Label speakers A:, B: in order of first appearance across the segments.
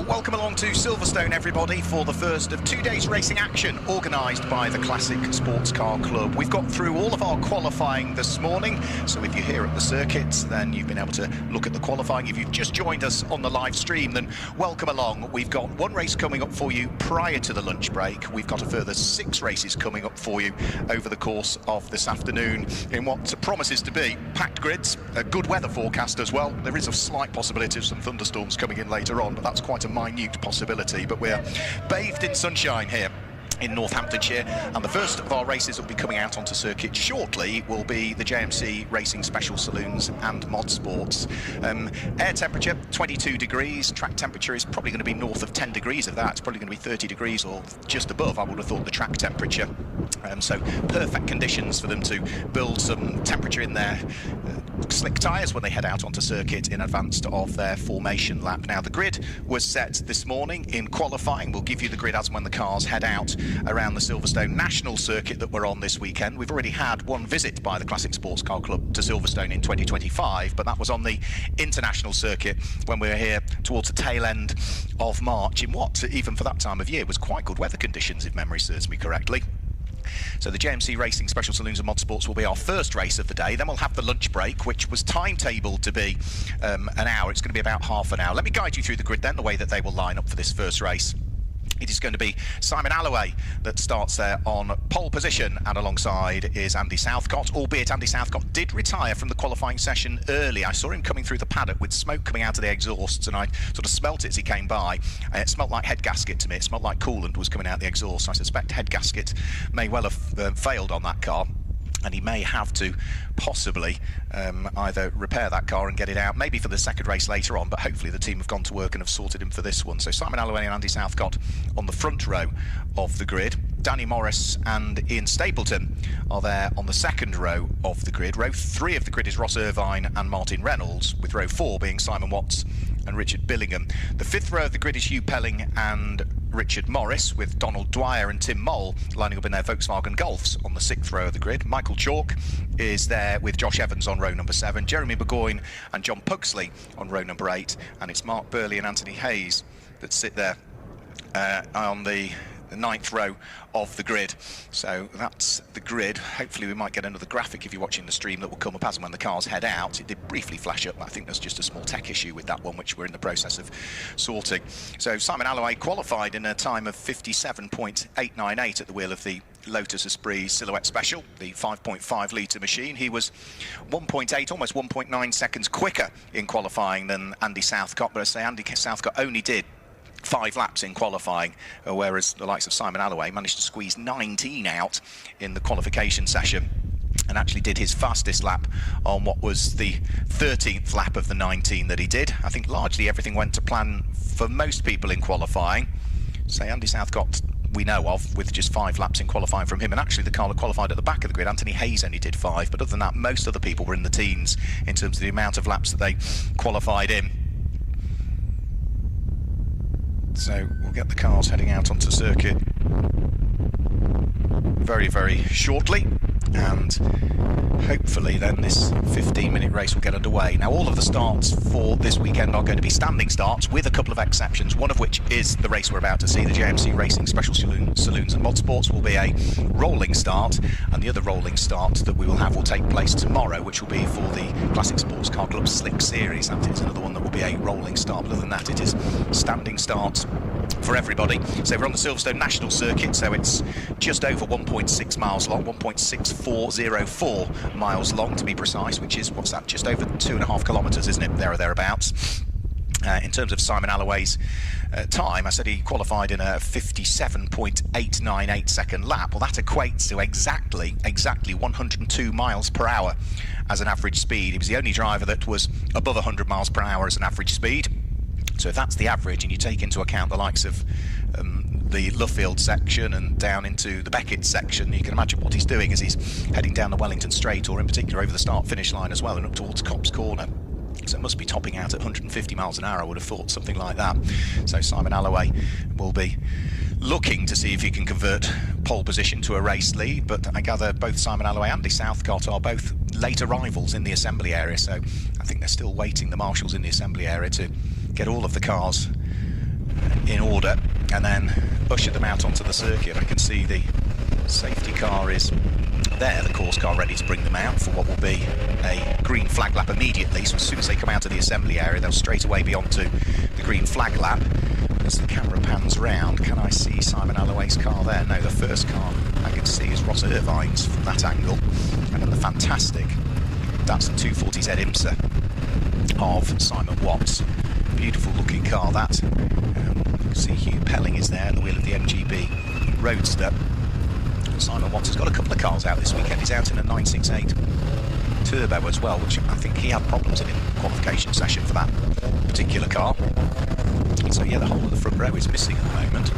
A: Well, welcome along to Silverstone, everybody, for the first of 2 days racing action organised by the Classic Sports Car Club. We've got through all of our qualifying this morning, so if you're here at the circuit, then you've been able to look at the qualifying. If you've just joined us on the live stream, then welcome along. We've got one race coming up for you prior to the lunch break. We've got a further 6 races coming up for you over the course of this afternoon in what promises to be packed grids, a good weather forecast as well. There is a slight possibility of some thunderstorms coming in later on, but that's quite a minute possibility. But we're bathed in sunshine here in Northamptonshire, and the first of our races that will be coming out onto circuit shortly will be the JMC Racing Special Saloons and Mod Sports. Air temperature 22 degrees, track temperature is probably going to be north of 10 degrees of that. It's probably going to be 30 degrees or just above, I would have thought, the track temperature. So perfect conditions for them to build some temperature in their slick tyres when they head out onto circuit in advance of their formation lap. Now, the grid was set this morning in qualifying. We'll give you the grid as and when the cars head out around the Silverstone National Circuit that we're on this weekend. We've already had one visit by the Classic Sports Car Club to Silverstone in 2025, but that was on the International Circuit when we were here towards the tail end of March in what, even for that time of year, was quite good weather conditions, if memory serves me correctly. So the JMC Racing Special Saloons and Mod Sports will be our first race of the day. Then we'll have the lunch break, which was timetabled to be an hour. It's going to be about half an hour. Let me guide you through the grid then, the way that they will line up for this first race. It is going to be Simon Alloway that starts there on pole position, and alongside is Andy Southcott, albeit Andy Southcott did retire from the qualifying session early. I saw him coming through the paddock with smoke coming out of the exhausts, and I sort of smelt it as he came by. It smelt like head gasket to me. It smelt like coolant was coming out the exhaust. I suspect head gasket may well have failed on that car, and he may have to possibly either repair that car and get it out, maybe for the second race later on, but hopefully the team have gone to work and have sorted him for this one. So Simon Alloway and Andy Southcott on the front row of the grid. Danny Morris and Ian Stapleton are there on the second row of the grid. Row 3 of the grid is Ross Irvine and Martin Reynolds, with row 4 being Simon Watts and Richard Billingham. The 5th row of the grid is Hugh Pelling and Richard Morris, with Donald Dwyer and Tim Mole lining up in their Volkswagen Golfs on the 6th row of the grid. Michael Chalk is there with Josh Evans on row number 7, Jeremy Burgoyne and John Pugsley on row number 8, and it's Mark Burley and Anthony Hayes that sit there on the 9th row of the grid. So that's the grid. Hopefully we might get another graphic if you're watching the stream that will come up as and when the cars head out. It did briefly flash up. I think there's just a small tech issue with that one, which we're in the process of sorting. So Simon Alloway qualified in a time of 57.898 at the wheel of the Lotus Esprit Silhouette Special, the 5.5 litre machine. He was 1.8, almost 1.9 seconds quicker in qualifying than Andy Southcott, but I say Andy Southcott only did 5 laps in qualifying, whereas the likes of Simon Alloway managed to squeeze 19 out in the qualification session, and actually did his fastest lap on what was the 13th lap of the 19 that he did. I think largely everything went to plan for most people in qualifying. Say Andy Southcott we know of with just 5 laps in qualifying from him, and actually the car that qualified at the back of the grid, Anthony Hayes, only did 5, but other than that most other people were in the teens in terms of the amount of laps that they qualified in. So we'll get the cars heading out onto circuit very, very shortly, and hopefully then this 15-minute race will get underway. Now, all of the starts for this weekend are going to be standing starts, with a couple of exceptions, one of which is the race we're about to see. The JMC Racing Special Saloons and Mod Sports will be a rolling start, and the other rolling start that we will have will take place tomorrow, which will be for the Classic Sports Car Club Slick Series. That is another one that will be a rolling start, but other than that it is standing starts for everybody. So we're on the Silverstone National Circuit, so it's just over 1.6 miles long, 1.6404 miles long to be precise, which is, what's that, just over 2.5 kilometres, isn't it, there or thereabouts. In terms of Simon Alloway's time, I said he qualified in a 57.898 second lap. Well, that equates to exactly 102 miles per hour as an average speed. He was the only driver that was above 100 miles per hour as an average speed. So if that's the average, and you take into account the likes of the Luffield section and down into the Beckett section, you can imagine what he's doing as he's heading down the Wellington Straight, or in particular over the start-finish line as well, and up towards Cops Corner. So it must be topping out at 150 miles an hour, I would have thought, something like that. So Simon Alloway will be looking to see if he can convert pole position to a race lead, but I gather both Simon Alloway and Andy Southcott are both late arrivals in the assembly area, so I think they're still waiting, the marshals in the assembly area, to get all of the cars in order and then usher them out onto the circuit. I can see the safety car is there, the course car ready to bring them out for what will be a green flag lap immediately. So as soon as they come out of the assembly area, they'll straight away be onto the green flag lap. As the camera pans round, can I see Simon Alloway's car there? No, the first car I can see is Ross Irvine's from that angle. And then the fantastic Datsun 240Z IMSA of Simon Watts. Beautiful looking car that. See Hugh Pelling is there at the wheel of the MGB Roadster. Simon Watts has got a couple of cars out this weekend. He's out in a 968 Turbo as well, which I think he had problems in qualification session for that particular car. So yeah, the whole of the front row is missing at the moment.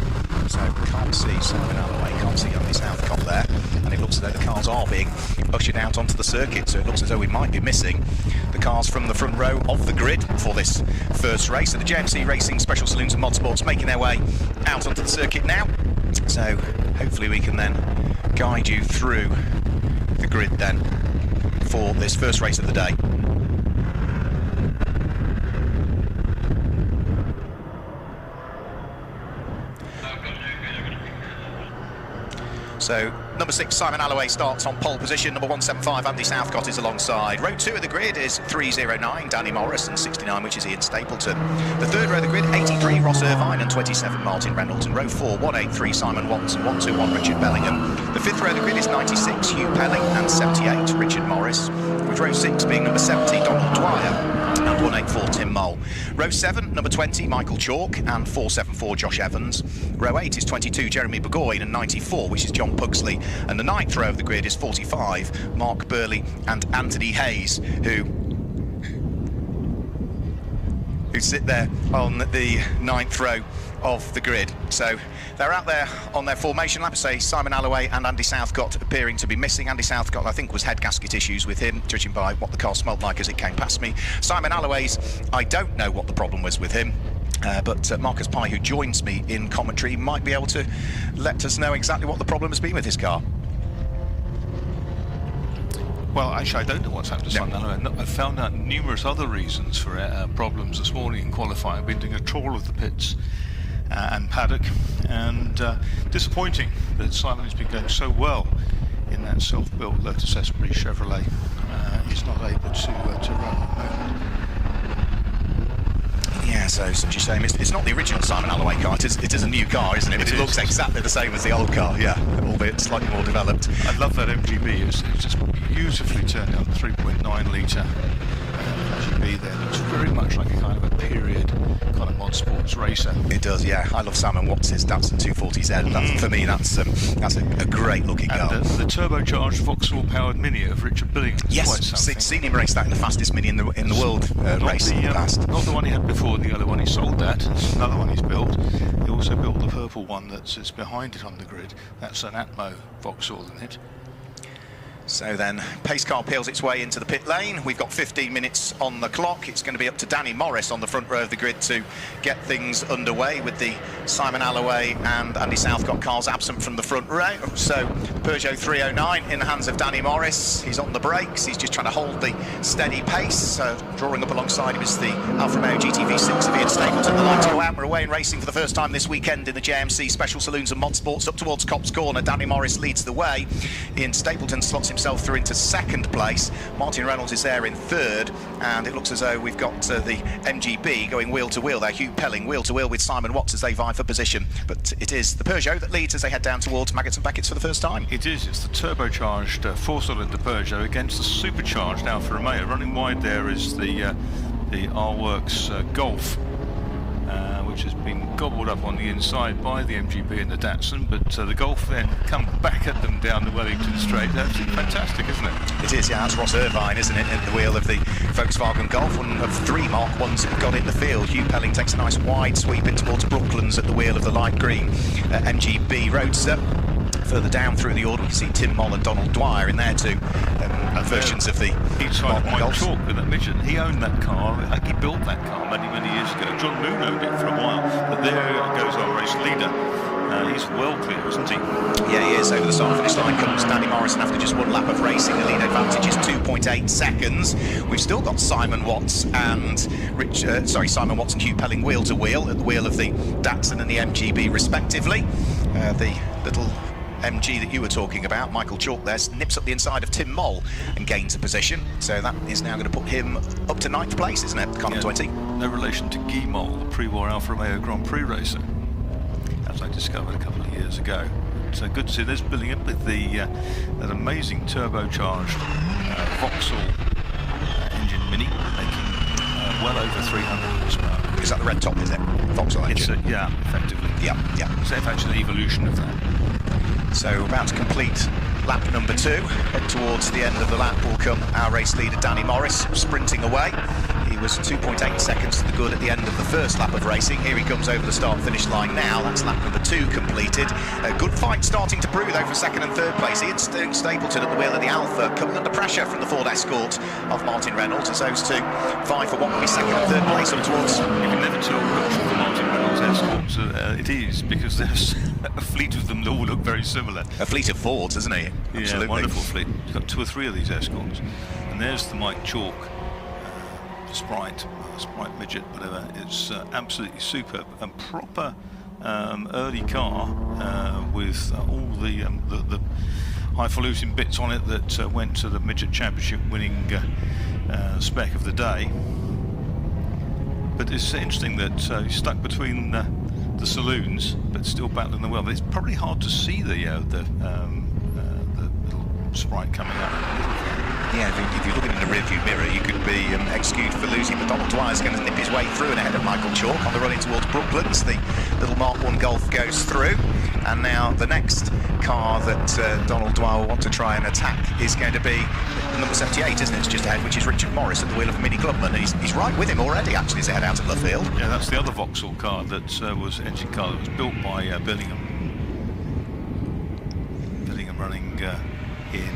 A: So can't see Simon Alloway, can't see Andy Southcott there. And it looks as though the cars are being ushered out onto the circuit. So it looks as though we might be missing the cars from the front row of the grid for this first race. So the JMC Racing Special Saloons and Mod Sports making their way out onto the circuit now. So hopefully we can then guide you through the grid then for this first race of the day. So number 6 Simon Alloway starts on pole position. Number 175 Andy Southcott is alongside. Row 2 of the grid is 309 Danny Morris and 69, which is Ian Stapleton. The third row of the grid, 83 Ross Irvine and 27 Martin Reynolds. And row 4 183 Simon Watts and 121 Richard Bellingham. The fifth row of the grid is 96 Hugh Pelling and 78 Richard Morris, with row 6 being number 70 Donald Dwyer and 184 Tim Mole. Row 7, number 20 Michael Chalk and 474 Josh Evans. Row 8 is 22 Jeremy Burgoyne and 94, which is John Pugsley. And the ninth row of the grid is 45 Mark Burley and Anthony Hayes, who sit there on the ninth row of the grid. So they're out there on their formation lap. Say Simon Alloway and Andy Southcott appearing to be missing. Andy Southcott, I think, was head gasket issues with him, judging by what the car smelled like as it came past me. Simon Alloway's, I don't know what the problem was with him. But Marcus Pye, who joins me in commentary, might be able to let us know exactly what the problem has been with his car.
B: Well, actually, I don't know what's happened to Simon Alloway. I've found out numerous other reasons for problems this morning in qualifying. I've been doing a tour of the pits and paddock, and disappointing that Simon has been going so well in that self-built Lotus Esprit Chevrolet. He's not able to run at the moment.
A: Yeah, so such a shame. It's not the original Simon Alloway car. It is a new car, isn't it? But it looks exactly the same as the old car, yeah, albeit slightly more developed.
B: I love that MGB. It's just beautifully turned out, 3.9 litre MGB there. It looks very much like a kind of a period kind of mod sports racer.
A: It does, yeah. I love Simon Watts' Datsun 240Z. For me, that's a great looking car.
B: And the turbocharged Vauxhall powered Mini of Richard Billingham.
A: Yes, seen him race that in the fastest Mini in the world race in the past.
B: Not the one he had before, the other one he sold that. It's another one he's built. He also built the purple one that sits behind it on the grid. That's an Atmo Vauxhall in it.
A: So then, pace car peels its way into the pit lane. We've got 15 minutes on the clock. It's going to be up to Danny Morris on the front row of the grid to get things underway with the Simon Alloway and Andy Southcott cars absent from the front row. So Peugeot 309 in the hands of Danny Morris. He's on the brakes. He's just trying to hold the steady pace. Drawing up alongside him is the Alfa Romeo GTV6 of Ian Stapleton. The lights go out. We're away and racing for the first time this weekend in the JMC Special Saloons and Mod Sports. Up towards Cops Corner, Danny Morris leads the way. Ian Stapleton slots himself through into second place. Martin Reynolds is there in third, and it looks as though we've got the MGB going wheel to wheel there. Hugh Pelling wheel to wheel with Simon Watts as they vie for position. But it is the Peugeot that leads as they head down towards Maggots and Beckett's for the first time.
B: It is. It's the turbocharged four-cylinder Peugeot against the supercharged Alfa Romeo. Running wide there is the R-Works Golf, which has been gobbled up on the inside by the MGB and the Datsun, but the Golf then come back at them down the Wellington Straight. That's fantastic, isn't it?
A: It is, yeah. That's Ross Irvine, isn't it, at the wheel of the Volkswagen Golf, one of 3 Mark 1s that got in the field. Hugh Pelling takes a nice wide sweep in towards Brooklands at the wheel of the light green MGB Roadster. Further down through the order, we can see Tim Moll and Donald Dwyer in there too. Versions of the
B: each side of Mike Chalk with that midget. He owned that car. He built that car many years ago. John Moon owned it for a while, but there goes our race leader He's well clear, isn't he?
A: Yeah, he is. Over the start finish line comes Danny Morrison after just one lap of racing. The lead advantage is 2.8 seconds. We've still got Simon Watts and Simon Watts and Hugh Pelling wheel to wheel at the wheel of the Datsun and the MGB respectively. The little MG that you were talking about, Michael Chalk there, nips up the inside of Tim Moll and gains a position. So that is now going to put him up to 9th place, isn't it, Colin 20?
B: No relation to Guy Moll, the pre-war Alfa Romeo Grand Prix racer, as I discovered a couple of years ago. So good to see this building up with that amazing turbocharged Vauxhall engine Mini, making well over 300 horsepower.
A: Is that the red top, is it? Vauxhall engine?
B: Yeah, effectively.
A: Yeah.
B: So it's actually an evolution of that.
A: So about to complete lap number 2. Head towards the end of the lap will come our race leader Danny Morris, sprinting away. He was 2.8 seconds to the good at the end of the first lap of racing. Here he comes over the start-finish line now. That's lap number 2 completed. A good fight starting to brew though for 2nd and 3rd place. Ian Stapleton at the wheel of the Alfa, coming under pressure from the Ford Escort of Martin Reynolds as those two vie for what will be 2nd and 3rd place up towards.
B: You can never tell which of the Martin Reynolds Escorts it is, because there's a fleet of them that all look very similar.
A: A fleet of Fords, isn't he? Absolutely.
B: Yeah, wonderful fleet. He's got 2 or 3 of these Escorts. And there's the Mike Chalk Sprite midget, whatever. It's absolutely superb and proper early car with all the highfalutin bits on it that went to the midget championship winning spec of the day. But it's interesting that he's stuck between the Saloons, but still battling the well. But it's probably hard to see the little Sprite coming up.
A: Yeah, if you're looking in the rearview mirror, you could be excused for losing, but Donald Dwyer's going to nip his way through and ahead of Michael Chalk on the run in towards Brooklands. The little Mark 1 Golf goes through, and now the next car that Donald Dwyer will want to try and attack is going to be number 78, isn't it? It's just ahead, which is Richard Morris at the wheel of Mini Clubman. He's right with him already, actually, as they head out of Love Field.
B: Yeah, that's the other Vauxhall car that was engine car that was built by Billingham. Billingham running in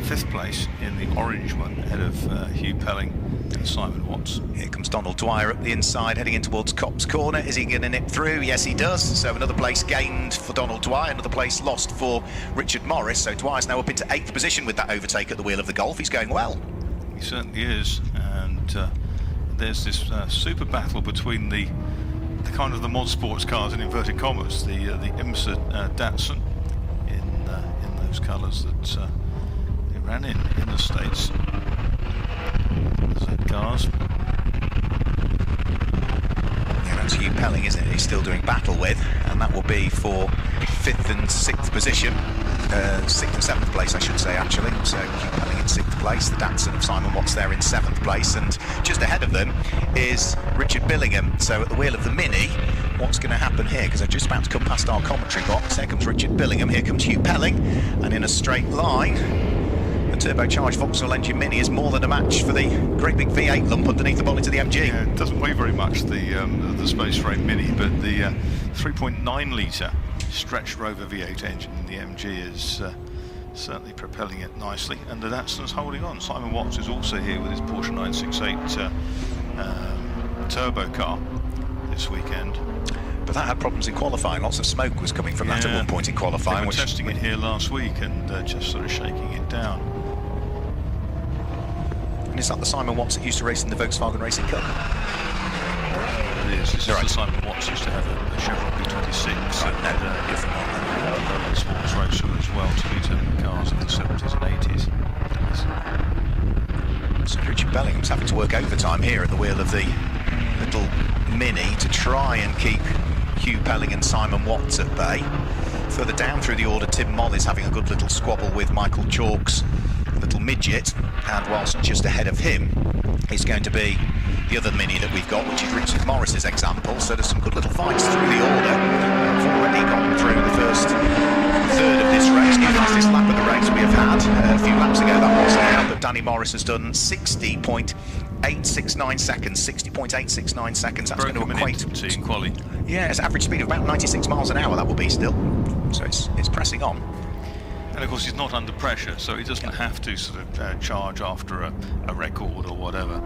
B: 5th place in the orange one, ahead of Hugh Pelling and Simon Watts. Here comes Donald Dwyer up the inside, heading in towards Copse Corner. Is he going to nip through? Yes, he does. So another place gained for Donald Dwyer, another place lost for Richard Morris. So Dwyer's now up into 8th position with that overtake at the wheel of the Golf. He's going well. He certainly is. And there's this super battle between the kind of the mod sports cars in inverted commas, the IMSA Datsun in those colours that ran in the States. Cars. Yeah, that's Hugh Pelling, isn't it? He's still doing battle with, and that will be for 5th and 6th position. 6th and 7th place, I should say, actually. So Hugh Pelling in 6th place, the Datsun of Simon Watts there in 7th place, and just ahead of them is Richard Billingham. So at the wheel of the Mini, what's going to happen here? Because they're just about to come past our commentary box. Here comes Richard Billingham, here comes Hugh Pelling, and in a straight line, turbocharged Vauxhall engine Mini is more than a match for the great big V8 lump underneath the bonnet of the MG. Yeah, it doesn't weigh very much, the Space Frame Mini, but the 3.9 litre stretched Rover V8 engine in the MG is certainly propelling it nicely, and the Datsun's holding on. Simon Watts is also here with his Porsche 968 turbo car this weekend. But that had problems in qualifying. Lots of smoke was coming from that at one point in qualifying. They were testing it here last week and just sort of shaking it down. And is that the Simon Watts that used to race in the Volkswagen Racing Cup? It is. This is the Simon Watts used to have a Chevrolet B26. Right, no, different one. A sports racer as well to beat cars of the 70s and 80s. So Richard Bellingham's having to work overtime here at the wheel of the little Mini to try and keep Hugh Pelling and Simon Watts at bay. Further down through the order, Tim Moll is having a good little squabble with Michael Chalk's little midget, and whilst just ahead of him is going to be the other Mini that we've got, which is Richard Morris's example. So there's some good little fights through the order. We've already gone through the first third of this race, the fastest lap of the race we have had. A few laps ago that was now, but Danny Morris has done 60.869 seconds. 60.869 seconds. That's going to equate to quali. Yeah, it's average speed of about 96 miles an hour. That will be still. So it's pressing on. And of course, he's not under pressure, so he doesn't have to sort of charge after a record or whatever.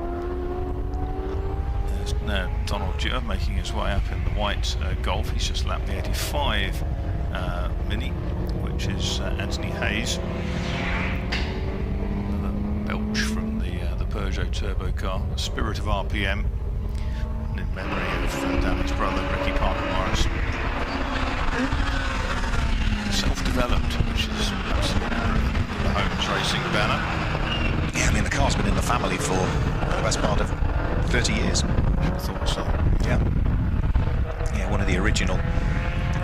B: There's now Donald Dewar making his way up in the white Golf. He's just lapped the 85 Mini, which is Anthony Hayes. Another belch from the Peugeot turbo car, a spirit of RPM, and in memory of Danny's brother Ricky Parker Morris. Self-developed, which is absolutely the Holmes Racing banner.
A: Yeah, I mean, the car's been in the family for the best part of 30 years.
B: I thought so.
A: Yeah. Yeah, one of the original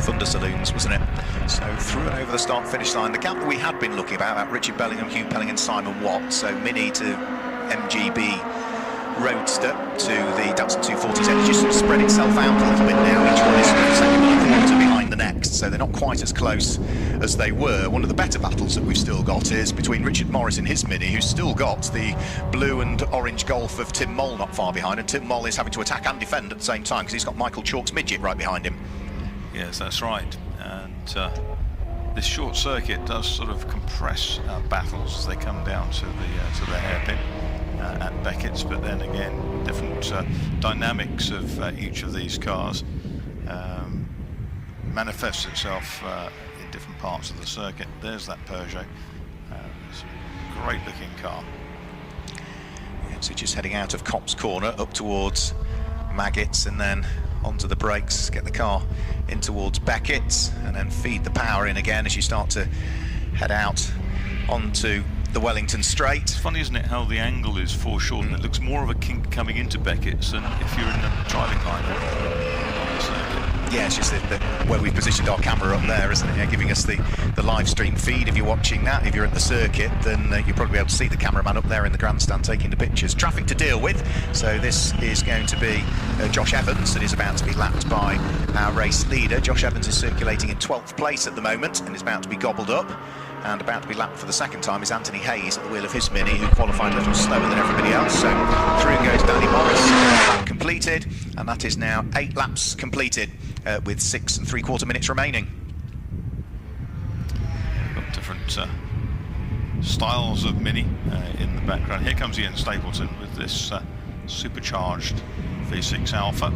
A: Thunder Saloons, wasn't it? So through and over the start-finish line, the gap that we had been looking about Richard Bellingham, Hugh Pelling and Simon Watt, so Mini to MGB Roadster to the Datsun 240Z, it's just sort of spread itself out a little bit now. Each one is sort of second and a quarter behind the next, so they're not quite as close as they were. One of the better battles that we've still got is between Richard Morris in his Mini, who's still got the blue and orange Golf of Tim Moll not far behind, and Tim Moll is having to attack and defend at the same time because he's got Michael Chalk's Midget right behind him.
B: Yes, that's right. And this short circuit does sort of compress battles as they come down to the hairpin at Beckett's, but then again, different dynamics of each of these cars manifests itself in different parts of the circuit. There's that Peugeot. It's a great looking car.
A: Yeah, so just heading out of Copse Corner up towards Maggots and then onto the brakes, get the car in towards Beckett's and then feed the power in again as you start to head out onto the Wellington Straight.
B: It's funny, isn't it, how the angle is foreshortened. It looks more of a kink coming into Beckett's than if you're in the driving line.
A: Yeah, it's just where we've positioned our camera up there, isn't it? Yeah, giving us the live stream feed. If you're watching that, if you're at the circuit, then you'll probably be able to see the cameraman up there in the grandstand taking the pictures. Traffic to deal with, so this is going to be Josh Evans that is about to be lapped by our race leader. Josh Evans is circulating in 12th place at the moment and is about to be gobbled up. And about to be lapped for the second time is Anthony Hayes at the wheel of his Mini, who qualified a little slower than everybody else. So through goes Danny Morris, completed, and that is now 8 laps completed with 6 3/4 minutes remaining.
B: We've got different styles of Mini in the background. Here comes Ian Stapleton with this supercharged V6 Alpha.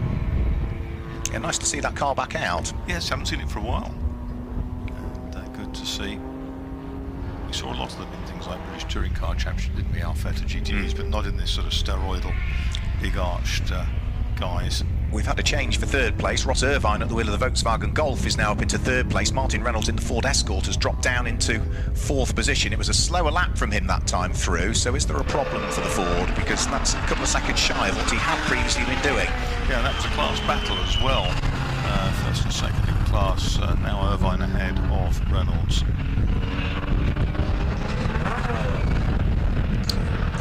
A: Yeah, nice to see that car back out.
B: Yes, haven't seen it for a while. And good to see. We saw a lot of them in things like British Touring Car Championship, didn't we? Alfetta GTEs, but not in this sort of steroidal, big arched guise.
A: We've had a change for third place. Ross Irvine at the wheel of the Volkswagen Golf is now up into third place. Martin Reynolds in the Ford Escort has dropped down into fourth position. It was a slower lap from him that time through, so is there a problem for the Ford? Because that's a couple of seconds shy of what he had previously been doing.
B: Yeah, that was a class battle as well. First and second in class, now Irvine ahead of Reynolds.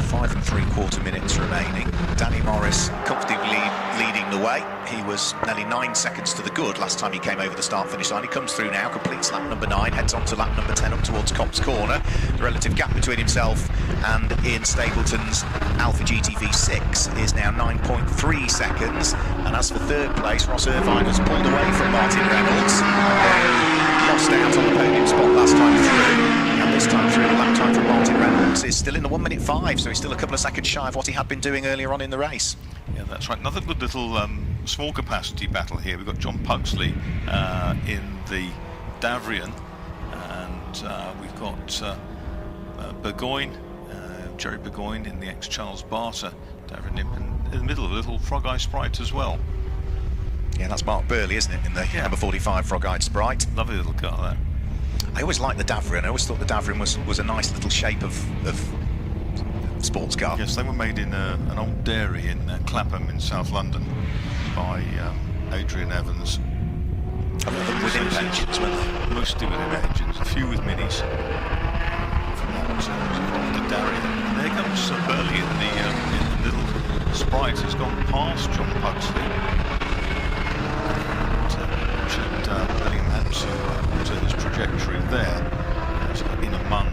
A: 5 3/4 minutes remaining. Danny Morris comfortably leading the way. He was nearly 9 seconds to the good last time he came over the start-finish line. He comes through now, completes lap number 9, heads on to lap number 10 up towards Copse Corner. The relative gap between himself and Ian Stapleton's Alfa GTV6 is now 9.3 seconds. And as for third place, Ross Irvine has pulled away from Martin Reynolds. Lost out on the podium spot last time through. And this time through, the lap time from Martin Reynolds is still in the 1:05, so he's still a couple of seconds shy of what he had been doing earlier on in the race.
B: Yeah, that's right. Another good little small capacity battle here. We've got John Pugsley in the Davrian, and we've got Burgoyne, Jerry Burgoyne in the ex-Charles Barter Davrian Imp, in the middle of a little frog-eye Sprite as well.
A: Yeah, that's Mark Burley, isn't it, in the number 45 frog-eyed Sprite.
B: Lovely little car, that.
A: I always liked the Davrian. I always thought the Davrian was a nice little shape of sports car.
B: Yes, they were made in an old dairy in Clapham in South London by Adrian Evans.
A: Within engines, weren't they?
B: Mostly within engines, a few with minis. From that the Darien. And there comes Burley in the little Sprite. Has gone past John Pugsley. Bellingham had to alter his trajectory there, in among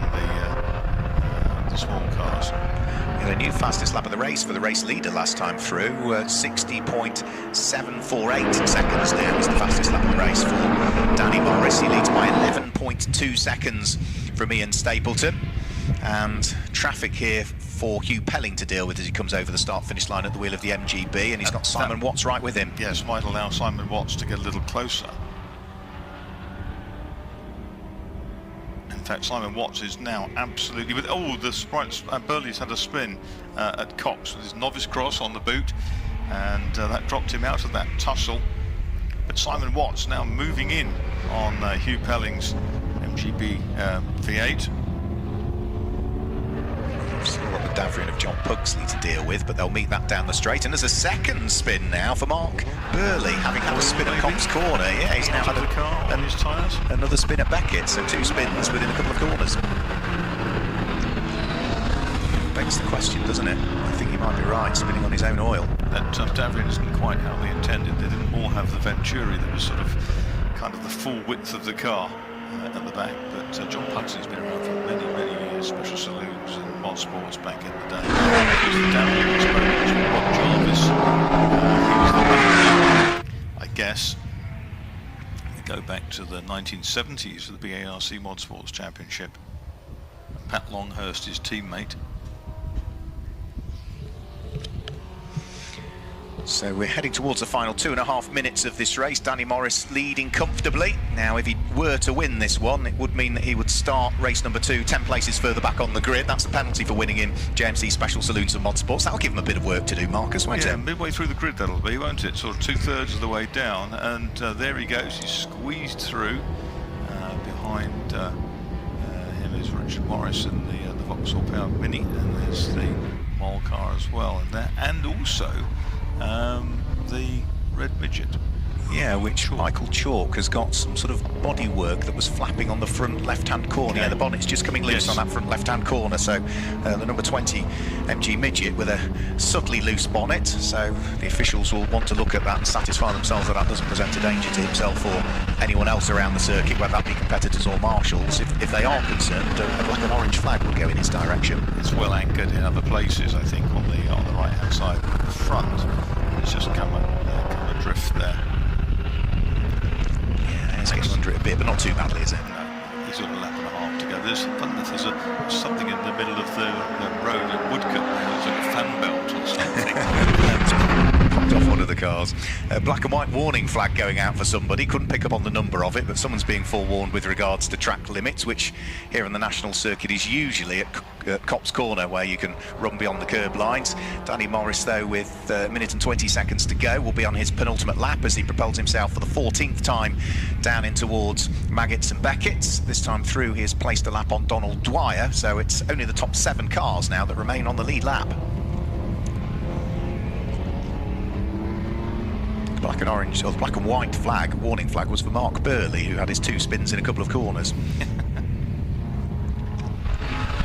B: the small cars.
A: Yeah, the new fastest lap of the race for the race leader last time through, 60.748 seconds now is the fastest lap of the race for Danny Morris. He leads by 11.2 seconds from Ian Stapleton. And traffic here for Hugh Pelling to deal with as he comes over the start-finish line at the wheel of the MGB, and he's got Simon Watts right with him.
B: Yes, might allow Simon Watts to get a little closer. In fact, Simon Watts is now absolutely with. Oh, the Sprites Burley's had a spin at Copse with his novice cross on the boot, and that dropped him out of that tussle. But Simon Watts now moving in on Hugh Pelling's MGB V8.
A: Still got the Davrian of John Pugsley to deal with, but they'll meet that down the straight. And there's a second spin now for Mark Burley, having had a spin at Copse Corner. Yeah, he's now had
B: the car on his tyres.
A: Another spin at Beckett, so 2 spins within a couple of corners. Begs the question, doesn't it? I think he might be right, spinning on his own oil.
B: That Davrian isn't quite how they intended. They didn't all have the Venturi that was sort of kind of the full width of the car at the back. But John Pugsley's been around for many, many years, Special Saloons and Mod Sports back in the day. He was the Davrian experiment with Rob Jarvis. He was the back, I guess. We go back to the 1970s with the BARC Mod Sports Championship. And Pat Longhurst, his teammate.
A: So we're heading towards the final 2.5 minutes of this race. Danny Morris leading comfortably. Now, if he were to win this one, it would mean that he would start race number 2 10 places further back on the grid. That's the penalty for winning in JMC Special Saloons and Mod Sports. That'll give him a bit of work to do, Marcus, won't it?
B: Yeah, midway through the grid that'll be, won't it? Sort of 2/3 of the way down, and there he goes. He's squeezed through. Behind him is Richard Morris and the Vauxhall Powered Mini, and there's the Mole car as well in there, and also the Red Midget.
A: Yeah, which Michael Chalk has got some sort of bodywork that was flapping on the front left-hand corner. Yeah, the bonnet's just coming loose on that front left-hand corner. So the number 20 MG Midget with a subtly loose bonnet. So the officials will want to look at that and satisfy themselves that that doesn't present a danger to himself or anyone else around the circuit, whether that be competitors or marshals. If they are concerned, a black and orange flag will go in his direction.
B: It's well anchored in other places, I think, on the right-hand side of the front. It's just come adrift there.
A: He's getting under it a bit, but not too badly, is it?
B: No, he's got a lap and a half to go. There's something in the middle of the road at Woodcote there. There's like a fan belt or something.
A: Popped off one of the cars. Black and white warning flag going out for somebody. Couldn't pick up on the number of it, but someone's being forewarned with regards to track limits, which here on the National Circuit is usually at Copse Corner, where you can run beyond the curb lines. Danny Morris, though, with 1 minute and 20 seconds to go, will be on his penultimate lap as he propels himself for the 14th time down in towards Maggots and Beckett's. This time through, he has placed a lap on Donald Dwyer, so it's only the top 7 cars now that remain on the lead lap. Black and orange, or the black and white flag, warning flag, was for Mark Burley, who had his 2 spins in a couple of corners.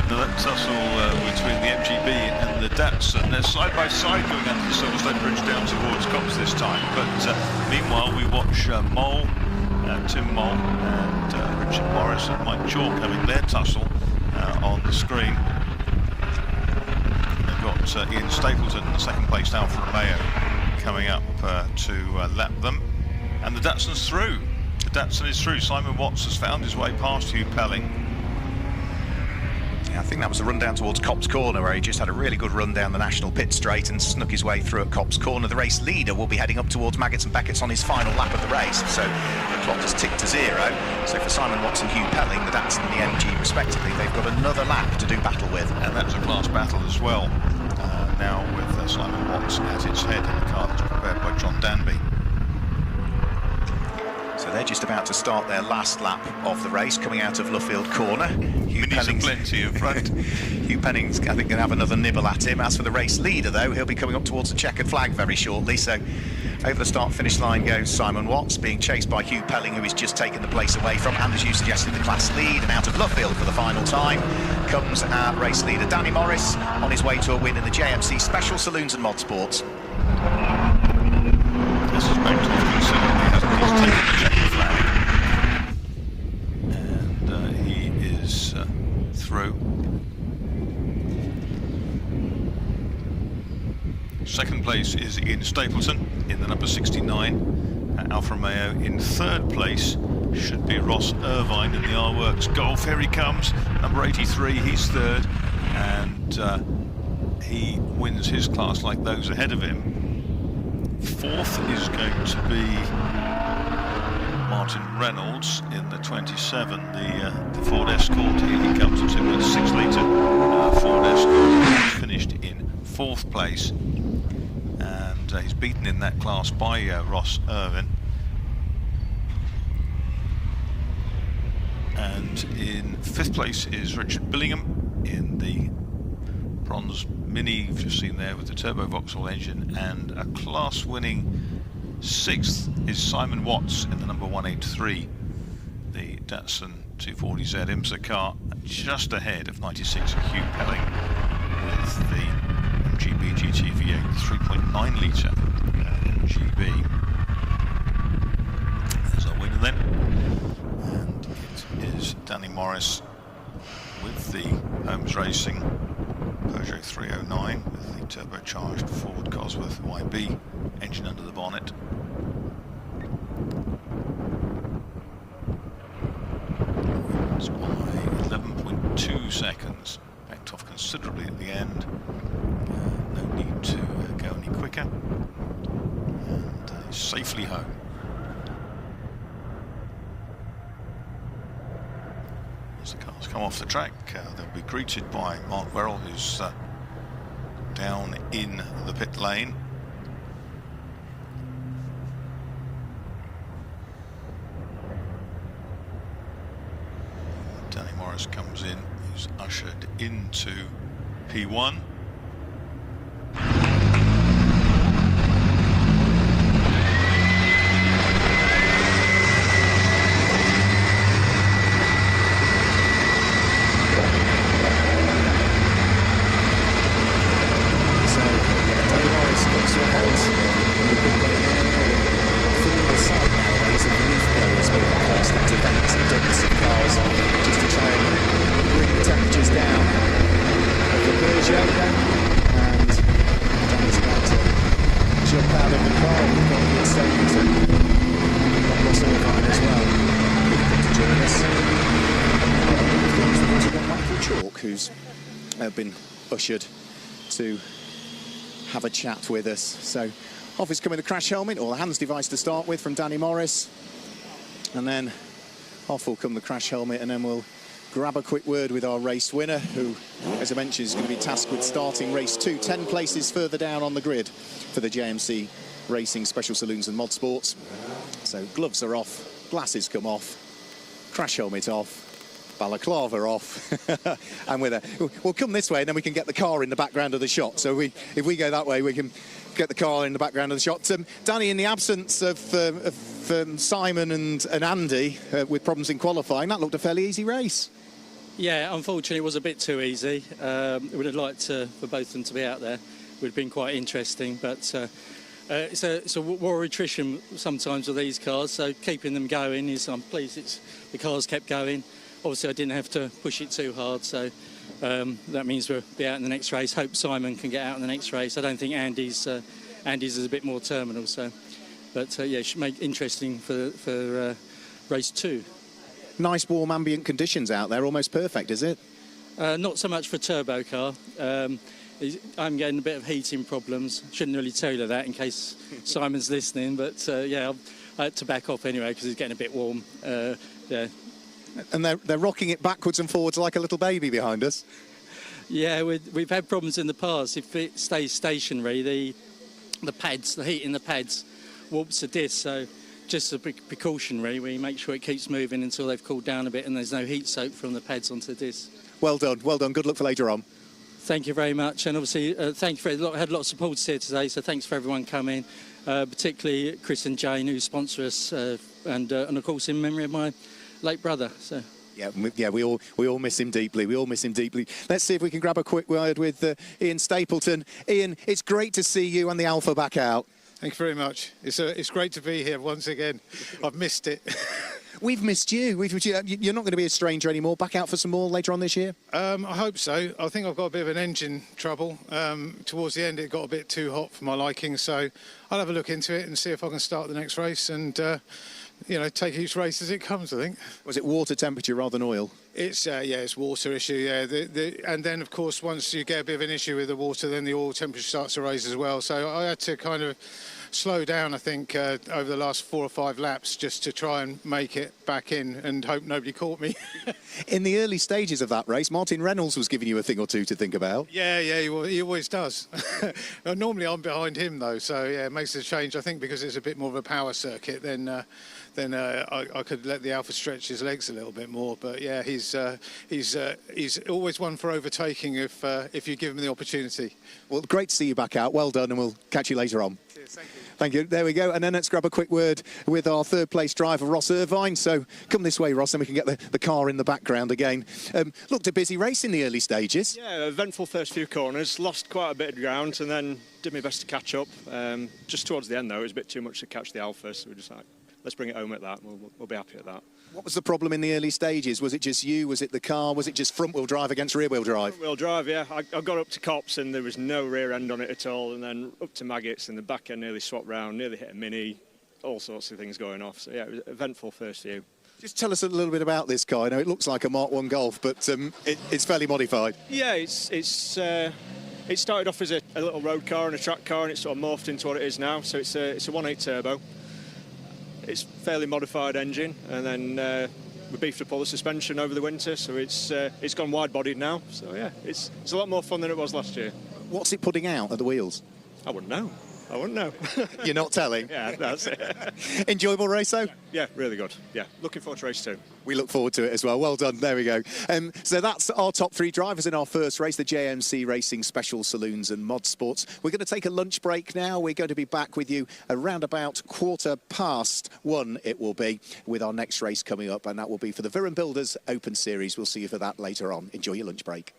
B: That tussle between the MGB and the Datsun. They're side by side going under the Silverstone Bridge down towards Copse this time. But meanwhile, we watch Tim Mole and Richard Morris and Mike Chalk having their tussle on the screen. They've got Ian Stapleton in the second place Alfa Romeo coming up to lap them. And the Datsun's through. The Datsun is through. Simon Watts has found his way past Hugh Pelling.
A: I think that was the run down towards Copse Corner, where he just had a really good run down the National Pit Straight and snuck his way through at Copse Corner. The race leader will be heading up towards Maggots and Beckett's on his final lap of the race, so the clock has ticked to 0. So for Simon Watts and Hugh Pelling, the Datsun and the MG respectively, they've got another lap to do battle with.
B: And that's a class battle as well, now with Simon Watts at its head in the car that's prepared by John Danby.
A: So they're just about to start their last lap of the race, coming out of Luffield Corner.
B: Minis are plenty in front.
A: Hugh Penning's, I think, going to have another nibble at him. As for the race leader, though, he'll be coming up towards the checkered flag very shortly. So over the start-finish line goes Simon Watts, being chased by Hugh Pelling, who is just taking the place away from, and as you suggested, the class lead. And out of Luffield for the final time comes our race leader, Danny Morris, on his way to a win in the JMC Special Saloons and Mod Sports.
B: This is going to be considered. He hasn't just taken the checkered flag. And he is through. Second place is Ian Stapleton in the number 69 Alfa Romeo. In third place should be Ross Irvine in the R-Works Golf. Here he comes, number 83, he's third. And he wins his class like those ahead of him. Fourth is going to be Martin Reynolds in the 27, the Ford Escort. Here he comes to a 6-litre Ford Escort. He's finished in 4th place, and he's beaten in that class by Ross Irvin. And in 5th place is Richard Billingham in the bronze Mini you've just seen there with the turbo Vauxhall engine, and a class-winning 6th is Simon Watts in the number 183, the Datsun 240Z IMSA car, just ahead of 96 Hugh Pelling with the MGB GT V8 3.9 litre MGB. There's our winner then, and it is Danny Morris with the Holmes Racing Peugeot 309 with the turbocharged Ford Cosworth YB engine under the bonnet. It's by 11.2 seconds, backed off considerably at the end. No need to go any quicker, and safely home. As the cars come off the track, they'll be greeted by Mark Werrell, who's down in the pit lane. Danny Morris comes in, who's ushered into P1. Who's been ushered to have a chat with us. So off is coming the crash helmet, or the hands device to start with, from Danny Morris, and then off will come the crash helmet, and then we'll grab a quick word with our race winner, who, as I mentioned, is going to be tasked with starting race 2, 10 places further down on the grid for the JMC Racing Special Saloons and Mod Sports. So gloves are off, glasses come off, crash helmet off, balaclava off, and we'll come this way, and then we can get the car in the background of the shot. So if we go that way, we can get the car in the background of the shot. Danny, in the absence of Simon and Andy with problems in qualifying, that looked a fairly easy race.
C: Yeah, unfortunately it was a bit too easy. We would have liked for both of them to be out there. It would have been quite interesting, but it's a war of attrition sometimes with these cars, so keeping them going is, I'm pleased the cars kept going. Obviously I didn't have to push it too hard, so that means we'll be out in the next race. Hope Simon can get out in the next race. I don't think Andy's is a bit more terminal, so, but yeah, it should make interesting for race 2.
A: Nice warm ambient conditions out there, almost perfect, is it?
C: Not so much for turbo car. I'm getting a bit of heating problems. Shouldn't really tell you that in case Simon's listening, but yeah, I had to back off anyway because it's getting a bit warm. Yeah.
A: And they're rocking it backwards and forwards like a little baby behind us.
C: Yeah, we've had problems in the past. If it stays stationary, the pads, the heat in the pads warps the disc. So just a precautionary, we make sure it keeps moving until they've cooled down a bit and there's no heat soak from the pads onto the disc.
A: Well done, well done. Good luck for later on.
C: Thank you very much, and obviously thank you for had a lot of supporters here today. So thanks for everyone coming, particularly Chris and Jane who sponsor us, and of course in memory of my late brother. So
A: yeah, we all miss him deeply. We all miss him deeply. Let's see if we can grab a quick word with Ian Stapleton. Ian, it's great to see you and the Alpha back out.
D: Thank you very much. It's great to be here once again. I've missed it.
A: We've missed you. You're not going to be a stranger anymore. Back out for some more later on this year?
D: I hope so. I think I've got a bit of an engine trouble. Towards the end, it got a bit too hot for my liking, so I'll have a look into it and see if I can start the next race and, you know, take each race as it comes, I think.
A: Was it water temperature rather than oil?
D: It's water issue. Yeah, and then of course once you get a bit of an issue with the water, then the oil temperature starts to raise as well. So I had to kind of slow down, I think, over the last 4 or 5 laps just to try and make it back in and hope nobody caught me.
E: In the early stages of that race, Martin Reynolds was giving you a thing or two to think about.
D: Yeah, he always does. Normally I'm behind him though, so yeah, it makes a change. I think because it's a bit more of a power circuit, then I could let the Alpha stretch his legs a little bit more. But yeah, he's always one for overtaking if you give him the opportunity.
E: Well, great to see you back out. Well done, and we'll catch you later on.
D: Cheers, thank you.
E: Thank you. There we go. And then let's grab a quick word with our third place driver, Ross Irvine. So come this way, Ross, and we can get the car in the background again. Looked a busy race in the early stages.
F: Yeah, eventful first few corners. Lost quite a bit of ground and then did my best to catch up. Just towards the end, though, it was a bit too much to catch the Alpha, so we just like, let's bring it home at that. We'll be happy at that.
E: What was the problem in the early stages? Was it just you? Was it the car? Was it just front-wheel drive against rear-wheel drive?
F: Front-wheel drive, yeah. I got up to Cops and there was no rear end on it at all, and then up to Maggots and the back end nearly swapped round, nearly hit a Mini, all sorts of things going off. So yeah, it was an eventful first few.
E: Just tell us a little bit about this car. I know it looks like a Mark 1 Golf, but it's fairly modified.
F: Yeah, it started off as a little road car and a track car, and it's sort of morphed into what it is now. So it's a 1.8 turbo. It's fairly modified engine, and then we beefed up all the suspension over the winter, so it's gone wide-bodied now. So yeah, it's a lot more fun than it was last year.
E: What's it putting out at the wheels?
F: I wouldn't know.
E: You're not telling?
F: Yeah, that's it.
E: Enjoyable race, though?
F: Yeah, really good. Yeah, looking forward to race 2.
E: We look forward to it as well. Well done. There we go. So that's our top 3 drivers in our first race, the JMC Racing Special Saloons and Mod Sports. We're going to take a lunch break now. We're going to be back with you around about 1:15 it will be, with our next race coming up, and that will be for the Viren Builders Open Series. We'll see you for that later on. Enjoy your lunch break.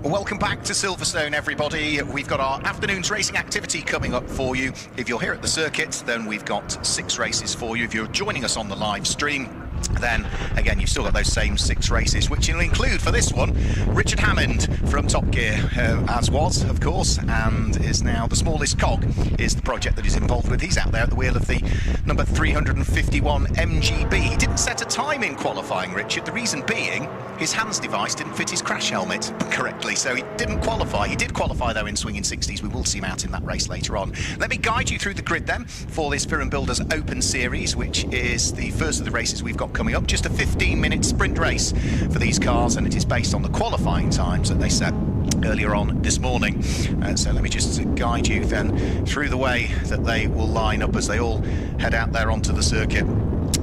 A: Welcome back to Silverstone, everybody. We've got our afternoon's racing activity coming up for you. If you're here at the circuit, then we've got 6 races for you. If you're joining us on the live stream, then again you've still got those same 6 races, which will include for this one Richard Hammond from Top Gear, as was of course, and is now the smallest cog is the project that he's involved with. He's out there at the wheel of the number 351 MGB. He didn't set a time in qualifying, Richard, the reason being his hands device didn't fit his crash helmet correctly, so he didn't qualify. He did qualify though in Swinging 60s. We will see him out in that race later on. Let me guide you through the grid then for this Firm Builders Open Series, which is the first of the races we've got coming up. Just a 15-minute sprint race for these cars, and it is based on the qualifying times that they set earlier on this morning. So let me just guide you then through the way that they will line up as they all head out there onto the circuit.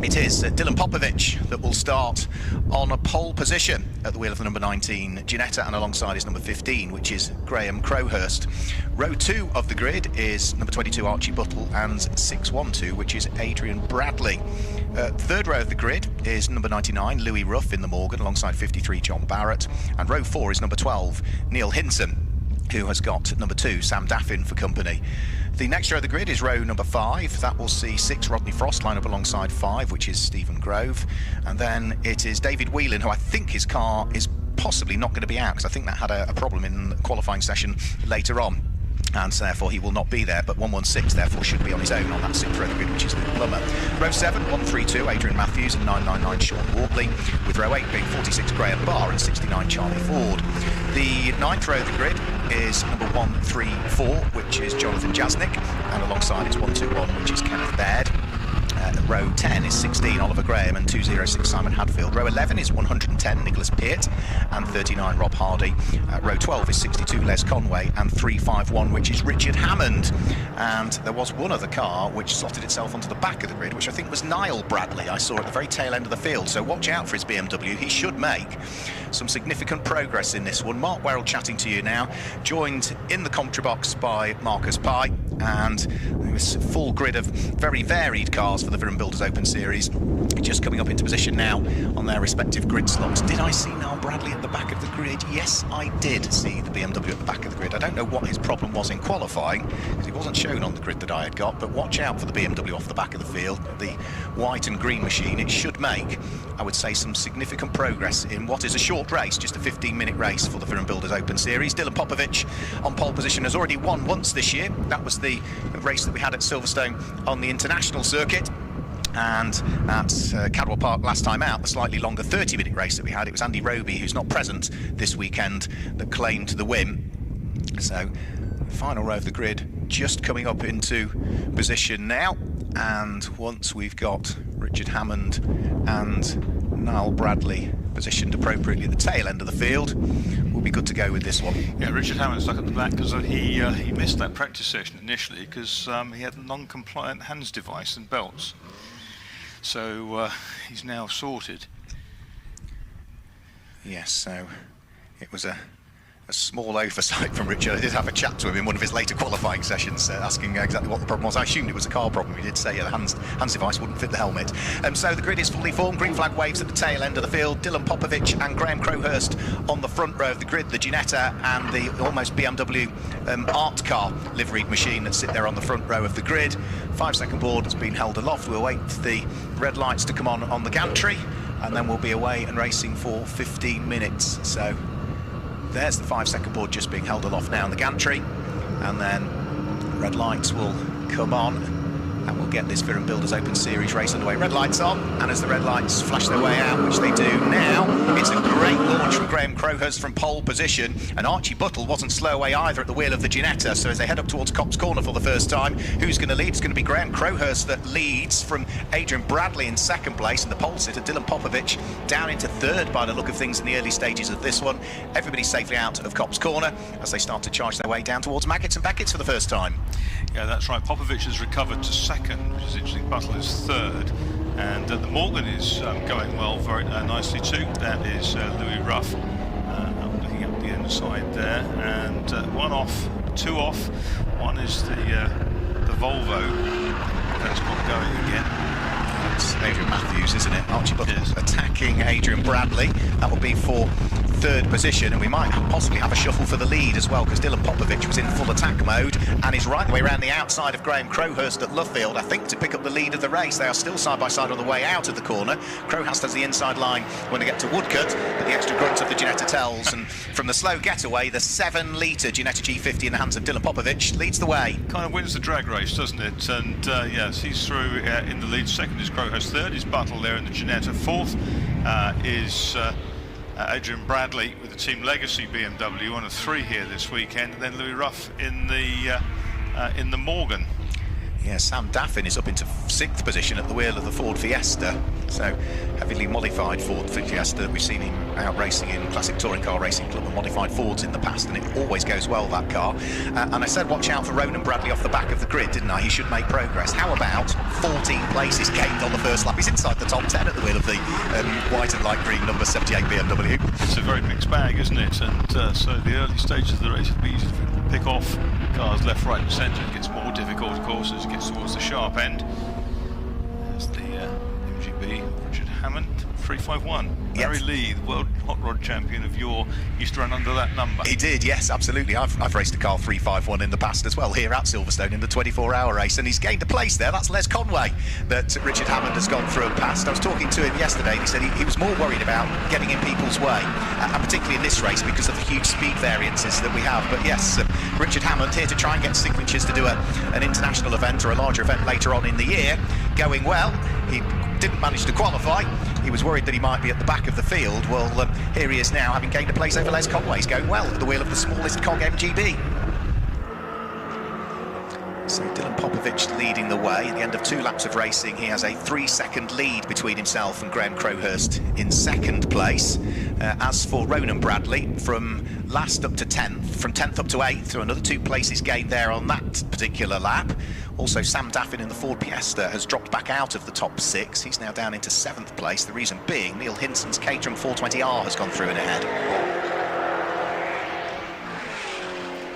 A: It is Dylan Popovic that will start on a pole position at the wheel of the number 19 Ginetta, and alongside his number 15, which is Graham Crowhurst. Row 2 of the grid is number 22 Archie Buttle and 612, which is Adrian Bradley. Third row of the grid is number 99 Louis Ruff in the Morgan alongside 53 John Barrett, and row 4 is number 12 Neil Hinson, who has got number 2 Sam Daffin for company. The next row of the grid is row number 5. That will see 6 Rodney Frost line up alongside 5, which is Stephen Grove. And then it is David Whelan, who I think his car is possibly not going to be out, because I think that had a problem in the qualifying session later on, and so therefore he will not be there, but 116 therefore should be on his own on that 6th row of the grid, which is Luke Plummer. Row 7, 132 Adrian Matthews and 999 Sean Warbley, with row 8 being 46 Graham Barr and 69 Charlie Ford. The 9th row of the grid is number 134, which is Jonathan Jasnick, and alongside it's 121, which is Kenneth Baird. Row 10 is 16 Oliver Graham and 206 Simon Hadfield. Row 11 is 110 Nicholas Peart and 39 Rob Hardy. Row 12 is 62 Les Conway and 351, which is Richard Hammond. And there was one other car which slotted itself onto the back of the grid, which I think was Niall Bradley. I saw at the very tail end of the field, so watch out for his BMW. He should make some significant progress in this one. Mark Werrell chatting to you now, joined in the commentary box by Marcus Pye, and there was a full grid of very varied cars for the Firm Builders Open Series, just coming up into position now on their respective grid slots. Did I see Niall Bradley at the back of the grid? Yes, I did see the BMW at the back of the grid. I don't know what his problem was in qualifying, because he wasn't shown on the grid that I had got, but watch out for the BMW off the back of the field, the white and green machine. It should make, I would say, some significant progress in what is a short race, just a 15-minute race for the Firm Builders Open Series. Dylan Popovic on pole position has already won once this year. That was the race that we had at Silverstone on the international circuit. And at Cadwell Park last time out, the slightly longer 30-minute race that we had, it was Andy Roby, who's not present this weekend, that claimed the win. So, final row of the grid just coming up into position now. And once we've got Richard Hammond and Niall Bradley positioned appropriately at the tail end of the field, we'll be good to go with this one.
B: Yeah, Richard Hammond stuck at the back because he missed that practice session initially because he had a non-compliant hands device and belts. So he's now sorted.
A: Yes, so it was a small oversight from Richard. I did have a chat to him in one of his later qualifying sessions, asking exactly what the problem was. I assumed it was a car problem. He did say the hands device wouldn't fit the helmet. So the grid is fully formed. Green flag waves at the tail end of the field. Dylan Popovic and Graham Crowhurst on the front row of the grid. The Ginetta and the almost BMW art car liveried machine that sit there on the front row of the grid. 5-second board has been held aloft. We'll wait for the red lights to come on the gantry, and then we'll be away and racing for 15 minutes. So there's the 5-second board just being held aloft now in the gantry, and then red lights will come on and we'll get this Firm Builders Open Series race underway. Red lights on, and as the red lights flash their way out, which they do now, it's a great launch from Graham Crowhurst from pole position, and Archie Buttle wasn't slow away either at the wheel of the Ginetta. So as they head up towards Copse Corner for the first time, who's going to lead? It's going to be Graham Crowhurst that leads from Adrian Bradley in second place, and the pole sitter Dylan Popovic down into third by the look of things in the early stages of this one. Everybody's safely out of Copse Corner as they start to charge their way down towards Maggots and Beckett's for the first time.
B: Yeah, that's right. Popovic has recovered to second, which is interesting. Buttle is third, and the Morgan is going well, very nicely too. That is Louis Ruff, looking up the inside there, and one off, two off. One is the Volvo. That's not going again.
A: It's Adrian Matthews, isn't it? Archie Buttle attacking Adrian Bradley. That will be for third position, and we might possibly have a shuffle for the lead as well, because Dylan Popovic was in full attack mode and is right the way around the outside of Graham Crowhurst at Luffield, I think, to pick up the lead of the race. They are still side by side on the way out of the corner. Crowhurst has the inside line when they get to Woodcut, but the extra grunt of the Ginetta tells, and from the slow getaway, the 7-litre Ginetta G50 in the hands of Dylan Popovic leads the way.
B: Kind of wins the drag race, doesn't it? And yes, he's through in the lead. Second is Crowhurst, third is Buttle there in the Ginetta, fourth is Adrian Bradley with the Team Legacy BMW, one of 3 here this weekend, and then Louis Ruff in the Morgan.
A: Yeah, Sam Daffin is up into 6th position at the wheel of the Ford Fiesta. So, heavily modified Ford Fiesta. We've seen him out racing in Classic Touring Car Racing Club and modified Fords in the past, and it always goes well, that car. And I said watch out for Ronan Bradley off the back of the grid, didn't I? He should make progress. How about 14 places gained on the first lap? He's inside the top 10 at the wheel of the white and light green number 78 BMW.
B: It's a very mixed bag, isn't it? And so the early stages of the race would be easy to pick off cars left, right and centre. It gets more difficult, of course, as it gets towards the sharp end. There's the MGB, Richard Hammond, 351. Barry Lee, the world hot rod champion of yore, used to run under that number.
A: He did, yes, absolutely. I've raced a car 351 in the past as well, here at Silverstone in the 24-hour race, and he's gained a place there. That's Les Conway that Richard Hammond has gone through and past. I was talking to him yesterday, and he said he was more worried about getting in people's way, and particularly in this race because of the huge speed variances that we have. But yes, Richard Hammond here to try and get signatures to do an international event or a larger event later on in the year. Going well. He didn't manage to qualify. He was worried that he might be at the back of the field. Well, here he is now, having gained a place over Les Conway. He's going well at the wheel of the smallest cog MGB. So Dylan Popovic leading the way. At the end of 2 laps of racing, he has a 3-second lead between himself and Graham Crowhurst in 2nd place. As for Ronan Bradley, from last up to 10th, from 10th up to 8th, so another 2 places gained there on that particular lap. Also, Sam Daffin in the Ford Fiesta has dropped back out of the top 6. He's now down into 7th place. The reason being, Neil Hinson's Caterham 420R has gone through and ahead.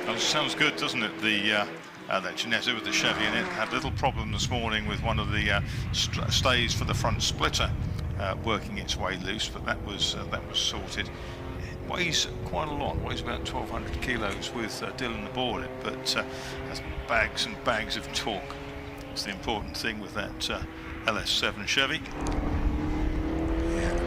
B: That sounds good, doesn't it? That Ginetta with the Chevy in it had a little problem this morning with one of the stays for the front splitter working its way loose, but that was sorted. It weighs quite a lot, weighs about 1,200 kilos with Dylan aboard it, but has bags and bags of torque. It's the important thing with that LS7 Chevy.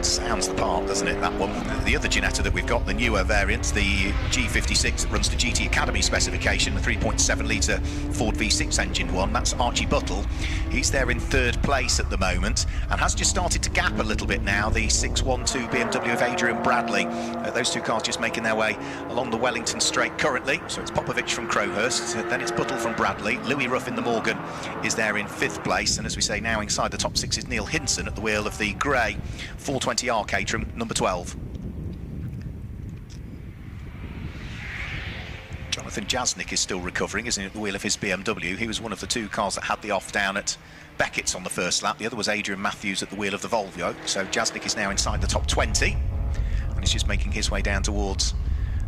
A: Sounds the part, doesn't it, that one? The other Ginetta that we've got, the newer variant, the G56 that runs to GT Academy specification, the 3.7-litre Ford V6 engined one, that's Archie Buttle. He's there in 3rd place at the moment and has just started to gap a little bit now, the 612 BMW of Adrian Bradley. Those 2 cars just making their way along the Wellington Straight currently. So it's Popovic from Crowhurst, then it's Buttle from Bradley. Louis Ruff in the Morgan is there in 5th place, and as we say now inside the top 6 is Neil Hinson at the wheel of the grey 420R Caterham, number 12. Jonathan Jasnik is still recovering, isn't he, at the wheel of his BMW. He was one of the 2 cars that had the off down at Beckett's on the first lap. The other was Adrian Matthews at the wheel of the Volvo. So Jasnik is now inside the top 20, and he's just making his way down towards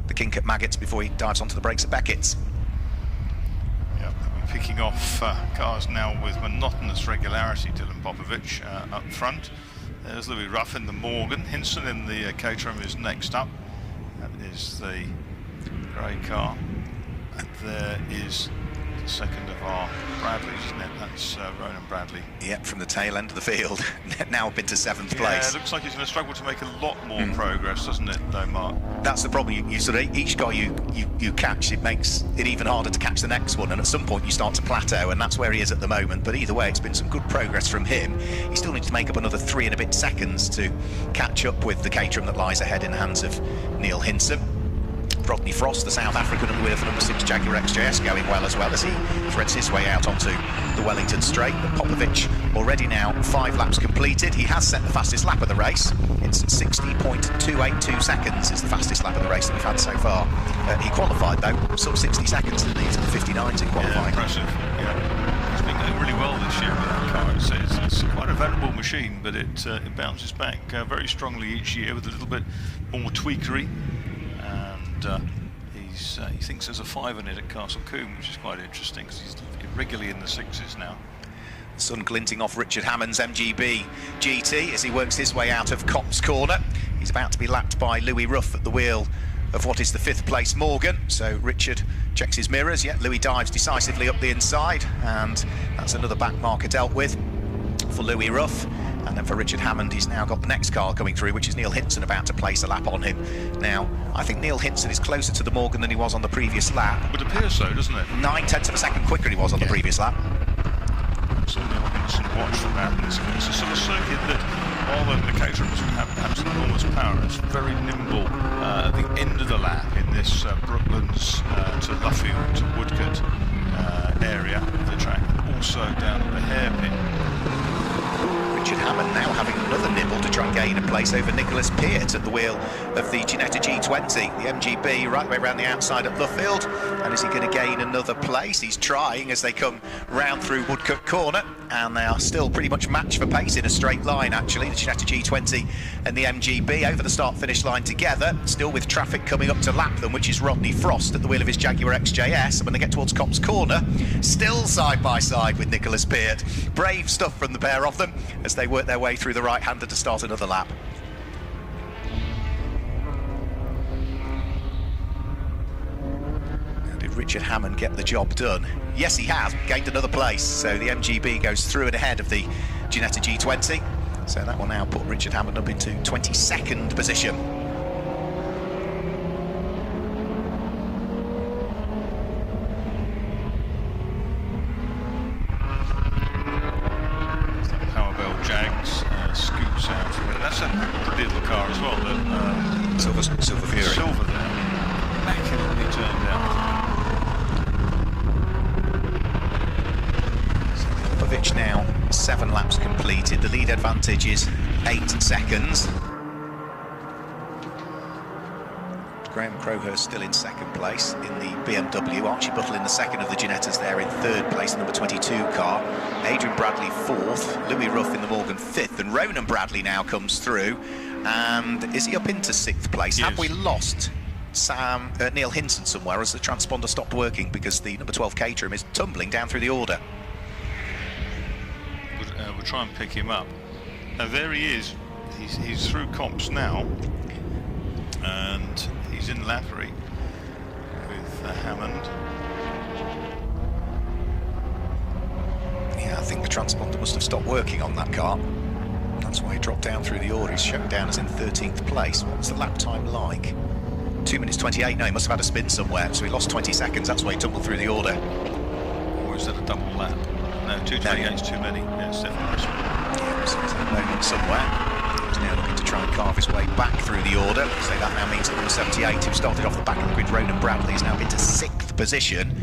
A: the kink at Maggots before he dives onto the brakes at Beckett's.
B: Yeah, we're picking off cars now with monotonous regularity. Dylan Popovic up front. There's Louis Ruff in the Morgan. Hinson in the Caterham is next up. That is the grey car. And there is the second of our Bradleys, isn't it? That's Ronan Bradley. Yep,
A: from the tail end of the field. Now up into 7th place.
B: Yeah, it looks like he's going to struggle to make a lot more progress, doesn't it, though, Mark?
A: That's the problem. You sort of, each guy you catch, it makes it even harder to catch the next one, and at some point you start to plateau, and that's where he is at the moment. But either way, it's been some good progress from him. He still needs to make up another 3 and a bit seconds to catch up with the Caterham that lies ahead in the hands of Neil Hinson. Rodney Frost, the South African, and with number 6 Jaguar XJS going well as he threads his way out onto the Wellington Straight. But Popovic already now 5 laps completed. He has set the fastest lap of the race. It's 60.282 seconds is the fastest lap of the race that we've had so far. He qualified though, sub 60 seconds in the 59s in qualifying.
B: Yeah, impressive. Yeah. He's been going really well this year with that car. It's quite a venerable machine, but it bounces back very strongly each year with a little bit more tweakery. He thinks there's a 5 in it at Castle Combe, which is quite interesting because he's regularly in the 6s now.
A: Sun glinting off Richard Hammond's MGB GT as he works his way out of Copse Corner. He's about to be lapped by Louis Ruff at the wheel of what is the 5th place Morgan. So Richard checks his mirrors. Yeah, Louis dives decisively up the inside, and that's another back marker dealt with for Louis Ruff. And then for Richard Hammond, he's now got the next car coming through, which is Neil Hinson, about to place a lap on him. Now, I think Neil Hinson is closer to the Morgan than he was on the previous lap.
B: Would appear so, doesn't it?
A: 9/10 of a second quicker he was on the previous lap.
B: So Neil Hinson watch for that. It's a sort of circuit that, while the Caterham doesn't have perhaps enormous power, it's very nimble at the end of the lap in this Brooklands to Luffield to Woodcote area of the track, and also down at the hairpin.
A: Richard Hammond now having another nibble to try and gain a place over Nicholas Peart at the wheel of the Ginetta G20. The MGB right the way around the outside at Luffield. And is he going to gain another place? He's trying as they come round through Woodcote Corner. And they are still pretty much matched for pace in a straight line, actually. The Ginetta G20 and the MGB over the start-finish line together. Still with traffic coming up to lap them, which is Rodney Frost at the wheel of his Jaguar XJS. And when they get towards Copse Corner, still side by side with Nicholas Peart. Brave stuff from the pair of them as they work their way through the right-hander to start another lap. Now, did Richard Hammond get the job done? Yes, he has, gained another place. So the MGB goes through and ahead of the Ginetta G20. So that will now put Richard Hammond up into 22nd position.
B: Scoots out from it. That's a pretty little car as well. That
A: Silver Fury.
B: Silver there. Immaculately turned out.
A: Popovic now 7 laps completed. The lead advantage is 8 seconds. Graham Crowhurst still in 2nd place in the BMW. Archie Buttle in the 2nd of the Ginettas there in 3rd place, the number 22 car. Adrian Bradley 4th, Louis Ruff in the Morgan 5th, and Ronan Bradley now comes through. And is he up into 6th place?
B: Yes.
A: Have we lost Neil Hinson somewhere as the transponder stopped working because the number 12 Caterham is tumbling down through the order?
B: We'll try and pick him up. Now there he is. He's through Copse now. And he's in Laffery with Hammond.
A: Yeah, I think the transponder must have stopped working on that car. That's why he dropped down through the order. He's shown down as in 13th place. What was the lap time like? 2 minutes 28. No, he must have had a spin somewhere, so he lost 20 seconds. That's why he tumbled through the order.
B: Or is that a double lap? No, 2:28 is too many. Yeah, it's definitely this one.
A: Yeah, so he's at a moment somewhere. He's now looking to try and carve his way back through the order. So that now means that number 78, who started off the back of the grid, Ronan Bradley, is now into 6th position.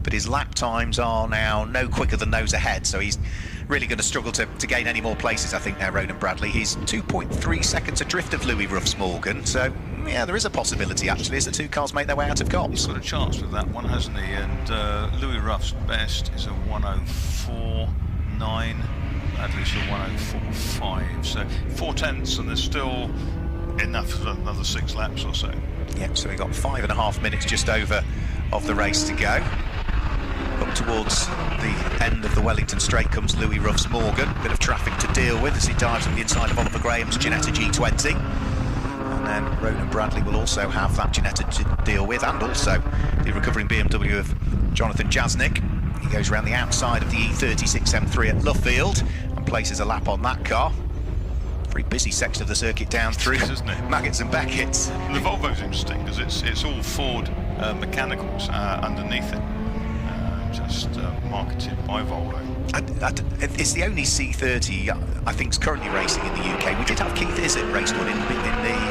A: But his lap times are now no quicker than those ahead, so he's really going to struggle to gain any more places, I think, now, Ronan Bradley. He's 2.3 seconds adrift of Louis Ruff's Morgan, so yeah, there is a possibility, actually, as the 2 cars make their way out of Copse.
B: He's got a chance with that one, hasn't he? And Louis Ruff's best is a 1:04.9. Bradley's a 1:04.5, so 4 tenths, and there's still enough for another 6 laps or so.
A: Yep, so we've got 5.5 minutes just over of the race to go. Up towards the end of the Wellington Straight comes Louis Ruff's Morgan. Bit of traffic to deal with as he dives on the inside of Oliver Graham's Ginetta G20. And then Ronan Bradley will also have that Ginetta to deal with, and also the recovering BMW of Jonathan Jasnik. He goes around the outside of the E36 M3 at Luffield and places a lap on that car. Very busy section of the circuit down through Maggots and Beckett's.
B: And the Volvo's interesting because it's all Ford mechanicals underneath it, just marketed by Volvo.
A: It's the only C30 I think is currently racing in the UK. We did have Keith Izzet race one in the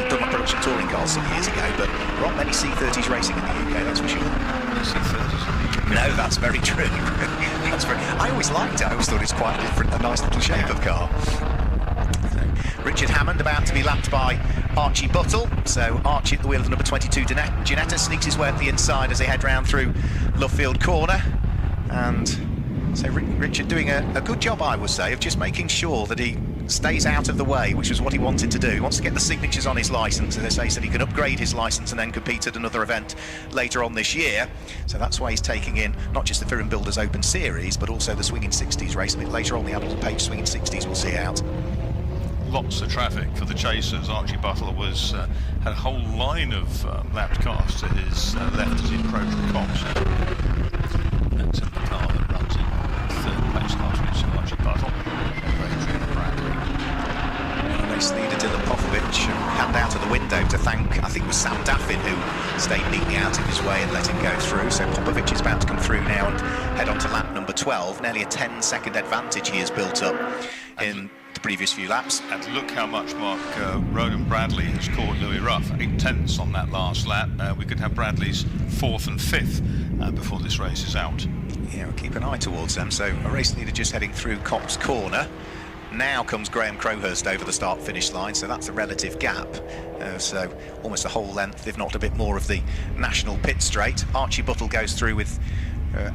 A: Dunlop Production Touring cars some years ago, but there aren't many C30s racing in the UK, that's for sure.
B: C30s?
A: No, that's very true. I always liked it. I always thought it's quite a nice little shape of car. Richard Hammond about to be lapped by Archie Buttle. So Archie at the wheel of the number 22 Ginetta sneaks his way up the inside as they head round through Luffield Corner. And so Richard doing a good job, I would say, of just making sure that he stays out of the way, which was what he wanted to do. He wants to get the signatures on his licence, and they say so he can upgrade his licence and then compete at another event later on this year. So that's why he's taking in not just the Firm Builders Open Series, but also the Swinging 60s race a bit later on. The Hamilton Page Swinging 60s will see out.
B: lots of traffic for the chasers. Archie Buttle was had a whole line of lapped cars to his left as he approached the Cops. That's in the car that runs in third place last week, so Archie Buttle over Adrian Bradley.
A: Race leader Dylan Popovich hand out of the window to thank, I think it was Sam Daffin who stayed neatly out of his way and let him go through. So Popovich is about to come through now and head on to lap number 12. Nearly a 10-second advantage he has built up in the previous few laps.
B: And look how much, Mark, Ronan Bradley has caught Louis Ruff. 8/10 on that last lap. We could have Bradley's 4th and 5th before this race is out.
A: Yeah, we'll keep an eye towards them. So a race leader just heading through Cops Corner. Now comes Graham Crowhurst over the start-finish line, so that's a relative gap. So almost a whole length, if not a bit more, of the national pit straight. Archie Buttle goes through with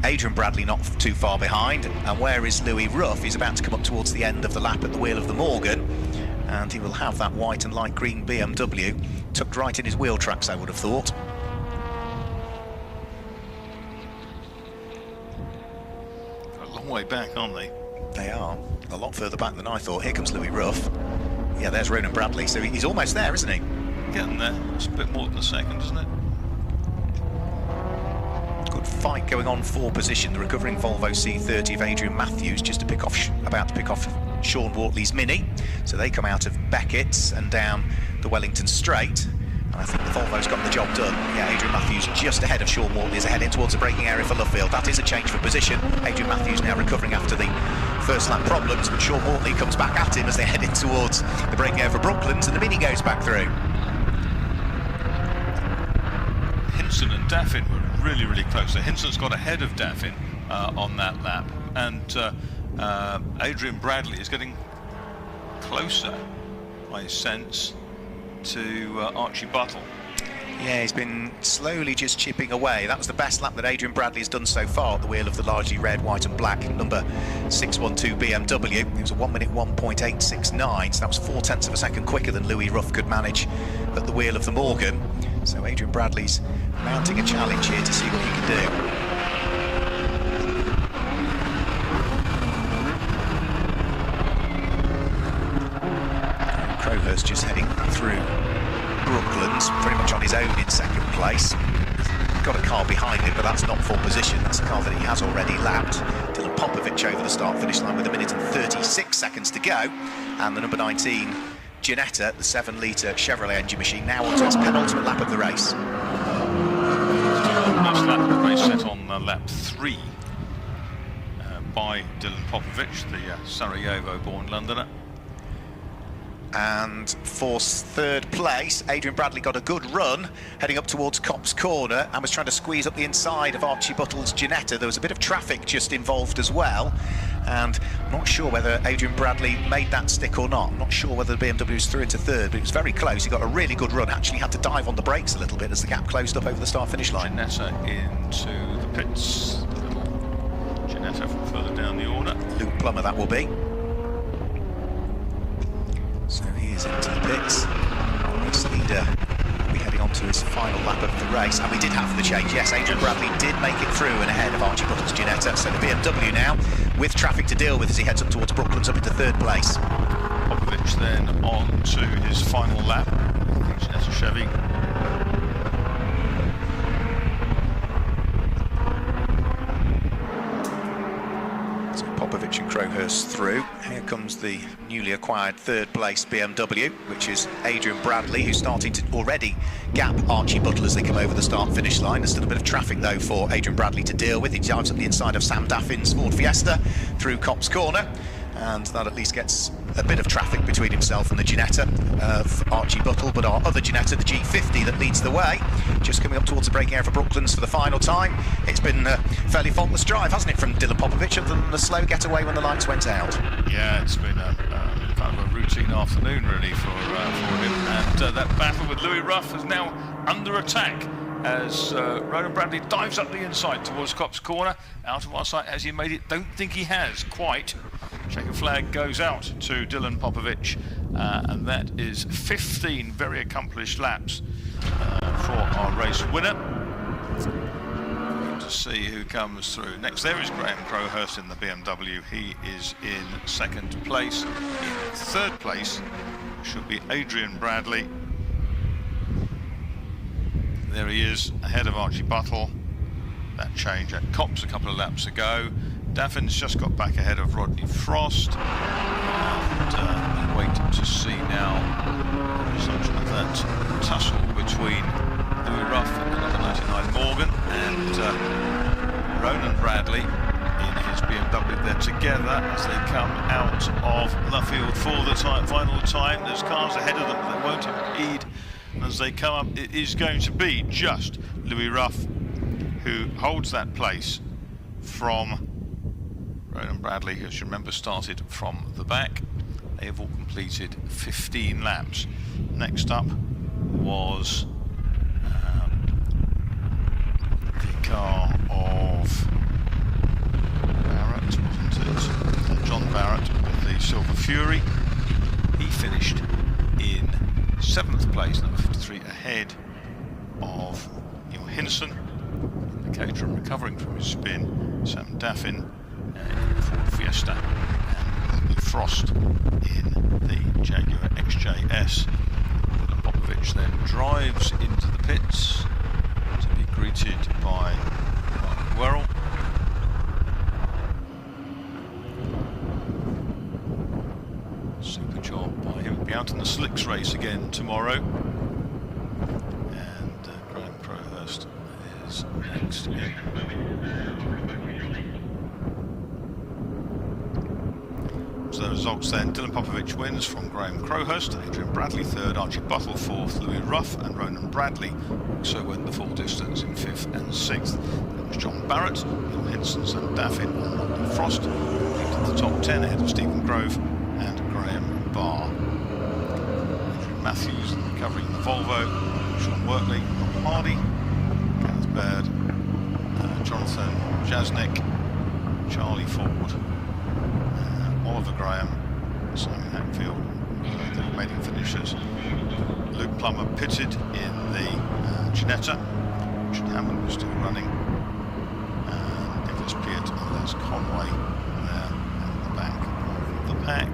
A: Adrian Bradley not too far behind. And where is Louis Ruff? He's about to come up towards the end of the lap at the wheel of the Morgan. And he will have that white and light green BMW tucked right in his wheel tracks, I would have thought.
B: A long way back, aren't they?
A: They are. A lot further back than I thought. Here comes Louis Ruff. Yeah, there's Ronan Bradley, so he's almost there, isn't he?
B: Getting there. It's a bit more than a second, isn't it?
A: Good fight going on for position. The recovering Volvo C30 of Adrian Matthews just to pick off, about to pick off Sean Wortley's Mini. So they come out of Beckett's and down the Wellington Straight. And I think the Volvo's got the job done. Yeah, Adrian Matthews just ahead of Sean Wortley as they're heading towards the braking area for Luffield. That is a change for position. Adrian Matthews now recovering after the first lap problems, but Sean Wortley comes back at him as they're heading towards the braking area for Brooklands, and the Mini goes back through.
B: Hinson and Daffin were really, really close. So Hinson's got ahead of Daffin on that lap, and Adrian Bradley is getting closer, I sense, to Archie Buttle.
A: Yeah, he's been slowly just chipping away. That was the best lap that Adrian Bradley has done so far at the wheel of the largely red, white and black number 612 BMW. It was a 1 minute 1.869, so that was 0.4 of a second quicker than Louis Ruff could manage at the wheel of the Morgan. So Adrian Bradley's mounting a challenge here to see what he can do. Crowhurst just heading through Brooklands, pretty much on his own in second place. Got a car behind him, but that's not for position. That's a car that he has already lapped. Dylan Popovich over the start-finish line with 1 minute and 36 seconds to go. And the number 19, Ginetta, the 7-litre Chevrolet engine machine, now onto its penultimate lap of the race.
B: Last lap of the race set on lap 3 by Dylan Popovich, the Sarajevo-born Londoner.
A: And for third place, Adrian Bradley got a good run heading up towards Cops Corner and was trying to squeeze up the inside of Archie Buttle's Ginetta. There was a bit of traffic just involved as well, and I'm not sure whether Adrian Bradley made that stick or not. I'm not sure whether the BMW was through into third, but it was very close. He got a really good run, actually had to dive on the brakes a little bit as the gap closed up over the start-finish line.
B: Ginetta into the pits. Ginetta from further down the order.
A: Luke Plummer, that will be. So he is into the pits. Race leader will be heading on to his final lap of the race. And we did have the change. Yes, Adrian Bradley did make it through and ahead of Archie Buttle's Ginetta. So the BMW now, with traffic to deal with as he heads up towards Brooklands, up into third place.
B: Popovich then on to his final lap. Ginetta Chevy.
A: Popovich and Crowhurst through. Here comes the newly acquired third place BMW, which is Adrian Bradley, who's starting to already gap Archie Buttle as they come over the start-finish line. There's still a bit of traffic though for Adrian Bradley to deal with. He dives up the inside of Sam Daffin's Ford Fiesta through Cops Corner, and that at least gets a bit of traffic between himself and the Ginetta of Archie Buttle. But our other Ginetta, the G50 that leads the way, just coming up towards the braking area for Brooklands for the final time. It's been a fairly faultless drive, hasn't it, from Dylan Popovich, other than the slow getaway when the lights went out?
B: Yeah, it's been kind of a routine afternoon really for him, and that battle with Louis Ruff is now under attack as Ronan Bradley dives up the inside towards Cops Corner, out of our sight. Has he made it? Don't think he has quite. Checker flag goes out to Dylan Popovich, and that is 15 very accomplished laps for our race winner. to see who comes through next. There is Graham Crowhurst in the BMW. He is in second place. In third place should be Adrian Bradley. There he is, ahead of Archie Buttle. That change at Copse a couple of laps ago. Daffin's just got back ahead of Rodney Frost. And we wait to see now the result of that tussle between Louis Ruff and the number 99 Morgan and Ronan Bradley in his BMW. They're together as they come out of the field for the final time. There's cars ahead of them that won't impede. And as they come up, it is going to be just Louis Ruff who holds that place from Ronan Bradley, who, as you remember, started from the back. They have all completed 15 laps. Next up was the car of Barrett, wasn't it? John Barrett with the Silver Fury. He finished in 7th place, number 53, ahead of Neil Hinson. The Caterham recovering from his spin, Sam Daffin in the Ford Fiesta, and Rodney Frost in the Jaguar XJS. Dylan Popovic then drives into the pits to be greeted by Mark Werrell. Super job by him. He'll be out in the slicks race again tomorrow. And Graham Crowhurst is next in. So the results then: Dylan Popovic wins from Graham Crowhurst, Adrian Bradley third, Archie Buttle 4th, Louis Ruff and Ronan Bradley also went the full distance in 5th and 6th. Then was John Barrett, Neil Hinson, Sam Daffin and Rodney Frost completed the top 10 ahead of Stephen Grove and Graham Barr. Adrian Matthews recovering the Volvo, Sean Wortley, Rob Hardy, Kenneth Baird, Jonathan Jasnik, Charlie Ford, Oliver Graham, Simon Hatfield, the remaining finishers. Luke Plummer pitted in the Ginetta. Richard Hammond was still running. Nicholas Peart and Les Conway there at the back of the pack.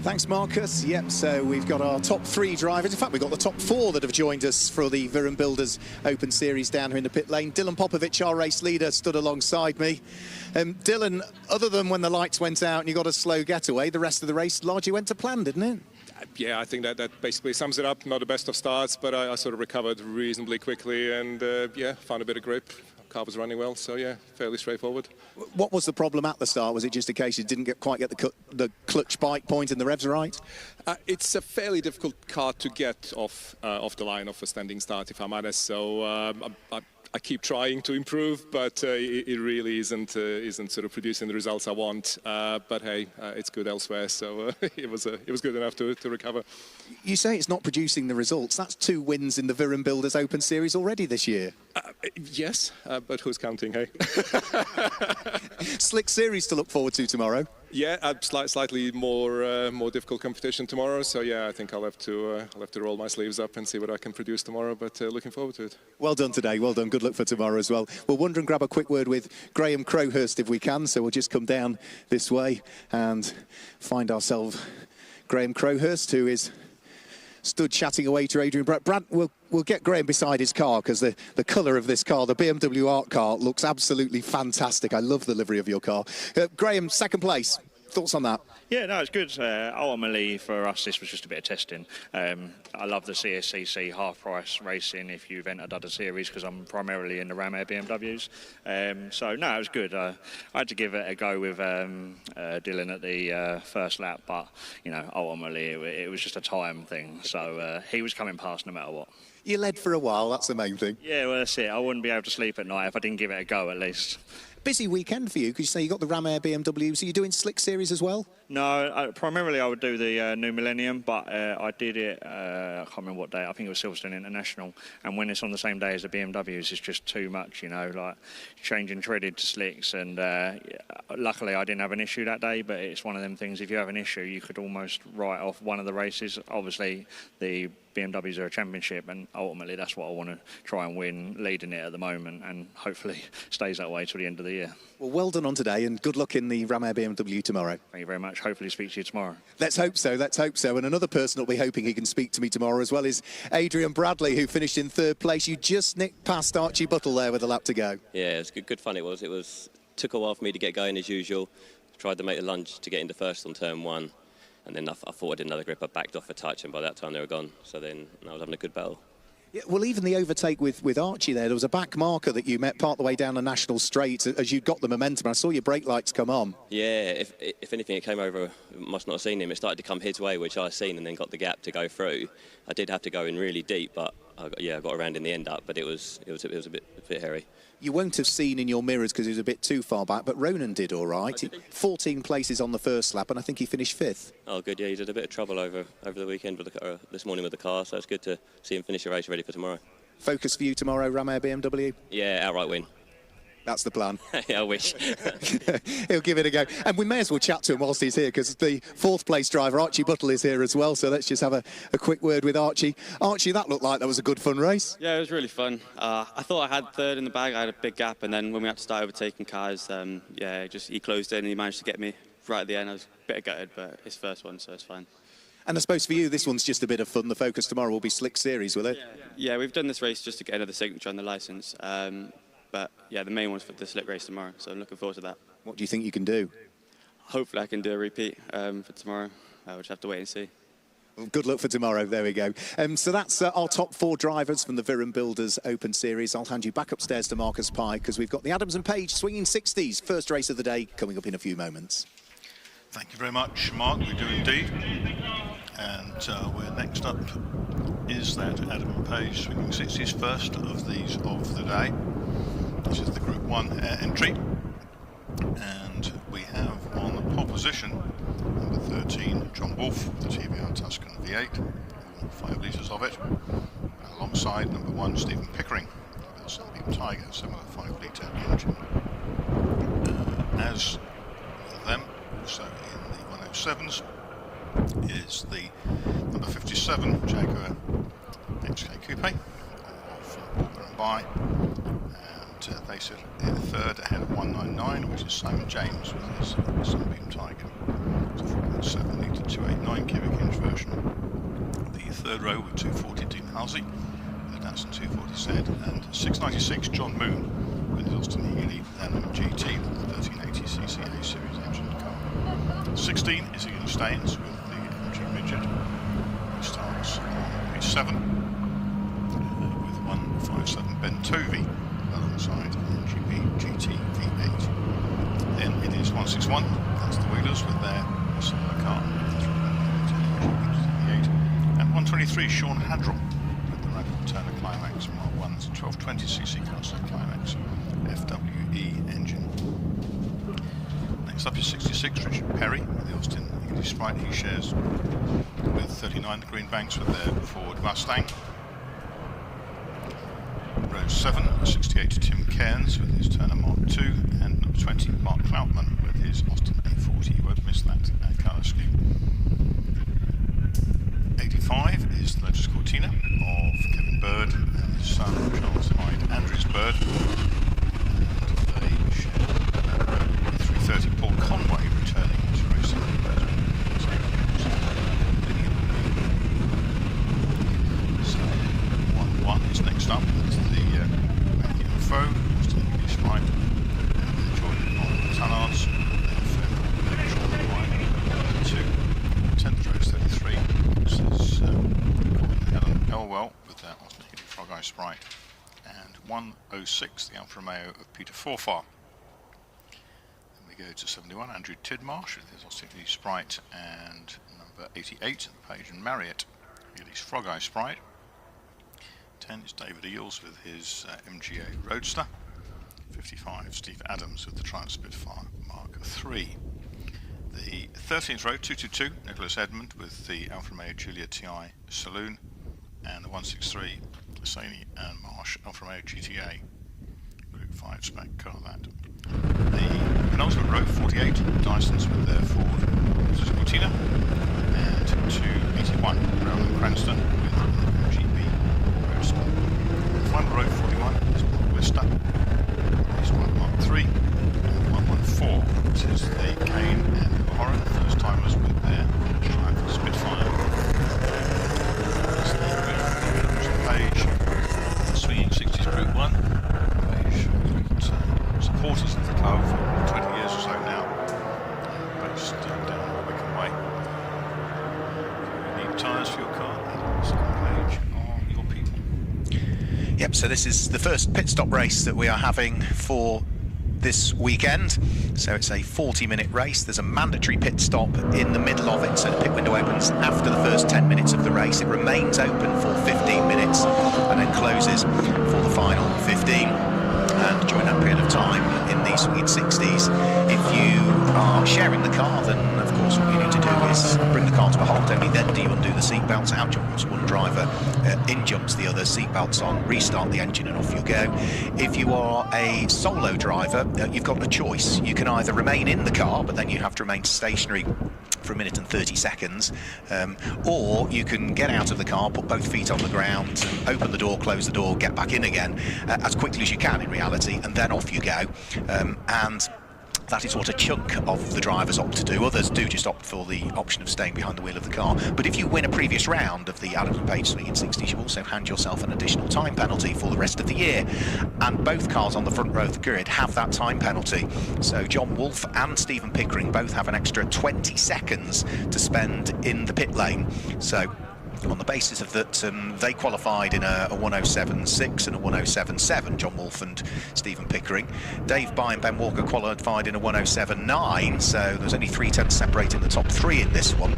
E: Thanks, Marcus. Yep, so we've got our top 3 drivers. In fact, we've got the top 4 that have joined us for the Virren Builders Open Series down here in the pit lane. Dylan Popovic, our race leader, stood alongside me. Dylan, other than when the lights went out and you got a slow getaway, the rest of the race largely went to plan, didn't it?
G: Yeah, I think that basically sums it up. Not the best of starts, but I sort of recovered reasonably quickly and, yeah, found a bit of grip. Car was running well, so yeah, fairly straightforward.
E: What was the problem at the start? Was it just a case you didn't quite get the clutch bike point and the revs right?
G: It's a fairly difficult car to get off the line of a standing start, if I'm honest. So I keep trying to improve, but it really isn't sort of producing the results I want. But hey, it's good elsewhere, so it was good enough to recover.
E: You say it's not producing the results. That's 2 wins in the Virren Builders Open Series already this year.
G: Yes, but who's counting, hey?
E: Slick series to look forward to tomorrow.
G: Yeah, slightly more difficult competition tomorrow. So yeah, I think I'll have to roll my sleeves up and see what I can produce tomorrow. But looking forward to it.
E: Well done today. Well done. Good luck for tomorrow as well. We'll wander and grab a quick word with Graham Crowhurst if we can. So we'll just come down this way and find ourselves Graham Crowhurst, who is stood chatting away to Adrian Brad. We'll get Graham beside his car because the colour of this car, the BMW Art car, looks absolutely fantastic. I love the livery of your car. Graham, second place. Thoughts on that?
H: Yeah, no, it's good. Ultimately, for us, this was just a bit of testing. I love the CSCC half-price racing if you've entered other series, because I'm primarily in the Ram Air BMWs. So, no, it was good. I had to give it a go with Dylan at the first lap, but, you know, ultimately it was just a time thing. So he was coming past no matter what.
E: You led for a while, that's the main thing.
H: Yeah, well, that's it. I wouldn't be able to sleep at night if I didn't give it a go, at least.
E: Busy weekend for you, because you say you got the Ram Air BMWs. Are you doing Slick Series as well?
H: No, primarily I would do the New Millennium, but I did it, I can't remember what day, I think it was Silverstone International, and when it's on the same day as the BMWs, it's just too much, you know, like changing treaded to slicks, and luckily I didn't have an issue that day, but it's one of them things, if you have an issue, you could almost write off one of the races. Obviously, the BMWs are a championship, and ultimately that's what I want to try and win, leading it at the moment, and hopefully stays that way till the end of the year.
E: Well done on today, and good luck in the Ram Air BMW tomorrow.
H: Thank you very much. Hopefully speak to you tomorrow.
E: Let's hope so, let's hope so. And another person will be hoping he can speak to me tomorrow as well is Adrian Bradley, who finished in 3rd place. You just nicked past Archie Buttle there with a lap to go.
I: Yeah, it was good fun. It was took a while for me to get going as usual. Tried to make the lunge to get into first on turn 1, and then I thought I did another grip. I backed off a touch, and by that time they were gone. So then I was having a good battle.
E: Yeah, well, even the overtake with Archie there was a back marker that you met part the way down the National Straight as you got the momentum. I saw your brake lights come on.
I: Yeah, if anything, it came over, must not have seen him. It started to come his way, which I seen, and then got the gap to go through. I did have to go in really deep, but I got around in the end up, but it was a bit hairy.
E: You won't have seen in your mirrors because he was a bit too far back, but Ronan did all right. 14 places on the first lap, and I think he finished 5th.
I: Oh, good, yeah, he's had a bit of trouble over the weekend, with this morning with the car, so it's good to see him finish the race ready for tomorrow.
E: Focus for you tomorrow, Ram Air BMW?
I: Yeah, outright win.
E: That's the plan.
I: Yeah, I wish.
E: He'll give it a go. And we may as well chat to him whilst he's here, because the 4th place driver, Archie Buttle, is here as well. So let's just have a quick word with Archie. Archie, that looked like that was a good fun race.
J: Yeah, it was really fun. I thought I had 3rd in the bag. I had a big gap, and then when we had to start overtaking cars, he closed in and he managed to get me right at the end. I was a bit gutted, but it's first one, so it's fine.
E: And I suppose for you, this one's just a bit of fun. The focus tomorrow will be Slick Series, will it?
J: Yeah, we've done this race just to get another signature on the licence. But yeah, the main one's for the Slick race tomorrow, so I'm looking forward to that.
E: What do you think you can do?
J: Hopefully I can do a repeat for tomorrow. We'll just have to wait and see.
E: Well, good luck for tomorrow. There we go. So that's our top 4 drivers from the Viren Builders Open Series. I'll hand you back upstairs to Marcus Pye, because we've got the Adams and Page Swinging 60s first race of the day coming up in a few moments.
B: Thank you very much, Mark. We do indeed. And we're next up is that Adam and Page Swinging 60s first of these of the day. This is the Group 1 entry. And we have on the pole position number 13, John Wolfe, the TVR Tuscan V8, 5 litres of it. Alongside number 1, Stephen Pickering, the Sunbeam Tiger, similar 5-litre engine. As with them, also in the 107s, is the number 57 Jaguar XK Coupe from Walker and Bye, and they sit in 3rd ahead of 199, which is Simon James with his Sunbeam Tiger. It's a 4.7 litre 289 cubic inch version. The 3rd row with 240 Dean Halsey, the Datsun 240Z, and 696 John Moon with his Austin Healey Venom GT, the 1380cc A Series engine car. 16 is Ian Staines with the MG Midget, who starts on page 7 with 157 Ben Tovey alongside MGB GT V8. Then it is 161, that's the Wheelers with their similar car, V8, and 123 Sean Hadrell with the Radical Turner Climax Mark 1's 1220cc Castle Climax FWE engine. Next up is 66 Richard Perry with the Austin Healey Sprite. He shares with 39 the Greenbanks with their Ford Mustang. Row 7, 68 Tim Cairns with his Turner Mark II, and number 20 Mark Cloutman with his Austin A40. You won't miss that colour scheme. 85 is the Lotus Cortina of Kevin Bird and his son Charles Hyde Andrews Bird. And they share 330 Paul Conway returning to racing. So 1-1 is next up. That's the Mackie and Foe, Austin Healey Sprite, and Jordan on the Tallards. Then Sean White, 2, 10th race 33. This is Helen Elwell with their Austin Healey Frog Eye Sprite, and 106 the Alfa Romeo of Peter Forfar. Then we go to 71 Andrew Tidmarsh with his Austin Healey Sprite, and number 88 Page and Marriott Healey's Frog Eye Sprite. 10 is David Eales with his MGA Roadster. 55, Steve Adams with the Triumph Spitfire Mark III. The 13th row, 222, Nicholas Edmond with the Alfa Romeo Giulia TI Saloon, and the 163, Saney and Marsh Alfa Romeo GTA Group 5 spec car. That. The penultimate row, 48, Dysons with their Ford Cortina, and 281, Roland Cranston with the GP Roadster. The final row, 41, is Mark Lister, race 1 Mark III, and 114, this is the Kane and O'Horan, first timers with their Triumph Spitfire. That's the page, Swinging 60s Group 1, page, supporters of the club for 20 years or so now, based down Wickham Way. If you need tyres for your car, the second page are your people.
A: Yep, so this is the first pit stop race that we are having for this weekend. So it's a 40-minute race. There's a mandatory pit stop in the middle of it, so the pit window opens after the first 10 minutes of the race. It remains open for 15 minutes and then closes for the final 15. And during that period of time in the Sweet 60s, if you are sharing the car, then of course what you need to do is bring the car to a halt. Only then do you undo the seatbelts. Out jumps one driver, in jumps the other, seatbelts on, restart the engine and off you go. If you are a solo driver, you've got a choice. You can either remain in the car, but then you have to remain stationary for 1 minute and 30 seconds, or you can get out of the car, put both feet on the ground, open the door, close the door, get back in again as quickly as you can in reality, and then off you go. And that is what a chunk of the drivers opt to do. Others do just opt for the option of staying behind the wheel of the car. But if you win a previous round of the Adams and Page Swinging 60s, you also hand yourself an additional time penalty for the rest of the year. And both cars on the front row of the grid have that time penalty. So John Wolfe and Stephen Pickering both have an extra 20 seconds to spend in the pit lane. So on the basis of that, they qualified in a 107.6 and a 107.7, John Wolfe and Stephen Pickering. Dave Bye and Ben Walker qualified in a 107.9, so there's only 3/10 separating the top three in this one.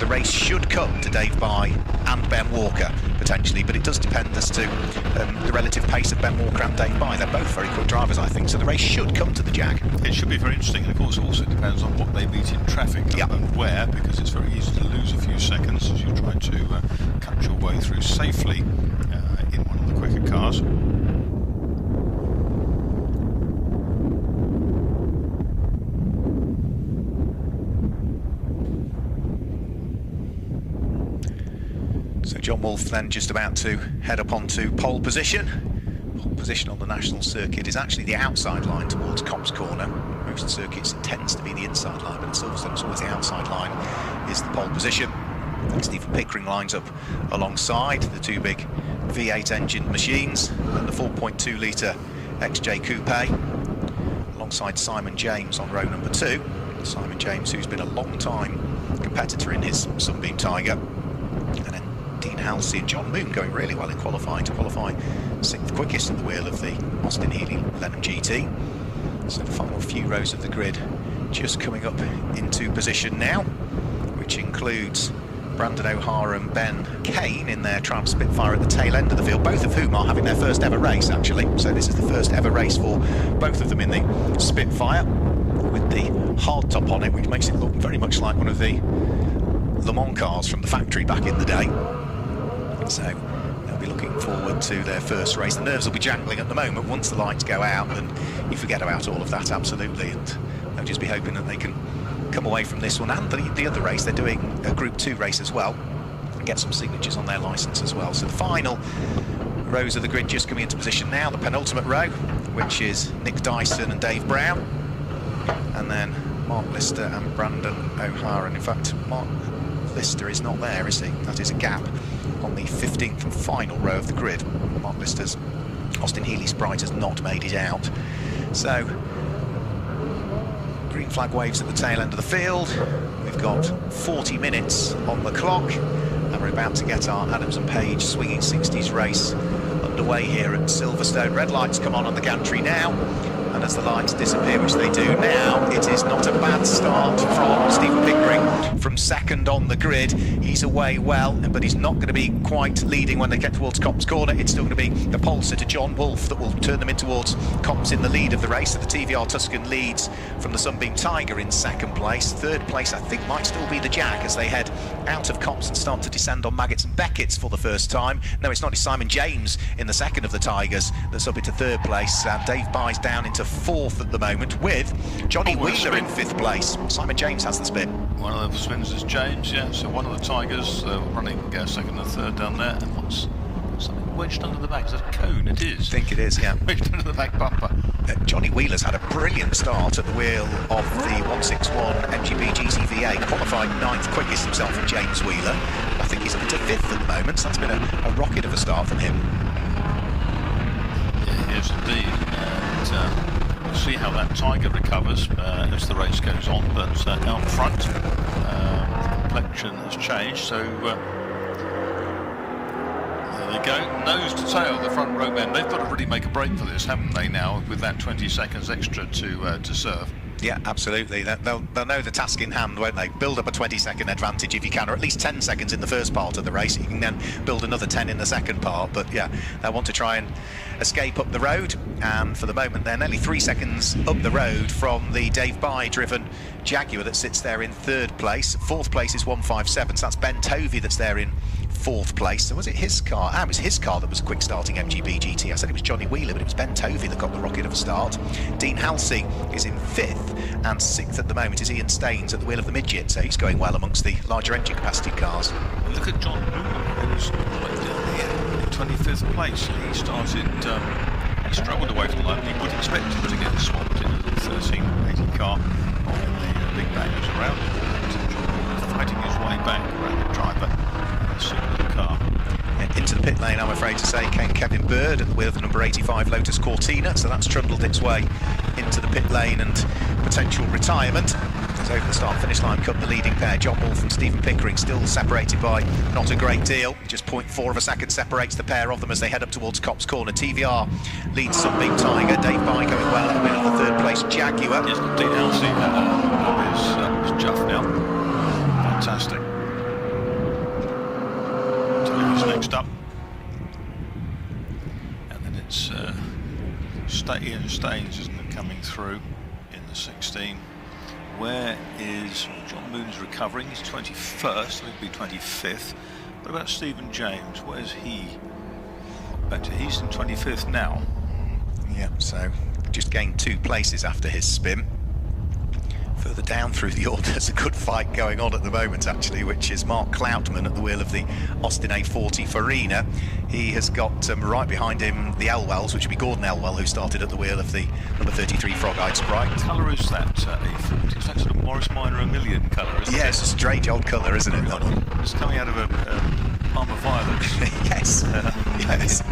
A: The race should come to Dave Bye and Ben Walker, potentially, but it does depend as to the relative pace of Ben Walker and Dave Bye. They're both very quick drivers, I think, so the race should come to the Jag.
B: It should be very interesting, and of course it also depends on what they meet in traffic and where, because it's very easy to lose a few seconds as you try to cut your way through safely in one of the quicker cars.
A: So John Wolfe then just about to head up onto pole position. Pole position on the national circuit is actually the outside line towards Cops Corner. Most circuits it tends to be the inside line, but at Silverstone it's always the outside line is the pole position. Stephen Pickering lines up alongside the two big V8 engine machines and the 4.2 litre XJ Coupe, alongside Simon James on row number 2. Simon James, who's been a long time competitor in his Sunbeam Tiger, and then Dean Halsey and John Moon going really well in qualifying to qualify 6th quickest at the wheel of the Austin Healey Lenham GT. So the final few rows of the grid just coming up into position now, which includes Brandon O'Hara and Ben Kane in their Triumph Spitfire at the tail end of the field, both of whom are having their first ever race actually. So this is the first ever race for both of them in the Spitfire, with the hard top on it, which makes it look very much like one of the Le Mans cars from the factory back in the day. So they'll be looking forward to their first race. The nerves will be jangling at the moment. Once the lights go out, and you forget about all of that absolutely, and they'll just be hoping that they can come away from this one and the other race. They're doing a Group 2 race as well and get some signatures on their licence as well. So the final rows of the grid just coming into position now. The penultimate row, which is Nick Dyson and Dave Brown, and then Mark Lister and Brandon O'Hara. And in fact, Mark Lister is not there, is he? That is a gap on the 15th and final row of the grid. Mark Lister's Austin Healey Sprite has not made it out. So green flag waves at the tail end of the field. We've got 40 minutes on the clock, and we're about to get our Adams and Page Swinging 60s race underway here at Silverstone. Red lights come on the gantry now, and and as the lights disappear, which they do now, it is not a bad start from Stephen Pickering from second on the grid. He's away well, but he's not going to be quite leading when they get towards Copse Corner. It's still going to be the Polster to John Wolfe that will turn them in towards Copse in the lead of the race. So the TVR Tuscan leads from the Sunbeam Tiger in second place. Third place, I think, might still be the Jack as they head out of Copse and start to descend on Maggots and Beckett's for the first time. No, it's not. It's Simon James in the second of the Tigers that's up into third place. Dave By's down into fourth at the moment with Johnny Wheeler in fifth place. Simon James has the spin.
B: One of the spins is James, yeah. So one of the Tigers running second and third down there. And what's something wedged under the back? Is that a cone? It is.
A: I think it is, yeah.
B: Wedged under the back bumper.
A: Johnny Wheeler's had a brilliant start at the wheel of the 161 MGB GTVA, qualified ninth quickest himself from James Wheeler. I think he's up into fifth at the moment, so that's been a rocket of a start from him.
B: Yeah, he is indeed. And we'll see how that Tiger recovers as the race goes on. But out front, the complexion has changed, so there they go, nose to tail, the front row men. They've got to really make a break for this, haven't they, now, with that 20 seconds extra to serve.
A: Yeah, absolutely. They'll know the task in hand, won't they? Build up a 20-second advantage if you can, or at least 10 seconds in the first part of the race. You can then build another 10 in the second part. But yeah, they want to try and escape up the road. And for the moment, they're nearly 3 seconds up the road from the Dave Bye-driven Jaguar that sits there in third place. Fourth place is 157, so that's Ben Tovey that's there in fourth place. So was it his car? It was his car that was a quick starting MGB GT. I said it was Johnny Wheeler, but it was Ben Tovey that got the rocket of a start. Dean Halsey is in fifth, and sixth at the moment is Ian Staines at the wheel of the midget, so he's going well amongst the larger engine capacity cars.
B: Look at John Newman, who's in 25th place. He started, he struggled away from the line. You would expect him to get swamped in the 1380 car on the big bangers around him. Fighting his way back around the driver. Car.
A: Into the pit lane, I'm afraid to say, came Kevin Bird at the wheel of the number 85 Lotus Cortina, so that's trundled its way into the pit lane and potential retirement. As over the start-finish line come the leading pair, John Wolfe and Stephen Pickering, still separated by not a great deal. Just 0.4 of a second separates the pair of them as they head up towards Copse Corner. TVR leads Sunbeam Tiger, Dave Bye going well at the wheel of the third place Jaguar.
B: Yes, Dean Halsey is Juff now. Fantastic. Next up, and then it's Ian Staines, isn't it, coming through in the 16. Where is John Moon's recovering? He's 21st, he'll be 25th. What about Stephen James? Where's he? Back to he's in 25th now.
A: Yeah, so just gained 2 places after his spin. Further down through the order, there's a good fight going on at the moment, actually, which is Mark Cloutman at the wheel of the Austin A40 Farina. He has got right behind him the Elwells, which would be Gordon Elwell, who started at the wheel of the number 33 Frog-Eyed Sprite.
B: What colour is that A40? Is that sort of Morris Minor a million colour, isn't it?
A: Yeah, it's a strange old colour, isn't it, that one?
B: It's coming out of a Palmer Violet.
A: Yes, yes.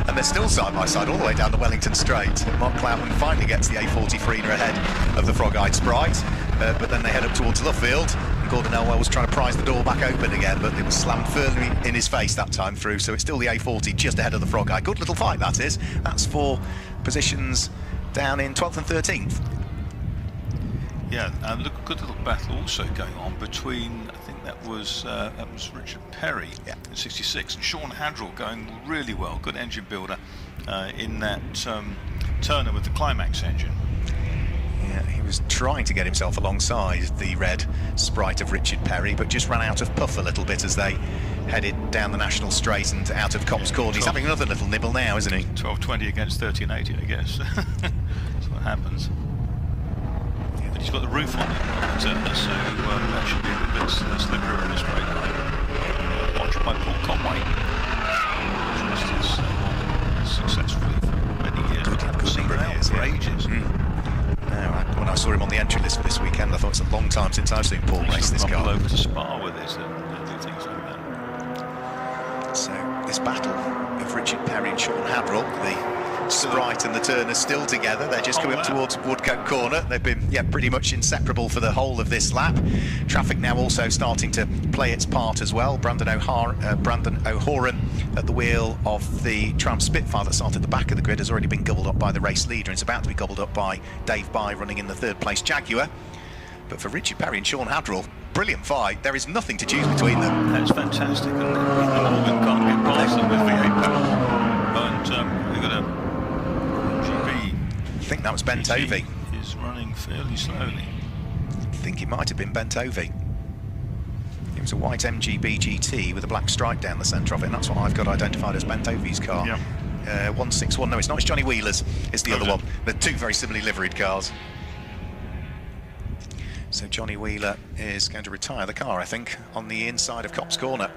A: And they're still side by side all the way down the Wellington Straight. Mark Cloutman finally gets the A40 Farina ahead of the Frog-Eyed Sprite, but then they head up towards Luffield, and Gordon Elwell was trying to prise the door back open again, but it was slammed firmly in his face that time through, so it's still the A40 just ahead of the Frog-Eye. Good little fight, that is. That's for positions down in 12th and 13th.
B: Yeah, and look, good little battle also going on between, I think that was Richard Perry in 66, and Sean Hadrell going really well, good engine builder in that Turner with the Climax engine.
A: Yeah, he was trying to get himself alongside the red Sprite of Richard Perry, but just ran out of puff a little bit as they headed down the National Straight and out of Copse Corner. He's having another little nibble now, isn't he?
B: 12.20 against 13.80, I guess. That's what happens. But he's got the roof on it, Turner, so that should be a bit slippery in this straight line. Watched by Paul Conway. Successfully for many years.
A: Good number of years,
B: for ages.
A: When I saw him on the entry list for this weekend, I thought it's a long time since I've seen Paul race this car.
B: Over to Spa with it and do things like that.
A: So this battle of Richard Perry and Sean Hadrell. The Sprite and the Turner still together. They're just coming up towards Woodcote Corner. They've been, pretty much inseparable for the whole of this lap. Traffic now also starting to play its part as well. Brandon O'Horan at the wheel of the Triumph Spitfire that started at the back of the grid has already been gobbled up by the race leader, and it's about to be gobbled up by Dave Bye running in the third place Jaguar. But for Richard Perry and Sean Hadrell, brilliant fight. There is nothing to choose between them.
B: That's fantastic, and Morgan can't get past them with V8 pedal. But we've got a GB.
A: I think that was Ben Tovey.
B: Is running fairly slowly.
A: I think it might have been Ben Tovey. It was a white MGB GT with a black stripe down the centre of it, and that's what I've got identified as Ben Tovey's car.
B: Yeah.
A: 161, no, it's not, it's Johnny Wheeler's, it's the other one. They're two very similarly liveried cars. So Johnny Wheeler is going to retire the car, I think, on the inside of Copse Corner.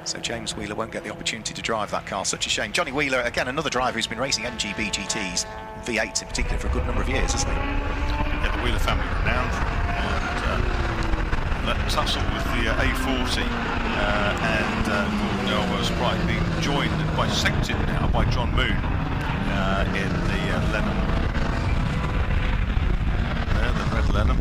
A: So James Wheeler won't get the opportunity to drive that car. Such a shame. Johnny Wheeler, again, another driver who's been racing MGB GTs, V8s in particular, for a good number of years, hasn't he?
B: Yeah, the Wheeler family are renowned, and that tussle with the A40 and Gordon Elwell's Sprite being joined and bisected now by John Moon in the Lenham. There, the red Lenham.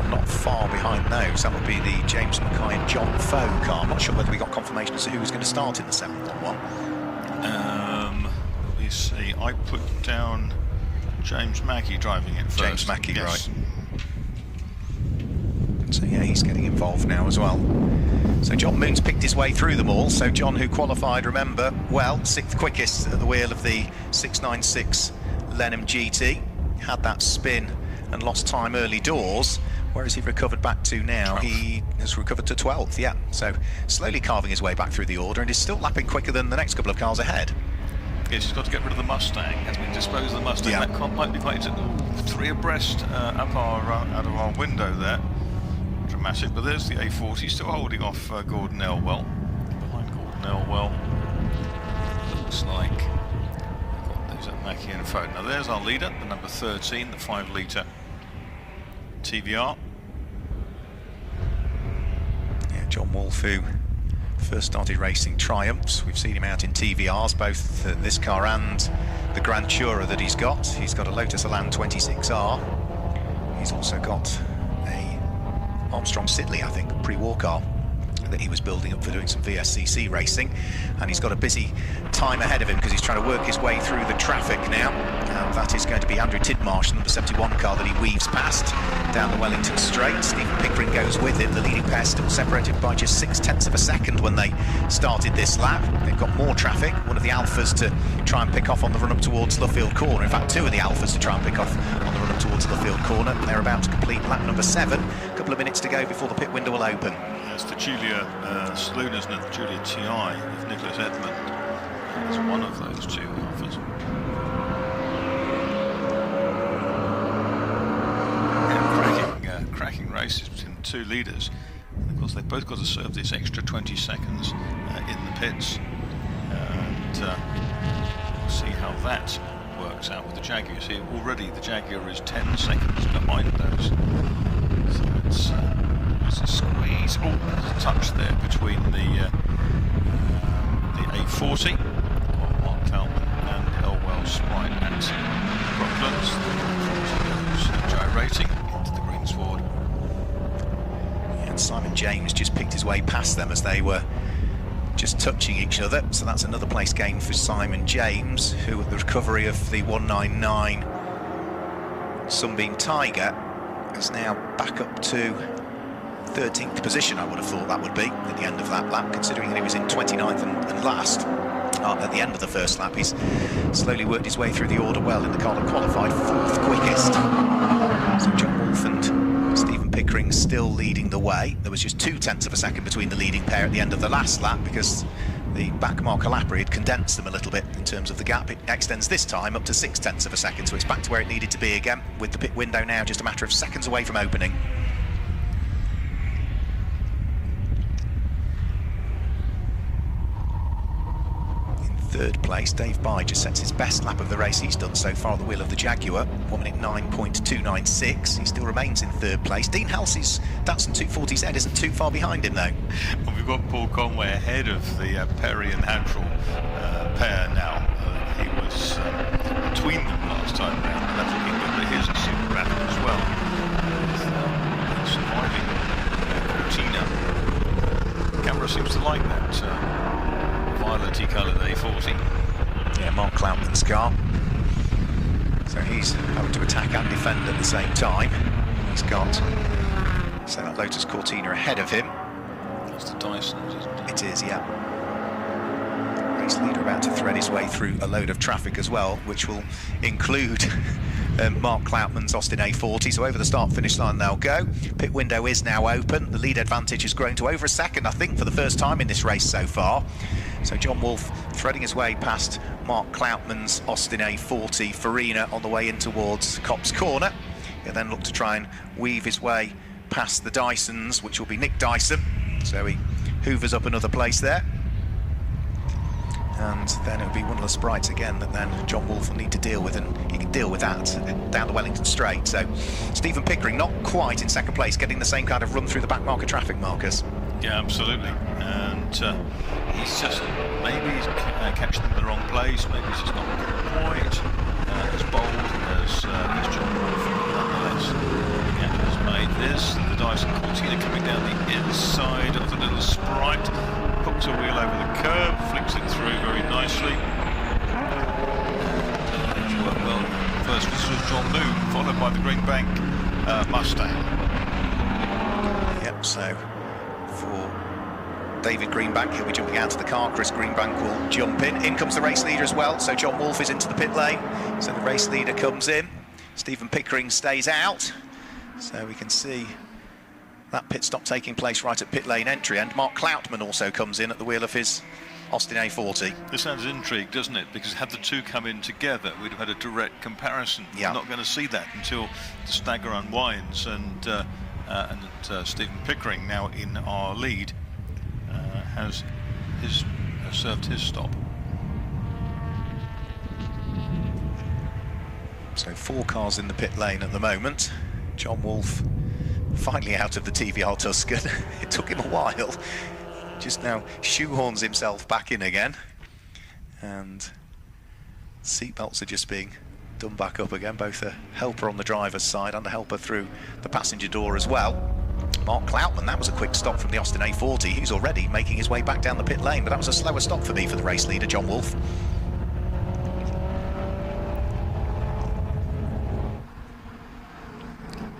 A: Not far behind those. That would be the James Mackay and John Foe car. I'm not sure whether we got confirmation as to who was going to start in the 711.
B: Let me see. I put down James Mackey driving it first.
A: James Mackey,
B: yes.
A: Right. So yeah, he's getting involved now as well. So John Moon's picked his way through them all. So John, who qualified, remember, well, 6th quickest at the wheel of the 696 Lenham GT, had that spin and lost time early doors. Where has he recovered back to now?
B: 12th.
A: He has recovered to 12th, yeah. So slowly carving his way back through the order, and is still lapping quicker than the next couple of cars ahead.
B: Yes, he's got to get rid of the Mustang. Has been disposed of the Mustang.
A: Yeah.
B: That car might be quite 3 abreast out of our window there. Dramatic, but there's the A40 still holding off Gordon Elwell. Behind Gordon Elwell, looks like there's a Mackey and Foe. Now there's our leader, the number 13, the 5-litre TVR.
A: Yeah, John Wolfe, who first started racing Triumphs. We've seen him out in TVRs, both this car and the Grand Tourer that he's got. He's got a Lotus Elan 26R. He's also got a Armstrong Siddeley, I think, pre-war car that he was building up for doing some VSCC racing, and he's got a busy time ahead of him because he's trying to work his way through the traffic now, and that is going to be Andrew Tidmarsh, the number 71 car that he weaves past down the Wellington Straight. Stephen Pickering goes with him. The leading pair still separated by just 0.6 of a second when they started this lap. They've got more traffic, one of the Alphas to try and pick off on the run up towards Luffield Corner. In fact, 2 of the Alphas to try and pick off on the run up towards Luffield Corner. They're about to complete lap number 7. A couple of minutes to go before the pit window will open.
B: There's the Julia Saloon, isn't it? The Julia TI of Nicholas Edmond. It's one of those 2 Alphas. Yeah, cracking races between the 2 leaders. And of course, they've both got to serve this extra 20 seconds in the pits. And we'll see how that works out with the Jaguar. See, already the Jaguar is 10 seconds behind those. So it's a squeeze. Oh, there's a touch there between the A40 of Mark Talman and Elwell Sprite at Brooklands. The A40 goes gyrating into the greensward.
A: And Simon James just picked his way past them as they were just touching each other. So that's another place gain for Simon James, who at the recovery of the 199 Sunbeam Tiger is now back up to 13th position. I would have thought that would be at the end of that lap, considering that he was in 29th and last at the end of the first lap. He's slowly worked his way through the order well in the car that qualified 4th quickest. So John Wolfe and Stephen Pickering still leading the way. There was just 0.2 of a second between the leading pair at the end of the last lap because the back marker lapper had condensed them a little bit in terms of the gap. It extends this time up to 0.6 of a second, so it's back to where it needed to be again, with the pit window now just a matter of seconds away from opening. third place. Dave Bye just sets his best lap of the race he's done so far at the wheel of the Jaguar, 1 minute 9.296. He still remains in third place. Dean Halsey's Datsun 240Z isn't too far behind him though.
B: Well, we've got Paul Conway ahead of the Perry and Hadrell pair now. He was between them last time round, and that's looking good, but here's a super rapid as well. Surviving Cortina. The camera seems to like that violet-y coloured A40.
A: Yeah, Mark Cloutman's car. So he's having to attack and defend at the same time. He's got that Lotus Cortina ahead of him.
B: That's the Dysons, isn't it?
A: It is, yeah. Race leader about to thread his way through a load of traffic as well, which will include Mark Cloutman's Austin A40. So over the start-finish line they'll go. Pit window is now open. The lead advantage has grown to over a second, I think, for the first time in this race so far. So John Wolfe threading his way past Mark Cloutman's Austin A40. Farina on the way in towards Copse Corner. He'll then look to try and weave his way past the Dysons, which will be Nick Dyson. So he hoovers up another place there. And then it'll be one of the sprites again that then John Wolfe will need to deal with, and he can deal with that down the Wellington Straight. So Stephen Pickering not quite in second place, getting the same kind of run through the back marker traffic, Marcus.
B: Yeah, absolutely. And he's just, maybe he's catching them in the wrong place, maybe he's just not quite as bold as John Wolfe. Nonetheless, yeah, has made this. The Dyson Cortina coming down the inside of the little sprite. Hooks a wheel over the curb, flicks it through very nicely. Well, first this was John Moon, followed by the Greenbank Mustang.
A: Yep, so for David Greenbank, he'll be jumping out of the car. Chris Greenbank will jump in. In comes the race leader as well, so John Wolfe is into the pit lane. So the race leader comes in. Stephen Pickering stays out. So we can see that pit stop taking place right at pit lane entry, and Mark Cloutman also comes in at the wheel of his Austin A40.
B: This sounds intrigue, doesn't it? Because had the two come in together, we'd have had a direct comparison.
A: Yeah.
B: We're not going to see that until the stagger unwinds, and Stephen Pickering, now in our lead, has served his stop.
A: So 4 cars in the pit lane at the moment. John Wolfe finally out of the TVR Tuscan. It took him a while. Just now shoehorns himself back in again. And seatbelts are just being done back up again. Both a helper on the driver's side and a helper through the passenger door as well. Mark Cloutman, that was a quick stop from the Austin A40. He's already making his way back down the pit lane, but that was a slower stop for me for the race leader, John Wolfe.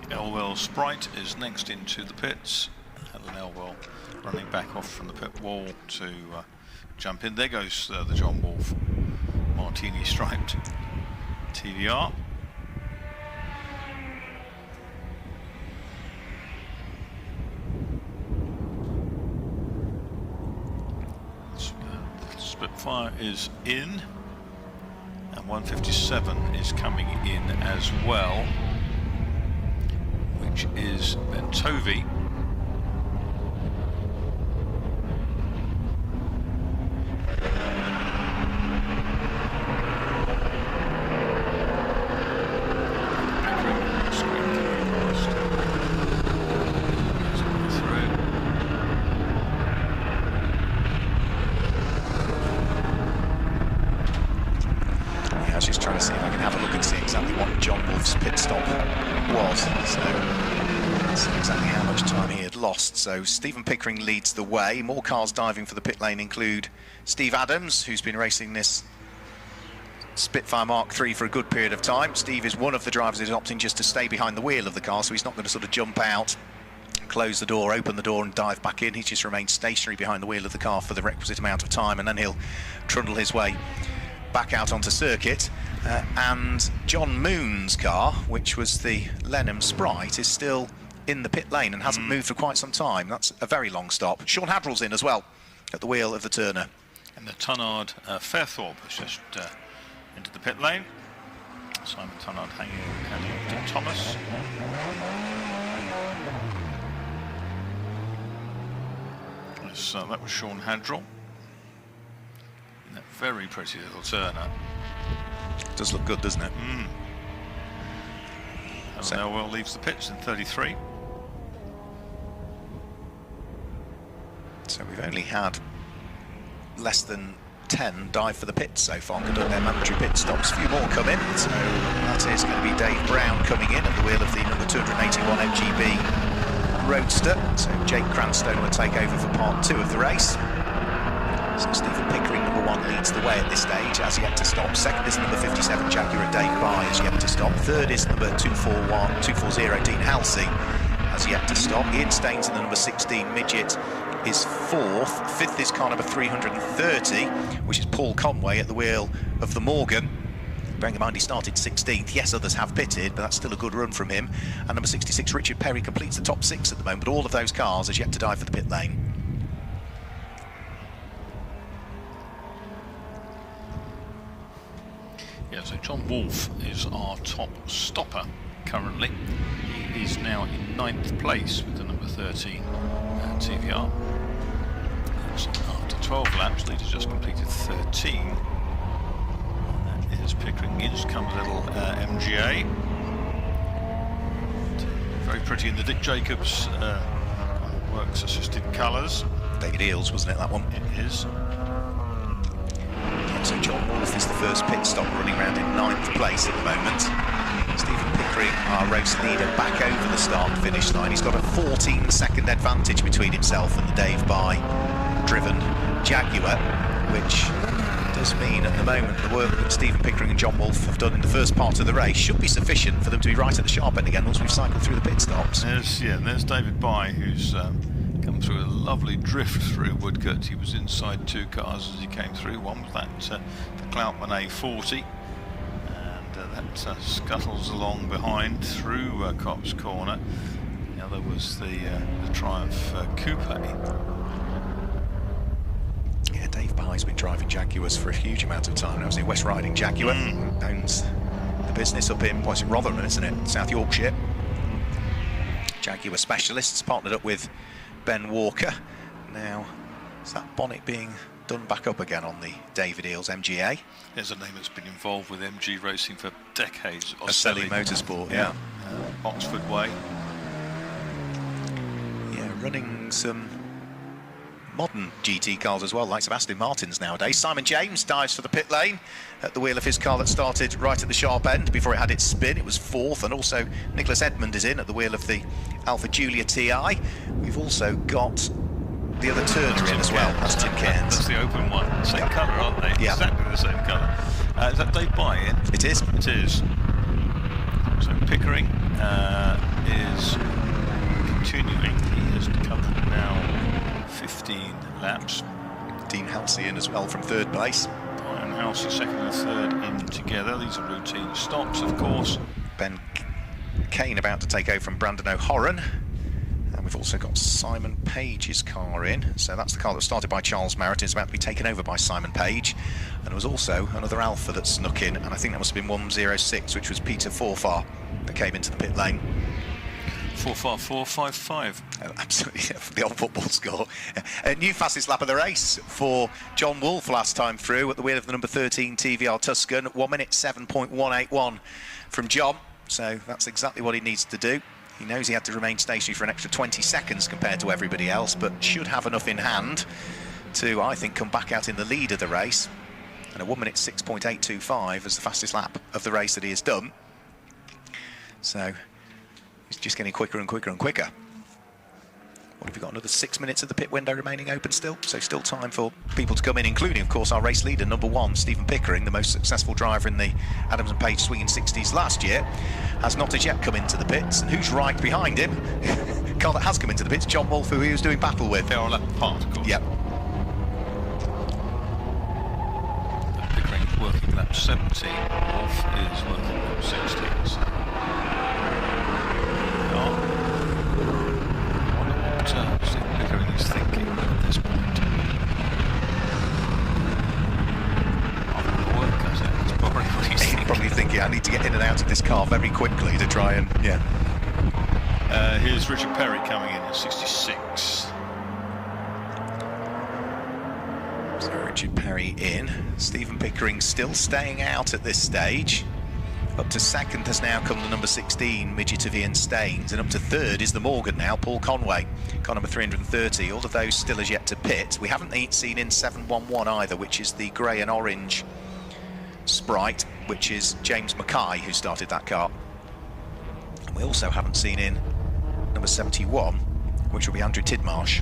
B: Elwell Sprite is next into the pits. Helen Elwell running back off from the pit wall to jump in. There goes the John Wolfe Martini striped TVR. Spitfire is in, and 157 is coming in as well, which is Ventovi.
A: Just trying to see if I can have a look and see exactly what John Wolfe's pit stop was. So that's exactly how much time he had lost. So Stephen Pickering leads the way. More cars diving for the pit lane include Steve Adams, who's been racing this Spitfire Mark III for a good period of time. Steve is one of the drivers who's opting just to stay behind the wheel of the car, so he's not going to sort of jump out, close the door, open the door and dive back in. He just remains stationary behind the wheel of the car for the requisite amount of time, and then he'll trundle his way back out onto circuit. And John Moon's car, which was the Lenham Sprite, is still in the pit lane and hasn't moved for quite some time. That's a very long stop. Sean Hadrell's in as well at the wheel of the Turner.
B: And the Tunnard Fairthorpe has just into the pit lane. Simon Tunnard hanging on to Thomas. So that was Sean Hadrell. That very pretty little turner.
A: Does look good, doesn't it?
B: So Elwell leaves the pits in 33.
A: So we've only had less than 10 dive for the pits so far, conduct their mandatory pit stops. A few more come in, so that is going to be Dave Brown coming in at the wheel of the number 281 MGB Roadster. So Jake Cranstone will take over for part 2 of the race. So Stephen Pickering, number 1, leads the way at this stage, has yet to stop. Second is number 57 Jaguar Dave Bye, has yet to stop. Third is number 240 Dean Halsey, has yet to stop. Ian Staines in the number 16 Midget is 4th. 5th is car number 330, which is Paul Conway at the wheel of the Morgan. Bearing in mind he started 16th. Yes, others have pitted, but that's still a good run from him. And number 66 Richard Perry completes the top 6 at the moment, but all of those cars has yet to dive for the pit lane.
B: Yeah, so John Wolfe is our top stopper currently. He is now in 9th place with the number 13 TVR. So after 12 laps, leader's just completed 13. And that is Pickering. In comes a little MGA. Very pretty in the Dick Jacobs works assisted colours.
A: David Eales, wasn't it, that one?
B: It is.
A: So John Wolfe is the first pit stop, running around in 9th place at the moment. Stephen Pickering, our race leader, back over the start and finish line. He's got a 14-second advantage between himself and the Dave Bye driven Jaguar, which does mean at the moment the work that Stephen Pickering and John Wolfe have done in the first part of the race should be sufficient for them to be right at the sharp end again once we've cycled through the pit stops.
B: There's David Bye, who's come through a lovely drift through Woodcote. He was inside 2 cars as he came through. One was that the Cloutman A40, and that scuttles along behind through Cops Corner. The other was the Triumph Coupe.
A: Yeah, Dave Bye's been driving Jaguars for a huge amount of time now. He's a West Riding Jaguar, owns the business up in, what's it, Rotherham, isn't it? South Yorkshire. Jaguar specialists, partnered up with Ben Walker. Now, is that bonnet being done back up again on the David Eales MGA?
B: There's a name that's been involved with MG racing for decades.
A: Ocelli Motorsport, yeah.
B: Oxford Way.
A: Yeah, running some modern GT cars as well, like Aston Martins nowadays. Simon James dives for the pit lane at the wheel of his car that started right at the sharp end before it had its spin. It was 4th, and also Nicholas Edmond is in at the wheel of the Alpha Giulia TI. We've also got the other Turner in as well. That's Tim Cairns.
B: That's the open one. Same colour, aren't they?
A: Yeah.
B: Exactly the same colour. Is that Dave Bye in?
A: It is.
B: It is. So Pickering is continuing. He has covered now 15 laps.
A: Dean Halsey in as well from 3rd place.
B: And Halsey 2nd and 3rd in together. These are routine stops, of course.
A: Ben Kane about to take over from Brandon O'Horan. And we've also got Simon Page's car in. So that's the car that was started by Charles Marrett. It's about to be taken over by Simon Page. And there was also another Alpha that snuck in, and I think that must have been 106, which was Peter Forfar that came into the pit lane.
B: 45455.
A: Oh, absolutely, yeah, for the old football score. New fastest lap of the race for John Wolfe last time through at the wheel of the number 13 TVR Tuscan. 1 minute 7.181 from John. So that's exactly what he needs to do. He knows he had to remain stationary for an extra 20 seconds compared to everybody else, but should have enough in hand to, I think, come back out in the lead of the race. And a 1 minute 6.825 is the fastest lap of the race that he has done. So it's just getting quicker and quicker and quicker. What have we got? Another 6 minutes of the pit window remaining open still. So still time for people to come in, including, of course, our race leader, number 1, Stephen Pickering, the most successful driver in the Adams and Page Swinging 60s last year, has not as yet come into the pits. And who's right behind him? Car that has come into the pits, John Wolfe, who he was doing battle with.
B: They're on lap apart, of course.
A: Yep.
B: Pickering working lap 70. Wolfe is working lap 60. So. Stephen Pickering is thinking at this point. That's probably what he's thinking.
A: Probably thinking, I need to get in and out of this car very quickly to try and, yeah.
B: Here's Richard Perry coming in at 66.
A: So Richard Perry in. Stephen Pickering still staying out at this stage. Up to second has now come the number 16, midget of Ian Staines, and up to third is the Morgan now, Paul Conway, car number 330. All of those still as yet to pit. We haven't seen in 711 either, which is the grey and orange Sprite, which is James Mackay who started that car. And we also haven't seen in number 71, which will be Andrew Tidmarsh.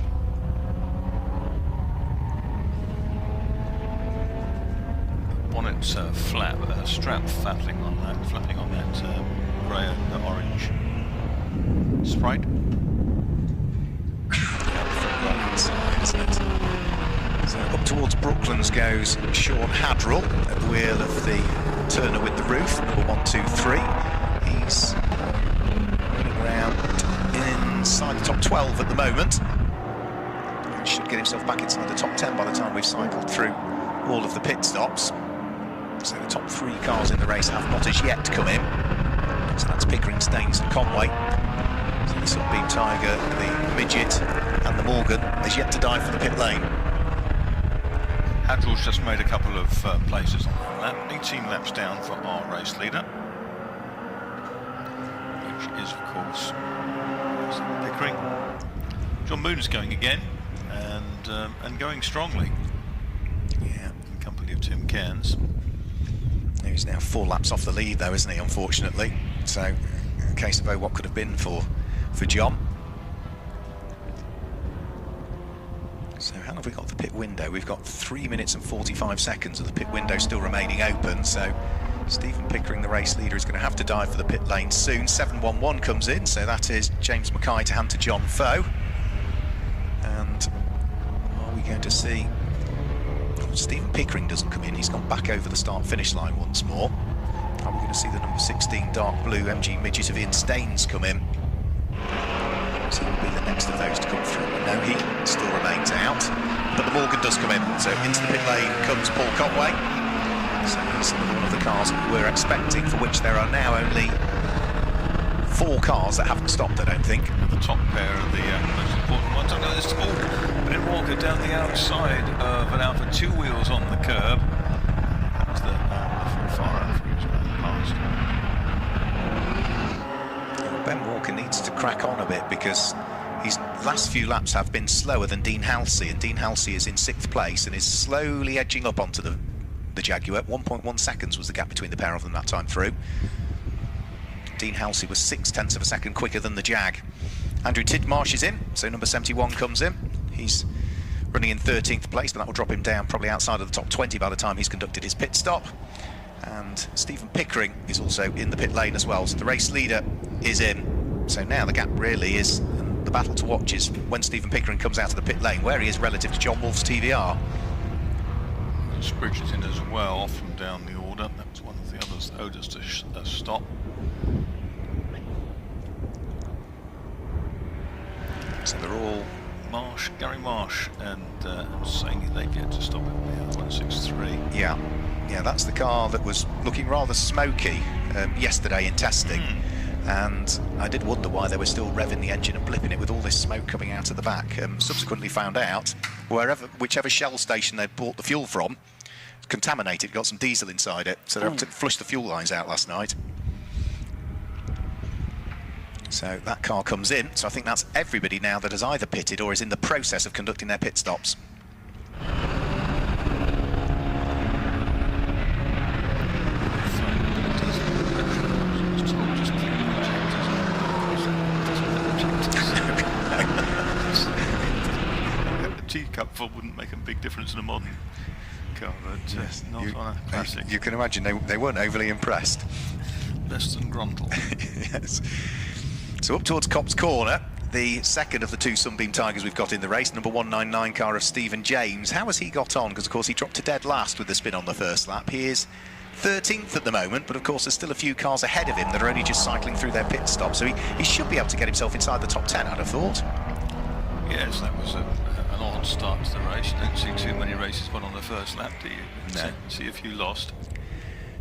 B: Bonnet strap flapping on that grey and orange Sprite.
A: Isn't it? So up towards Brooklands goes Sean Hadrell at the wheel of the Turner with the roof, number 123. He's running around inside the top 12 at the moment. He should get himself back inside the top 10 by the time we've cycled through all of the pit stops. So the top 3 cars in the race have not as yet come in. So that's Pickering, Staines and Conway. So the Sunbeam Tiger, the Midget and the Morgan has yet to dive for the pit lane.
B: Hadrell's just made a couple of places on that lap, 18 laps down for our race leader, which is of course Pickering. John Moon's going again, and going strongly.
A: Yeah,
B: in company of Tim Cairns.
A: He's now 4 laps off the lead though, isn't he, unfortunately. So a case of what could have been for John. So how have we got the pit window? We've got 3 minutes and 45 seconds of the pit window still remaining open. So Stephen Pickering, the race leader, is going to have to dive for the pit lane soon. 711 comes in, so that is James Mackay to hand to John Foe. And are we going to see... Stephen Pickering doesn't come in, he's gone back over the start-finish line once more. Are we going to see the number 16 dark blue MG midget of Ian Staines come in? So he'll be the next of those to come through. No, he still remains out, but the Morgan does come in. So into the pit lane comes Paul Conway. So he's one of the cars we're expecting, for which there are now only 4 cars that haven't stopped, I don't think.
B: The top pair of the most important ones. I know there's Ben Walker down the outside of an Alpha, 2 wheels on the curb. That's the far out for his past.
A: Ben Walker needs to crack on a bit because his last few laps have been slower than Dean Halsey, and Dean Halsey is in 6th place and is slowly edging up onto the Jaguar. 1.1 seconds was the gap between the pair of them that time through. Dean Halsey was 0.6 of a second quicker than the Jag. Andrew Tidmarsh is in, so number 71 comes in. He's running in 13th place, but that will drop him down probably outside of the top 20 by the time he's conducted his pit stop. And Stephen Pickering is also in the pit lane as well, so the race leader is in. So now the gap really is, the battle to watch is when Stephen Pickering comes out of the pit lane, where he is relative to John Wolf's TVR.
B: Spriggs is in as well, from down the order. That's one of the others that owed us to stop.
A: So they're all
B: Gary Marsh and saying they've yet to stop at the 163.
A: Yeah, that's the car that was looking rather smoky yesterday in testing. And I did wonder why they were still revving the engine and blipping it with all this smoke coming out of the back. Subsequently found out whichever Shell station they bought the fuel from, contaminated, got some diesel inside it, so they had to flush the fuel lines out last night. So that car comes in, so I think that's everybody now that has either pitted or is in the process of conducting their pit stops.
B: A teacup full wouldn't make a big difference in a modern car, but not on a classic.
A: You can imagine they weren't overly impressed.
B: Less than Gruntle.
A: Yes. So up towards Cops Corner, the second of the 2 Sunbeam Tigers we've got in the race, number 199 car of Stephen James. How has he got on? Because of course he dropped to dead last with the spin on the first lap. He is 13th at the moment, but of course there's still a few cars ahead of him that are only just cycling through their pit stop, so he should be able to get himself inside the top 10, I'd have thought.
B: Yes, that was an odd start to the race. You don't see too many races won on the first lap, do you?
A: No.
B: See a few lost.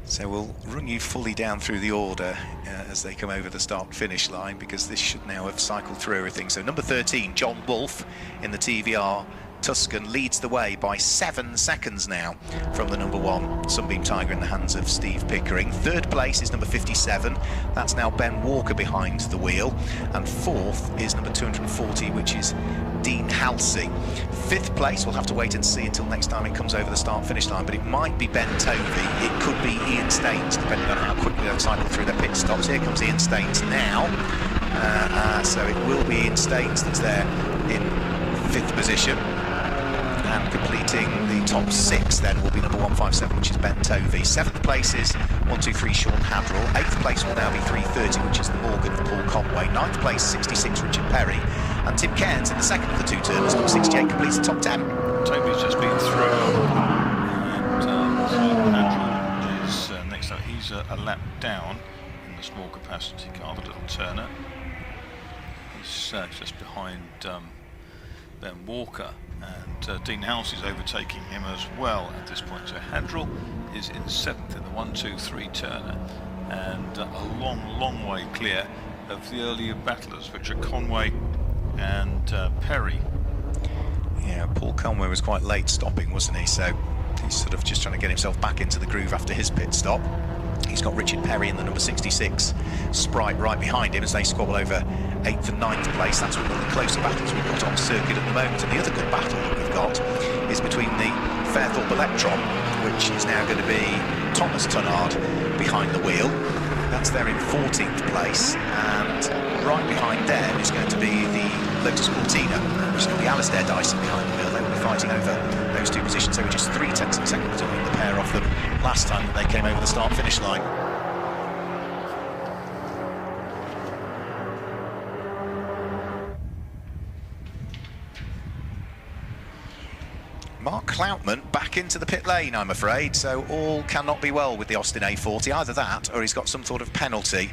A: So we'll run you fully down through the order as they come over the start-finish line, because this should now have cycled through everything. So number 13, John Wolfe in the TVR Tuscan leads the way by 7 seconds now from the number 1 Sunbeam Tiger in the hands of Steve Pickering. Third place is number 57. That's now Ben Walker behind the wheel. And fourth is number 240, which is Dean Halsey. Fifth place, we'll have to wait and see until next time it comes over the start-finish line, but it might be Ben Tovey. It could be Ian Staines, depending on how quickly they cycle through their pit stops. Here comes Ian Staines now. So it will be Ian Staines that's there in 5th position. And completing the top 6 then will be number 157, which is Ben Tovey. 7th place is 123 Sean Hadrell. 8th place will now be 330, which is the Morgan for Paul Conway. 9th place 66 Richard Perry. And Tim Cairns in the second of the 2 turners, number 68, completes the top 10.
B: Tovey's just been through. And Hadrell is next up. He's a lap down in the small capacity car, the little turner. He's just behind Ben Walker. And Dean House is overtaking him as well at this point. So Hadrell is in 7th in the 1-2-3 turner, and a long way clear of the earlier battlers, which are Conway and Perry.
A: Yeah, Paul Conway was quite late stopping, wasn't he? So he's sort of just trying to get himself back into the groove after his pit stop. He's got Richard Perry in the number 66 Sprite right behind him as they squabble over 8th and 9th place. That's one of the closer battles we've got on circuit at the moment. And the other good battle that we've got is between the Fairthorpe Electron, which is now going to be Thomas Tunnard behind the wheel. That's there in 14th place. And right behind them is going to be the Lotus Cortina, which is going to be Alistair Dyson behind the wheel. They will be fighting over those 2 positions. They were just 3/10 of a second between the pair of them last time that they came over the start-finish line. Mark Cloutman back into the pit lane, I'm afraid, so all cannot be well with the Austin A40. Either that, or he's got some sort of penalty.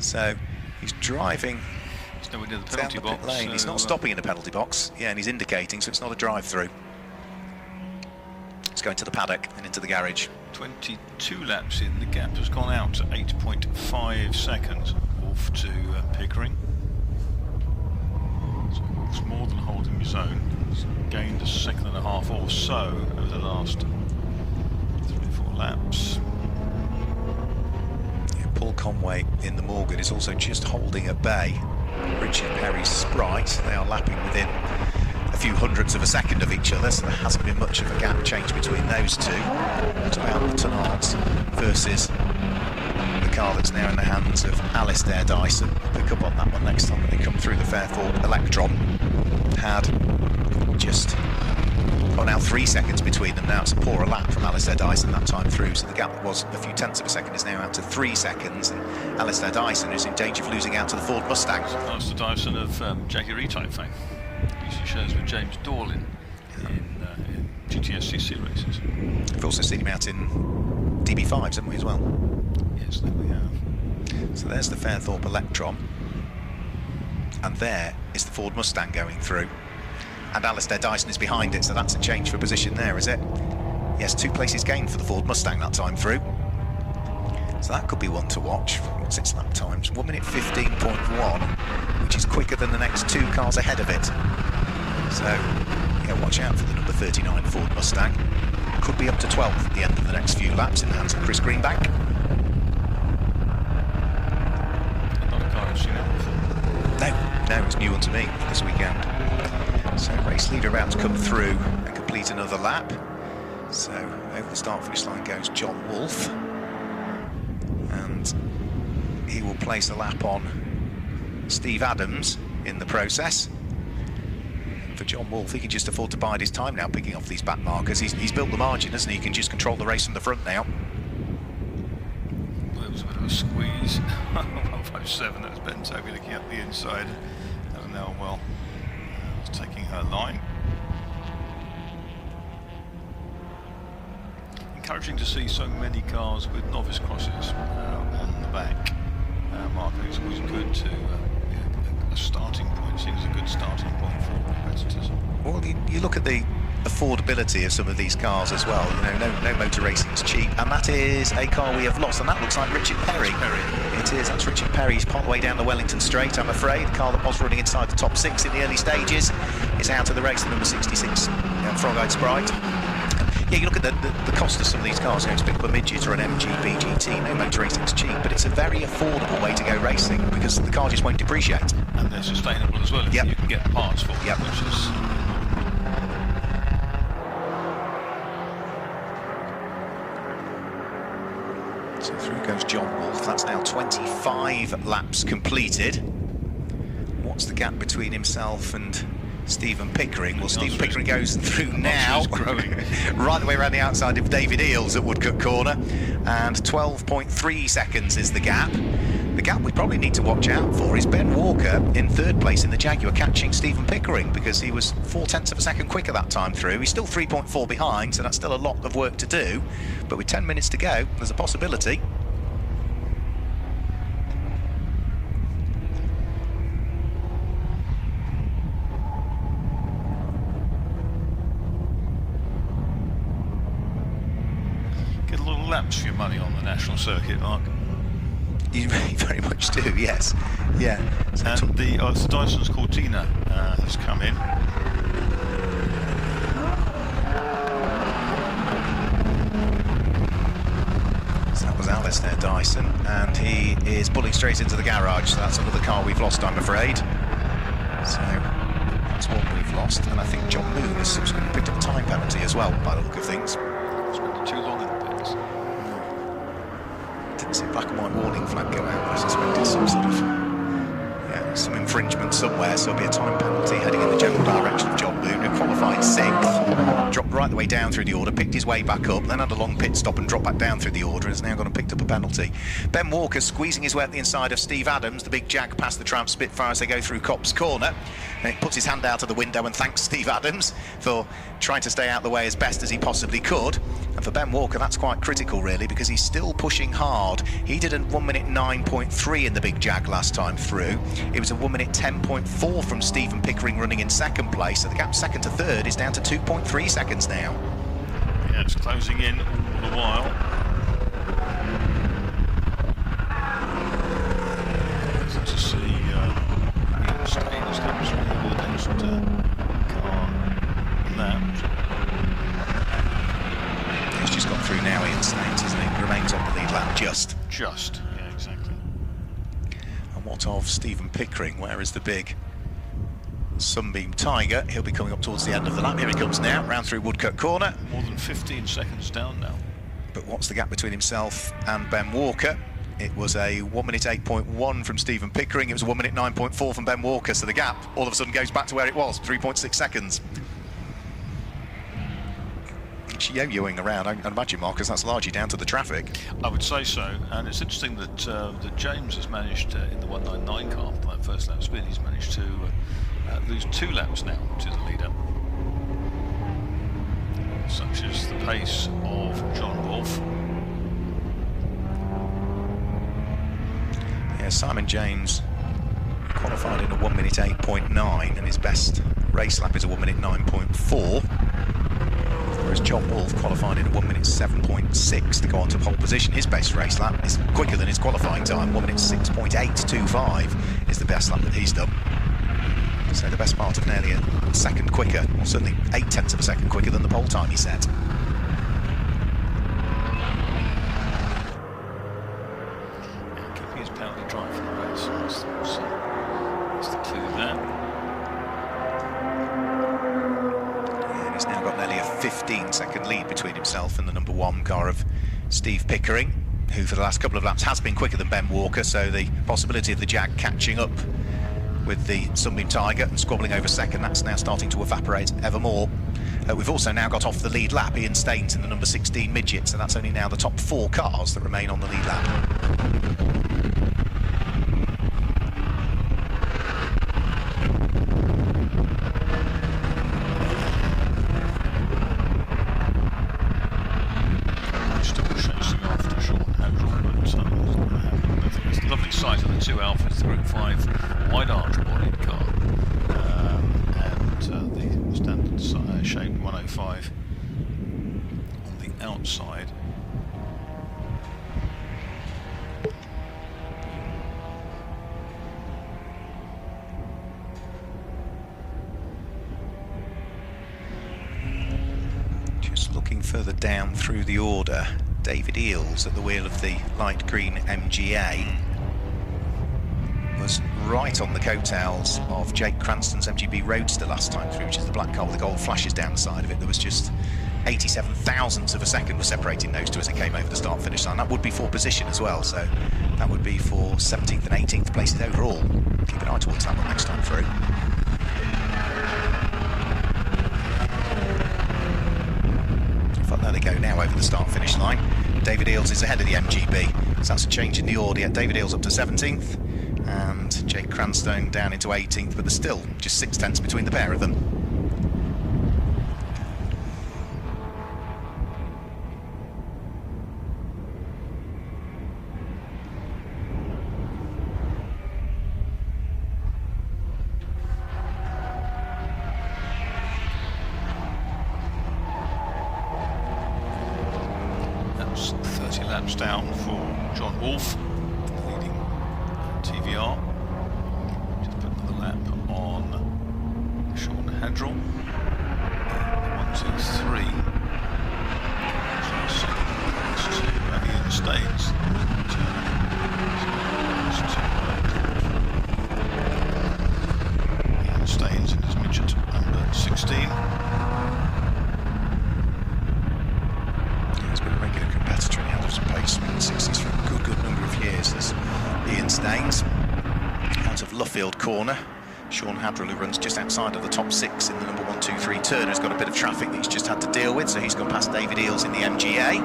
A: So he's driving
B: He's nowhere near the
A: down
B: penalty
A: the
B: box.
A: pit lane. He's not stopping in the penalty box. Yeah, and he's indicating, so it's not a drive-through. He's going to the paddock and into the garage.
B: 22 laps in, the gap has gone out to 8.5 seconds. Off to Pickering. So Wolf's more than holding his own. He's gained 1.5 seconds or so over the last 3 or 4 laps.
A: Yeah, Paul Conway in the Morgan is also just holding at bay Richard Perry's Sprite. They are lapping within a few hundredths of a second of each other, so there hasn't been much of a gap change between those two. What about the Tunnards versus the car that's now in the hands of Alistair Dyson? We'll pick up on that one next time when they come through. The Fairthorpe Electron had just now 3 seconds between them. Now it's a poorer lap from Alistair Dyson that time through, so the gap that was a few tenths of a second is now out to 3 seconds, and Alistair Dyson is in danger of losing out to the Ford Mustang.
B: Alistair Dyson of Jackie Retype fame. Usually shows with James Dorlin in GTSCC races.
A: We've also seen him out in DB5s, haven't we, as well?
B: Yes, there we are.
A: So there's the Fairthorpe Electron, and there is the Ford Mustang going through, and Alistair Dyson is behind it, so that's a change for position there, is it? Yes, 2 places gained for the Ford Mustang that time through, so that could be one to watch. What's its lap times? 1 minute 15.1, which is quicker than the next 2 cars ahead of it. So yeah, watch out for the number 39 Ford Mustang. Could be up to 12th at the end of the next few laps in the hands of Chris Greenbank.
B: Not a car I've seen out before.
A: No, it's new one to me this weekend. So race leader about to come through and complete another lap. So over the start-finish line goes John Wolfe, and he will place a lap on Steve Adams in the process. For John Wolfe, he can just afford to bide his time now, picking off these back markers. He's built the margin, hasn't he? He can just control the race from the front now.
B: Well, there was a bit of a squeeze. 157, that's Ben Tovey looking at the inside. And now, well, taking her line. Encouraging to see so many cars with novice crosses on the back. Mark, it's always good to a starting point. Seems a good starting point for competitors.
A: Well, you look at the affordability of some of these cars as well. You know, no motor racing is cheap, and that is a car we have lost, and that looks like Richard Perry. it is. That's Richard Perry. He's part of the way down the Wellington Straight, I'm afraid. The car that was running inside the top 6 in the early stages is out of the race, the number 66, Frog-Eyed Sprite. Yeah, you look at the cost of some of these cars, you know, pick up a midget or an MG, BGT, no motor racing's cheap, but it's a very affordable way to go racing because the car just won't depreciate.
B: And they're sustainable as well, if you can get parts for them, which is...
A: So through goes John Wolfe. That's now 25 laps completed. What's the gap between himself and Stephen Pickering? Well, Stephen Pickering goes through now, right the way around the outside of David Eales at Woodcut Corner, and 12.3 seconds is the gap. The gap we probably need to watch out for is Ben Walker in 3rd place in the Jaguar, catching Stephen Pickering, because he was 0.4 of a second quicker that time through. He's still 3.4 behind, so that's still a lot of work to do, but with 10 minutes to go, there's a possibility.
B: Get a little laps for your money on the national circuit, Mark.
A: You very much do, yes. Yeah. So
B: and the Dyson's Cortina has come in.
A: So that was Alistair Dyson, and he is pulling straight into the garage. So that's another car we've lost, I'm afraid. So that's one we've lost, and I think John Moon has subsequently picked up a time penalty as well, by the look of things.
B: It's been too long in the pits.
A: Didn't see a black and white warning flag go out. I suspect it's some sort of some infringement somewhere, so there'll be a time penalty heading in the general direction of John Moon, who qualified 6th, dropped right the way down through the order, picked his way back up, then had a long pit stop and dropped back down through the order, and has now gone and picked up a penalty. Ben Walker squeezing his way up the inside of Steve Adams, the big Jag past the Tramp Spitfire as they go through Copse Corner, and he puts his hand out of the window and thanks Steve Adams for trying to stay out of the way as best as he possibly could. And for Ben Walker, that's quite critical, really, because he's still pushing hard. He did a 1 minute 9.3 in the big Jag last time through. It was a 1 minute 10.4 from Stephen Pickering running in 2nd place, so the gap 2nd to 3rd is down to 2.3 seconds now.
B: Yeah, it's closing in all the while. To see Staines comes from the next car lapped.
A: He's just got through now, Ian Staines, hasn't he? Remains on the lead lap just.
B: Just, yeah, exactly.
A: And what of Stephen Pickering? Where is the big Sunbeam Tiger? He'll be coming up towards the end of the lap. Here he comes now, round through Woodcut Corner.
B: More than 15 seconds down now.
A: But what's the gap between himself and Ben Walker? It was a 1 minute 8.1 from Stephen Pickering. It was a 1 minute 9.4 from Ben Walker. So the gap all of a sudden goes back to where it was, 3.6 seconds. Yo-yoing around, I'd imagine, Marcus, that's largely down to the traffic.
B: I would say so, and it's interesting that that James has managed in the 199 car, that first lap spin, he's managed to lose 2 laps now to the leader. Such as the pace of John Wolfe.
A: Yeah, Simon James qualified in a 1 minute 8.9, and his best race lap is a 1 minute 9.4. Whereas John Wolfe qualified in a 1 minute 7.6 to go on to pole position. His best race lap is quicker than his qualifying time. 1 minute 6.825 is the best lap that he's done. So the best part of nearly a second quicker, or certainly 0.8 of a second quicker than the pole time he set.
B: Yeah, keeping his penalty drive for the race. That's the clue there.
A: He's now got nearly a 15-second lead between himself and the number 1 car of Steve Pickering, who for the last couple of laps has been quicker than Ben Walker, so the possibility of the Jag catching up with the Sunbeam Tiger and squabbling over second, that's now starting to evaporate ever more. We've also now got off the lead lap Ian Staines in the number 16 midget, so that's only now the top 4 cars that remain on the lead lap.
B: Sight of the 2 Alphas, the Group 5 wide arch bodied car, and the standard shaped 105 on the outside.
A: Further down through the order, David Eales at the wheel of the light green MGA was right on the coattails of Jake Cranston's MGB Roadster last time through, which is the black car with the gold flashes down the side of it. There was just 87 thousandths of a second was separating those two as they came over the start-finish line. That would be for position as well, so that would be for 17th and 18th places overall. Keep an eye towards that one next time through. In fact, there they go now over the start-finish line. David Eales is ahead of the MGB, so that's a change in the order. Yeah, David Eales up to 17th, and Jake Cranstone down into 18th, but there's still just 6 tenths between the pair of them.
B: That's 30 laps down for John Wolfe, leading TVR. Just put another lap on Sean Hadrell. 1, 2, 3. So Ian Staines. Ian Staines in his midget number 16.
A: He's been a regular competitor in the Adams Pace in the 60s for a good number of years. There's Ian Staines out of Luffield Corner. Sean Hadrell, who runs just outside of the top 6 in the number 1, 2, 3 turn, has got a bit of traffic that he's just had to deal with, so he's gone past David Eales in the MGA.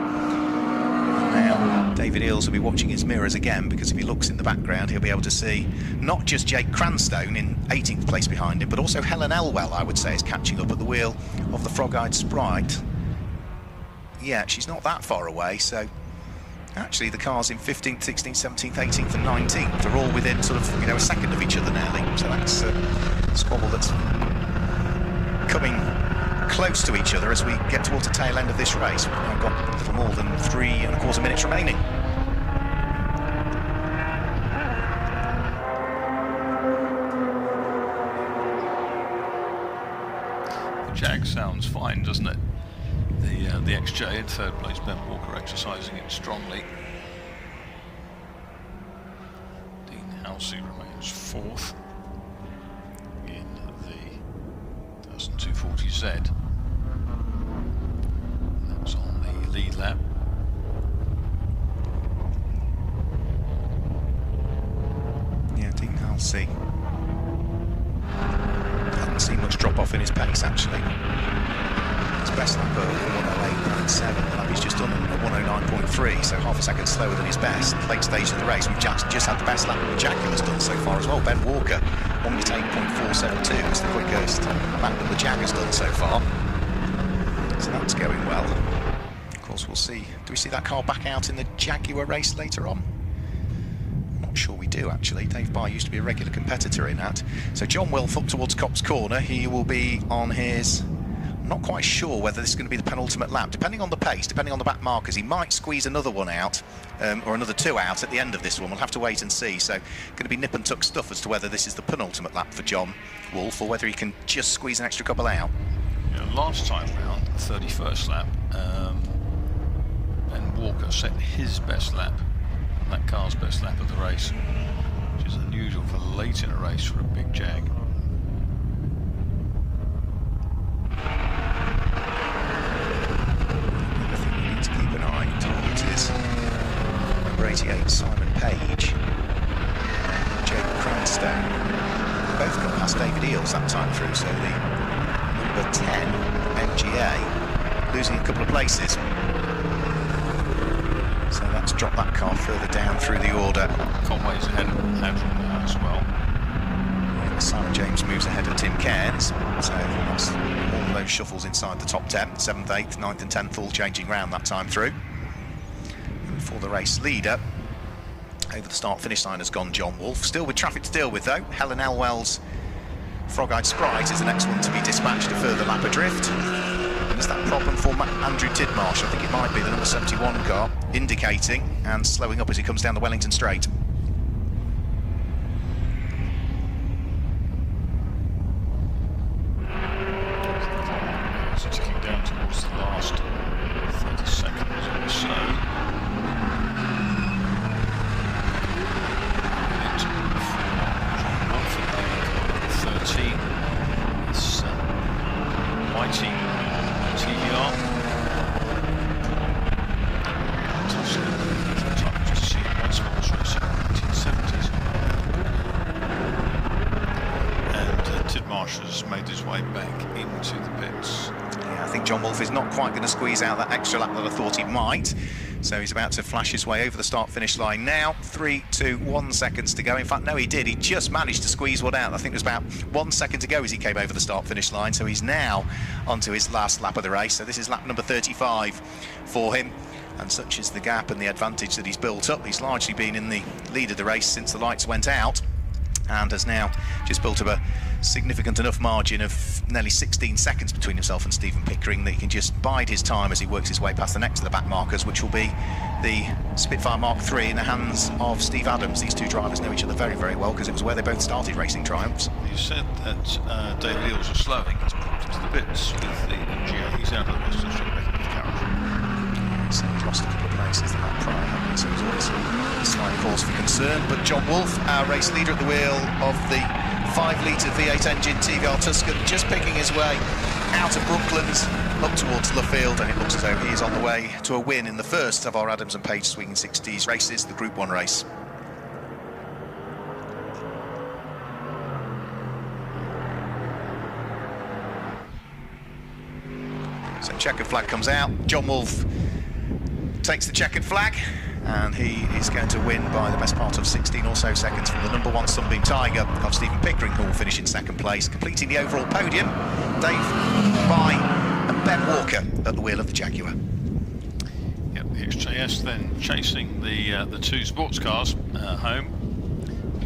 A: Now, David Eales will be watching his mirrors again, because if he looks in the background, he'll be able to see not just Jake Cranstone in 18th place behind him, but also Helen Elwell, I would say, is catching up at the wheel of the Frog-Eyed Sprite. Yeah, she's not that far away, so actually the cars in 15th, 16th, 17th, 18th and 19th are all within sort of, you know, a second of each other nearly. So that's a squabble that's coming close to each other as we get towards the tail end of this race. We've now got a little more than 3¼ minutes remaining.
B: The Jag sounds fine, doesn't it? The XJ in third place, Ben Walker exercising it strongly. Dean Halsey remains fourth in the 1240Z. That's on the lead lap.
A: Yeah, Dean Halsey hasn't seen much drop off in his pace actually. His best lap of 108.7, the lap he's just done at 109.3, so half a second slower than his best. Late stage of the race, we've just had the best lap that Jaguar's done so far as well. Ben Walker, 1 minute 8.472 is the quickest lap that the Jaguar's done so far. So that's going well. Of course, we'll see. Do we see that car back out in the Jaguar race later on? I'm not sure we do actually. Dave Barr used to be a regular competitor in that. So John Wilf up towards Cops Corner. He will be on his... I'm not quite sure whether this is going to be the penultimate lap. Depending on the pace, depending on the back markers, he might squeeze another one out, or another 2 out at the end of this one. We'll have to wait and see. So, going to be nip and tuck stuff as to whether this is the penultimate lap for John Wolfe, or whether he can just squeeze an extra couple out.
B: Yeah, last time round, the 31st lap, Ben Walker set his best lap, that car's best lap of the race, which is unusual for late in a race for a big Jag.
A: Number 88, Simon Page, Jake Cranstone, both got past David Eales that time through, so the number 10 MGA losing a couple of places. So that's dropped that car further down through the order.
B: Conway's ahead of Hadrell now as well.
A: Simon James moves ahead of Tim Cairns, so that's all those shuffles inside the top 10, 7th, 8th, 9th and 10th all changing round that time through. For the race leader, over the start-finish line has gone John Wolfe. Still with traffic to deal with though. Helen Elwell's Frog-Eyed Sprite is the next one to be dispatched a further lap adrift. And is that problem for Andrew Tidmarsh? I think it might be the number 71 car, indicating and slowing up as he comes down the Wellington Straight.
B: It's ticking down towards the last
A: squeeze out that extra lap that I thought he might. So he's about to flash his way over the start-finish line now. 3, 2, 1 seconds to go. In fact, no, he did. He just managed to squeeze one out. I think it was about 1 second to go as he came over the start-finish line. So he's now onto his last lap of the race. So this is lap number 35 for him. And such is the gap and the advantage that he's built up. He's largely been in the lead of the race since the lights went out, and has now just built up a significant enough margin of nearly 16 seconds between himself and Stephen Pickering that he can just bide his time as he works his way past the next of the back markers, which will be the Spitfire Mark III in the hands of Steve Adams. These two drivers know each other very, very well because it was where they both started racing Triumphs.
B: You said that David Eales was slowing. He's popped into the pits with the MGA. He's out of the rest of the back of the carriage.
A: So he's lost a couple of places the lap prior, hasn't he? So there's always a slight cause for concern. But John Wolfe, our race leader at the wheel of the 5-litre V8 engine TVR Tuscan, just picking his way out of Brooklands up towards Luffield, and it looks as though he is on the way to a win in the first of our Adams and Page Swinging 60s races, the Group 1 race. So checkered flag comes out. John Wolfe takes the checkered flag, and he is going to win by the best part of 16 or so seconds from the number 1 Sunbeam Tiger of Stephen Pickering, who will finish in second place, completing the overall podium. Dave, Bye and Ben Walker at the wheel of the Jaguar.
B: Yep, the XJS then chasing the two sports cars home,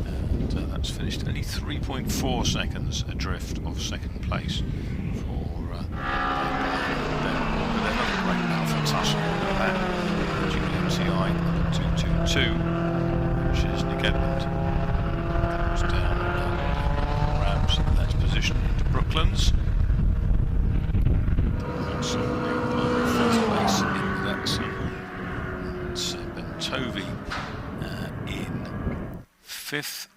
B: and that's finished only 3.4 seconds adrift of second place for Ben Walker. Then another great battle for Tussle with that GMCI 222, which is Nick Edmond. Comes down ramps, that's positioned into Brooklands. That's first place in that's Ben Tovey in 5th.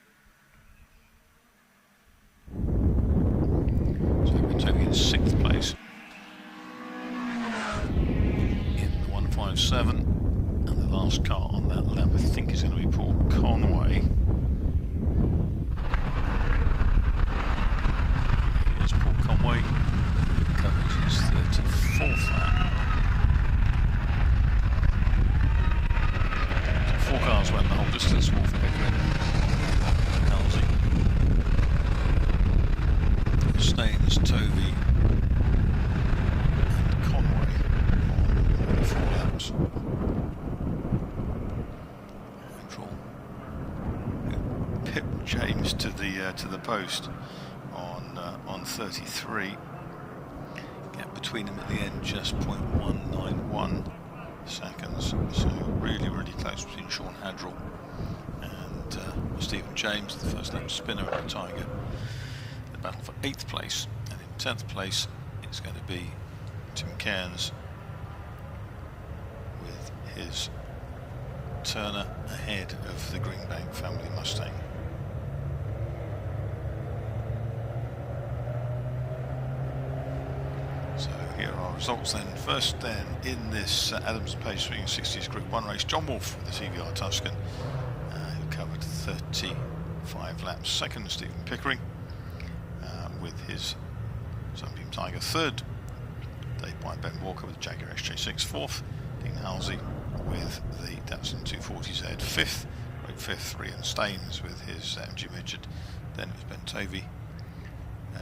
B: So Ben Tovey in 6th place in the 157. Last car on that lap, I think, is going to be Paul Conway. Here's Paul Conway. Covers his 34th lap. So 4 cars went the whole distance. Wolfe, Pickering, Halsey, Staines, Tovey, and Conway on 4 laps. Pip James to the post on 33. Gap between them at the end just 0.191 seconds. So really, really close between Sean Hadrell and Stephen James, the first lap spinner of the Tiger. The battle for 8th place, and in 10th place it's going to be Tim Cairns with his Turner ahead of the Greenbank family Mustang. So here are our results then. First then in this Adams and Page Swinging 60s Group 1 race, John Wolfe with the TVR Tuscan, who covered 35 laps. Second, Stephen Pickering with his Sunbeam Tiger. Third, Dave Bye, Ben Walker with the Jaguar XJ6. Fourth, Dean Halsey with the Datsun 240Z. Fifth, great fifth, Ian Staines with his MG Midget. Then it was Ben Tovey,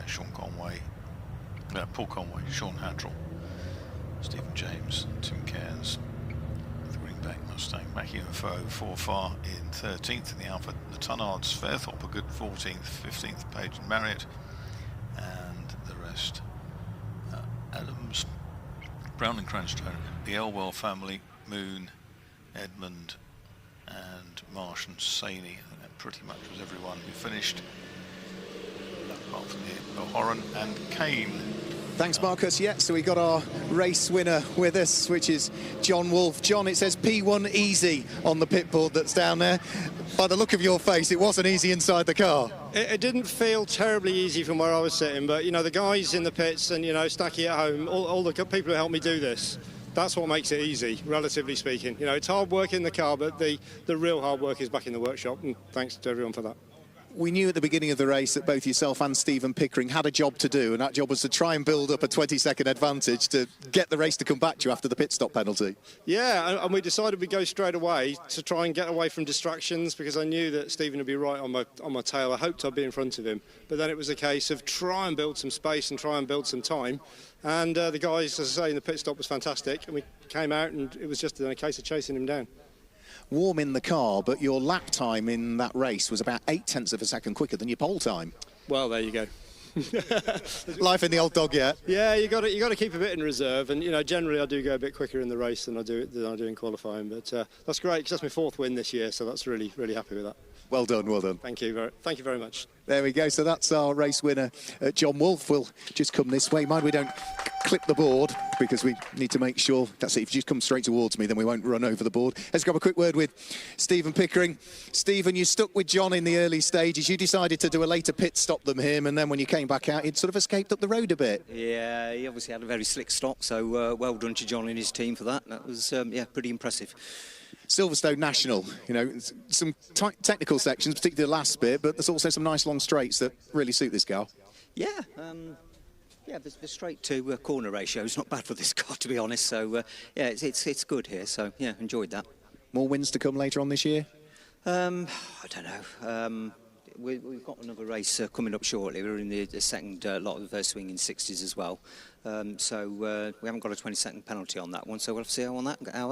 B: Sean Conway, Paul Conway, Sean Hadrell, Stephen James, Tim Cairns with the Greenback Mustang, Mackie Info, Forfar in 13th, in the Alpha, the Tunnards, Fairthorpe, a good 14th, 15th, Page and Marriott, and the rest, Adams, Brown and Cranstone, the Elwell family, Moon, Edmund, and Marsh and Saney. And that pretty much was everyone who finished, apart from the O'Horan and Kane.
E: Thanks, Marcus. Yeah, so we got our race winner with us, which is John Wolfe. John, it says P1 easy on the pit board that's down there. By the look of your face, it wasn't easy inside the car.
K: It didn't feel terribly easy from where I was sitting, but, you know, the guys in the pits and, you know, Stacky at home, all the people who helped me do this, that's what makes it easy, relatively speaking. You know, it's hard work in the car, but the real hard work is back in the workshop, and thanks to everyone for that.
E: We knew at the beginning of the race that both yourself and Stephen Pickering had a job to do, and that job was to try and build up a 20-second advantage to get the race to come back to you after the pit stop penalty.
K: Yeah, and we decided we'd go straight away to try and get away from distractions, because I knew that Stephen would be right on my tail. I hoped I'd be in front of him, but then it was a case of try and build some space and try and build some time. And the guys, as I say, in the pit stop was fantastic, and we came out and it was just a case of chasing him down.
E: Warm in the car, but your lap time in that race was about 0.8 of a second quicker than your pole time.
K: Well, there you go.
E: Life in the old dog yet.
K: Yeah, you got to keep a bit in reserve, and generally I do go a bit quicker in the race than I do in qualifying. But that's great, because that's my 4th win this year, so that's really happy with that.
E: Well done, well done.
K: Thank you very much.
E: There we go. So that's our race winner, John Wolfe. Will just come this way. Mind we don't clip the board, because we need to make sure. That's it. If you just come straight towards me, then we won't run over the board. Let's grab a quick word with Stephen Pickering. Stephen, you stuck with John in the early stages. You decided to do a later pit stop than him, and then when you came back out, he'd sort of escaped up the road a bit.
L: Yeah, he obviously had a very slick stop, so well done to John and his team for that. That was, pretty impressive.
E: Silverstone National, some technical sections, particularly the last bit, but there's also some nice long straights that really suit this car.
L: Yeah, the straight to corner ratio is not bad for this car, to be honest. So it's good here. So yeah, enjoyed that.
E: More wins to come later on this year?
L: I don't know. We've got another race coming up shortly. We're in the second lot of swinging 60s as well. So we haven't got a 20-second penalty on that one. So we'll have to see how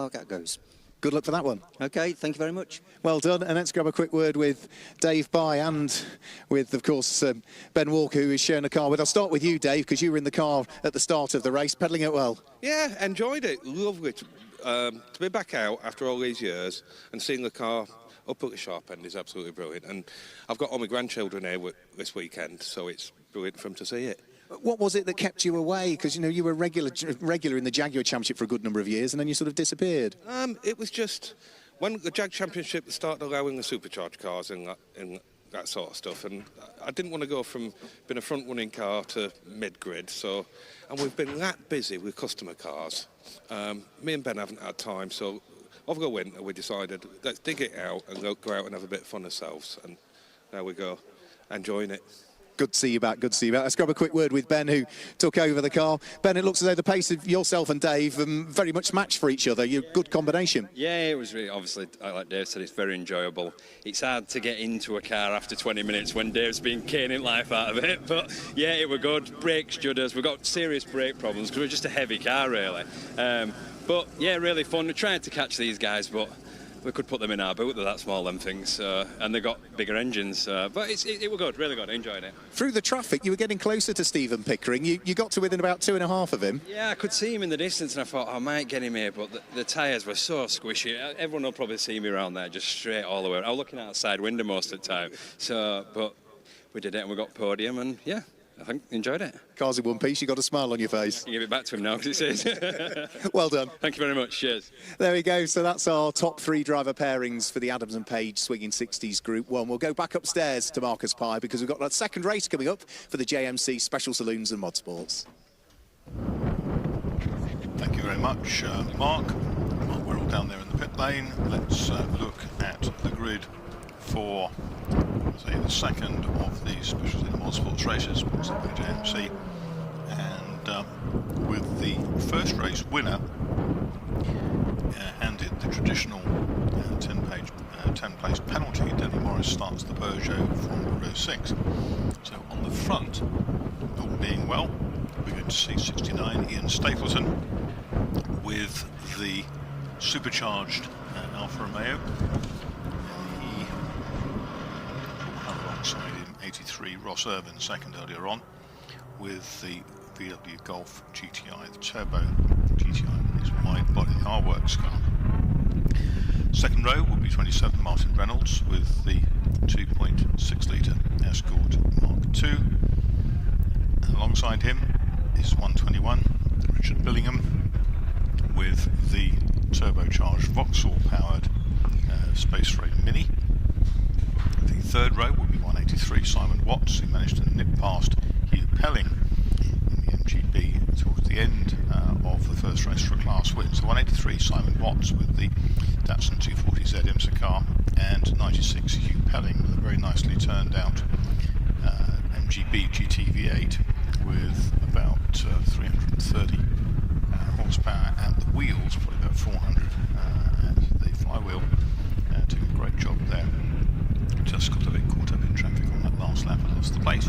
L: that goes.
E: Good luck for that one.
L: OK, thank you very much.
E: Well done. And let's grab a quick word with Dave Bye and with, of course, Ben Walker, who is sharing the car with. I'll start with you, Dave, because you were in the car at the start of the race, pedalling it well.
M: Yeah, enjoyed it. Lovely to be back out after all these years and seeing the car up at the sharp end is absolutely brilliant. And I've got all my grandchildren here this weekend, so it's brilliant for them to see it.
E: What was it that kept you away? Because, you were regular in the Jaguar Championship for a good number of years, and then you sort of disappeared.
M: It was just when the Jag Championship started allowing the supercharged cars and that sort of stuff, and I didn't want to go from being a front-running car to mid-grid. So, and we've been that busy with customer cars. Me and Ben haven't had time, so over the winter we decided let's dig it out and go out and have a bit of fun ourselves. And there we go, enjoying it.
E: Good to see you back, good to see you back. Let's grab a quick word with Ben, who took over the car. Ben, it looks as though the pace of yourself and Dave very much matched for each other. You're a good combination.
N: Yeah, it was really, obviously, like Dave said, it's very enjoyable. It's hard to get into a car after 20 minutes when Dave's been caning life out of it, but yeah, it were good. Brakes, judders, we've got serious brake problems because we're just a heavy car, really. But yeah, really fun. We're trying to catch these guys, but we could put them in our boot, they're that small, them things, and they've got bigger engines. But it was good, really good, I enjoyed it.
E: Through the traffic, you were getting closer to Stephen Pickering. You got to within about 2.5 of him.
N: Yeah, I could see him in the distance, and I thought, I might get him here, but the tyres were so squishy. Everyone will probably see me around there, just straight all the way. I was looking out the side window most of the time. But we did it, and we got podium, and yeah, I think enjoyed it.
E: Car's in one piece, you got a smile on your face.
N: You give it back to him now, because it says.
E: Well done.
N: Thank you very much, cheers.
E: There we go, so that's our top 3 driver pairings for the Adams and Page Swinging 60s Group 1. We'll go back upstairs to Marcus Pye, because we've got that second race coming up for the JMC Special Saloons and Mod Sports.
B: Thank you very much, Mark. Well, we're all down there in the pit lane. Let's look at the grid for the second of these Special Saloons and Mod Sports races, sponsored by JMC. And with the first race winner handed the traditional 10-place penalty, Denny Morris starts the Peugeot from row 6. So on the front, all being well, we're going to see 69 Ian Stapleton with the supercharged Alfa Romeo. Alongside him, 83 Ross Irvin, second earlier on, with the VW Golf GTI, the turbo GTI with his wide body R-Works car. Second row will be 27 Martin Reynolds with the 2.6 litre Escort Mark II. And alongside him is 121 Richard Billingham with the turbocharged Vauxhall powered Space Freight Mini. The third row will be 183 Simon Watts, who managed to nip past Hugh Pelling in the MGB towards the end of the first race for a class win. So 183 Simon Watts with the Datsun 240Z IMSA car and 96 Hugh Pelling with a very nicely turned out MGB GT V8 with about 330 horsepower at the wheels, probably about 400 at the flywheel. Doing a great job there. Just got a bit caught up in traffic on that last lap and lost the place.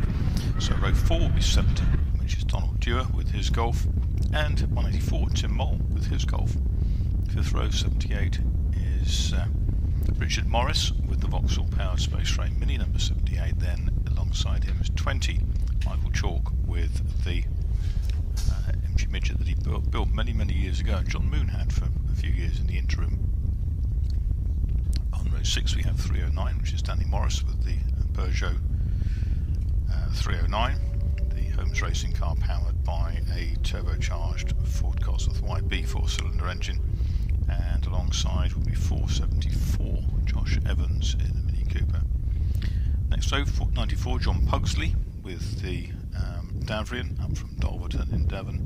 B: So row 4 will be 70, which is Donald Dewar with his Golf, and 184 Tim Moll with his Golf. Fifth row 78 is Richard Morris with the Vauxhall powered Space Frame Mini number 78. Then alongside him is 20 Michael Chalk with the MG Midget that he built many years ago, and John Moon had for a few years in the interim. On row 6 we have 309, which is Danny Morris with the Peugeot 309, the Holmes racing car powered by a turbocharged Ford Cosworth YB 4-cylinder engine. And alongside will be 474 Josh Evans in the Mini Cooper. Next row 94 John Pugsley with the Davrian up from Dolverton in Devon,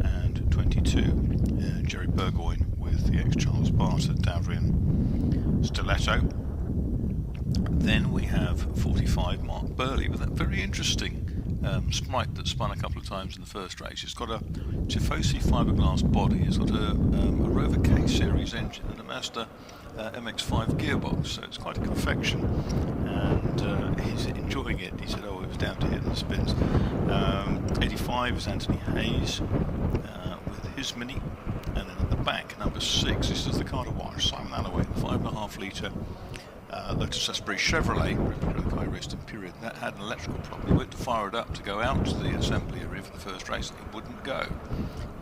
B: and 22 Jerry Burgoyne with the ex-Charles Barter Davrian Stiletto. Then we have 45 Mark Burley with that very interesting Sprite that spun a couple of times in the first race. It's got a Tifosi fiberglass body, it's got a Rover K series engine and a Mazda MX-5 gearbox, so it's quite a confection, and he's enjoying it. He said, oh, it was down to hitting the spins. 85 is Anthony Hayes with his Mini, and then at the back, number 6, this is the car to watch, Simon Alloway, the 5.5 litre Lotus Esprit Chevrolet, I raced in period. That had an electrical problem. He went to fire it up to go out to the assembly area for the first race, and it wouldn't go,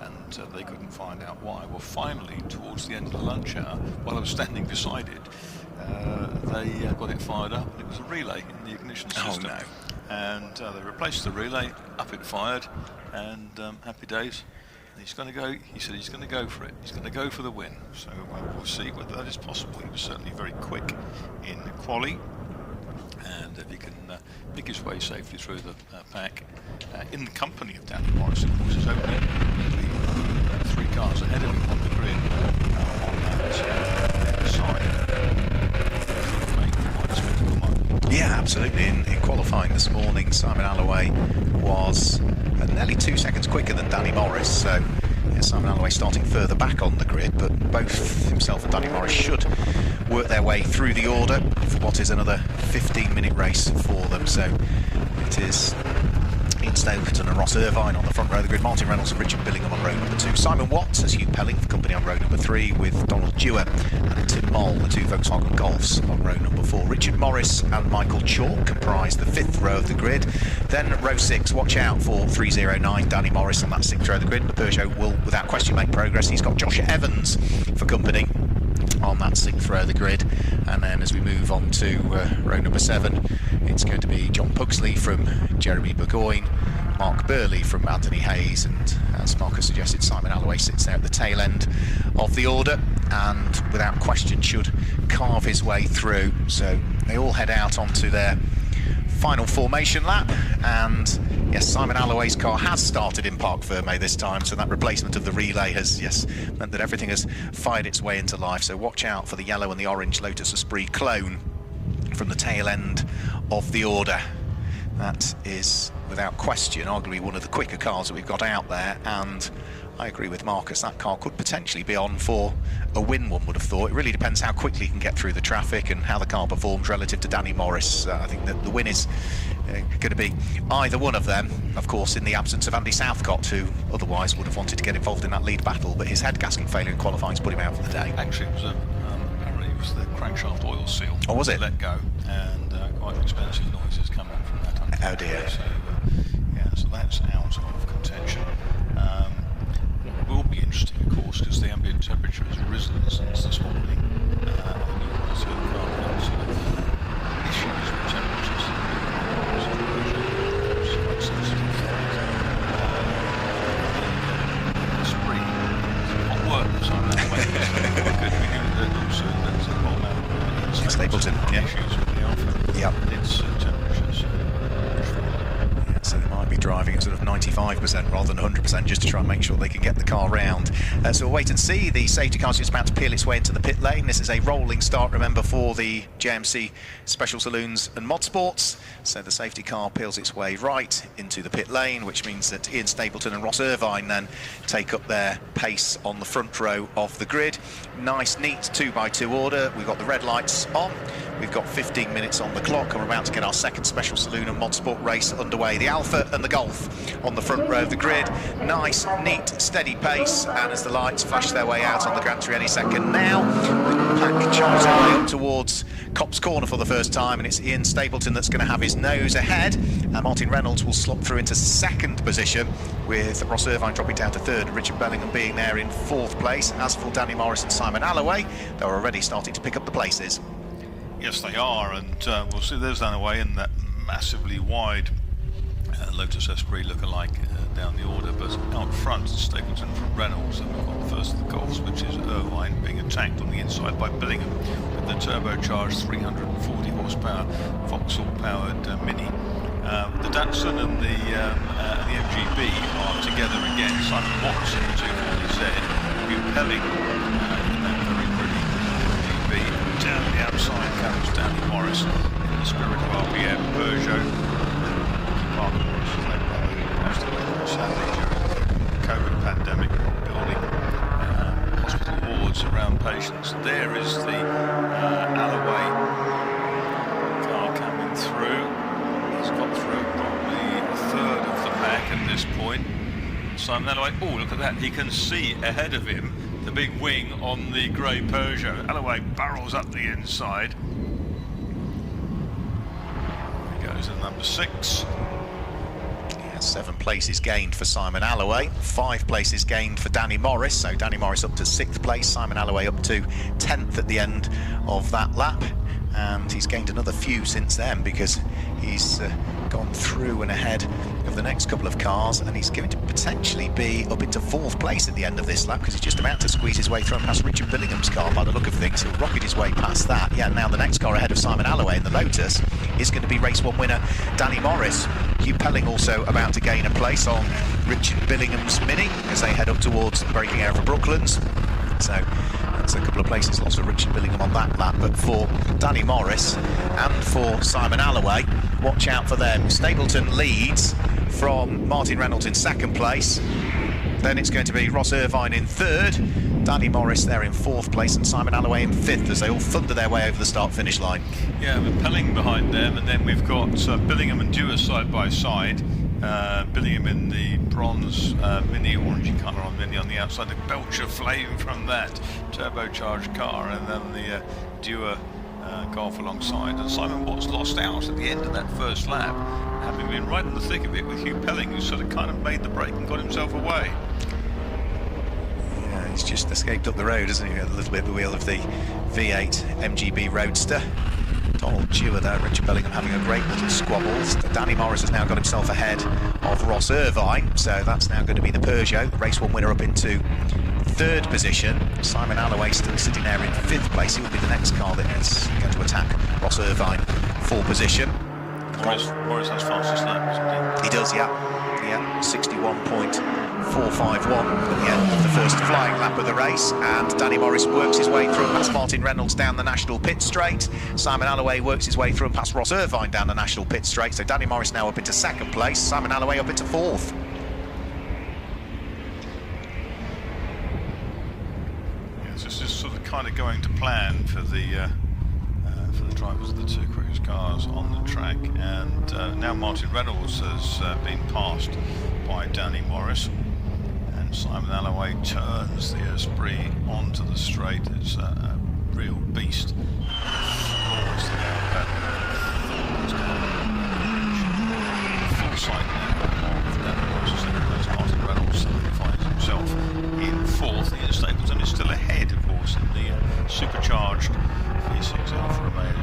B: and they couldn't find out why. Well, finally, towards the end of the lunch hour, while I was standing beside it, they got it fired up, and it was a relay in the ignition system.
A: Oh, no.
B: And they replaced the relay, up it fired, and happy days. He's going to go. He said he's going to go for it. He's going to go for the win. So we'll see whether that is possible. He was certainly very quick in quali, and if he can pick his way safely through the pack in the company of Danny Morris, of course, is opening the 3 cars ahead of him on the grid on that side.
A: Yeah, absolutely. In qualifying this morning, Simon Alloway was nearly 2 seconds quicker than Danny Morris. So yeah, Simon Alloway starting further back on the grid, but both himself and Danny Morris should work their way through the order for what is another 15-minute race for them. So it is Ian Stapleton and Ross Irvine on the front row of the grid, Martin Reynolds and Richard Billingham on row number 2, Simon Watts as Hugh Pelling for company on row number 3, with Donald Dewar and Tim Moll, the 2 Volkswagen Golfs, on row number 4. Richard Morris and Michael Chalk comprise the 5th row of the grid. Then row 6, watch out for 309 Danny Morris on that 6th row of the grid. The Peugeot will without question make progress. He's got Josh Evans for company on that 6th row of the grid. And then as we move on to row number 7, it's going to be John Pugsley from Jeremy Burgoyne, Mark Burley from Anthony Hayes, and as Marcus suggested, Simon Alloway sits there at the tail end of the order and without question should carve his way through. So they all head out onto their final formation lap, and yes, Simon Alloway's car has started in Parc Fermé this time, so that replacement of the relay has meant that everything has fired its way into life. So watch out for the yellow and the orange Lotus Esprit clone from the tail end of the order. That is without question arguably one of the quicker cars that we've got out there, and I agree with Marcus, that car could potentially be on for a win, one would have thought. It really depends how quickly he can get through the traffic and how the car performs relative to Danny Morris. I think that the win is going to be either one of them, of course, in the absence of Andy Southcott, who otherwise would have wanted to get involved in that lead battle, but his head gasket failure in qualifying has put him out for the day.
B: Actually, it was apparently it was the crankshaft oil seal.
A: Oh, was it?
B: Let go, and quite expensive noises coming from that.
A: Oh dear.
B: So, yeah, so that's out of contention. It will be interesting, of course, because the ambient temperature has risen since this morning. And you want to have sort of issues with temperatures. Quite sensitive. Spring. Hot work, so I'm that way. Good. We knew that also that's a whole amount of
A: Stapleton, yeah.
B: issues with the Alpha.
A: Yep.
B: Its temperatures.
A: So they might be dry driving at sort of 95% rather than 100% just to try and make sure they can get the car round. So we'll wait and see. The safety car's just about to peel its way into the pit lane. This is a rolling start, remember, for the JMC Special Saloons and Mod Sports. So the safety car peels its way right into the pit lane, which means that Ian Stapleton and Ross Irvine then take up their pace on the front row of the grid. Nice, neat 2x2 order. We've got the red lights on. We've got 15 minutes on the clock, and we're about to get our second Special Saloon and Mod Sport race underway. The Alpha and the Golf on the front row of the grid. Nice, neat, steady pace, and as the lights flash their way out on the gantry any second now, the pack charges their way up towards Copse Corner for the first time, and it's Ian Stapleton that's going to have his nose ahead, and Martin Reynolds will slot through into second position, with Ross Irvine dropping down to third and Richard Bellingham being there in fourth place. As for Danny Morris and Simon Alloway, they're already starting to pick up the places.
B: Yes, they are, and we'll see there's Alloway in that massively wide Lotus Esprit look-alike down the order, but out front Stapleton from Reynolds, and we've got the first of the Golfs, which is Irvine, being attacked on the inside by Billingham with the turbocharged 340 horsepower Vauxhall-powered Mini. The Datsun and the MGB are together again. Simon Watts in the 240Z, Hugh Pelling in that very pretty MGB. Down the outside comes Danny Morris in the Spirit of RPM Peugeot. Sadly, during the COVID pandemic, building hospital wards around patients. There is the Alloway car coming through. He's got through probably a third of the pack at this point. Simon Alloway, oh look at that, he can see ahead of him the big wing on the grey Peugeot. Alloway barrels up the inside. He goes in number 6.
A: 7 places gained for Simon Alloway, 5 places gained for Danny Morris, so Danny Morris up to 6th place, Simon Alloway up to 10th at the end of that lap, and he's gained another few since then because he's gone through and ahead of the next couple of cars, and he's going to potentially be up into 4th place at the end of this lap because he's just about to squeeze his way through and past Richard Billingham's car by the look of things. He'll rocket his way past that. Yeah, now the next car ahead of Simon Alloway in the Lotus is going to be race 1 winner Danny Morris. Hugh Pelling also about to gain a place on Richard Billingham's Mini as they head up towards the braking area for Brooklands. So that's a couple of places lost for Richard Billingham on that lap, but for Danny Morris and for Simon Alloway, watch out for them. Stapleton leads from Martin Reynolds in 2nd place. Then it's going to be Ross Irvine in 3rd, Danny Morris there in 4th place, and Simon Alloway in 5th as they all thunder their way over the start-finish line.
B: Yeah, with Pelling behind them, and then we've got Billingham and Dewar side by side. Billingham in the bronze Mini, orangey colour on Mini on the outside, the belcher flame from that turbocharged car, and then the Dewar Golf alongside. And Simon Watts lost out at the end of that first lap, having been right in the thick of it with Hugh Pelling, who sort of kind of made the break and got himself away.
A: Yeah, he's just escaped up the road, hasn't he? A little bit of the wheel of the V8 MGB Roadster. Donald Dewar there, Richard Bellingham having a great little squabble. Danny Morris has now got himself ahead of Ross Irvine, so that's now going to be the Peugeot. Race 1 winner up into 3rd position. Simon Alloway still sitting there in 5th place. He will be the next car that is going to attack Ross Irvine for position.
B: Morris has fastest lap, doesn't he?
A: He does, yeah. 61.451 at the end of the first flying lap of the race, and Danny Morris works his way through and past Martin Reynolds down the national pit straight. Simon Alloway works his way through and past Ross Irvine down the national pit straight, so Danny Morris now up into 2nd place, Simon Alloway up into 4th.
B: Yes, this is sort of kind of going to plan for the drivers of the 2 quickest cars on the track, and now Martin Reynolds has been passed by Danny Morris, and Simon Alloway turns the Esprit onto the straight. It's a real beast. Full sight now of Danny Morris as second place. Martin Reynolds finds himself in 4th. Ian Stapleton is still ahead, of course, in the supercharged V6 Alfa Romeo.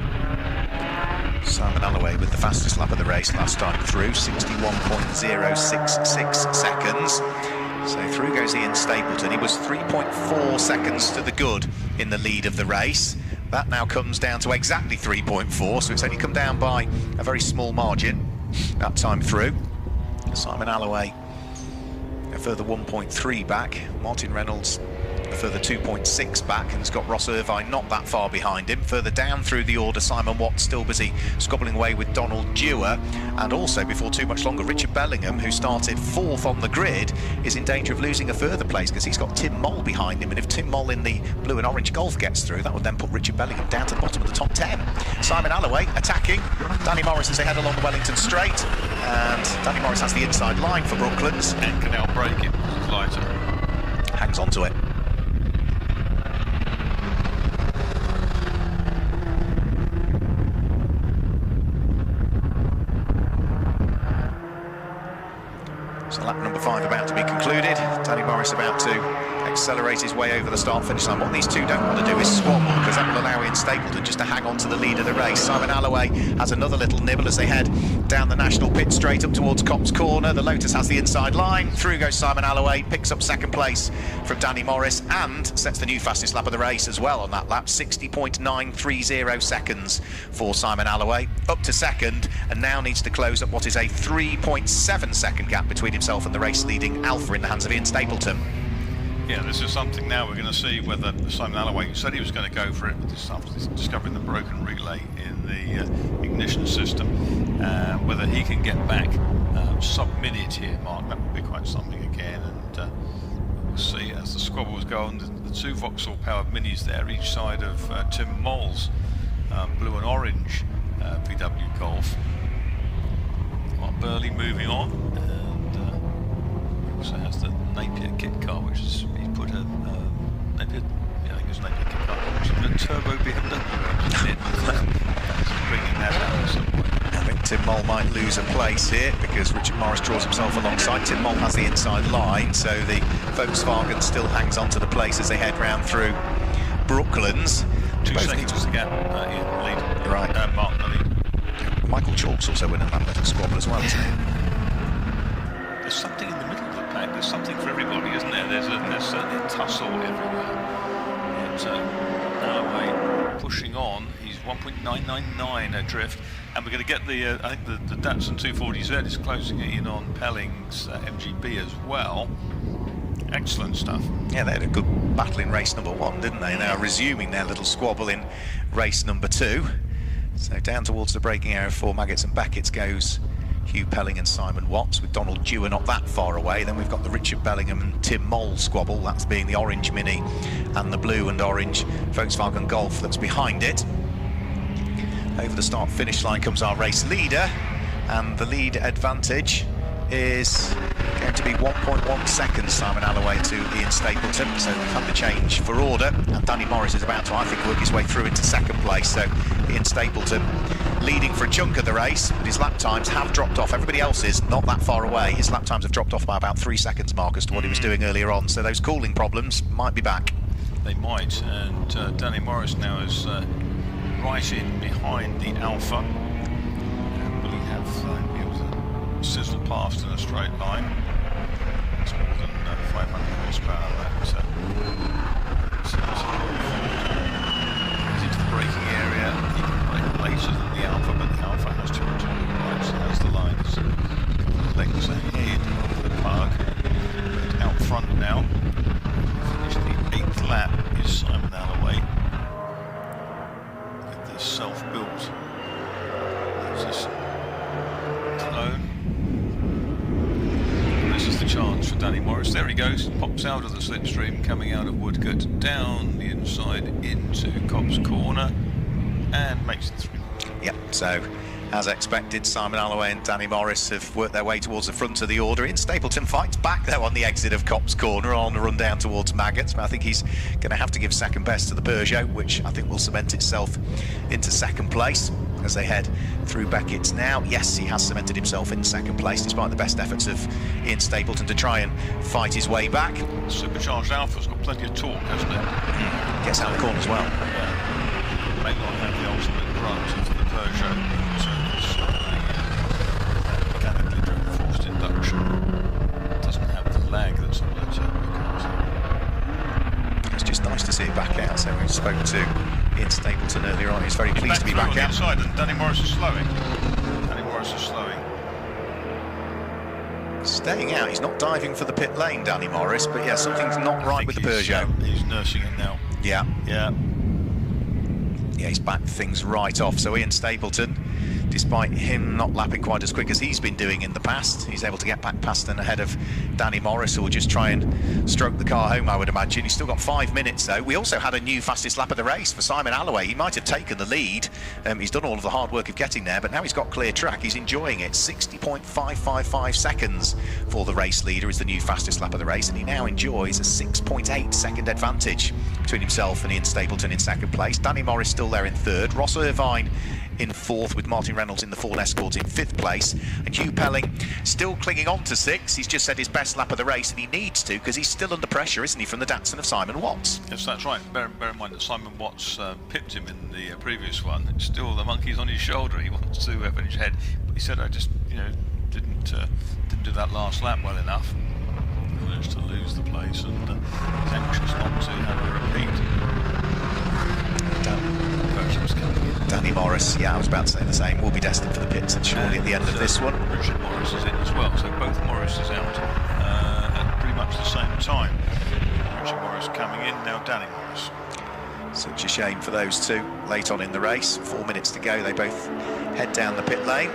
A: Simon Alloway with the fastest lap of the race last time through, 61.066 seconds. So through goes Ian Stapleton. He was 3.4 seconds to the good in the lead of the race. That now comes down to exactly 3.4, so it's only come down by a very small margin that time through. Simon Alloway a further 1.3 back. Martin Reynolds a further 2.6 back, and has got Ross Irvine not that far behind him. Further down through the order, Simon Watt still busy squabbling away with Donald Dewar, and also before too much longer, Richard Bellingham, who started 4th on the grid, is in danger of losing a further place because he's got Tim Moll behind him, and if Tim Moll in the blue and orange Golf gets through, that would then put Richard Bellingham down to the bottom of the top 10. Simon Alloway attacking, Danny Morris as they head along the Wellington Straight, and Danny Morris has the inside line for Brooklands.
B: And can outbrake him, it's lighter.
A: Hangs on to it. So lap number 5 about to be concluded. Danny Morris about to accelerate his way over the start-finish line. What these two don't want to do is squabble, because that will allow Ian Stapleton just to hang on to the lead of the race. Simon Alloway has another little nibble as they head down the National Pit Straight up towards Copse Corner. The Lotus has the inside line. Through goes Simon Alloway, picks up second place from Danny Morris, and sets the new fastest lap of the race as well on that lap. 60.930 seconds for Simon Alloway. Up to second, and now needs to close up what is a 3.7 second gap between himself and the race-leading Alpha in the hands of Ian Stapleton.
B: Yeah, this is something now we're going to see whether Simon Alloway said he was going to go for it, but this after discovering the broken relay in the ignition system, whether he can get back sub-minute here, Mark, that would be quite something again, and we'll see as the squabbles go on. The two Vauxhall-powered minis there, each side of Tim Moll's blue and orange VW Golf. Mark Burley moving on, and also has the Napier kit car, which is he put a Napier, yeah, I think it's Napier kit car, which is a turbo BMW. Bringing that out some way.
A: I think Tim Moll might lose a place here because Richard Morris draws himself alongside. Tim Moll has the inside line, so the Volkswagen still hangs on to the place as they head round through Brooklands.
B: 2 seconds to gap in the lead.
A: Right.
B: Mark in the lead.
A: Michael Chalk's also winning that little squabble as well, isn't he?
B: There's something in the middle of the pack. There's something for everybody, isn't there? There's certainly a tussle everywhere. But Alloway pushing on. He's 1.999 adrift, and we're going to get the I think the Datsun 240Z is closing in on Pelling's MGB as well. Excellent stuff.
A: Yeah, they had a good battle in race number 1, didn't they? Now resuming their little squabble in race number 2. So down towards the braking area for Maggots and Beckett's goes Hugh Pelling and Simon Watts, with Donald Dewar not that far away. Then we've got the Richard Bellingham and Tim Moll squabble, that's being the orange Mini and the blue and orange Volkswagen Golf that's behind it. Over the start-finish line comes our race leader, and the lead advantage is going to be 1.1 seconds, Simon Alloway to Ian Stapleton. So we've had the change for order, and Danny Morris is about to, I think, work his way through into second place. So Ian Stapleton leading for a chunk of the race, but his lap times have dropped off. Everybody else is not that far away. His lap times have dropped off by about 3 seconds, Mark, as to what he was doing earlier on. So those cooling problems might be back.
B: They might, and Danny Morris now is right in behind the Alpha. Will he have be able to sizzle past in a straight line? It's more than 500 horsepower. That he's into the braking area. He can brake later than the Alpha, but the Alpha has too much on the right, so as the line is a couple of lengths ahead of the park. But out front now, finished the 8th lap, is Simon Alloway. With the self-built Lexus clone. This is the chance for Danny Morris. There he goes, pops out of the slipstream, coming out of Woodcote, down the inside into Copse Corner, and makes it through.
A: Yep, so as expected, Simon Alloway and Danny Morris have worked their way towards the front of the order. Ian Stapleton fights back though on the exit of Copse Corner on the run down towards Maggots, but I think he's going to have to give second best to the Peugeot, which I think will cement itself into second place as they head through Beckett's now. Yes, he has cemented himself in second place despite the best efforts of Ian Stapleton to try and fight his way back.
B: The supercharged Alpha's got plenty of torque, hasn't it?
A: Gets out of the corner as well.
B: Yeah. May not have the ultimate grunt of the Peugeot in terms of mechanically driven forced induction. It doesn't have the lag that some of the turbo cars have.
A: It's just nice to see it back out. So we spoke to Ian Stapleton earlier on. He's very pleased to be back out.
B: Inside, and Danny Morris is slowing. Danny Morris is slowing.
A: Staying out, he's not diving for the pit lane, Danny Morris, but yeah, something's not right with the Peugeot.
B: He's nursing it now.
A: Yeah.
B: Yeah.
A: Yeah, he's backed things right off. So Ian Stapleton, despite him not lapping quite as quick as he's been doing in the past, he's able to get back past and ahead of Danny Morris, who will just try and stroke the car home, I would imagine. He's still got 5 minutes, though. We also had a new fastest lap of the race for Simon Alloway. He might have taken the lead. He's done all of the hard work of getting there, but now he's got clear track. He's enjoying it. 60.555 seconds for the race leader is the new fastest lap of the race, and he now enjoys a 6.8 second advantage between himself and Ian Stapleton in second place. Danny Morris still there in third. Ross Irvine in fourth, with Martin Reynolds in the Ford Escort in fifth place, and Hugh Pelling still clinging on to sixth. He's just said his best lap of the race, and he needs to, because he's still under pressure, isn't he, from the Datsun of Simon Watts?
B: Yes, that's right. Bear in mind that Simon Watts pipped him in the previous one. It's still the monkey's on his shoulder. He wants to finish ahead, but he said, I just, didn't do that last lap well enough. He managed to lose the place, and he's anxious not to have a repeat.
A: Danny Morris, yeah, I was about to say the same, will be destined for the pits, and surely at the end of this one.
B: Richard Morris is in as well, so both Morrises out at pretty much the same time. Richard Morris coming in, now Danny Morris.
A: Such a shame for those two late on in the race. 4 minutes to go, they both head down the pit lane.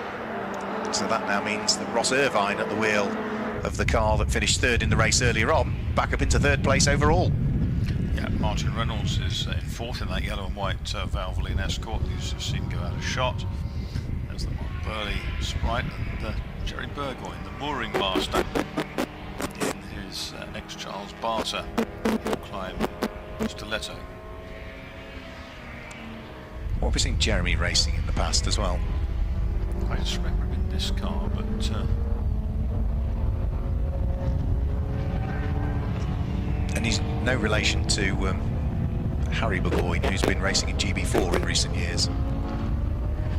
A: So that now means that Ross Irvine at the wheel of the car that finished third in the race earlier on, back up into third place overall.
B: Yeah, Martin Reynolds is in fourth in that yellow and white Valvoline Escort. He's just seen go out of shot. There's the Mark Burley Sprite and Jerry Burgoyne, the mooring master, in his ex-Charles Barter. He'll climb Stiletto.
A: What have we seen Jeremy racing in the past as well?
B: I just remember him in this car, but
A: and he's no relation to Harry Burgoyne, who's been racing in GB4 in recent years.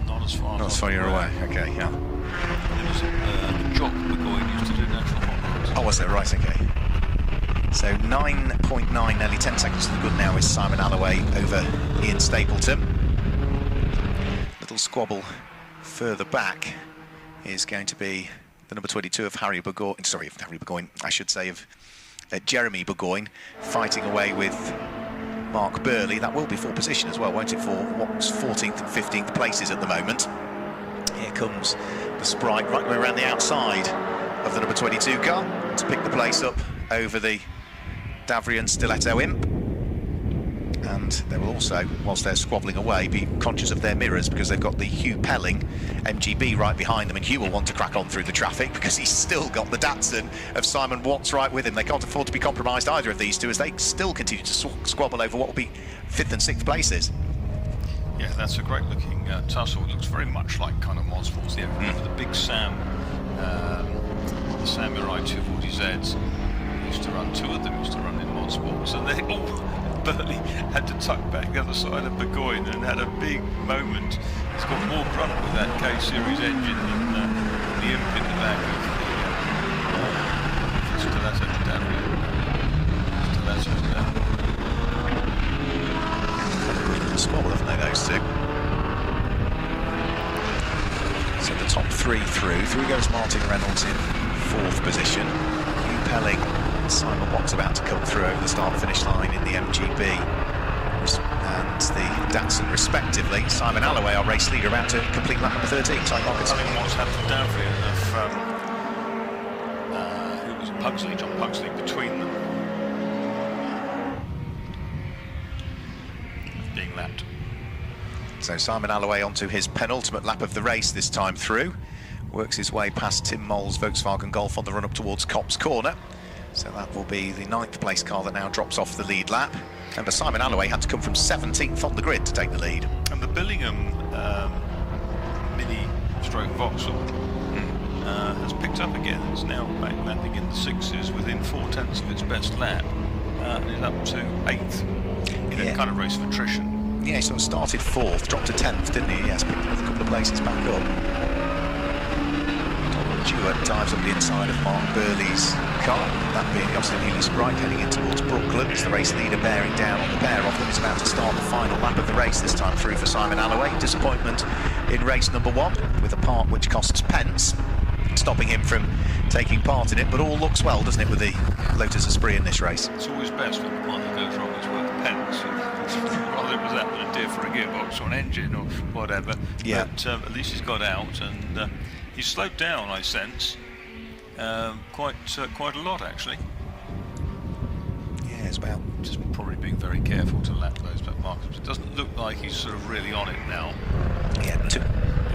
B: Not as far.
A: Not as far you're away. Okay, yeah.
B: There was Jock Burgoyne used to do natural hot rods.
A: Oh, was there? Right, okay. So 9.9, nearly 10 seconds to the good now is Simon Alloway over Ian Stapleton. Little squabble further back is going to be the number 22 of Harry Burgoyne. Sorry, of Harry Burgoyne, I should say, of Jeremy Burgoyne, fighting away with Mark Burley. That will be for position as well, won't it, for what's 14th and 15th places at the moment. Here comes the Sprite right way around the outside of the number 22 car to pick the place up over the Davrian Stiletto Imp. And they will also, whilst they're squabbling away, be conscious of their mirrors, because they've got the Hugh Pelling MGB right behind them, and Hugh will want to crack on through the traffic because he's still got the Datsun of Simon Watts right with him. They can't afford to be compromised, either of these two, as they still continue to squabble over what will be 5th and 6th places.
B: Yeah, that's a great looking tussle. It looks very much like kind of Motorsports. Yeah, remember the big Sam, the Sam Mirai 240Zs. Used to run, two of them used to run in Motorsports, and they all... Burley had to tuck back the other side of Burgoyne and had a big moment. He's got more grunt with that K-Series engine than the Imp in the back of the Stiletto Davrian.
A: Squabble, haven't they, those two? So the top three through. Through goes Martin Reynolds in 4th position. Hugh Pelling, Simon Watts about to come through over the start-finish line in the MGB and the Datsun respectively. Simon Alloway, our race leader, about to complete lap number 13. Simon Watts
B: had the Davrian of who was Pugsley, John Pugsley, between them, being lapped.
A: So Simon Alloway onto his penultimate lap of the race this time through. Works his way past Tim Moll's Volkswagen Golf on the run up towards Copse Corner. So that will be the 9th place car that now drops off the lead lap. Remember, Simon Alloway had to come from 17th on the grid to take the lead.
B: And the Billingham Mini Stroke Vauxhall has picked up again. It's now back landing in the 6s within 4/10 of its best lap, and is up to 8th in a kind of race of attrition.
A: Yeah, he sort of started 4th, dropped to 10th, didn't he? Yes, picked up a couple of places back up. Stewart dives up the inside of Mark Burley's car, that being the Austin Healey Sprite heading in towards Brookland, as the race leader bearing down on the pair of them. Is about to start the final lap of the race, this time through for Simon Alloway. Disappointment in race number 1 with a part which costs pence, stopping him from taking part in it, but all looks well, doesn't it, with the Lotus Esprit in this race?
B: It's always best when the partner goes wrong, it's worth the pence. Rather it was that than a deer for a gearbox or an engine or whatever.
A: Yeah.
B: But at least he's got out, and he's slowed down, I sense, quite a lot, actually.
A: Yeah, it's about...
B: Just probably being very careful to lap those back markers. It doesn't look like he's sort of really on it now.
A: Yeah,
B: the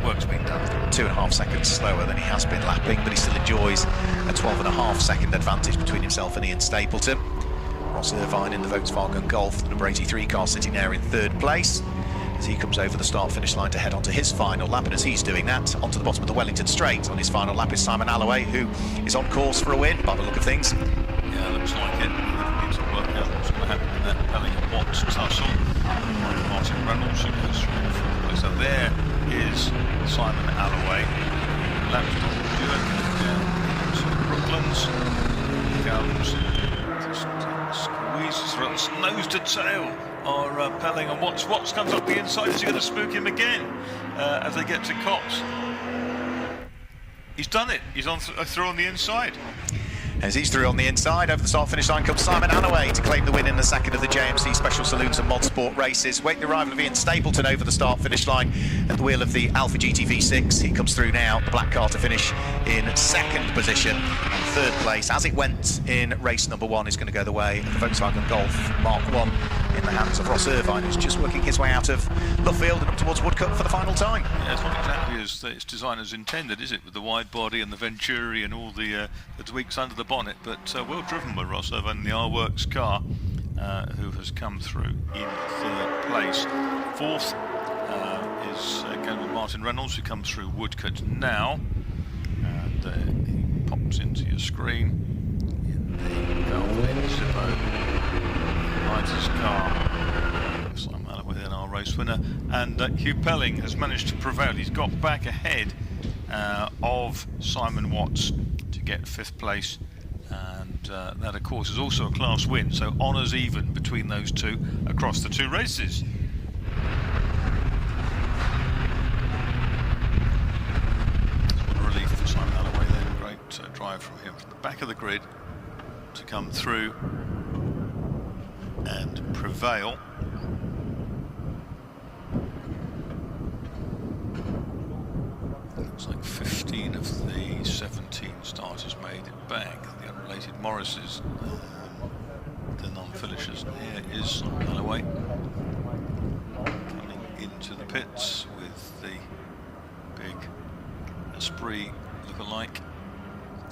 B: work's been done.
A: 2.5 seconds slower than he has been lapping, but he still enjoys a 12.5 second advantage between himself and Ian Stapleton. Ross Irvine in the Volkswagen Golf, the number 83 car, sitting there in 3rd place as he comes over the start-finish line to head onto his final lap, and as he's doing that, onto the bottom of the Wellington Straight on his final lap is Simon Alloway, who is on course for a win by the look of things.
B: Yeah, looks like it. We need to work out what's going to happen in that Pelling and Watts tussle. Martin Reynolds, who goes through the place. So there is Simon Alloway. Laps down to Brooklands. Squeezes nose to tail are Pelling and Watts. Watts comes up the inside. Is he going to spook him again as they get to Cox? He's done it. He's on through on the inside.
A: As he's through on the inside, over the start-finish line comes Simon Alloway to claim the win in the second of the JMC Special Saloons and Mod Sport races. Wait the arrival of Ian Stapleton over the start-finish line at the wheel of the Alfa GTV6. He comes through now, the black car to finish in 2nd position. And 3rd place, as it went in race number 1, is going to go the way of the Volkswagen Golf Mark 1 in the hands of Ross Irvine, who's just working his way out of Luffield and up towards Woodcut for the final time.
B: Yeah, it's not exactly as its designers intended, is it, with the wide body and the Venturi and all the tweaks under the bonnet, but well driven by Ross Irvine in the R-Works car, who has come through in 3rd place. 4th is going with Martin Reynolds, who comes through Woodcut now, and he pops into your screen in the Valvoline Zippo Lighters car. Simon Alloway then our race winner, and Hugh Pelling has managed to prevail. He's got back ahead of Simon Watts to get 5th place, and that of course is also a class win, so honours even between those two across the 2 races. What a relief for Simon Alloway then. Great drive from him from the back of the grid to come through and prevail. Looks like 15 of the 17 starters made it back. The unrelated Morrises, the non-finishers. Here is Simon Alloway coming into the pits with the big Esprit look-alike.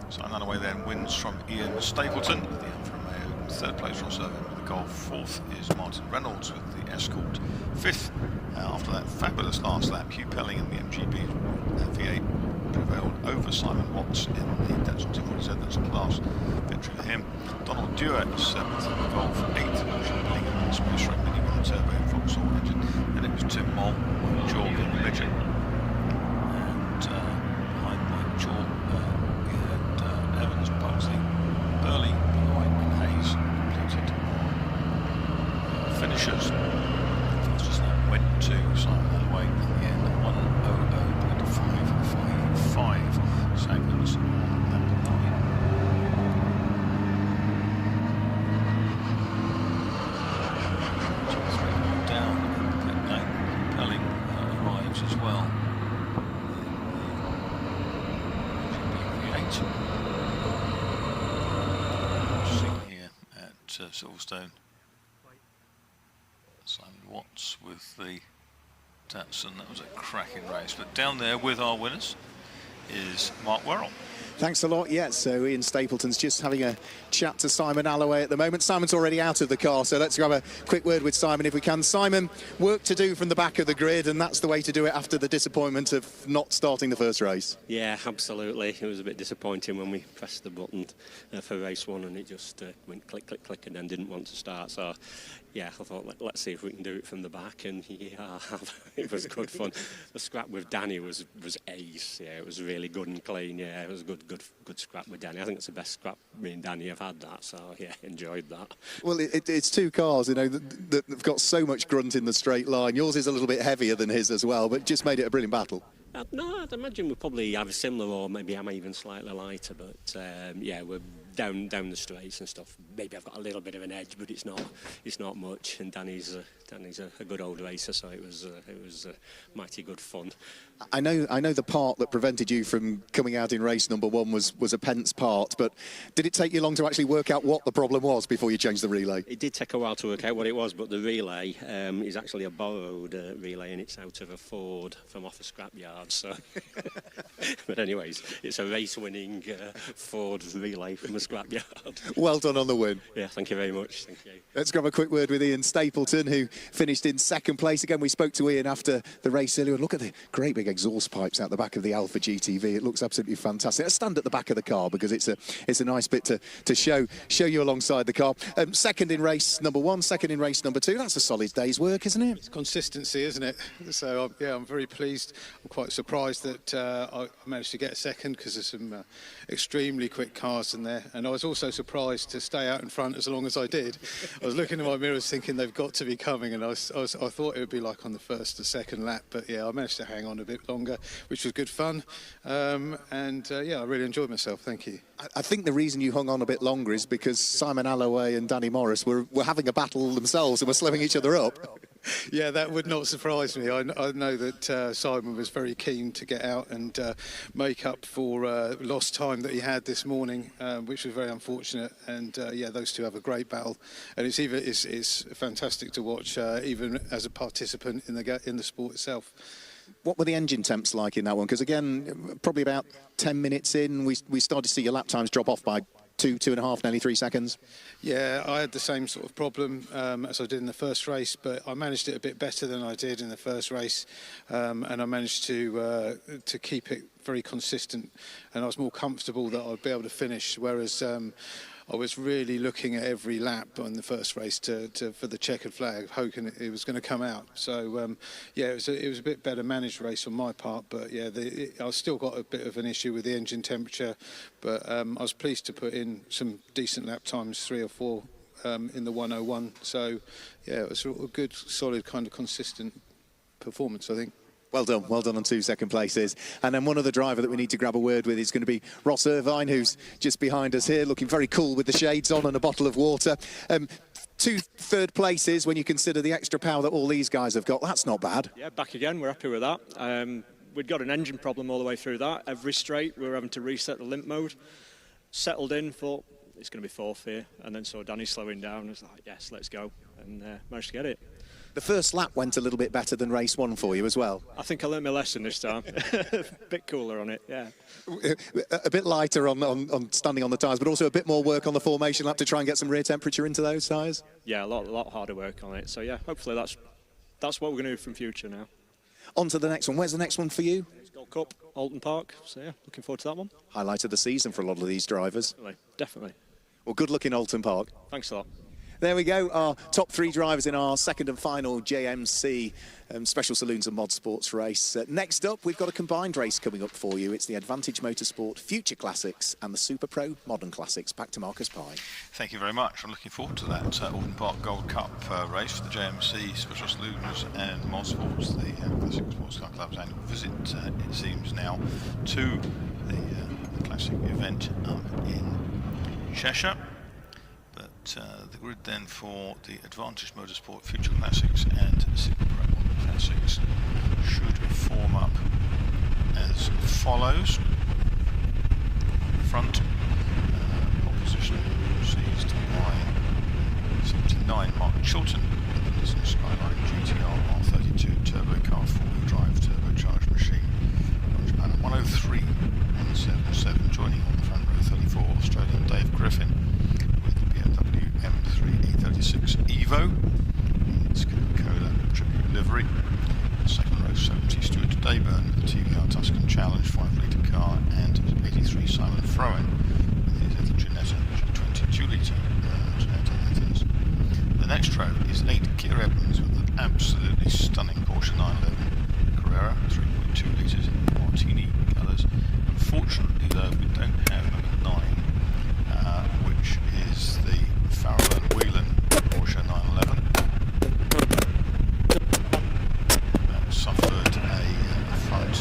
B: Simon Alloway then wins from Ian Stapleton with the Alfa Romeo. 3rd place Ross Irvine with the Golf. 4th is Martin Reynolds with the Escort. 5th, after that fabulous last lap, Hugh Pelling in the MGB V8 prevailed over Simon Watts in the, that's what I've already said, that's a class victory for him. Donald Dewar 7th, the Golf. 8th, Pelling and Space Rack Mini with a turbo Vauxhall engine. Then it was Tim Moll, Mike Jorg in the midget. And behind Mike Jorg, we had Evans, Pugsley, Burley, White and Hayes completed finishers. Fastest lap went to Simon Alloway in the end, 1:00.555 seconds on lap 9. Down in pit lane, Pelling arrives as well. Here at Silverstone, Simon Watts with the Datsun. That was a cracking race, but down there with our winners is Mark Werrell.
E: Thanks a lot. Yeah, so Ian Stapleton's just having a chat to Simon Alloway at the moment. Simon's already out of the car, so let's grab a quick word with Simon if we can. Simon, work to do from the back of the grid, and that's the way to do it after the disappointment of not starting the first race.
O: Yeah, absolutely. It was a bit disappointing when we pressed the button for race 1 and it just went click, click, click and then didn't want to start. So, yeah, I thought, let's see if we can do it from the back, and yeah, it was good fun. The scrap with Danny was ace. Yeah, it was really good and clean. Yeah, it was good scrap with Danny. I think it's the best scrap me and Danny have had that. So yeah, enjoyed that.
E: Well, it's 2 cars, you know, that have got so much grunt in the straight line. Yours is a little bit heavier than his as well, but just made it a brilliant battle.
O: No, I'd imagine we'll probably have a similar, or maybe I'm even slightly lighter. But yeah, we're down the straights and stuff. Maybe I've got a little bit of an edge, but it's not much. And Danny's a good old racer, so it was mighty good fun.
E: I know the part that prevented you from coming out in race number 1 was a Pence part, but did it take you long to actually work out what the problem was before you changed the relay?
O: It did take a while to work out what it was, but the relay is actually a borrowed relay, and it's out of a Ford from off a scrapyard. So, but anyways, it's a race-winning Ford relay from a scrapyard.
E: Well done on the win.
O: Yeah, thank you very much. Thank you.
E: Let's grab a quick word with Ian Stapleton, who finished in 2nd place. Again, we spoke to Ian after the race earlier, and look at the great big exhaust pipes out the back of the Alpha GTV. It looks absolutely fantastic. Let's stand at the back of the car because it's a nice bit to show you alongside the car. 2nd in race number 1, 2nd in race number 2. That's a solid day's work, isn't it?
D: It's consistency, isn't it? So yeah, I'm very pleased. I'm quite surprised that I managed to get 2nd because there's some extremely quick cars in there, and I was also surprised to stay out in front as long as I did. I was looking in my mirrors thinking they've got to be coming, and I thought it would be like on the 1st or 2nd lap, but yeah, I managed to hang on a bit longer, which was good fun. Yeah, I really enjoyed myself. Thank you.
E: I think the reason you hung on a bit longer is because Simon Alloway and Danny Morris were having a battle themselves and were slowing each other up.
D: Yeah, that would not surprise me. I know that Simon was very keen to get out and make up for lost time that he had this morning, which was very unfortunate. And yeah, those two have a great battle, and it's fantastic to watch, even as a participant in the sport itself.
E: What were the engine temps like in that one? Because again, probably about 10 minutes in, we started to see your lap times drop off by 2.5, nearly 3 seconds.
D: Yeah, I had the same sort of problem as I did in the first race, but I managed it a bit better than I did in the first race, and I managed to keep it very consistent, and I was more comfortable that I'd be able to finish, whereas I was really looking at every lap on the first race for the checkered flag, hoping it was going to come out. So yeah, it was a bit better managed race on my part, but yeah, I still got a bit of an issue with the engine temperature, but I was pleased to put in some decent lap times, 3 or 4 in the 101. So yeah, it was a good, solid, kind of consistent performance, I think.
E: Well done on 2 second places. And then one other driver that we need to grab a word with is going to be Ross Irvine, who's just behind us here, looking very cool with the shades on and a bottle of water. 2 third places, when you consider the extra power that all these guys have got, that's not bad.
F: Yeah, back again, we're happy with that. We'd got an engine problem all the way through that. Every straight, we were having to reset the limp mode. Settled in, thought it's going to be 4th here, and then saw Danny slowing down, and I was like, yes, let's go, and managed to get it.
E: The first lap went a little bit better than race 1 for you as well.
F: I think I learned my lesson this time. A bit cooler on it, yeah.
E: A bit lighter on standing on the tyres, but also a bit more work on the formation lap to try and get some rear temperature into those tyres?
F: Yeah, a lot harder work on it. So yeah, hopefully that's what we're going to do from future now.
E: On to the next one. Where's the next one for you?
F: Gold Cup, Alton Park. So yeah, looking forward to that one.
E: Highlight of the season for a lot of these drivers.
F: Definitely.
E: Well, good luck in Alton Park.
F: Thanks a lot.
E: There we go, our top 3 drivers in our 2nd and final JMC Special Saloons and Mod Sports race. Next up, we've got a combined race coming up for you. It's the Advantage Motorsport Future Classics and the Super Pro Modern Classics. Back to Marcus Pye.
B: Thank you very much. I'm looking forward to that Alton Park Gold Cup race for the JMC Special Saloons and Mod Sports, the Classic Sports Car Club's annual visit, it seems now, to the Classic event up in Cheshire. The grid then for the Advantage Motorsport Future Classics and Super Pro Modern Classics should form up as follows. Front, pole position seized by 79 Mark Chilton, the Skyline GTR R32 turbo car, 4-wheel drive turbocharged machine. 103.177, joining on the front row 34 Australian Dave Griffin. M3E36 Evo, it's Coca-Cola tribute livery. Second row 70 Stuart Dayburn with the TVR Tuscan Challenge 5-litre car, and 83 Simon Frowen with his little Ginetta G20 2-litre Ginetta letters. The next row is 8 Keir Edmonds with an absolutely stunning Porsche 911 Carrera 3.2 litres in Martini colours. Unfortunately though, we don't have number 9, which is the Farrell and Whelan Porsche 911. That suffered a front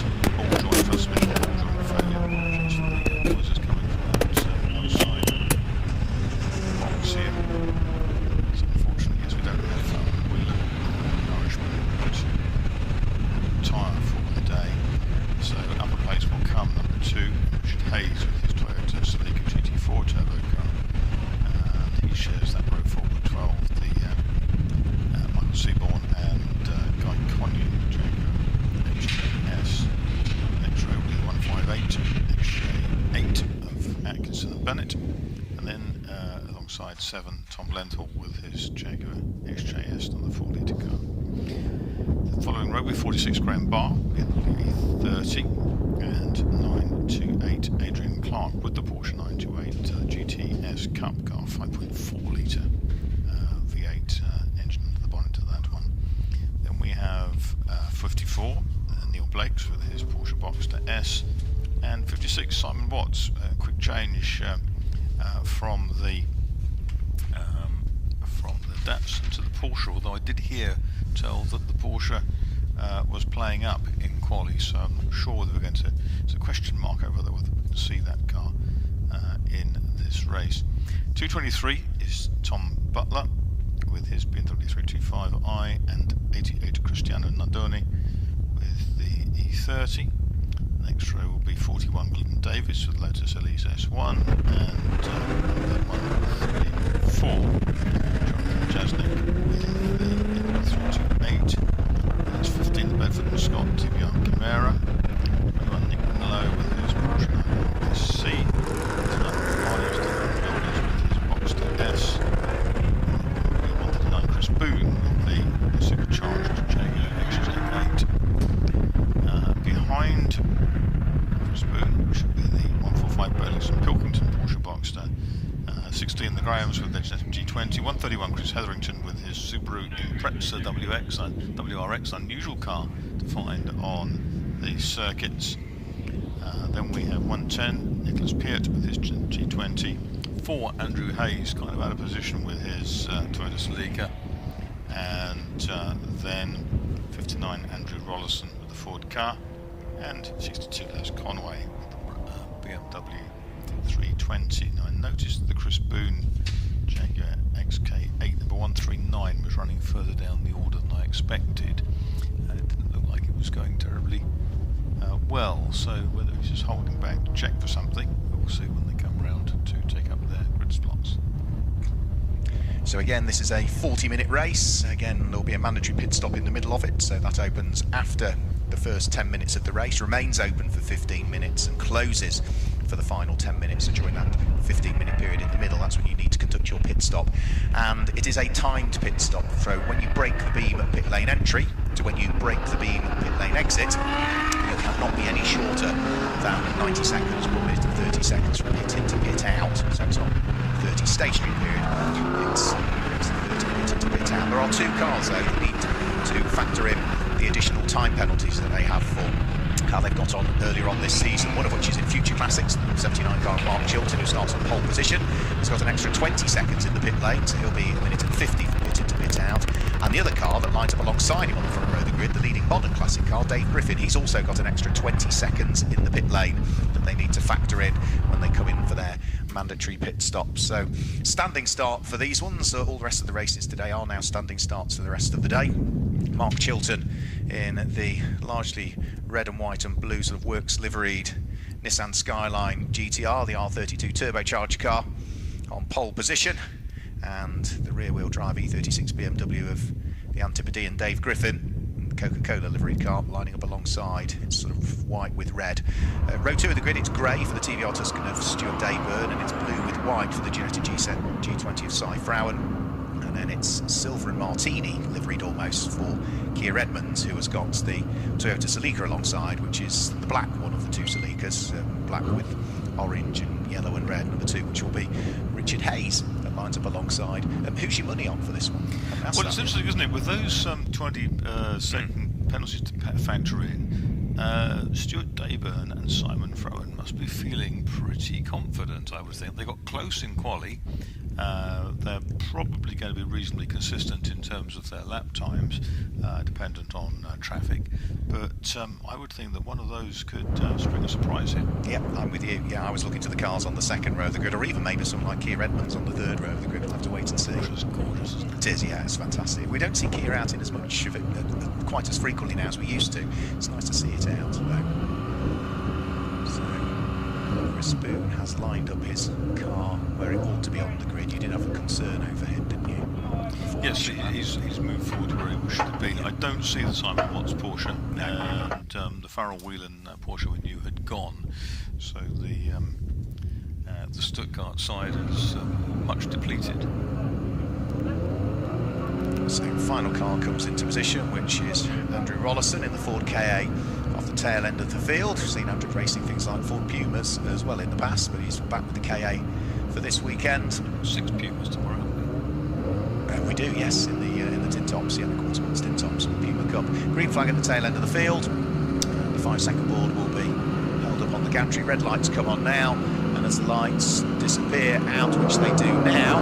B: alongside 7 Tom Lenthal with his Jaguar XJS on the 4-litre car. The following row with 46 Graham Barr in the E30 and 928 Adrian Clark with the Porsche 928 GTS Cup car, 5.4-litre V8 engine under the bonnet of that one. Then we have 54 Neil Blakes with his Porsche Boxster S, and 56 Simon Watts. Quick change from the Datsun to the Porsche, although I did hear tell that the Porsche was playing up in quali, so I'm not sure whether we're going to, it's a question mark over whether we're going to see that car in this race. 223 is Tom Butler with his BMW 325i, and 88 Cristiano Nardoni with the E30. Next row will be 41 Glidden Davis with Lotus Elise S1, and 134 Jonathan Jasnik with the 328. That's 15 the Bedford and Scott Tibian Chimera. 21 Nick Milo with his Porsche 911 SC. 9 with his Boxster S. 139 Chris Boone with the supercharged Jaguar XJ8. Behind Chris Boone should be the 145 Burlington Pilkington Porsche Boxster. 16 the Grahams with the G20. 131 Chris Hetherington with his Subaru Impreza WRX, unusual car to find on the circuits. Then we have 110 Nicholas Peart with his G20. 4 Andrew Hayes, kind of out of position with his Toyota Celica. And then 59 Andrew Rollison with the Ford car. And 62 Les Conway with the BMW 320. Now I noticed the Chris Boone Jaguar XK8 number 139 was running further down the order than I expected. It didn't look like it was going terribly well, so whether he's just holding back to check for something, we'll see when they come round to take up their grid slots.
A: So again, this is a 40-minute race. Again, there'll be a mandatory pit stop in the middle of it, so that opens after the first 10 minutes of the race, remains open for 15 minutes and closes for the final 10 minutes. So during that 15-minute period in the middle, that's when you need to conduct your pit stop. And it is a timed pit stop. So when you break the beam at pit lane entry to when you break the beam at pit lane exit, you cannot be any shorter than 90 seconds, 1 minute and 30 seconds from pit in to pit out. So it's not 30 stationary period, it's 30 minutes into pit out. There are 2 cars though that need to factor in the additional time penalties that they have for how they've got on earlier on this season, one of which is in Future Classics. The 79 car Mark Chilton, who starts on pole position, has got an extra 20 seconds in the pit lane, so he'll be 1 minute and 50 from pit in to pit out. And the other car that lines up alongside him on the front row of the grid, the leading modern classic car, Dave Griffin, he's also got an extra 20 seconds in the pit lane that they need to factor in when they come in for their mandatory pit stops. So standing start for these ones. All the rest of the races today are now standing starts for the rest of the day. Mark Chilton in the largely red and white and blue sort of works liveried Nissan Skyline GTR, the R32 turbocharged car, on pole position, and the rear-wheel drive E36 BMW of the Antipodean Dave Griffin, the Coca-Cola liveried car lining up alongside. It's sort of white with red. Row 2 of the grid, it's grey for the TVR Tuscan of Stuart Dayburn, and it's blue with white for the Giornetti G20 of Cy Frauen. And then it's silver and martini, liveried almost, for Keir Edmonds, who has got the Toyota Celica alongside, which is the black one of the 2 Celicas, black with orange and yellow and red, number 2, which will be Richard Hayes, that lines up alongside. Who's your money on for this one?
B: Well, it's interesting, isn't it? With those 20-second penalties to factor in, Stuart Dayburn and Simon Frowen must be feeling pretty confident, I would think. They got close in quali. They're probably going to be reasonably consistent in terms of their lap times, dependent on traffic. But I would think that one of those could spring a surprise here.
A: Yeah, I'm with you. Yeah, I was looking to the cars on the second row of the grid, or even maybe someone like Keir Edmonds on the third row of the grid. We'll have to wait and see.
B: It's gorgeous, isn't it?
A: It is, yeah, it's fantastic. We don't see Keir out in as much of it, quite as frequently now as we used to. It's nice to see it out, though. So, Chris Boone has lined up his car where it ought to be on the grid. You did have a concern over him, didn't you?
B: Yes, he's moved forward to where he should have been. I don't see the Simon Watts Porsche, and the Farrell Whelan Porsche we knew had gone. So the the Stuttgart side is much depleted.
A: So final car comes into position, which is Andrew Rollison in the Ford KA off the tail end of the field. We've seen Andrew racing things like Ford Pumas as well in the past, but he's back with the KA for this weekend.
B: 6 Pumas tomorrow.
A: We do, yes, in the tin tops, the quarter-mile tin tops, Puma Cup. Green flag at the tail end of the field. The 5-second board will be held up on the gantry. Red lights come on now, and as the lights disappear out, which they do now,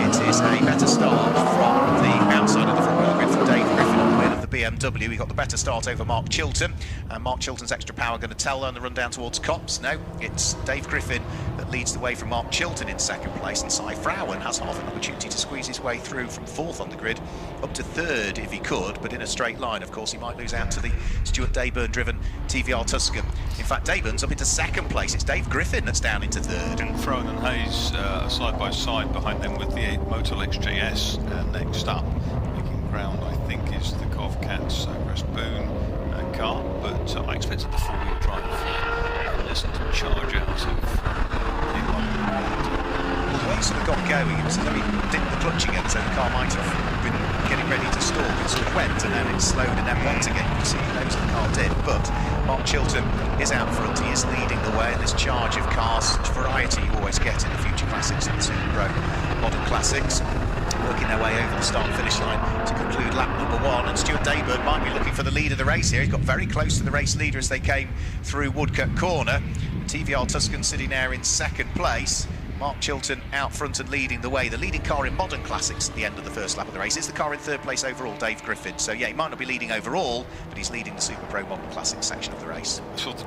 A: it is a better start from the outside of the front wheel grid from Dave Griffin on the wheel of the BMW. We got the better start over Mark Chilton, and Mark Chilton's extra power going to tell on the run down towards Copse. No, it's Dave Griffin that leads the way from Mark Chilton in second place, and Cy Frauen has half an opportunity to squeeze his way through from fourth on the grid up to third if he could, but in a straight line. Of course, he might lose out to the Stuart Dayburn driven TVR Tuscan. In fact, Dayburn's up into second place. It's Dave Griffin that's down into third.
B: And Frauen and Hayes are side by side behind them with the Motolex JS. And next up, making ground, I think, is the Kovcats Chris Boone car, but I expected the four-wheel drive listen to charge out of
A: the way he sort of got going, it was as though he dipped the clutch again, so the car might have been getting ready to stall. It sort of went and then it slowed and then went again. You can see he knows the car did, but Mark Chilton is out front. He is leading the way in this charge of cars. Such variety you always get in the Future Classics and the Super Pro Modern Classics. Working their way over the start-finish line to conclude lap number 1, and Stuart Dayburn might be looking for the lead of the race here. He's got very close to the race leader as they came through Woodcut Corner. TVR Tuscan sitting there in second place. Mark Chilton out front and leading the way. The leading car in Modern Classics at the end of the first lap of the race is the car in third place overall, Dave Griffin. So yeah, he might not be leading overall, but he's leading the Super Pro Modern Classics section of the race.
B: I saw the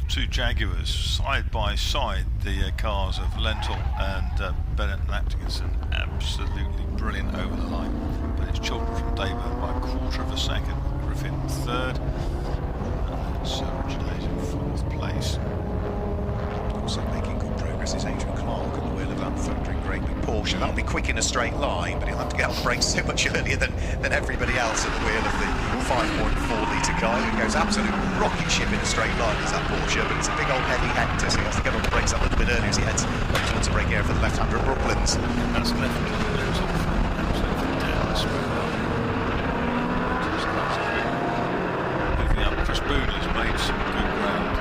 B: two Jaguars side by side, the cars of Lentil and Bennett and Atkinson, absolutely brilliant over the line. But it's Chilton from Dayburn by a quarter of a second. Griffin third, and it's Originator in fourth place.
A: Also making good progress is Adrian Clark at the wheel of that thundering great big Porsche. That'll be quick in a straight line, but he'll have to get on the brakes so much earlier than everybody else at the wheel of the 5.4 litre car. It goes absolute rocket ship in a straight line, is that Porsche, but it's a big old heavy Hector, so he has to get on the brakes a little bit earlier as he heads up towards the brake area for the left-hander at Brooklands.
B: That's left absolutely down the smooth line. Moving up, Chris Boone has made some good ground.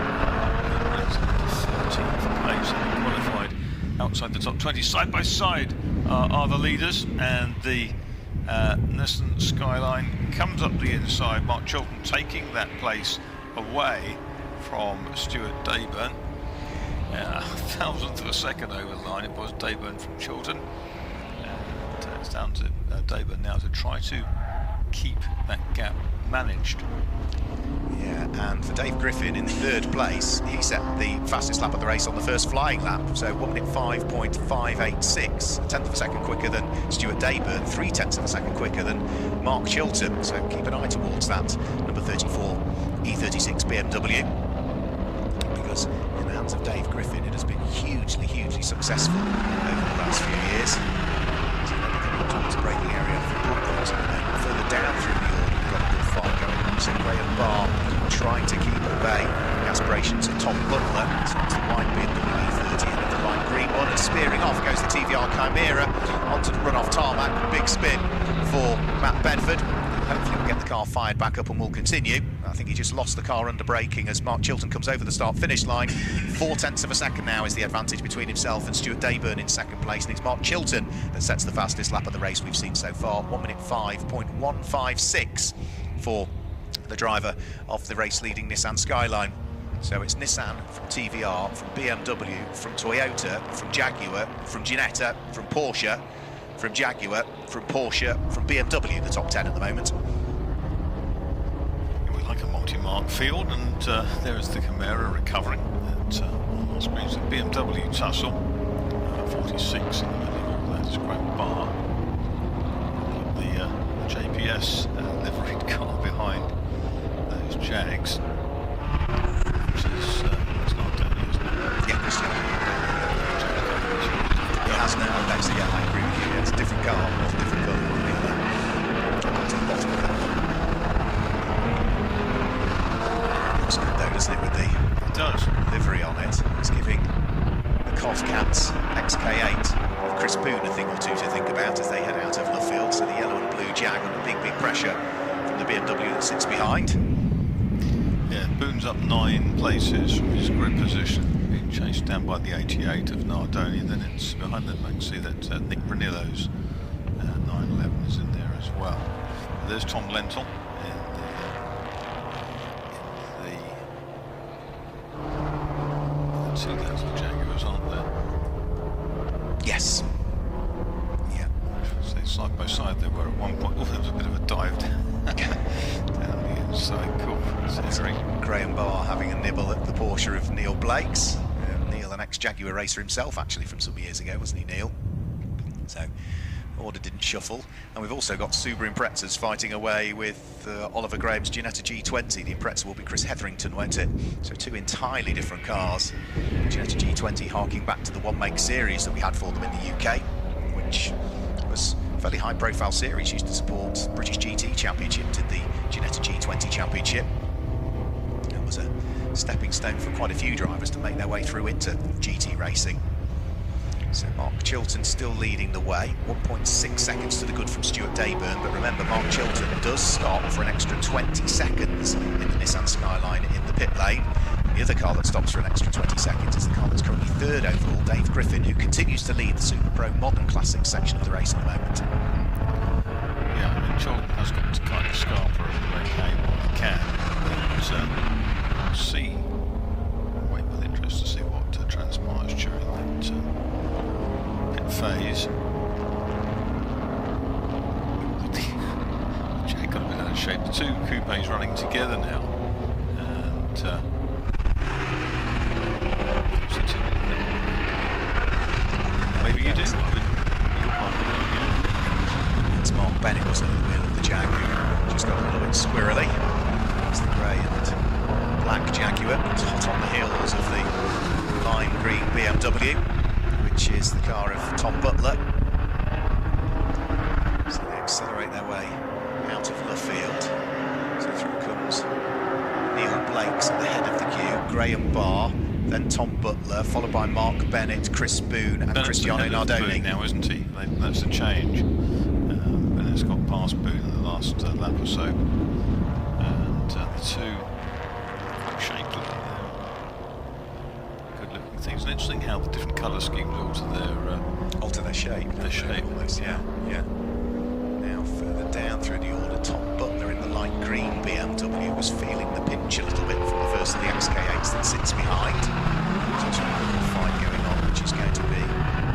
B: 13th place, and qualified outside the top 20. Side by side are the leaders, and the Nissan Skyline comes up the inside. Mark Chilton taking that place away from Stuart Dayburn. A thousandth of a second over the line it was. Dayburn from Chilton, and it's down to Dayburn now to try to keep that gap managed.
A: Yeah, and for Dave Griffin in third place, he set the fastest lap of the race on the first flying lap, so 1 minute 5.586, a tenth of a second quicker than Stuart Dayburn, 3/10 of a second quicker than Mark Chilton, so keep an eye towards that number 34 E36 BMW, because in the hands of Dave Griffin it has been hugely successful over the last few years. So coming towards the braking area for Brooklands, and then further down through the order we've got a good fight going on. So Graham Barr trying to keep at bay the aspirations of Tom Butler. So it's the white BMW E30 and the light green one, and spearing off goes the TVR Chimera onto the run-off tarmac. Big spin for Matt Bedford. Hopefully we'll get the car fired back up and we'll continue. I think he just lost the car under braking as Mark Chilton comes over the start-finish line. 4/10 of a second now is the advantage between himself and Stuart Dayburn in second place, and it's Mark Chilton that sets the fastest lap of the race we've seen so far. 1 minute 5.156 for the driver of the race-leading Nissan Skyline. So it's Nissan from TVR, from BMW, from Toyota, from Jaguar, from Ginetta, from Porsche, from Jaguar, from Porsche, from BMW, the top 10 at the moment.
B: We like a multi-mark field, and there is the Chimera recovering at on the screens. The BMW Tussle, 46 in the middle of all that is Graham Barr. The JPS liveried car behind those Jags, which is it's not Danny, isn't it?
A: Yeah, Christian. It has now, so yeah, I agree with you. Yeah, it's a different car, it's a different colour. To the bottom of that. Looks good though, doesn't it, with the livery on it. It's giving the Kovcats BMW that sits behind.
B: Yeah, Boone's up 9 places from his grid position, being chased down by the 88 of Nardoni. Then it's behind them. I can see that Nick Brunillo's 911 is in there as well. There's Tom Lentil in the 2000 Jaguars, aren't there?
A: Yes. Yeah.
B: So side by side they were at one point. Oh, there was a bit of a dive down the inside. Cool.
A: Graham Barr having a nibble at the Porsche of Neil Blake's. Neil, an ex-Jaguar racer himself, actually, from some years ago, wasn't he, Neil? So, order didn't shuffle. And we've also got Subaru Imprezas fighting away with Oliver Graham's Ginetta G20. The Impreza will be Chris Hetherington, won't it? So 2 entirely different cars. The Ginetta G20 harking back to the one-make series that we had for them in the UK, which was a fairly high-profile series, used to support British GT Championship, did the Ginetta G20 Championship. It was a stepping stone for quite a few drivers to make their way through into GT racing. So Mark Chilton still leading the way, 1.6 seconds to the good from Stuart Dayburn, but remember Mark Chilton does stop for an extra 20 seconds in the Nissan Skyline in the pit lane. The other car that stops for an extra 20 seconds is the car that's currently 3rd overall, Dave Griffin, who continues to lead the Super Pro Modern Classic section of the race at the moment.
B: Yeah, I mean, Chilton has got to kind of Scarpa and maintain what he can. But see, wait with interest to see what transpires during that pit phase. Jag got a bit out of shape. The 2 coupes running together now, and maybe you do.
A: It's Mark Bennett, wasn't it, at the wheel of the Jag, who just got a little bit squirrely. It's the grey and black Jaguar. It's hot on the heels of the lime green BMW, which is the car of Tom Butler. So they accelerate their way out of Luffield. So through comes Neil Blake's at the head of the queue, Graham Barr, then Tom Butler, followed by Mark Bennett, Chris Boone and Cristiano Nardoni.
B: Now, isn't he? That's a change. Bennett's got past Boone in the last lap or so. And the 2 shapely, good-looking things. And interesting how the different colour schemes
A: alter their shape.
B: Their shape,
A: almost, yeah. Now further down through the order, Tom Butler in the light green BMW was feeling the pinch a little bit from the first of the XK8s that sits behind. There's also a little fight going on, which is going to be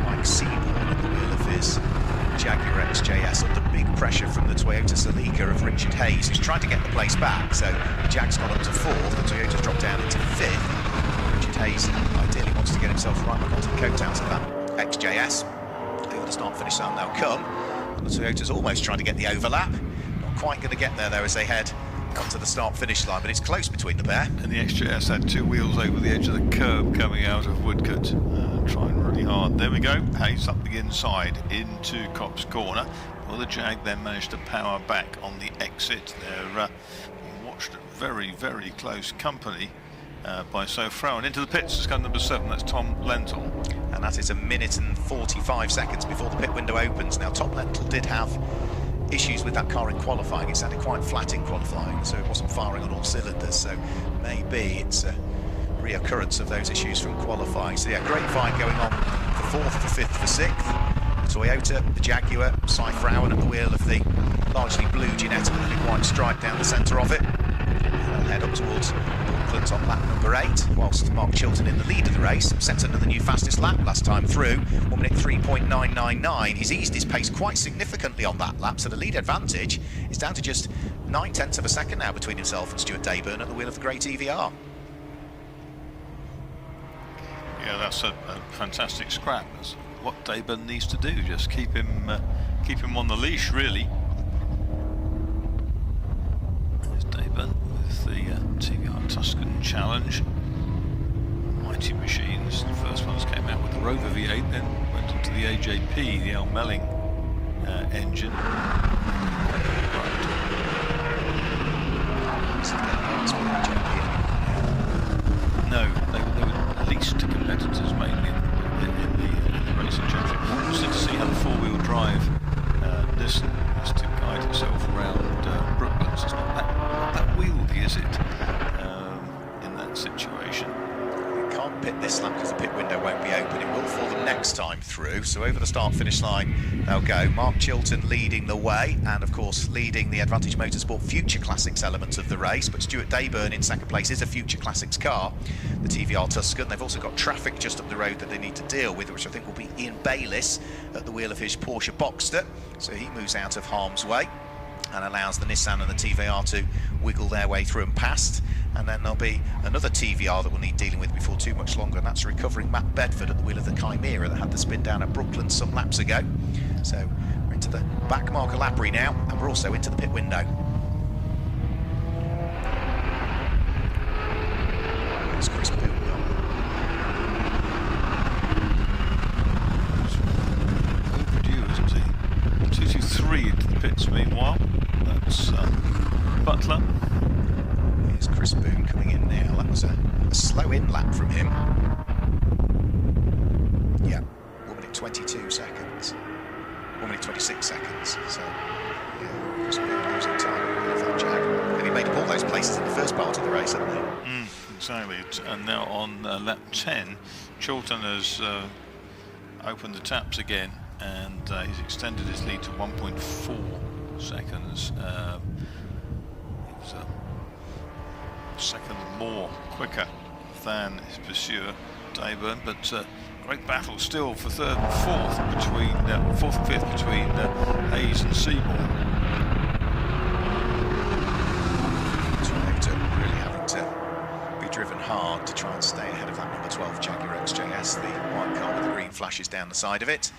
A: Mike Seaborn at the wheel of his Jaguar XJS under big pressure from the Toyota Celica of Richard Hayes, who's trying to get the place back. So the Jag's got up to 4th, the Toyota's dropped down into 5th. Richard Hayes ideally wants to get himself right back onto the coattails of that XJS. Over the start-finish line they'll come. And the Toyota's almost trying to get the overlap. Not quite going to get there though as they head onto the start-finish line, but it's close between the pair.
B: And the XJS had 2 wheels over the edge of the curb coming out of Woodcote, trying really hard. There we go, Hayes up the inside into Cobb's Corner. Well, the Jag then managed to power back on the exit. They're being watched at very, very close company by Sofro. And into the pits has come number 7, that's Tom Lentil.
A: And that is 1 minute and 45 seconds before the pit window opens. Now, Tom Lentil did have issues with that car in qualifying. It sounded quite flat in qualifying, so it wasn't firing on all cylinders. So maybe it's a reoccurrence of those issues from qualifying. So yeah, great fight going on for 4th, for 5th, for 6th. The Toyota, the Jaguar, Cy Frowen at the wheel of the largely blue Ginetta with a big white stripe down the centre of it. They'll head up towards Auckland on lap number 8, whilst Mark Chilton in the lead of the race sets another new fastest lap last time through, 1 minute 3.999. He's eased his pace quite significantly on that lap, so the lead advantage is down to just 9/10 of a second now between himself and Stuart Dayburn at the wheel of the great EVR.
B: Yeah, that's a fantastic scrap. That's what Dayburn needs to do, just keep him on the leash, really. There's Dayburn with the TVR Tuscan Challenge. Mighty machines. The first ones came out with the Rover V8, then went into the AJP, the Al Melling engine. No, they were leased to competitors mainly in the racing championship. Interesting to see how the 4-wheel drive Nissan has to guide itself around Brooklands. It's not
A: next time through. So over the start-finish line they'll go. Mark Chilton leading the way, and of course leading the Advantage Motorsport Future Classics element of the race. But Stuart Dayburn in second place is a Future Classics car, the TVR Tuscan. They've also got traffic just up the road that they need to deal with, which I think will be Ian Bayliss at the wheel of his Porsche Boxster. So he moves out of harm's way and allows the Nissan and the TVR to wiggle their way through and past. And then there'll be another TVR that we'll need dealing with before too much longer, and that's a recovering Matt Bedford at the wheel of the Chimera that had the spin down at Brooklyn some laps ago. So we're into the back marker lappery now, and we're also into the pit window. There's Chris Boone.
B: Overdue, isn't he? 223 into the pits meanwhile. That's Butler.
A: Here's Chris Boone coming in now. That was a slow in lap from him. Yeah, 1 minute 22 seconds. 1 minute 26 seconds. So, yeah, Chris Boone losing time with that Jag. And he made up all those places in the first part of the race, hadn't he?
B: Exactly. And now on lap 10, Chilton has opened the taps again, and he's extended his lead to 1.4 seconds. It's a second more quicker than his pursuer Dayburn, but great battle still for third and fourth between fourth and fifth between Hayes and Seymour.
A: Toyota really having to be driven hard to try and stay ahead of that number 12 Jaguar XJS, the white car with the green flashes down the side of it.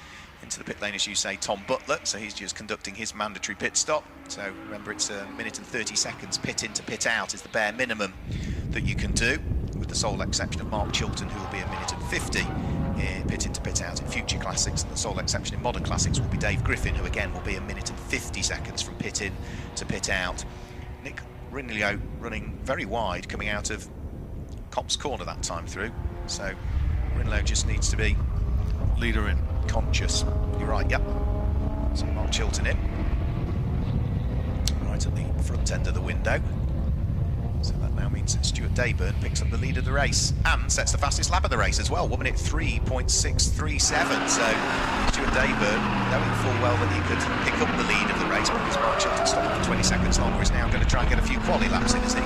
A: Into the pit lane, as you say, Tom Butler, so he's just conducting his mandatory pit stop. So remember, it's a minute and 30 seconds pit in to pit out is the bare minimum that you can do, with the sole exception of Mark Chilton, who will be a minute and 50 in pit in to pit out in Future Classics, and the sole exception in Modern Classics will be Dave Griffin, who again will be a minute and 50 seconds from pit in to pit out. Nick Ringlio running very wide coming out of Copse Corner that time through, so Ringlio just needs to be
B: leader in.
A: Conscious. You're right, yep. So Mark Chilton in. Right at the front end of the window. So that now means that Stuart Dayburn picks up the lead of the race and sets the fastest lap of the race as well, 1 minute 3.637. So Stuart Dayburn, knowing full well that he could pick up the lead of the race because Mark Chilton stopped for 20 seconds longer, is now going to try and get a few quali laps in, is he?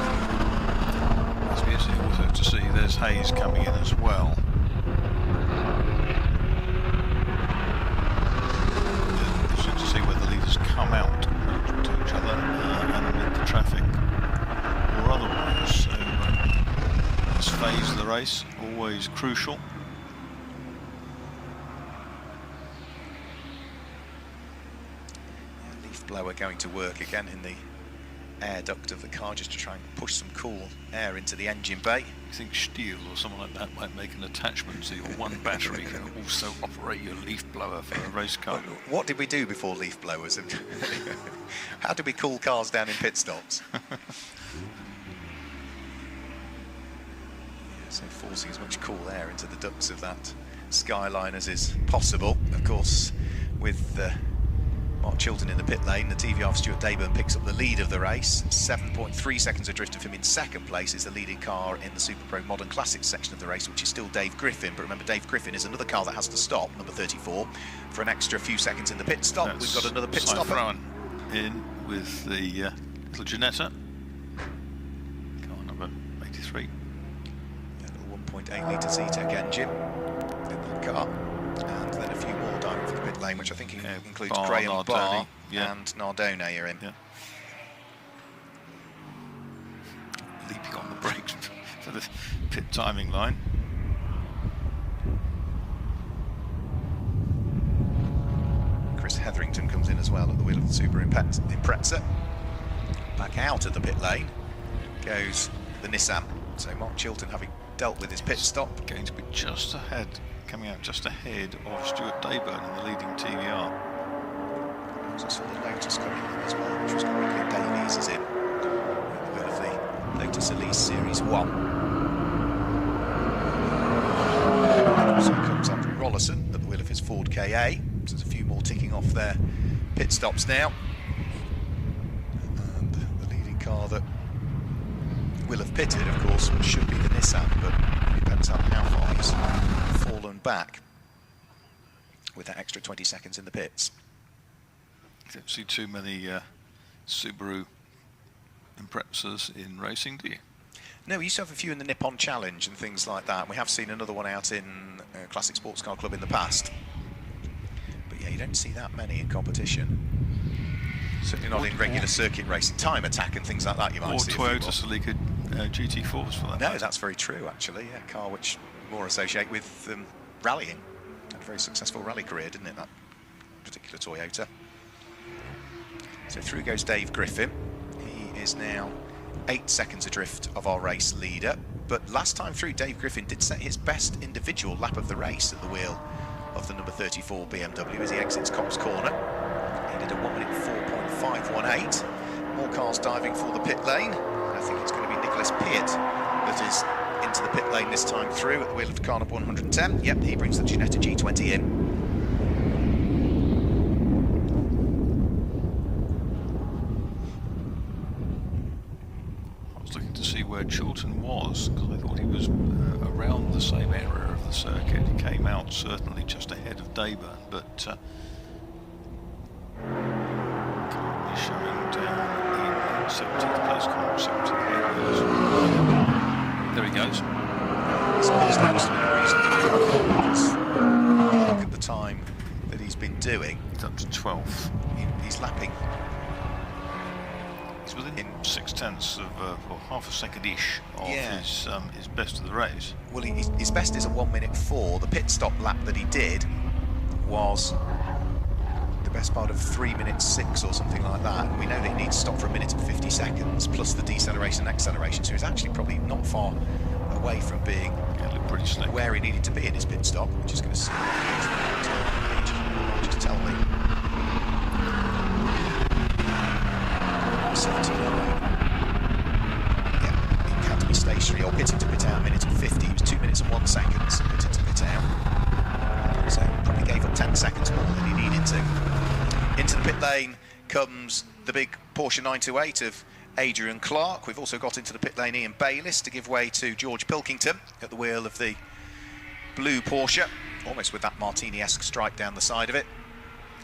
B: It's beautiful also to see there's Hayes coming in as well. See where the leaders come out to each other and amid the traffic or otherwise. So this phase of the race, always crucial.
A: Leaf blower going to work again in the air duct of the car just to try and push some cool air into the engine bay.
B: You think Stihl or someone like that might make an attachment so your one battery can also operate your leaf blower for a race car?
A: What did we do before leaf blowers? And how do we cool cars down in pit stops? So forcing as much cool air into the ducts of that Skyline as is possible. Of course, with Mark Chilton in the pit lane, the TVR Stuart Dayburn picks up the lead of the race. 7.3 seconds adrift of him in second place is the leading car in the Super Pro Modern Classics section of the race, which is still Dave Griffin. But remember, Dave Griffin is another car that has to stop, number 34, for an extra few seconds in the pit stop.
B: That's
A: We've got another pit stop
B: in with the little Ginetta. Car number 83.
A: A little 1.8 litre Z-Tech engine in that car. And then a few more diving for the pit lane, which I think includes
B: Barr,
A: Graham
B: Nardone,
A: Barr
B: yeah.
A: and Nardone are in.
B: Yeah. Leaping on the brakes for the pit timing line.
A: Chris Hetherington comes in as well at the wheel of the Super Impreza. Back out of the pit lane goes the Nissan. So Mark Chilton, having dealt with his pit stop,
B: Going to be just ahead, coming out just ahead of Stuart Dayburn in the leading TVR.
A: There's also the Lotus coming in as well, which was Ricky Davies is in at the wheel of the Lotus Elise Series 1. Also comes Andrew Rollison at the wheel of his Ford KA. So there's a few more ticking off their pit stops now. And the leading car that will have pitted, of course, should be the Nissan, but it depends on how far he's fallen back. with that extra 20 seconds in the pits.
B: You don't see too many Subaru Imprezas in racing, do you?
A: No, we used to have a few in the Nippon Challenge and things like that. We have seen another one out in Classic Sports Car Club in the past. But yeah, you don't see that many in competition. Certainly not in regular circuit racing. Time Attack and things like that you might see.
B: Or Toyota Celica GT4s for that.
A: No, that's very true, actually. Yeah, a car which we more associate with rallying. Had a very successful rally career, didn't it, that particular Toyota? So through goes Dave Griffin. He is now 8 seconds adrift of our race leader, but last time through, Dave Griffin did set his best individual lap of the race at the wheel of the number 34 BMW as he exits Cops Corner. He did a 1 minute 4.518. More cars diving for the pit lane. I think it's going to be Nicholas Piat that is into the pit lane this time through at the wheel of car number 110. Yep, he brings the Ginetta G20 in.
B: To see where Chilton was, because I thought he was around the same area of the circuit. He came out certainly just ahead of Dayburn, but currently showing down in 17th place, corner 17th. There he goes.
A: Look at the time that he's been doing.
B: He's up to 12th.
A: He's lapping.
B: He's within 0.6 of, or half a second-ish of his best of the race.
A: Well, his best is a 1 minute 4. The pit stop lap that he did was the best part of 3 minutes 6 or something like that. And we know that he needs to stop for 1 minute and 50 seconds, plus the deceleration and acceleration. So he's actually probably not far away from being
B: pretty slick
A: where he needed to be in his pit stop. We're just going to see. Just tell me. 79. Yeah, he had to be stationary or pitting to pit out, 1 minute and 50. He was 2 minutes and 1 second pitting to pit out. So probably gave up 10 seconds more than he needed to. Into the pit lane comes the big Porsche 928 of Adrian Clark. We've also got into the pit lane Ian Bayliss to give way to George Pilkington at the wheel of the blue Porsche, almost with that Martini-esque stripe down the side of it.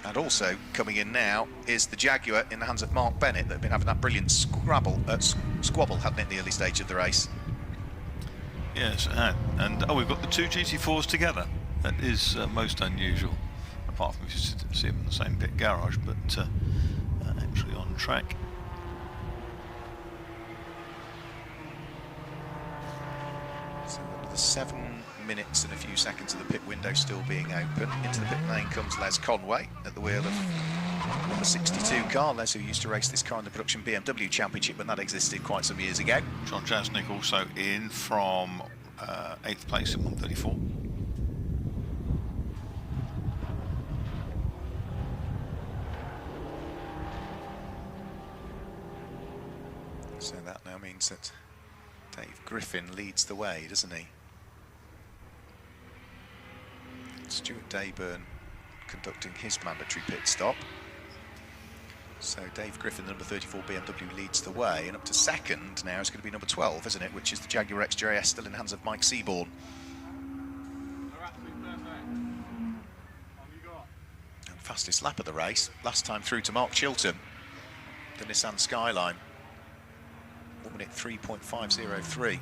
A: And also coming in now is the Jaguar in the hands of Mark Bennett that have been having that brilliant squabble, hadn't it, in the early stage of the race.
B: Yes, and we've got the two GT4s together. That is most unusual, apart from if you see them in the same pit garage, but actually on track.
A: So another 7 minutes and a few seconds of the pit window still being open. Into the pit lane comes Les Conway at the wheel of number 62 car. Les, who used to race this car in the production BMW Championship when that existed quite some years ago.
B: John Jasnik also in from 8th place in 134.
A: So that now means that Dave Griffin leads the way, doesn't he? Stuart Dayburn conducting his mandatory pit stop. So Dave Griffin, the number 34 BMW, leads the way, and up to second now is going to be number 12, isn't it? Which is the Jaguar XJS, still in the hands of Mike Seaborn. And fastest lap of the race, last time through to Mark Chilton, the Nissan Skyline. 1 minute 3.503.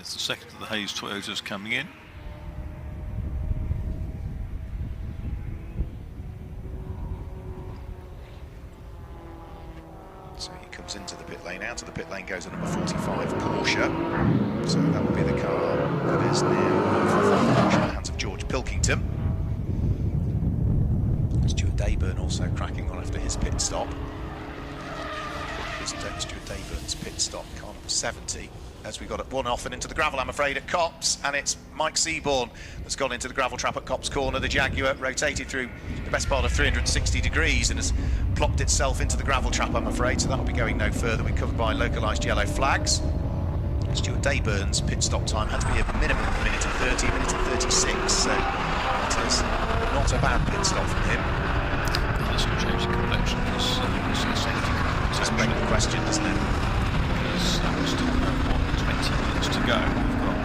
B: It's the second of the Hayes Toyotas coming in.
A: So he comes into the pit lane. Out of the pit lane goes a number 45 Porsche. So that would be the car that is now Porsche in the hands of George Pilkington. Stuart Dayburn also cracking on after his pit stop. Here's Stuart Dayburn's pit stop, car number 70. As we got one off and into the gravel, I'm afraid, at Copse, and it's Mike Seaborn that's gone into the gravel trap at Copse Corner. The Jaguar rotated through the best part of 360 degrees and has plopped itself into the gravel trap, I'm afraid, so that'll be going no further. We're covered by localised yellow flags. Stuart Dayburn's pit stop time had to be a minimum of 1 minute and 30, 1 minute and 36, so it is not a bad pit stop from him.
B: This will change the complexion of this safety car.
A: It does beg the question, doesn't it?
B: Because we still have, 20 minutes to go. We've got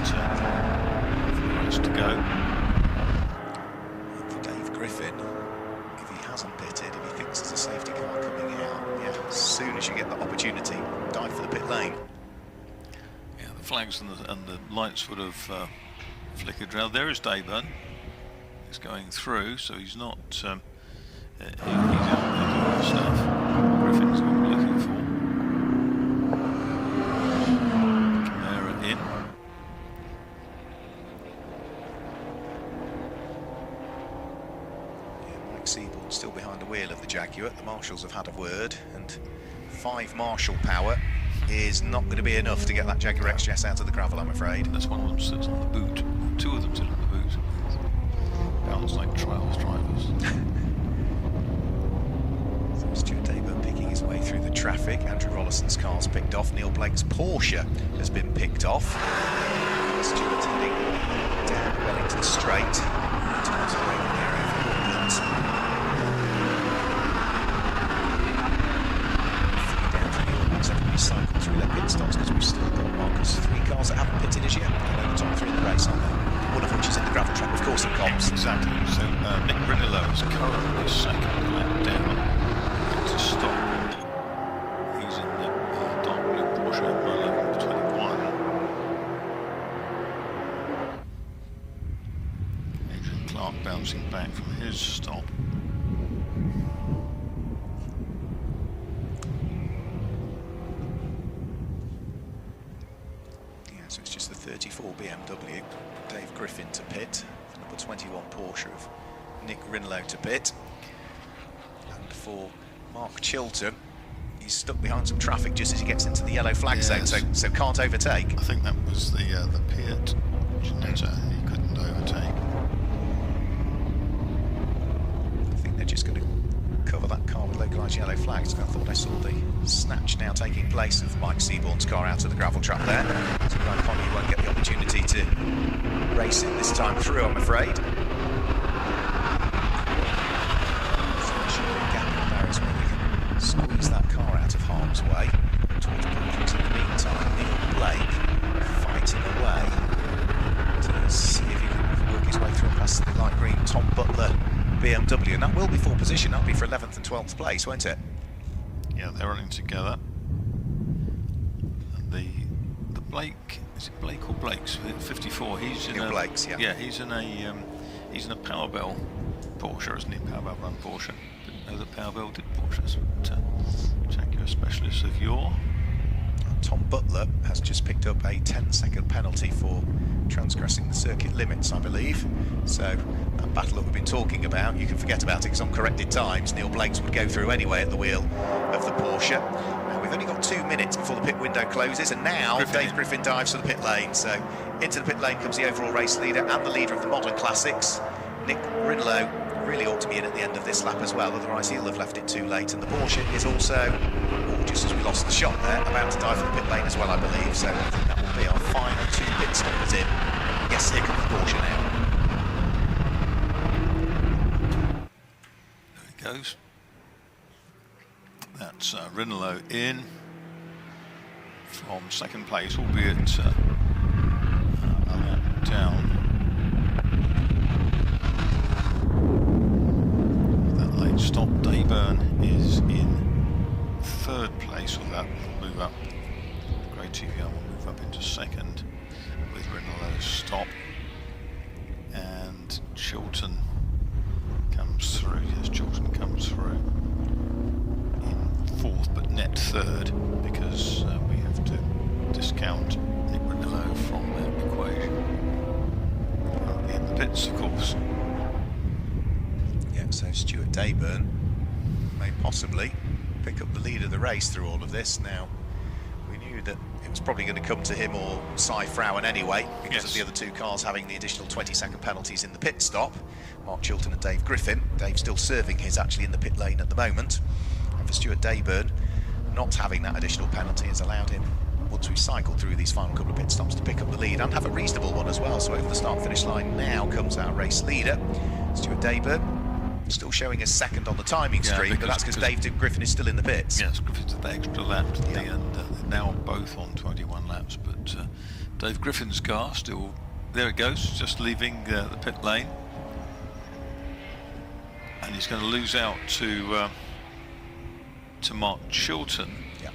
A: limited if he thinks there's a safety car coming out. Yeah, as soon as you get the opportunity, dive for the pit lane.
B: Yeah, the flags and the lights would have flickered around. There is Dayburn. He's going through, so he's not. He's out there doing stuff. Griffin's what we're looking for. Camara in.
A: Seabourn still behind the wheel of the Jaguar. The marshals have had a word, and 5 marshal power is not going to be enough to get that Jaguar XJS out of the gravel, I'm afraid.
B: That's one of them sits on the boot. 2 of them sit on the boot. Sounds like trials drivers.
A: So Stuart Dayburn picking his way through the traffic. Andrew Rollison's car's picked off. Neil Blake's Porsche has been picked off. Stuart heading down Wellington Straight towards the Raven area for Woodlands. Everybody cycled through their pit stops because we've still got, Marcus, 3 cars that haven't pitted as yet. And then the top 3 in the race, aren't there? One of which is in the gravel trap, of course, in comps.
B: Exactly. So Nick Brinilow is currently second lap down to stop. He's in the dark blue Porsche 1121. Adrian Clark bouncing back from his stop.
A: So it's just the 34 BMW, Dave Griffin to pit, the number 21 Porsche of Nick Rinlow to pit, and for Mark Chilton, he's stuck behind some traffic just as he gets into the yellow flag zone, so can't overtake.
B: I think that was the Piat Ginetta he couldn't overtake.
A: I think they're just going to cover that car with localised yellow flags. I thought I saw the snatch now taking place of Mike Seabourn's car out of the gravel trap there. So Brian Conley won't get the opportunity to race it this time through, I'm afraid. So there should be a gap in barriers where we can squeeze that car out of harm's way. Towards Portland in the meantime, Neil Blake fighting away to see if he can work his way through past the light green Tom Butler BMW, and that will be full position. That'll be for 11th and 12th place, won't it?
B: Yeah, they're running together. And the Blake, is it Blake or Blake's 54? He's in
A: Blake's, yeah.
B: Yeah, he's in a Powerbell Porsche, isn't he? Powerbell run Porsche. Didn't know that Powerbell did Porsches. But Jaguar specialist of yore.
A: Tom Butler has just picked up a 10-second penalty for transgressing the circuit limits, I believe. So that battle that we've been talking about, you can forget about it because on corrected times, Neil Blakes would go through anyway at the wheel of the Porsche. Now we've only got 2 minutes before the pit window closes, and now Dave Griffin dives to the pit lane. So into the pit lane comes the overall race leader and the leader of the Modern Classics, Nick Rinlow. Really ought to be in at the end of this lap as well, otherwise he'll have left it too late. And the Porsche is also, just as we lost the shot there, about to dive for the pit lane as well, I believe. So I think that will be our final 2 pit stoppers in. Yes, here comes the Porsche now.
B: There he goes. That's Rinlow in from second place, albeit a lap down. Stop. Dayburn is in 3rd place with that. We'll move up. Grey TVR will move up into 2nd with Rinaldo's stop. And Chilton comes through. Yes, Chilton comes through in 4th, but net 3rd because we have to discount Nick Rinaldo from the equation. In the pits, of course.
A: So Stuart Dayburn may possibly pick up the lead of the race through all of this. Now, we knew that it was probably going to come to him or Cy Frowen anyway, because of the other 2 cars having the additional 20-second penalties in the pit stop. Mark Chilton and Dave Griffin. Dave's still serving his actually in the pit lane at the moment. And for Stuart Dayburn, not having that additional penalty has allowed him, once we cycle through these final couple of pit stops, to pick up the lead and have a reasonable one as well. So over the start-finish line now comes our race leader, Stuart Dayburn. Still showing us 2nd on the timing stream, but that's because Dave Griffin is still in the pits.
B: Yes, Griffin's at the extra lap at the end. They're now both on 21 laps, but Dave Griffin's car still, there it goes, just leaving the pit lane. and he's going to lose out to Mark Chilton.
A: Yeah.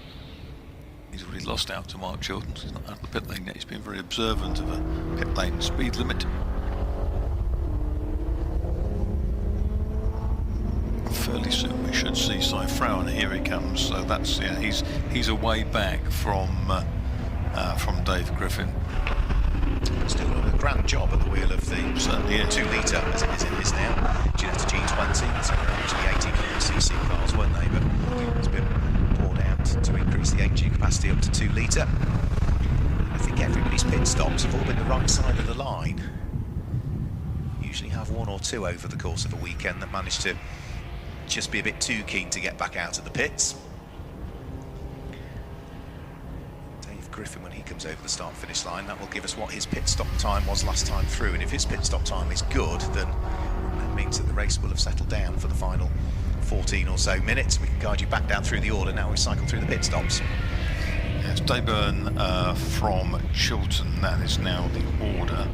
B: He's already lost out to Mark Chilton. He's not out of the pit lane yet. He's been very observant of a pit lane speed limit. Fairly soon we should see Cy Frauen. Here he comes. So that's he's a way back from Dave Griffin.
A: Still doing a grand job at the wheel of the
B: 2
A: litre as it is now. Ginetta G20, so they're originally 18cc cars, weren't they? But it's been brought out to increase the engine capacity up to 2 litre. I think everybody's pit stops have all been the right side of the line. Usually have 1 or 2 over the course of a weekend that manage to just be a bit too keen to get back out of the pits. Griffin, when he comes over the start-finish line, that will give us what his pit stop time was last time through, and if his pit stop time is good, then that means that the race will have settled down for the final 14 or so minutes. We can guide you back down through the order now. We cycle through the pit stops.
B: Yes, Dayburn from Chilton, that is now the order.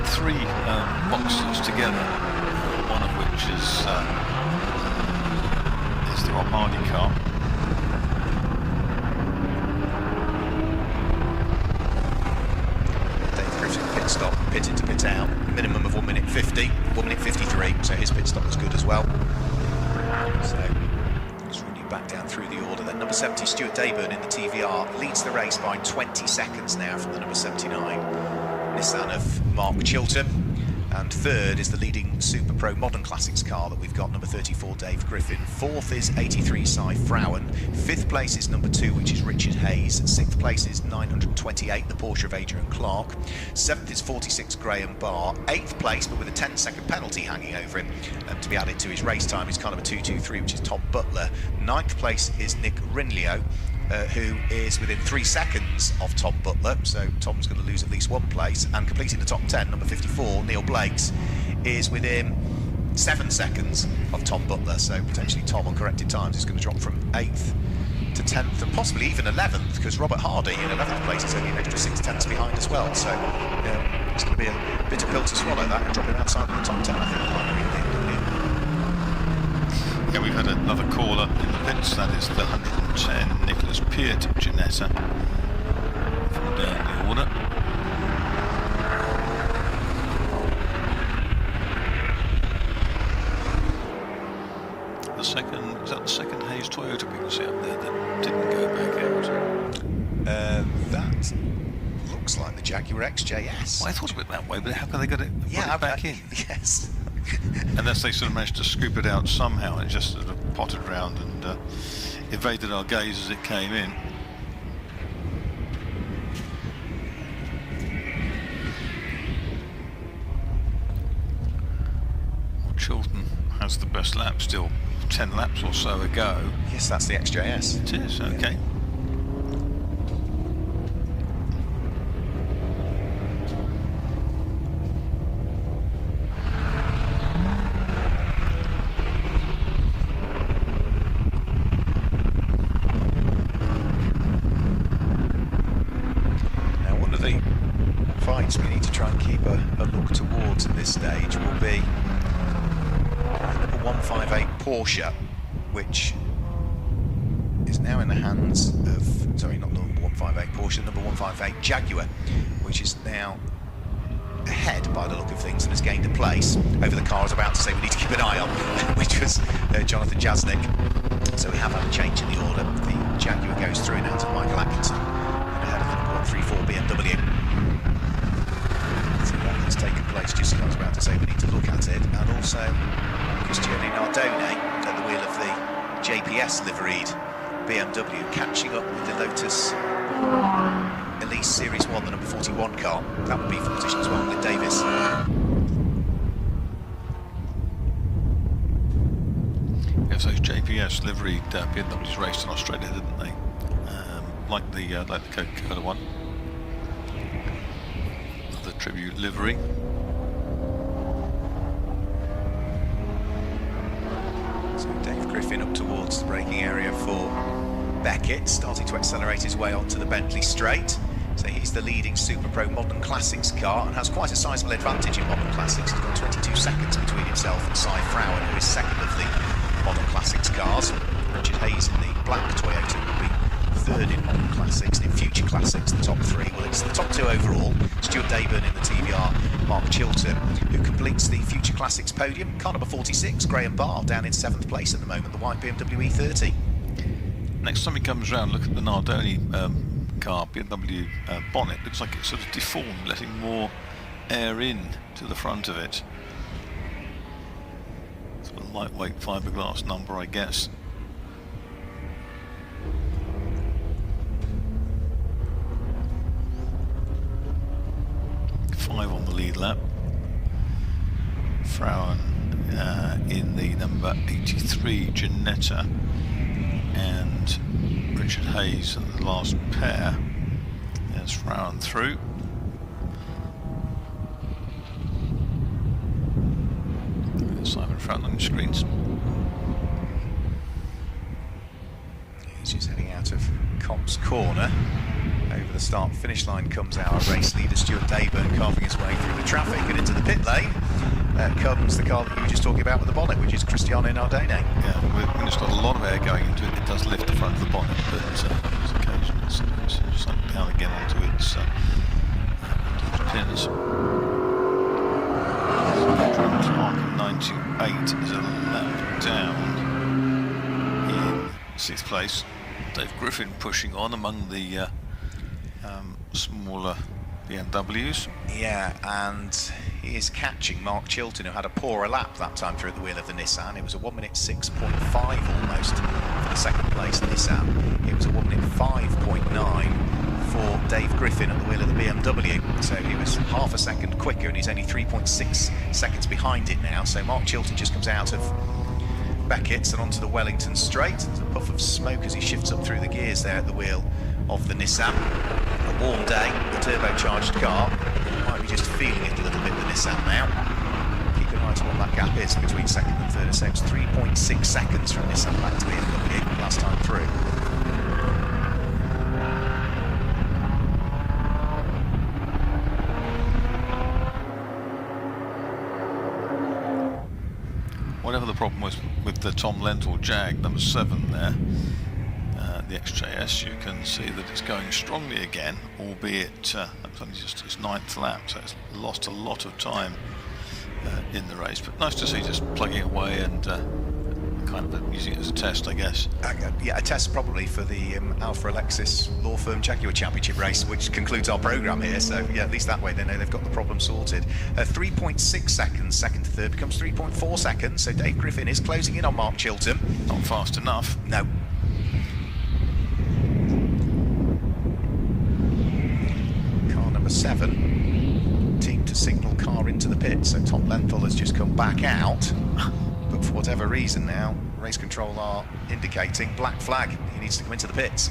B: 3 boxes together, one of which is the Rob Hardy car.
A: Pit stop, pit in to pit out, minimum of 1 minute 50, 1 minute 53, so his pit stop was good as well. So just running back down through the order. Then number 70, Stuart Dayburn in the TVR, leads the race by 20 seconds now from the number 79 Nissan of Mark Chilton. And third is the leading Super Pro Modern Classics car that we've got, number 34, Dave Griffin. Fourth is 83, Cy Frauen. Fifth place is number 2, which is Richard Hayes. Sixth place is 928, the Porsche of Adrian Clark. Seventh is 46, Graham Barr. Eighth place, but with a 10-second penalty hanging over him to be added to his race time, is car number 223, which is Tom Butler. Ninth place is Nick Rinlio, who is within 3 seconds of Tom Butler, so Tom's going to lose at least 1 place. And completing the top 10, number 54, Neil Blakes, is within 7 seconds of Tom Butler, so potentially Tom on corrected times is going to drop from 8th to 10th and possibly even 11th, because Robert Hardy in 11th place is only an extra 6 tenths behind as well, so it's going to be a bitter pill to swallow that and drop him outside of the top 10, I think.
B: Yeah, we've had another caller in the pits, that is the 110 Nicholas Peart Ginetta from down the order. The second, is that the second Hayes Toyota we can see up there that didn't go back out?
A: That looks like the Jaguar XJS.
B: Well, I thought of it that way, but how can they get it, it back in?
A: Yes.
B: Unless they sort of managed to scoop it out somehow, it just sort of potted around and evaded our gaze as it came in. Well, Chilton has the best lap still, 10 laps or so ago.
A: Yes, that's the XJS.
B: It is, okay. Yeah.
A: We need to try and keep a look towards at this stage will be number 158 Porsche, which is now in the hands of, sorry, not number 158 Porsche, number 158 Jaguar, which is now ahead by the look of things and has gained a place over the car I was about to say we need to keep an eye on, which was Jonathan Jasnik. So we have had a change in the order. The Jaguar goes through in hands of Michael Atkinson and ahead of the number 134 BMW. Has taken place just as I was about to say we need to look at it, and also Cristiano Nardone at the wheel of the JPS liveried BMW catching up with the Lotus Elise Series 1, the number 41 car. That would be for position as well with Davis.
B: Yes, those JPS liveried BMWs raced in Australia, didn't they? Like the Coca-Cola one. The tribute livery.
A: So Dave Griffin up towards the braking area for Beckett, starting to accelerate his way onto the Bentley straight. So he's the leading Super Pro Modern Classics car and has quite a sizable advantage in Modern Classics. He's got 22 seconds between himself and Cy Frowen, who is second of the Modern Classics cars. Richard Hayes in the black Toyota will be third in Modern Classics. In Future Classics, the top three. Well, it's the top two overall. Stuart Dayburn in the TVR, Mark Chilton, who completes the Future Classics podium. Car number 46, Graham Barr, down in 7th place at the moment, the white BMW E30.
B: Next time he comes round, look at the Nardoni car, BMW bonnet. Looks like it's sort of deformed, letting more air in to the front of it. Sort of lightweight fiberglass number, I guess. Five on the lead lap. Frowen in the number 83 Ginetta, and Richard Hayes at the last pair. There's Frowen through. There's Simon Frowen on the screens.
A: He's just heading out of Copse Corner. Over the start-finish line comes our race leader Stuart Dayburn, carving his way through the traffic and into the pit lane. Comes the car that you were just talking about with the bonnet, which is Cristiano Nardone.
B: Yeah, when it's got a lot of air going into it, it does lift the front of the bonnet, but occasionally it's sunk down again onto its pins. Clark 928 is a lap down in 6th place. Dave Griffin pushing on among the smaller BMWs.
A: Yeah, and he is catching Mark Chilton, who had a poorer lap that time through at the wheel of the Nissan. It was a 1 minute 6.5 almost for the second place Nissan. It was a 1 minute 5.9 for Dave Griffin at the wheel of the BMW. So he was half a second quicker, and he's only 3.6 seconds behind it now. So Mark Chilton just comes out of Beckett's and onto the Wellington straight. There's a puff of smoke as he shifts up through the gears there at the wheel of the Nissan. A warm day, the turbocharged car. You might be just feeling it a little bit, the Nissan now. Keep an eye to what that gap is between second and third. So it's 3.6 seconds from Nissan back to BMW last time through.
B: Whatever the problem was with the Tom Lenthal Jag, number 7 there, the XJS, you can see that it's going strongly again, albeit that's only just its 9th lap, so it's lost a lot of time in the race. But nice to see, just plugging away and kind of using it as a test, I guess.
A: Yeah, a test probably for the Alpha Alexis Law Firm Jaguar Championship race, which concludes our programme here. So yeah, at least that way they know they've got the problem sorted. 3.6 seconds, second to third becomes 3.4 seconds. So Dave Griffin is closing in on Mark Chilton.
B: Not fast enough.
A: No. Car number 7, team to signal car into the pit. So Tom Lenthal has just come back out. But for whatever reason now, race control are indicating black flag. He needs to come into the pits.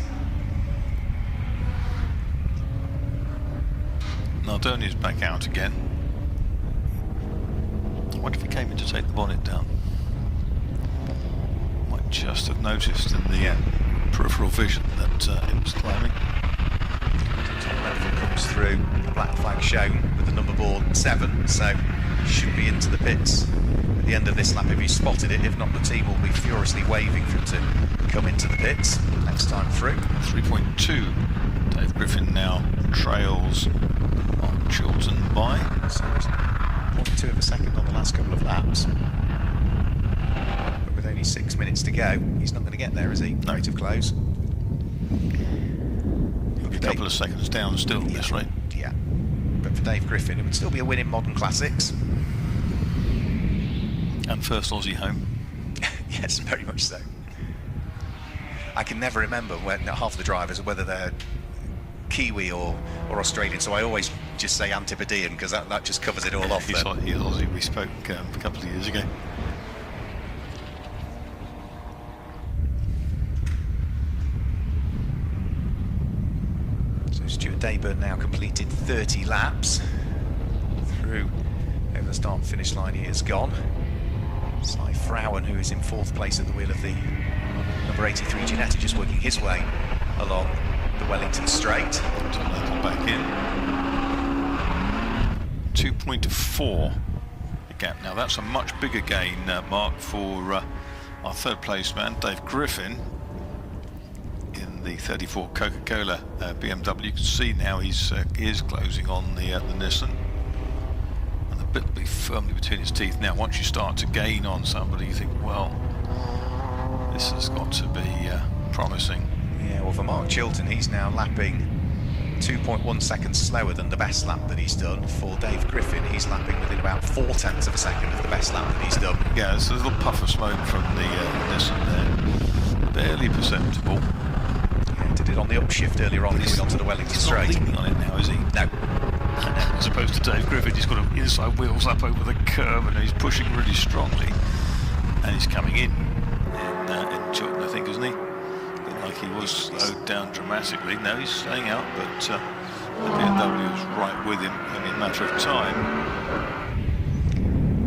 B: Nardoni's back out again. I wonder if he came in to take the bonnet down. Might just have noticed in the peripheral vision that it was climbing.
A: Tom Lenthal comes through, the black flag shown with the number board 7, so should be into the pits at the end of this lap if he spotted it. If not, the team will be furiously waving for him to come into the pits next time through.
B: 3.2. Dave Griffin now trails on Chilton by.
A: So 0.2 of a second on the last couple of laps. But with only 6 minutes to go, he's not going to get there, is he? No. Rate of close.
B: He'll be a couple of seconds down still at this rate.
A: Yeah. But for Dave Griffin, it would still be a win in Modern Classics.
B: And first Aussie home.
A: Yes, very much so. I can never remember when half the drivers, whether they're Kiwi or Australian, so I always just say Antipodean because that just covers it all off.
B: He's Aussie. We spoke a couple of years ago.
A: So Stuart Dayburn now completed 30 laps through over the start-finish line. He is gone. Cy Frowen, who is in 4th place at the wheel of the number 83 Ginetta, just working his way along the Wellington Straight.
B: So that'll back in. 2.4 the gap now. That's a much bigger gain, Mark, for our third place man, Dave Griffin, in the 34 Coca-Cola BMW. You can see now he is closing on the Nissan. And the bit will be firmly between his teeth. Now, once you start to gain on somebody, you think, well, this has got to be promising.
A: Yeah, well, for Mark Chilton, he's now lapping 2.1 seconds slower than the best lap that he's done. For Dave Griffin, he's lapping within about 0.4 of a second of the best lap that he's done.
B: Yeah, there's a little puff of smoke from the Nissan there. Barely perceptible.
A: Yeah, did it on the upshift earlier on, coming onto the Wellington Straight.
B: He's not leaning on it now, is he?
A: No.
B: As opposed to Dave Griffin, he's got inside wheels up over the curve and he's pushing really strongly. And he's coming in Chilton, I think, isn't he? Like he was slowed down dramatically. Now he's staying out, but the BMW is right with him, only a matter of time.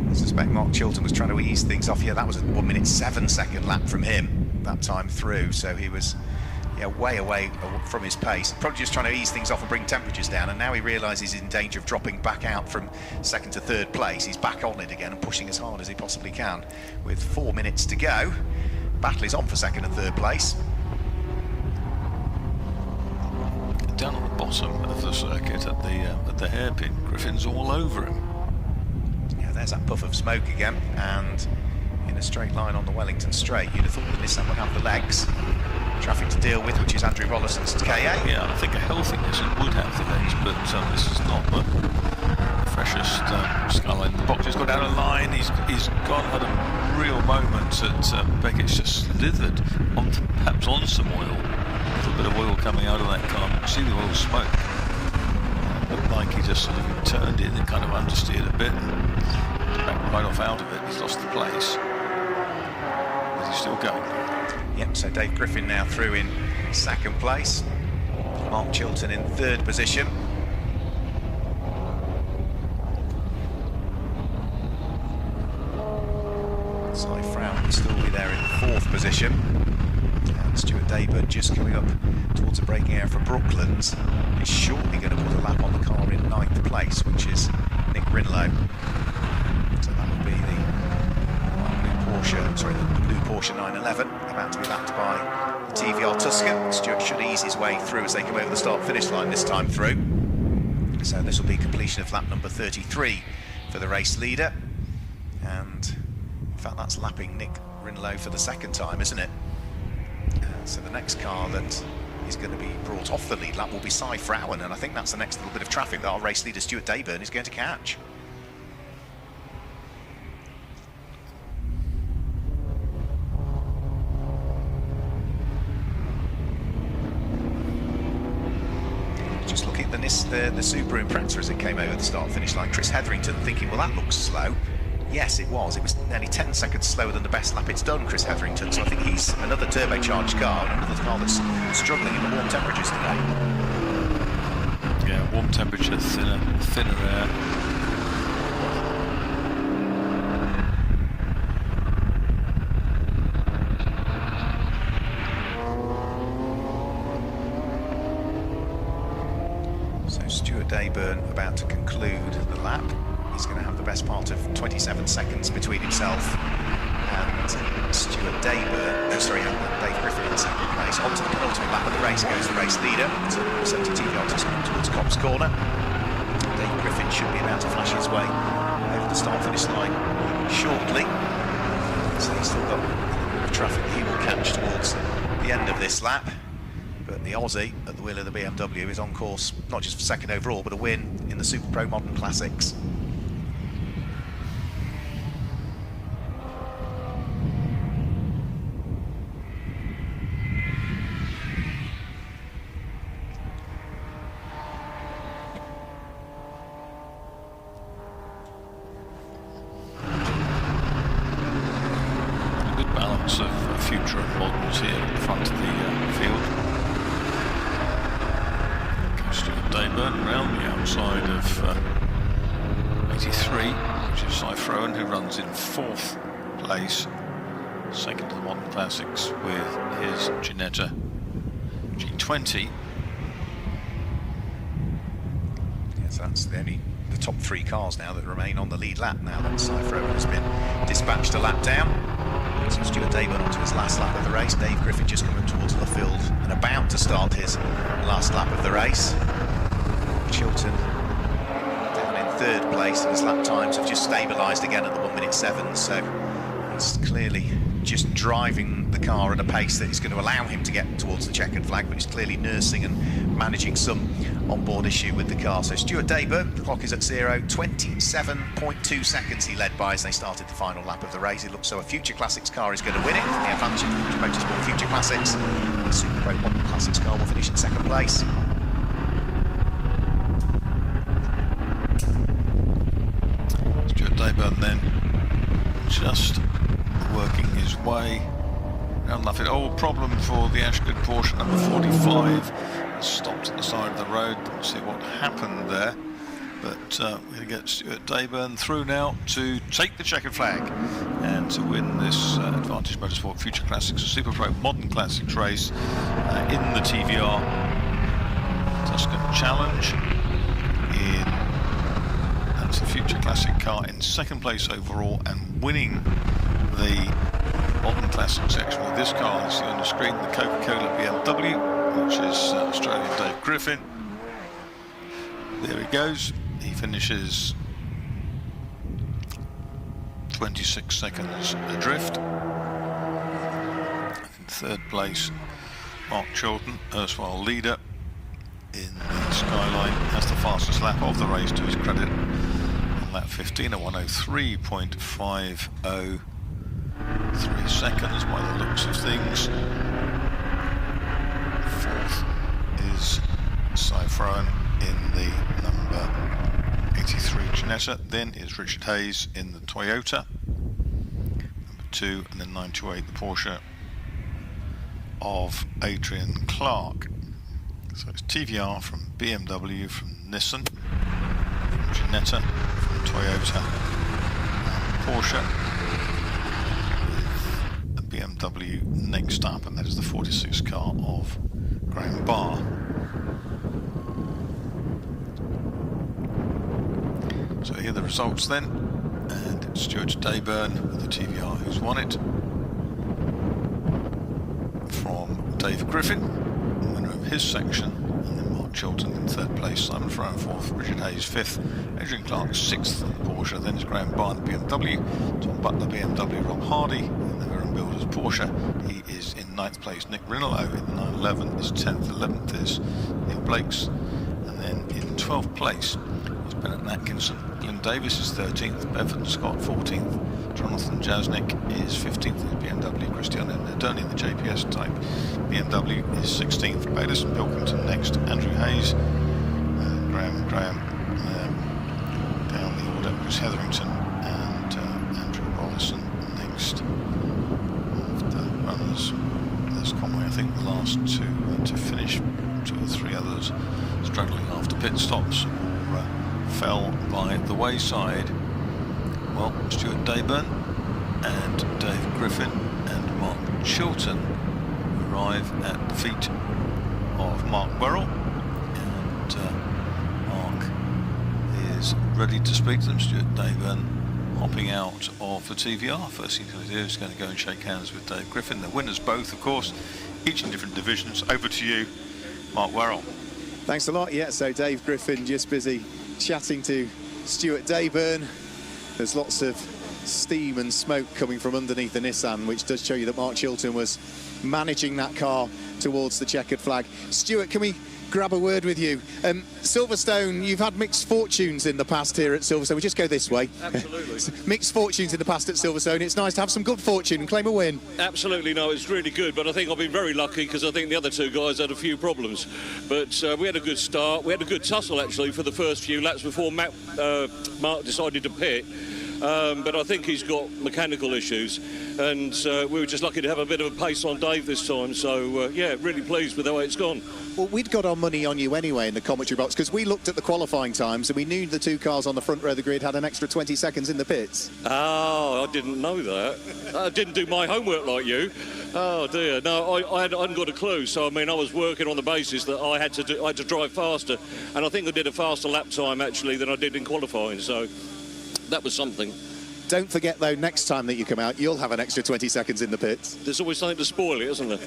A: I suspect Mark Chilton was trying to ease things off. Yeah, that was a 1 minute 7 second lap from him that time through, so he was way away from his pace, probably just trying to ease things off and bring temperatures down, and now he realises he's in danger of dropping back out from second to third place. He's back on it again and pushing as hard as he possibly can. With 4 minutes to go, battle is on for second and third place.
B: Down at the bottom of the circuit at the hairpin, Griffin's all over him.
A: Yeah, there's that puff of smoke again, and in a straight line on the Wellington Straight, you'd have thought the Nissan would have the legs. Traffic to deal with, which is Andrew Rollison's KA.
B: Yeah, I think a healthy Nissan would have the legs, but this is not the freshest skyline. The box has got out of line. He's had a real moment at Beckett's just slithered perhaps on some oil. A little bit of oil coming out of that car. You see the oil smoke. Looked like he just sort of turned in and kind of understeered a bit and backed right off out of it. He's lost the place. But he's still going.
A: Yep, so Dave Griffin now through in second place. Mark Chilton in third position. Cy Frown will still be there in fourth position. And Stuart Dayburn just coming up towards a braking area for Brooklands is shortly going to put a lap on the car in ninth place, which is Nick Rinlow. So that would be the blue Porsche 911, about to be lapped by the TVR Tusker. Stuart should ease his way through as they come over the start-finish line this time through. So this will be completion of lap number 33 for the race leader. And in fact, that's lapping Nick Rinlow for the second time, isn't it? So the next car that is going to be brought off the lead lap will be Cy Frown, and I think that's the next little bit of traffic that our race leader Stuart Dayburn is going to catch. Just looking at the Subaru Impreza as it came over the start-finish line, Chris Hetherington thinking, well, that looks slow. Yes, it was. It was nearly 10 seconds slower than the best lap it's done, Chris Hetherington. So I think he's another turbocharged car, and another car that's struggling in the warm temperatures today.
B: Yeah, warm temperature, thinner air.
A: So Stuart Dayburn about to conclude the lap. He's going to have the best part of 27 seconds between himself and Stuart Dayburn. Dave Griffin in second place. On to the penultimate lap of the race goes the race leader. So 70 TVR towards Cops Corner. Dave Griffin should be about to flash his way over the start-finish line shortly. So he's still got traffic that he will catch towards the end of this lap. But the Aussie at the wheel of the BMW is on course, not just for second overall, but a win in the Super Pro Modern Classics.
B: Of future and moderns here at the front of the field. Goes Stuart Dayburn round the outside of 83, which is Cy Frowan, who runs in fourth place, second to the Modern Classics with his Ginetta G20.
A: So that's the top 3 cars now that remain on the lead lap now that Cyfro has been dispatched a lap down. So Stuart Dayburn onto his last lap of the race. Dave Griffin just coming towards Luffield and about to start his last lap of the race. Chilton down in 3rd place, and his lap times have just stabilised again at the 1:07. So he's clearly just driving the car at a pace that is going to allow him to get towards the checkered flag, but he's clearly nursing and managing some on-board issue with the car. So Stuart Dayburn, the clock is at 27.2 seconds he led by as they started the final lap of the race. It looks so a Future Classics car is going to win it. The advantage of Motorsport Future Classics. The Super Pro Modern Classics car will finish in 2nd place.
B: Stuart Dayburn then just working his way around Luffield. Oh, problem for the Ashgood Porsche number 45. Stopped at the side of the road. Didn't see what happened there. But we're going to get Stuart Dayburn through now to take the checkered flag and to win this Advantage Motorsport Future Classics Super Pro Modern Classics race in the TVR Tuscan Challenge. That's the Future Classic car in 2nd place overall and winning the Modern Classic section with this car. You see on the screen the Coca-Cola BMW, which is Australian Dave Griffin. There he goes. He finishes 26 seconds adrift. In 3rd place, Mark Chilton, erstwhile leader in the Skyline, has the fastest lap of the race to his credit on lap 15 at 1:03.503 seconds by the looks of things. 4th is Cyfroen in the number 83 Ginetta, then is Richard Hayes in the Toyota, number 2, and then 928 the Porsche of Adrian Clark. So it's TVR from BMW, from Nissan, from Ginetta, from Toyota, and Porsche, with a BMW next up, and that is the 46 car of Graham Barr. So here are the results then, and it's Stuart Dayburn with the TVR who's won it, from Dave Griffin, winner of his section, and then Mark Chilton in 3rd place, Simon Farrow 4th, Richard Hayes 5th, Adrian Clark 6th in the Porsche, then is Graham Barr in the BMW, Tom Butler BMW, Rob Hardy in the Viren Builders Porsche, he is in 9th place, Nick Rinaldo in the 911 is 10th, 11th is Neil Blakes, and then in 12th place is Bennett Atkinson. Glyn Davis is 13th, Bevan Scott 14th, Jonathan Jasnik is 15th in BMW, Cristiano Nardoni in the JPS type BMW is 16th, Edison Pilkington next, Andrew Hayes, Graham down the order, Chris Hetherington and Andrew Rollison next. The runners, there's Conway, I think the last two to finish, 2 or 3 others struggling after pit stops or fell by the wayside. Well, Stuart Dayburn and Dave Griffin and Mark Chilton arrive at the feet of Mark Werrell, and Mark is ready to speak to them. Stuart Dayburn hopping out of the TVR. First thing he's going to do is going to go and shake hands with Dave Griffin. The winners both, of course, each in different divisions. Over to you, Mark Werrell.
E: Thanks a lot. Yeah, so Dave Griffin just busy chatting to Stuart Dayburn. There's lots of steam and smoke coming from underneath the Nissan, which does show you that Mark Chilton was managing that car towards the checkered flag. Stuart, can we grab a word with you? Silverstone, you've had mixed fortunes in the past here at Silverstone. We just go this way.
P: Absolutely.
E: Mixed fortunes in the past at Silverstone. It's nice to have some good fortune and claim a win.
P: Absolutely, no, it's really good, but I think I've been very lucky because I think the other 2 guys had a few problems. But we had a good start. We had a good tussle, actually, for the first few laps before Mark decided to pit. but I think he's got mechanical issues, and we were just lucky to have a bit of a pace on Dave this time. So yeah, really pleased with the way it's gone.
E: Well, we'd got our money on you anyway in the commentary box because we looked at the qualifying times and we knew the two cars on the front row of the grid had an extra 20 seconds in the pits.
P: Oh, I didn't know that. I didn't do my homework like you. Oh dear, no, I hadn't got a clue. So I mean, I was working on the basis that I had to drive faster, and I think I did a faster lap time actually than I did in qualifying. So that was something.
E: Don't forget though, next time that you come out, you'll have an extra 20 seconds in the pits.
P: There's always something to spoil it, isn't there?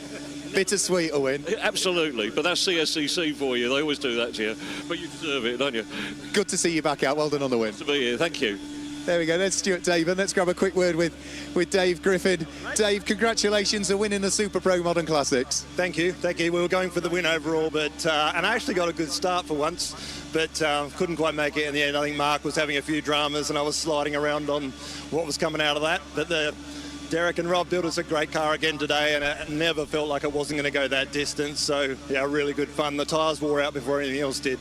E: Bittersweet a win.
P: Absolutely, but that's CSCC for you. They always do that to you, but you deserve it, don't you?
E: Good to see you back out. Well done on the win.
P: Good to be here. Thank you.
E: There we go. There's Stuart David. Let's grab a quick word with Dave Griffin. Dave, congratulations on winning the Super Pro Modern Classics.
Q: Thank you. We were going for the win overall, but and I actually got a good start for once, but couldn't quite make it in the end. I think Mark was having a few dramas, and I was sliding around on what was coming out of that. But Derek and Rob built us a great car again today, and it never felt like it wasn't going to go that distance. So yeah, really good fun. The tyres wore out before anything else did.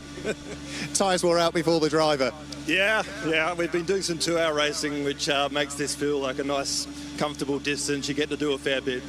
E: Tyres wore out before the driver.
Q: Yeah, we've been doing some 2-hour racing, which makes this feel like a nice, comfortable distance. You get to do a fair bit.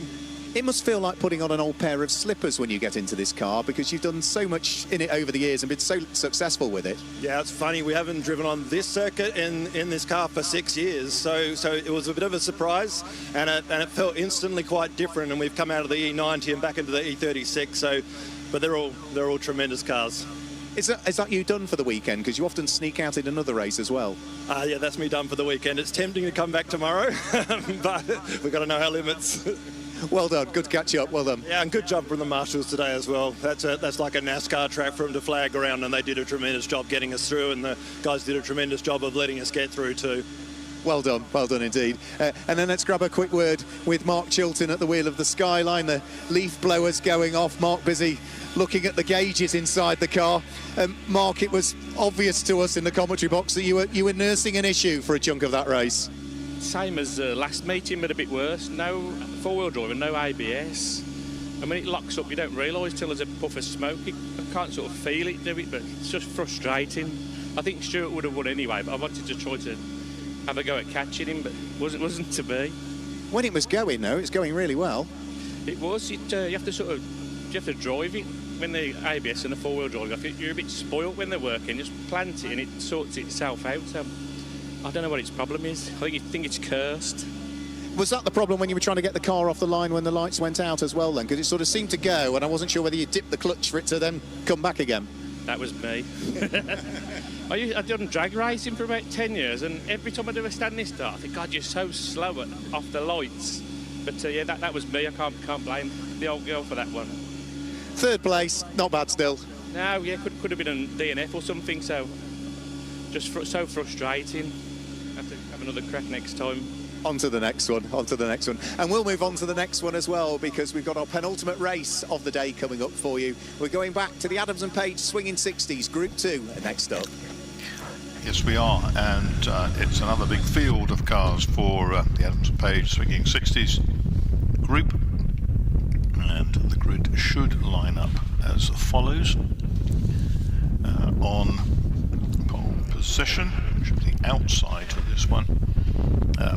E: It must feel like putting on an old pair of slippers when you get into this car because you've done so much in it over the years and been so successful with it.
Q: Yeah, it's funny. We haven't driven on this circuit in this car for 6 years, so it was a bit of a surprise, and it felt instantly quite different. And we've come out of the E90 and back into the E36. But they're all tremendous cars.
E: Is that you done for the weekend? Because you often sneak out in another race as well.
Q: Yeah, that's me done for the weekend. It's tempting to come back tomorrow, but we've got to know our limits.
E: Well done. Good to catch you up. Well done.
Q: Yeah, and good job from the marshals today as well. That's like a NASCAR track for them to flag around, and they did a tremendous job getting us through, and the guys did a tremendous job of letting us get through too.
E: Well done indeed. And then let's grab a quick word with Mark Chilton at the wheel of the Skyline. The leaf blowers going off. Mark busy looking at the gauges inside the car. Mark, it was obvious to us in the commentary box that you were nursing an issue for a chunk of that race.
R: Same as last meeting, but a bit worse. No four-wheel drive and no ABS. I mean, it locks up. You don't realise till there's a puff of smoke. I can't sort of feel it, do it, but it's just frustrating. I think Stuart would have won anyway, but I wanted to try to have a go at catching him, but it wasn't to be.
E: When it was going, though, it's going really well.
R: It was. You have to drive it. When the ABS and the four-wheel drive, you're a bit spoilt when they're working. Just plant it and it sorts itself out. I don't know what its problem is. I think it's cursed.
E: Was that the problem when you were trying to get the car off the line when the lights went out as well then? Because it sort of seemed to go and I wasn't sure whether you dipped the clutch for it to then come back again.
R: That was me. I've done drag racing for about 10 years, and every time I do a standing start, I think, God, you're so slow off the lights. But yeah, that was me. I can't blame the old girl for that one.
E: Third place, not bad still.
R: No, yeah, could have been a DNF or something, so just so frustrating. Have to have another crack next time.
E: On to the next one. And we'll move on to the next one as well, because we've got our penultimate race of the day coming up for you. We're going back to the Adams and Page Swinging 60s, Group 2, next up.
B: Yes, we are, and it's another big field of cars for the Adams and Page Swinging 60s group. And the grid should line up as follows. On pole position, which is the outside of this one,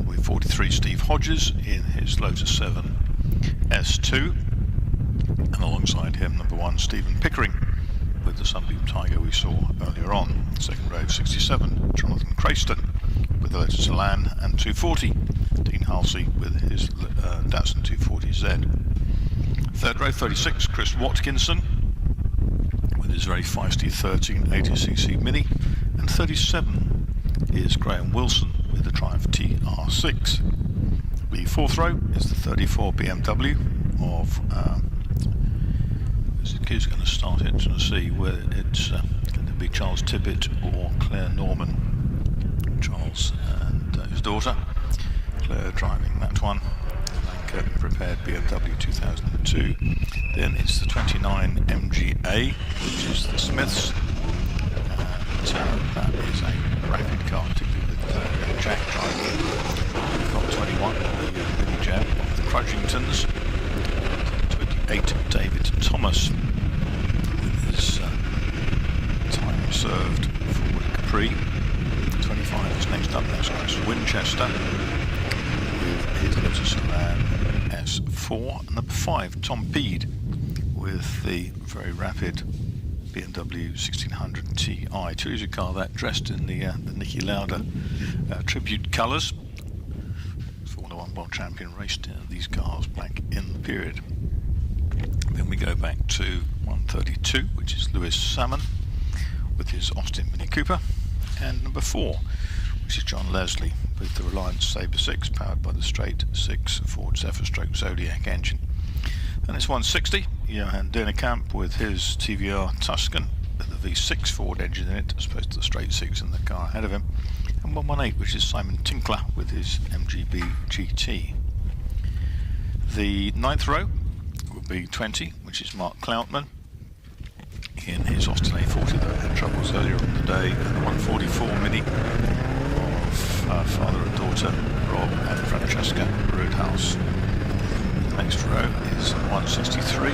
B: with 43 Steve Hodges in his Lotus 7 S2, and alongside him number 1 Stephen Pickering with the Sunbeam Tiger we saw earlier on. Second row 67 Jonathan Crayston with the Lotus Elan and 240, Dean Halsey with his Datsun 240Z. Third row 36 Chris Watkinson with his very feisty 1380cc Mini, and 37 is Graham Wilson with the Triumph TR6. The fourth row is the 34 BMW of who's going to start it to see whether it's going to be Charles Tippett or Claire Norman. Charles and his daughter Claire driving that one. Prepared BMW 2002. Then it's the 29 MGA, which is the Smiths, and that is a rapid car, particularly with Jack driving. We've got 21, the Billy Jab of the Crudgingtons, 28 David Thomas with his time served Ford Capri, 25 5 is next up. That's Chris Winchester with his Lotus Elan S4. Number 5, Tom Peed with the very rapid BMW 1600 Ti. Choose a car that dressed in the Niki Lauda tribute colours. Formula 1 world champion raced in these cars back in the period. Then we go back to 132, which is Lewis Salmon with his Austin Mini Cooper, and number 4, which is John Leslie with the Reliance Sabre 6 powered by the straight 6 Ford Zephyr Zodiac engine. And it's 160, Johan Dennekamp with his TVR Tuscan with the V6 Ford engine in it as opposed to the straight 6 in the car ahead of him, and 118, which is Simon Tinkler with his MGB GT. The 9th row will be 20, which is Mark Cloutman in his Austin A40 that had troubles earlier in the day, and the 144 Mini of father and daughter Rob and Francesca Roadhouse. The next row is 163,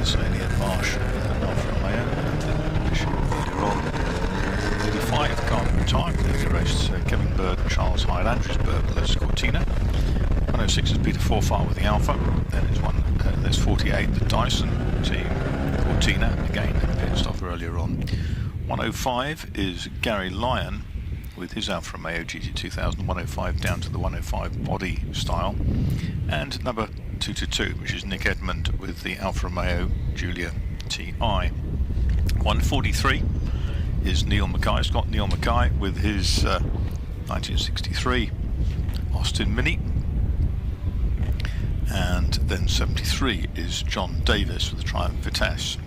B: Salian Marsh with an Alfa Romeo, and then Bishop earlier on. 35 Carmen Time, there raced Kevin Bird and Charles Hyde, Andrews Burgles Cortina. 106 is Peter Forfar with the Alpha, then there's 48, the Dyson team, Cortina, again pit stop earlier on. 105 is Gary Lyon with his Alfa Romeo GT2000, 105 down to the 105 body style, and number 222, which is Nick Edmond with the Alfa Romeo Giulia Ti. 143 is Neil Mackay, Scott Neil Mackay with his 1963 Austin Mini, and then 73 is John Davis with the Triumph Vitesse.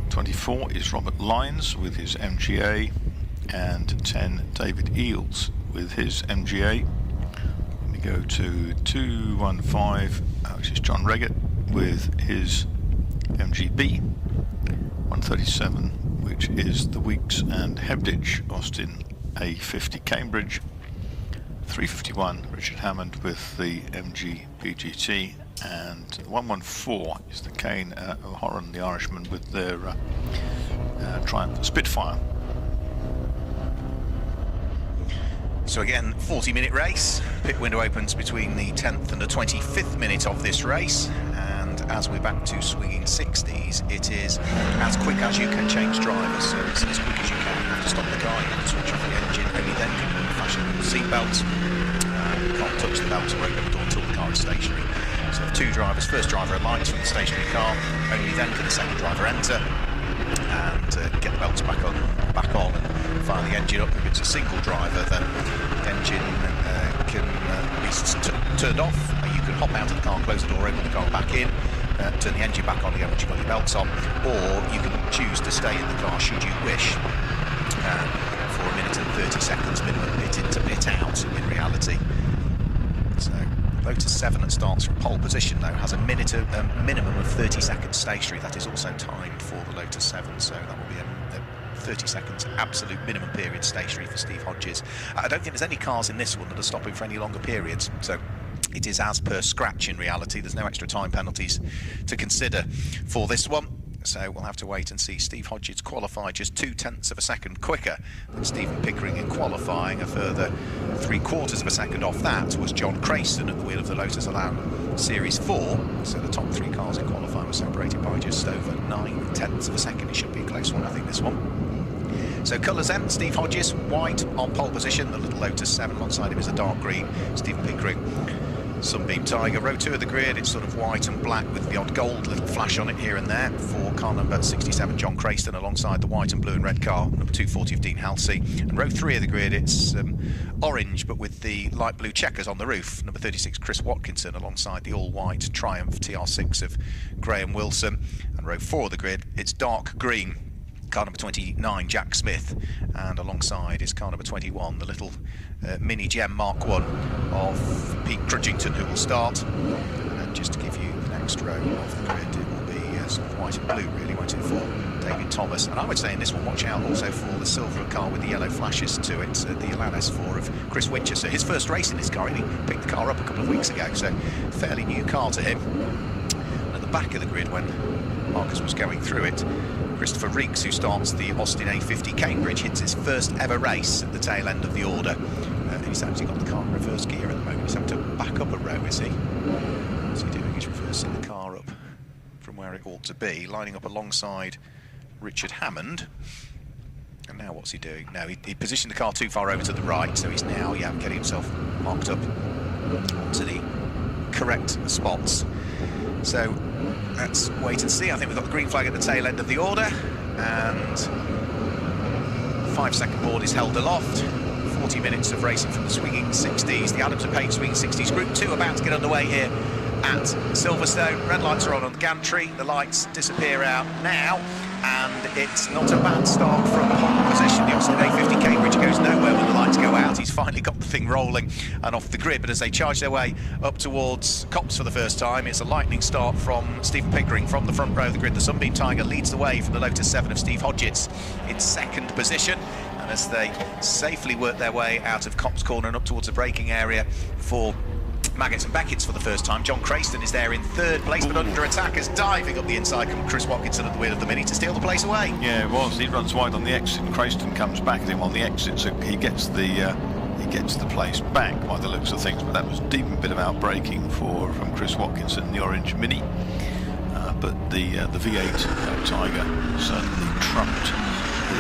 B: 24 is Robert Lyons with his MGA, and 10 David Eales with his MGA. We go to 215, which is John Reggett with his MGB. 137, which is the Weeks and Hebditch Austin A50 Cambridge. 351, Richard Hammond with the MG BGT, and 114 is the Kane O'Horan, the Irishman, with their Triumph Spitfire.
A: So again, 40-minute race. Pit window opens between the 10th and the 25th minute of this race, and as we're back to swinging 60s, it is as quick as you can change drivers. So it's as quick as you can. You have to stop the car, you have to switch off the engine, only then can you fashion the seatbelt. You can't touch the belt or open the door until the car is stationary. So if 2 drivers, first driver alights from the stationary car, only then can the second driver enter and get the belts back on and fire the engine up. If it's a single driver, then the engine can be turned off. You can hop out of the car, close the door, open the car back in, turn the engine back on again once you've got your belts on, or you can choose to stay in the car should you wish for a minute and 30 seconds minimum pit in to pit out in reality. So Lotus 7 that starts from pole position though has a minimum of 30 seconds stationary. That is also timed for the Lotus 7, so that will be a 30 seconds absolute minimum period stationary for Steve Hodges. I don't think there's any cars in this one that are stopping for any longer periods, so it is as per scratch in reality. There's no extra time penalties to consider for this one. So we'll have to wait and see. Steve Hodges qualified just 0.2 of a second quicker than Stephen Pickering in qualifying. A further 3/4 of a second off that was John Crayson at the wheel of the Lotus Elan Series 4. So the top 3 cars in qualifying were separated by just over 0.9 of a second. It should be a close one, I think, this one. So colours then, Steve Hodges, white on pole position. The little Lotus 7 alongside him is a dark green Stephen Pickering Sunbeam Tiger. Row 2 of the grid, it's sort of white and black with the odd gold little flash on it here and there for car number 67 John Crayston alongside the white and blue and red car number 240 of Dean Halsey. And row 3 of the grid, it's orange but with the light blue checkers on the roof, number 36 Chris Watkinson alongside the all-white Triumph TR6 of Graham Wilson. And row 4 of the grid, it's dark green, car number 29 Jack Smith, and alongside is car number 21 the little Mini Gem Mark 1 of Pete Crudgington, who will start. And just to give you the next row of the grid, it will be sort of white and blue really, won't it, for David Thomas. And I would say in this one, watch out also for the silver car with the yellow flashes to it, the Elan S4 of Chris Winchester. His first race in this car, he picked the car up a couple of weeks ago, so fairly new car to him. And at the back of the grid, when Marcus was going through it. Christopher Riggs, who starts the Austin A50 Cambridge, hits his first ever race at the tail end of the order. He's actually got the car in reverse gear at the moment. He's having to back up a row, is he? What's he doing? He's reversing the car up from where it ought to be, lining up alongside Richard Hammond. And now what's he doing? No, he positioned the car too far over to the right, so he's now, getting himself marked up to the correct spots. So let's wait and see. I think we've got the green flag at the tail end of the order, and 5-second board is held aloft. 40 minutes of racing from the Swinging 60s. The Adams and Payne Swinging 60s Group 2 about to get underway here at Silverstone. Red lights are on the gantry. The lights disappear out now, and it's not a bad start from pole position. The Austin A50 Cambridge goes nowhere when the lights go out. He's finally got the thing rolling and off the grid, but as they charge their way up towards Copse for the first time, it's a lightning start from Stephen Pickering from the front row of the grid. The Sunbeam Tiger leads the way from the Lotus 7 of Steve Hodgetts in second position, and as they safely work their way out of Copse Corner and up towards the braking area for Maggots and Beckett's for the first time, John Crayston is there in third place, but under attack as diving up the inside comes Chris Watkinson at the wheel of the Mini to steal the place away.
B: Yeah, it was. He runs wide on the exit, and Crayston comes back at him on the exit, so he gets the place back by the looks of things. But that was a deep bit of outbraking from Chris Watkinson in the orange Mini. But the V8 Tiger certainly trumped the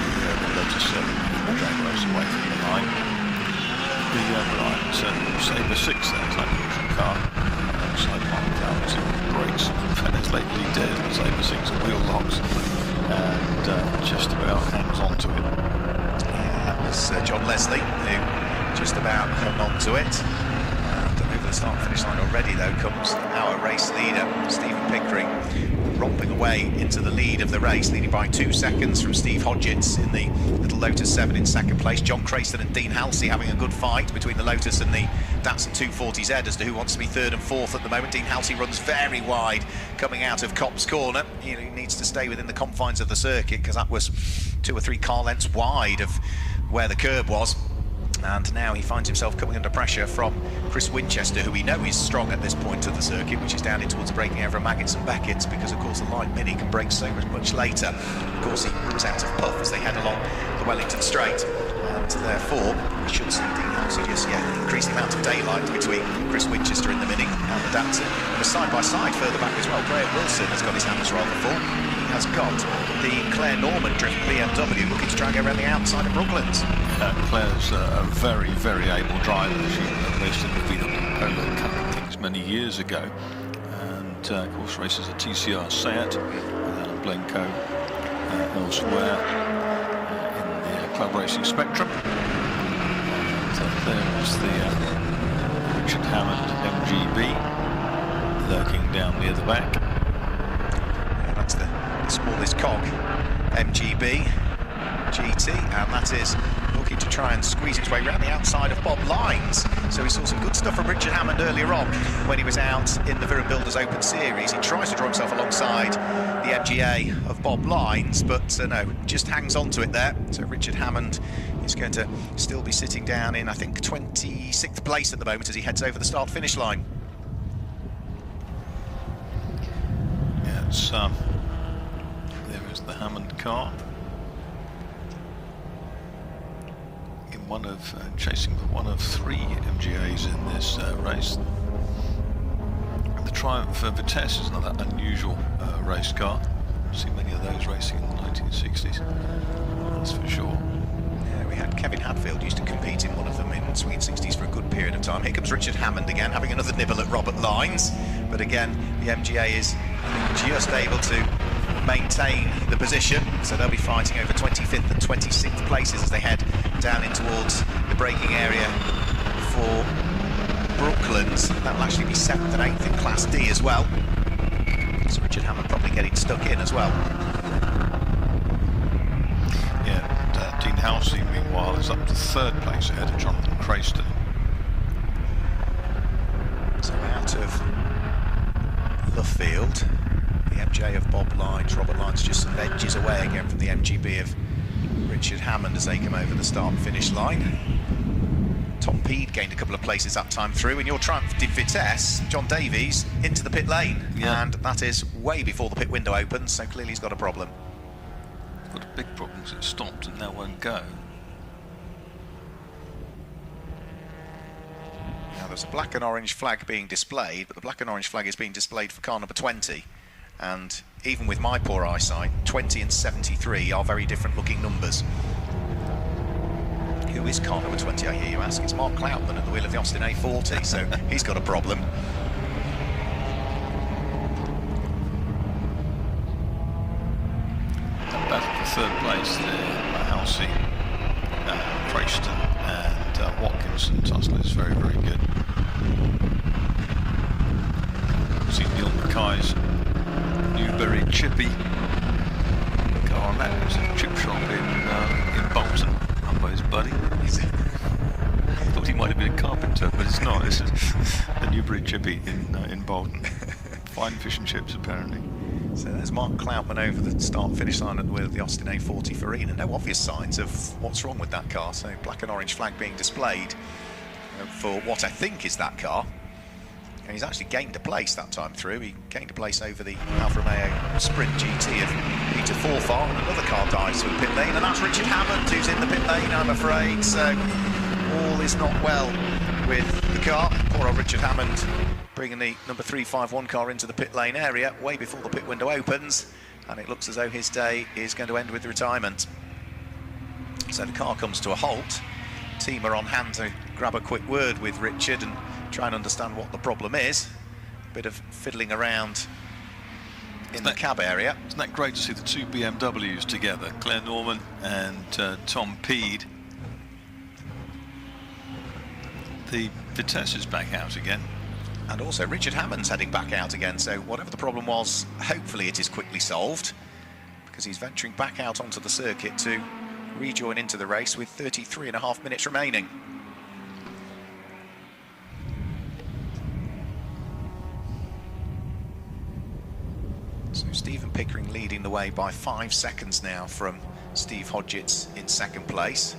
B: Lotus 7 drag race away from the line. The right Sabre 6 there is like a car alongside Mark Downs and brakes, and it's lately dead, the Sabre 6 wheel locks, and just about hangs on to it.
A: Yeah, that was John Leslie who just about hung on to it. And over the start and finish line already though comes our race leader Stephen Pickering, romping away into the lead of the race, leading by 2 seconds from Steve Hodgetts in the little Lotus 7 in second place. John Crayston and Dean Halsey having a good fight between the Lotus and the Datsun 240Z as to who wants to be third and fourth at the moment. Dean Halsey runs very wide coming out of Copse Corner. He needs to stay within the confines of the circuit because that was 2 or 3 car lengths wide of where the curb was. And now he finds himself coming under pressure from Chris Winchester, who we know is strong at this point of the circuit, which is down in towards the braking area of Maggots and Beckett's, because of course the light Mini can brake so much later. Of course he runs out of puff as they head along the Wellington Straight, and therefore we should see Dean Halsey just increase the amount of daylight between Chris Winchester in the Mini and the Datsun. And side by side further back as well, Graham Wilson has got his hammers rather full. He has got the Claire Norman driven BMW looking to try and go around the outside of Brooklands.
B: Claire's a very, very able driver. She raced in the VW Polo Cup and things many years ago, and of course races a TCR Seat with Alan Blenko elsewhere in the club racing spectrum. And there is the Richard Hammond MGB lurking down near the back.
A: Yeah, that's the smallest cog MGB GT, and that is looking to try and squeeze its way around the outside of Bob Lines. So we saw some good stuff from Richard Hammond earlier on when he was out in the Viren Builders Open Series. He tries to draw himself alongside the MGA of Bob Lines, but no, just hangs on to it there. So Richard Hammond is going to still be sitting down in, I think, 26th place at the moment as he heads over the start-finish line.
B: Yeah, it's there is the Hammond car. Chasing for one of 3 MGAs in this race. The Triumph Vitesse is another unusual race car. I've seen many of those racing in the 1960s, that's for sure.
A: Yeah, we had Kevin Hadfield used to compete in one of them in Swinging 60s for a good period of time. Here comes Richard Hammond again, having another nibble at Robert Lines, but again the MGA is, I think, just able to maintain the position, so they'll be fighting over 25th and 26th places as they head down in towards the braking area for Brooklands. That will actually be 7th and 8th in Class D as well, so Richard Hammond probably getting stuck in as well.
B: Yeah, Dean Halsey meanwhile is up to 3rd place ahead of Jonathan Crayston.
A: So out of Luffield, the MJ of Bob Lines, Robert Lines just some edges away again from the MGB of Richard Hammond as they come over the start and finish line. Tom Peed gained a couple of places that time through. In your Triumph de Vitesse, John Davies into the pit lane, and that is way before the pit window opens, so clearly he's got a problem.
B: Got a big problem because it stopped and now won't go.
A: Now there's a black and orange flag being displayed, but the black and orange flag is being displayed for car number 20, and even with my poor eyesight, 20 and 73 are very different looking numbers. Who is car number 20, I hear you ask? It's Mark Cloutman at the wheel of the Austin A40, so he's got a problem.
B: Battle for third place there, Halsey, Preston and Watkinson. Tussle is very, very good. See Neil Mackay's Newbury Chippy car on that. It's a chip shop in Bolton, run by his buddy. I thought he might have been a carpenter, but it's not. This is the Newbury Chippy in Bolton. Fine fish and chips, apparently.
A: So there's Mark Cloutman over the start-finish line at the wheel of the Austin A40 Farina. No obvious signs of what's wrong with that car, so black and orange flag being displayed for what I think is that car. And he's actually gained a place that time through. He gained a place over the Alfa Romeo Sprint GT of Peter Forfar, and another car dives through the pit lane, and that's Richard Hammond who's in the pit lane, I'm afraid. So all is not well with the car. Poor old Richard Hammond bringing the number 351 car into the pit lane area way before the pit window opens, and it looks as though his day is going to end with retirement. So the car comes to a halt. Team are on hand to grab a quick word with Richard and try and understand what the problem is. A bit of fiddling around in the cab area.
B: Isn't that great to see the two BMWs together, Claire Norman and Tom Peed. The Vitesse is back out again.
A: And also Richard Hammond's heading back out again, so whatever the problem was, hopefully it is quickly solved, because he's venturing back out onto the circuit to rejoin into the race with 33.5 minutes remaining. So Stephen Pickering leading the way by 5 seconds now from Steve Hodgetts in second place.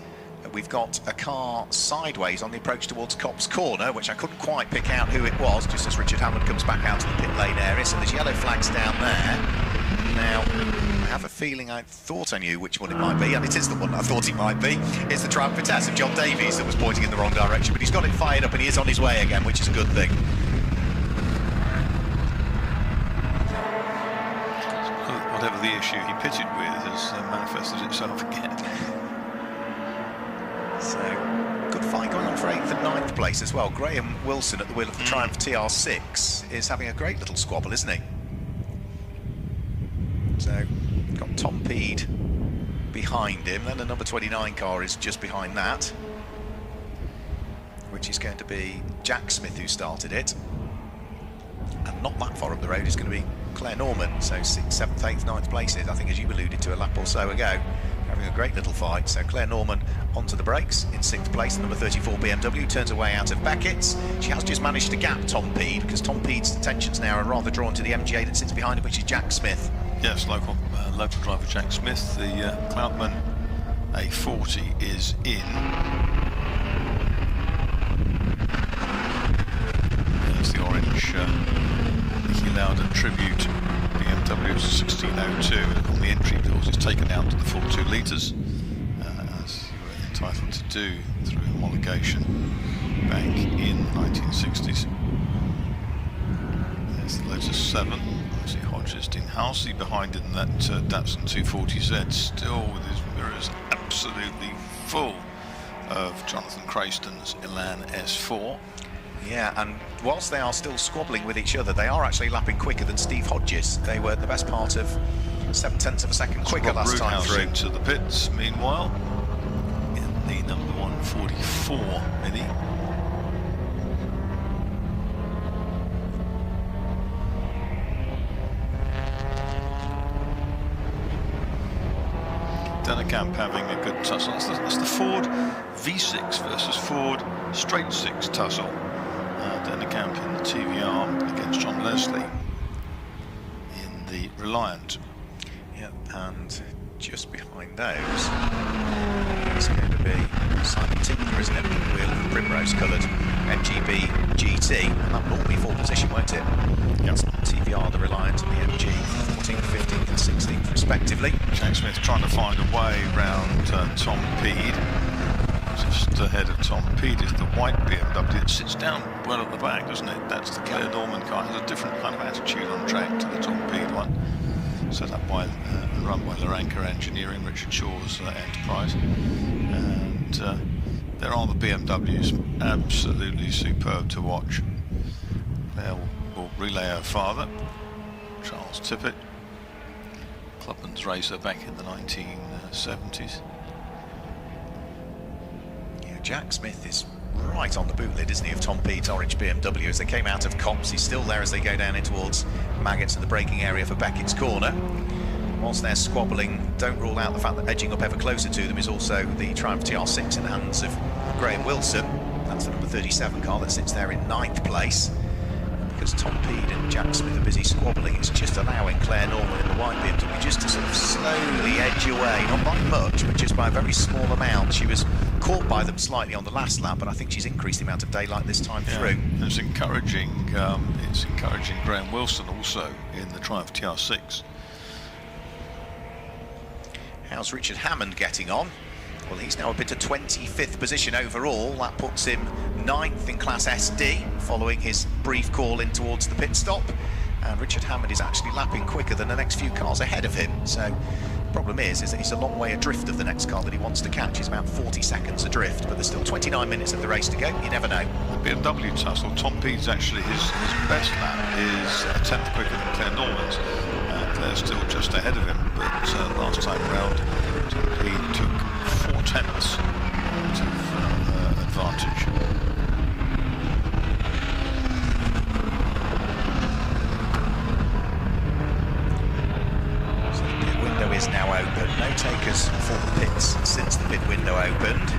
A: We've got a car sideways on the approach towards Copse Corner, which I couldn't quite pick out who it was, just as Richard Hammond comes back out to the pit lane area. So there's yellow flags down there. Now, I have a feeling I thought I knew which one it might be, and it is the one I thought it might be. It's the Triumph Vitesse of John Davies that was pointing in the wrong direction, but he's got it fired up and he is on his way again, which is a good thing.
B: Whatever the issue he pitted with has manifested itself again.
A: So, good fight going on for 8th and 9th place as well. Graham Wilson at the wheel of the Triumph TR6 is having a great little squabble, isn't he? So, got Tom Peed behind him, then the number 29 car is just behind that, which is going to be Jack Smith, who started it. And not that far up the road is going to be Claire Norman, so 6th, 7th, 8th, 9th places, I think, as you alluded to a lap or so ago. Having a great little fight. So Claire Norman onto the brakes in 6th place. The number 34 BMW turns her way out of Beckett's. She has just managed to gap Tom Peed, because Tom Peed's attentions now are rather drawn to the MGA that sits behind him, which is Jack Smith.
B: Yes, local driver Jack Smith. The Cloutman A40 is in. There's the orange Nicky Lauda tribute BMW 1602 on the entry bills. It's taken out to the full 2 litres, as you were entitled to do through homologation back in the 1960s. There's the Lotus 7. See Hodges, Dean Halsey behind in that Datsun 240Z, still with his mirrors absolutely full of Jonathan Crayston's Elan S4.
A: Yeah, and whilst they are still squabbling with each other, they are actually lapping quicker than Steve Hodges. They were the best part of 7/10 of a second quicker last time through.
B: Into the pits, meanwhile, in the number 144 Mini. Dennekamp having a good tussle. That's the Ford V6 versus Ford Straight 6 tussle. Dennekamp in the TVR against John Leslie in the Reliant.
A: Yeah, and just behind those is going to be Simon Tinkler, isn't it? The wheel of the primrose coloured MGB GT, and that will all be full position, won't it?
B: Yep.
A: TVR, the Reliant, and the MG 14th, 15th and 16th respectively.
B: Jack Smith trying to find a way round Tom Peed. Just ahead of Tom Peed is the white BMW. It sits down well at the back, doesn't it? That's the Claire Norman car. It has a different kind of attitude on track to the Tom Peed one. Set up by run by Laranka Engineering, Richard Shaw's enterprise. And there are the BMWs, absolutely superb to watch. Claire will relay her father, Charles Tippett, Clubman's racer back in the 1970s.
A: Jack Smith is right on the boot lid, isn't he, of Tom Peed's orange BMW as they came out of Copse. He's still there as they go down in towards Maggots and the braking area for Beckett's corner. Whilst they're squabbling, don't rule out the fact that edging up ever closer to them is also the Triumph TR6 in the hands of Graham Wilson. That's the number 37 car that sits there in 9th place. Because Tom Peed and Jack Smith are busy squabbling, it's just allowing Claire Norman in the white BMW just to sort of slowly edge away, not by much, but just by a very small amount. She was caught by them slightly on the last lap, but I think she's increased the amount of daylight this time through.
B: It's encouraging. It's encouraging Graham Wilson also in the Triumph TR6.
A: How's Richard Hammond getting on? Well, he's now up into 25th position overall. That puts him 9th in Class SD, following his brief call in towards the pit stop. And Richard Hammond is actually lapping quicker than the next few cars ahead of him. So the problem is that he's a long way adrift of the next car that he wants to catch. He's about 40 seconds adrift, but there's still 29 minutes of the race to go. You never know.
B: The BMW tussle, Tom Peed's actually his best lap is a tenth quicker than Claire Norman's. Claire's still just ahead of him, but last time round, Tom Peed took 4 tenths of advantage.
A: So the pit window is now open. No takers for the pits since the pit window opened.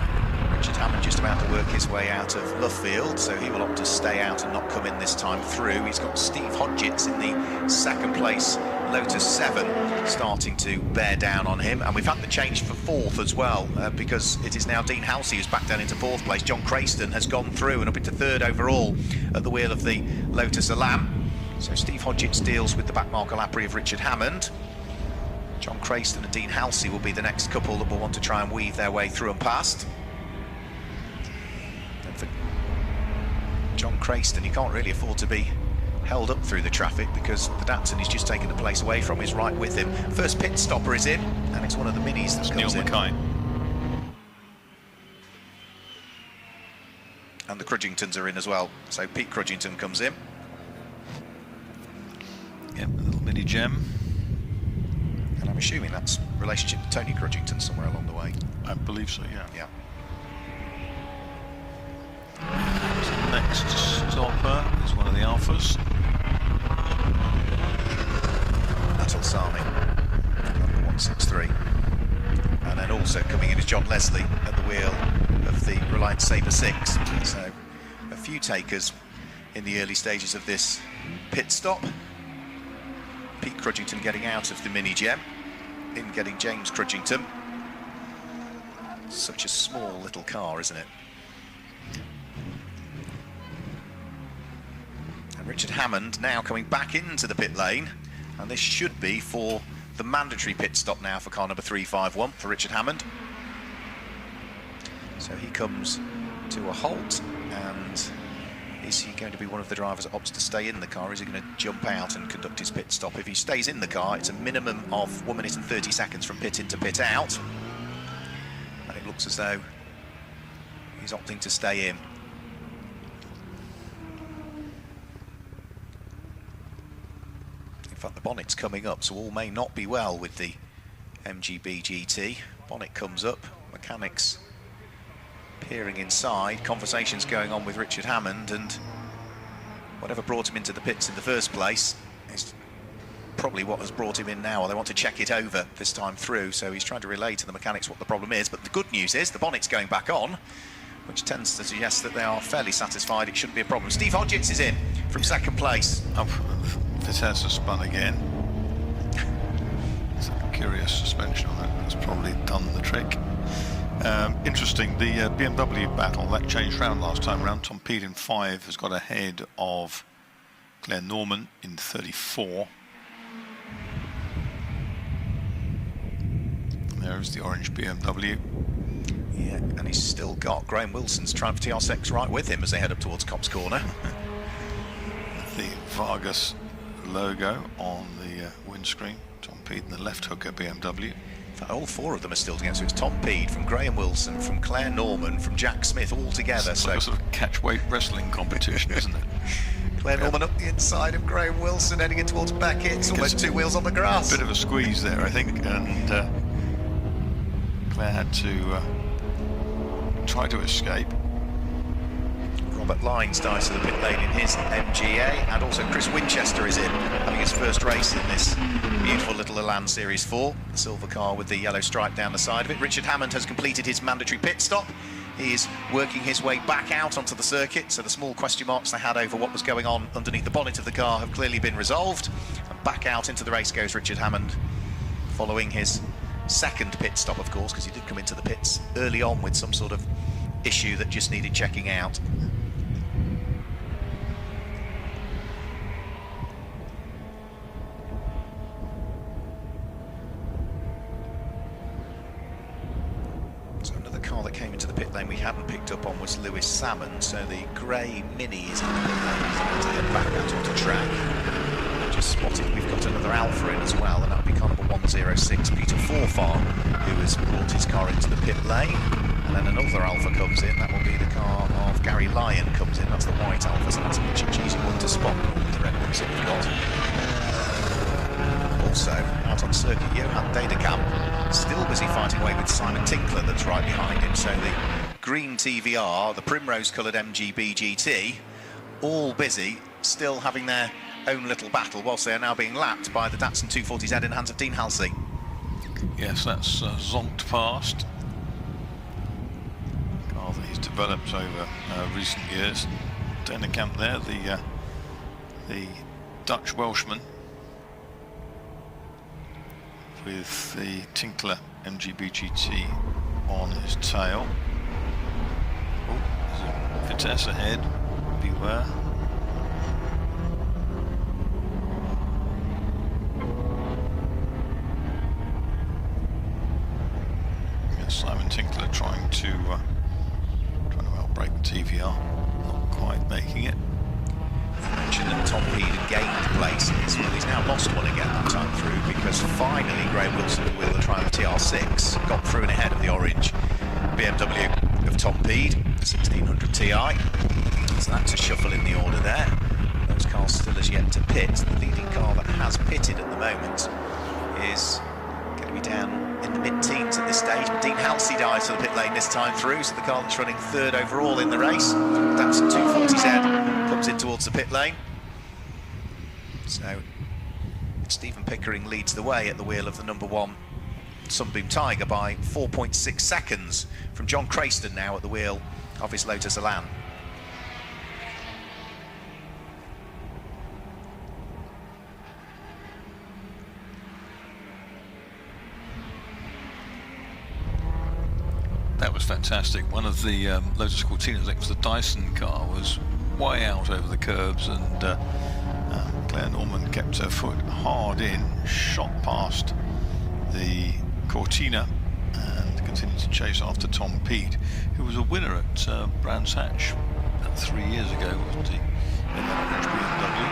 A: Richard Hammond just about to work his way out of Luffield, so he will opt to stay out and not come in this time through. He's got Steve Hodgetts in the second place Lotus 7 starting to bear down on him, and we've had the change for 4th as well, because it is now Dean Halsey who's back down into 4th place. John Crayston has gone through and up into 3rd overall at the wheel of the Lotus Elan. So Steve Hodgetts deals with the backmarker Lapri of Richard Hammond. John Crayston and Dean Halsey will be the next couple that will want to try and weave their way through and past. And for John Crayston, he can't really afford to be held up through the traffic because the Datsun he's just taken the place away from is right with him. First pit stopper is in, and it's one of the minis that comes in.
B: Mackay.
A: And the Crudgingtons are in as well, so Pete Crudgington comes in.
B: Yep, a little mini gem.
A: And I'm assuming that's relationship to Tony Crudgington somewhere along the way.
B: I believe so, yeah.
A: Yeah.
B: Next stopper is one of the Alphas.
A: Natal Sami, number 163. And then also coming in is John Leslie at the wheel of the Reliant Sabre 6. So a few takers in the early stages of this pit stop. Pete Crudgington getting out of the Mini Gem, in getting James Crudgington. Such a small little car, isn't it? And Richard Hammond now coming back into the pit lane, and this should be for the mandatory pit stop now for car number 351 for Richard Hammond. So he comes to a halt, and is he going to be one of the drivers that opts to stay in the car? Is he going to jump out and conduct his pit stop? If he stays in the car, it's a minimum of 1 minute and 30 seconds from pit in to pit out. And it looks as though he's opting to stay in. In fact, the bonnet's coming up, so all may not be well with the MGB GT. Bonnet comes up, mechanics peering inside, conversations going on with Richard Hammond, and whatever brought him into the pits in the first place is probably what has brought him in now, or they want to check it over this time through, so he's trying to relay to the mechanics what the problem is. But the good news is the bonnet's going back on, which tends to suggest that they are fairly satisfied it shouldn't be a problem. Steve Hodgetts is in from second place.
B: Oh, Vitesse has spun again. curious suspension on it. That's probably done the trick. Interesting, the BMW battle, that changed round last time round. Tom Peed in 5 has got ahead of Claire Norman in 34. And there's the orange BMW.
A: Yeah, and he's still got Graham Wilson's Triumph TR6 right with him as they head up towards Copse Corner.
B: The Vargas logo on the windscreen. Tom Peed in the left hooker BMW.
A: In fact, all 4 of them are still together. So it's Tom Peed, from Graham Wilson, from Claire Norman, from Jack Smith, all together.
B: It's like a sort of catch-weight wrestling competition, isn't it?
A: Claire Norman up the inside of Graham Wilson, heading in towards Beckett. It's almost 2 wheels on the grass.
B: Bit of a squeeze there, I think, and Claire had to try to escape.
A: Robert Lyons dives to the pit lane in his MGA, and also Chris Winchester is in, having his first race in this beautiful little Elan Series 4, the silver car with the yellow stripe down the side of it. Richard Hammond has completed his mandatory pit stop. He is working his way back out onto the circuit, so the small question marks they had over what was going on underneath the bonnet of the car have clearly been resolved. And back out into the race goes Richard Hammond, following his second pit stop, of course, because he did come into the pits early on with some sort of issue that just needed checking out. So another car that came into the pit lane we hadn't picked up on was Lewis Salmon, so the grey Mini is in the pit lane. He's going to head back out onto track. Just spotted we've got another Alpha in as well, and that'll be car number 106, Peter Forfar, who has brought his car into the pit lane. And then another Alpha comes in, that will be the car of Gary Lyon comes in, that's the white Alpha, so that's a much easier one to spot with the red ones that we've got. Also, out on circuit, Johan Dedekamp, still busy fighting away with Simon Tinkler that's right behind him, so the green TVR, the primrose-coloured MGB GT, all busy, still having their own little battle, whilst they are now being lapped by the Datsun 240Z in the hands of Dean Halsey.
B: Yes, that's zonked past. Car that he's developed over recent years. Dedekamp there, the Dutch Welshman, with the Tinkler MGB GT on his tail. Oh, there's a Vitesse ahead, beware. Simon Tinkler trying to outbrake the TVR, not quite making it.
A: You mentioned that Tom Peed had gained places. Well, he's now lost one again that time through, because finally Graham Wilson, with the Triumph TR6, got through and ahead of the orange BMW of Tom Peed, the 1600 Ti. So that's a shuffle in the order there. Those cars still as yet to pit. The leading car that has pitted at the moment is going to be down in the mid-teens at this stage, but Dean Halsey dives to the pit lane this time through, so the car that's running 3rd overall in the race, Datsun 240Z, comes in towards the pit lane. So Stephen Pickering leads the way at the wheel of the number 1 Sunbeam Tiger by 4.6 seconds from John Crayston now at the wheel of his Lotus Elan.
B: That was fantastic. One of the Lotus Cortinas, I think it was the Dyson car, was way out over the curbs, and Claire Norman kept her foot hard in, shot past the Cortina and continued to chase after Tom Peed, who was a winner at Brands Hatch about 3 years ago, wasn't he, in that orange BMW.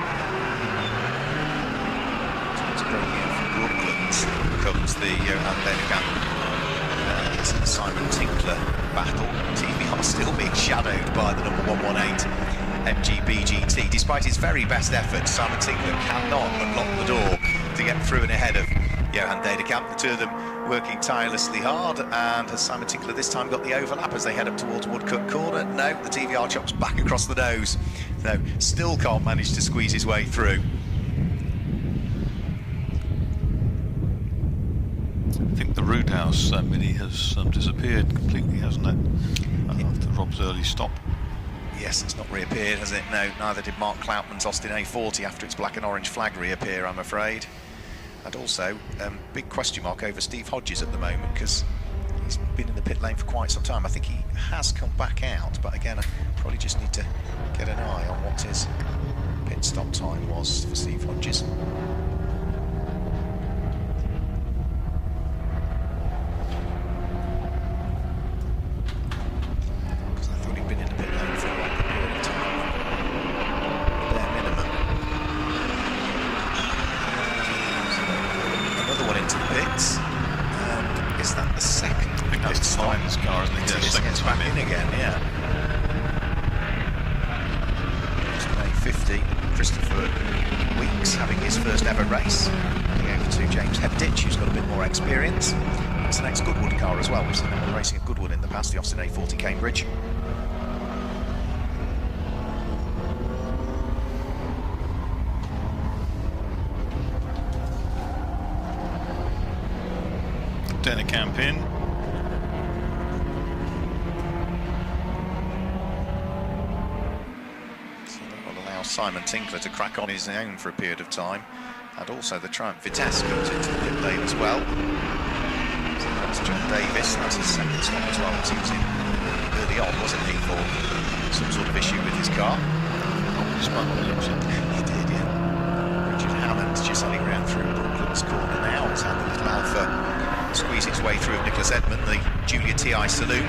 A: It's bringing in from Brooklands comes the Johan Dedekamp and Simon Tinkler battle. TVR still being shadowed by the number 118 MGB GT. Despite his very best efforts, Simon Tinkler cannot unlock the door to get through and ahead of Johan Dedekamp. The two of them working tirelessly hard, and has Simon Tinkler this time got the overlap as they head up towards Woodcut Corner? No, the TVR chops back across the nose. No, still can't manage to squeeze his way through.
B: I think the Roadhouse Mini has disappeared completely, hasn't it? After Rob's early stop.
A: Yes, it's not reappeared, has it? No, neither did Mark Cloutman's Austin A40 after its black and orange flag reappear, I'm afraid. And also, big question mark over Steve Hodges at the moment, because he's been in the pit lane for quite some time. I think he has come back out, but again, I probably just need to get an eye on what his pit stop time was for Steve Hodges. Because I thought he'd been in the pit lane for a longer period of time, bare minimum. Another one into the pits. Is that the second?
B: I think that's Simon's car, isn't it?
A: Yeah, second gets back in again, yeah. 50, Christopher Weeks having his first ever race. Heading over to James Hebditch, who's got a bit more experience. It's an ex-Goodwood car as well. We've seen him racing at Goodwood in the past, the Austin A40 Cambridge.
B: Dennekamp in.
A: Simon Tinkler to crack on his own for a period of time, and also the Triumph Vitesse comes into the pit lane as well. So that's John Davis, that's his second stop as well. He was in early on, wasn't he, for some sort of issue with his car? He did, yeah. Richard Hammond just heading round through Brooklands corner now. He's had the little Alpha squeeze its way through Nicholas Edmond, the Julia TI Saloon.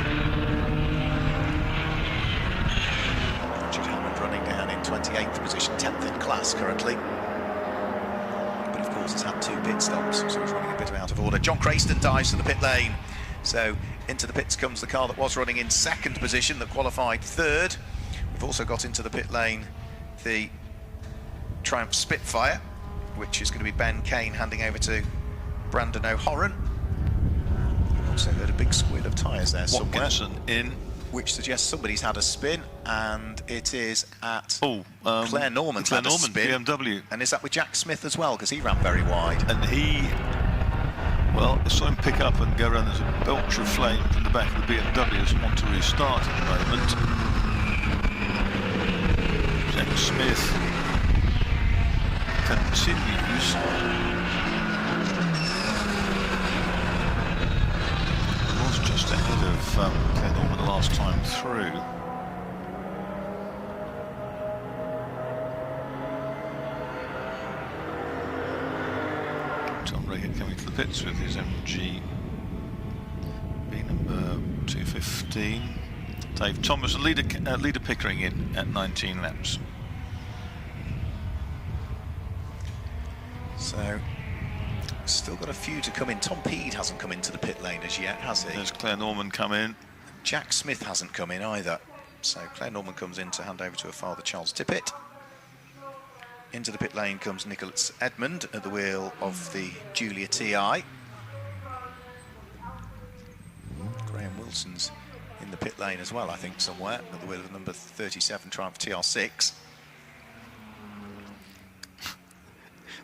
A: 28th position, 10th in class currently. But of course he's had 2 pit stops, so he's running a bit out of order. John Crayston dives to the pit lane. So into the pits comes the car that was running in 2nd position, that qualified 3rd. We've also got into the pit lane the Triumph Spitfire, which is going to be Ben Kane handing over to Brandon O'Horan. We've also heard a big squeal of tyres there somewhere.
B: Watkinson in.
A: Which suggests somebody's had a spin, and it is at Claire Norman's had a spin.
B: BMW.
A: And is that with Jack Smith as well, because he ran very wide?
B: And he, well, I saw him pick up and go around. There's a belch of flame from the back of the BMW. Doesn't want to restart at the moment. Jack Smith continues. Just ahead of Claire Norman the last time through. Tom Riggett coming to the pits with his MG B number 215. Dave Thomas and Leader Pickering in at 19 laps.
A: So still got a few to come in. Tom Peed hasn't come into the pit lane as yet, has he?
B: There's Claire Norman come in.
A: Jack Smith hasn't come in either. So Claire Norman comes in to hand over to her father, Charles Tippett. Into the pit lane comes Nicholas Edmond at the wheel of the Julia TI. Graham Wilson's in the pit lane as well, I think, somewhere, at the wheel of the number 37 Triumph TR6.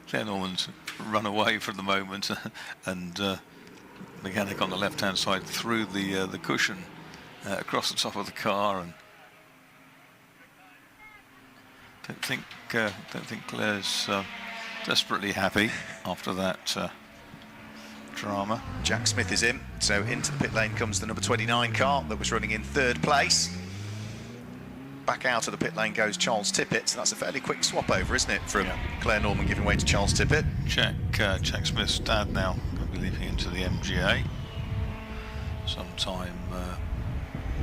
B: Claire Norman's run away for the moment, and mechanic on the left-hand side threw the cushion across the top of the car, and don't think Claire's desperately happy after that drama.
A: Jack Smith is in, so into the pit lane comes the number 29 car that was running in 3rd place. Back out of the pit lane goes Charles Tippett, so that's a fairly quick swap over, isn't it, from Claire Norman giving way to Charles Tippett.
B: Jack Smith's dad now going to be leaping into the MGA. Sometime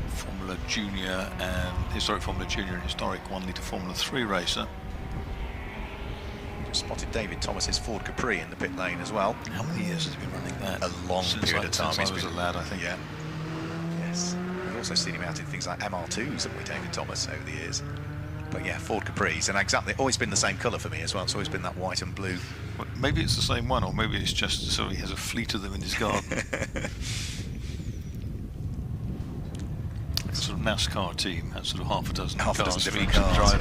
B: Formula Junior and historic Formula Junior and historic 1 litre Formula 3 racer.
A: Just spotted David Thomas's Ford Capri in the pit lane as well.
B: How many years has he been running that?
A: A long period of time.
B: Since I was a lad, I think.
A: Yeah. Yes. We've also seen him out in things like MR2s, haven't we, David Thomas, over the years? But yeah, Ford Capris, and exactly, always been the same colour for me as well. It's always been that white and blue.
B: Well, maybe it's the same one, or maybe it's just so he has a fleet of them in his garden. Sort of NASCAR team has sort of half a dozen
A: different cars.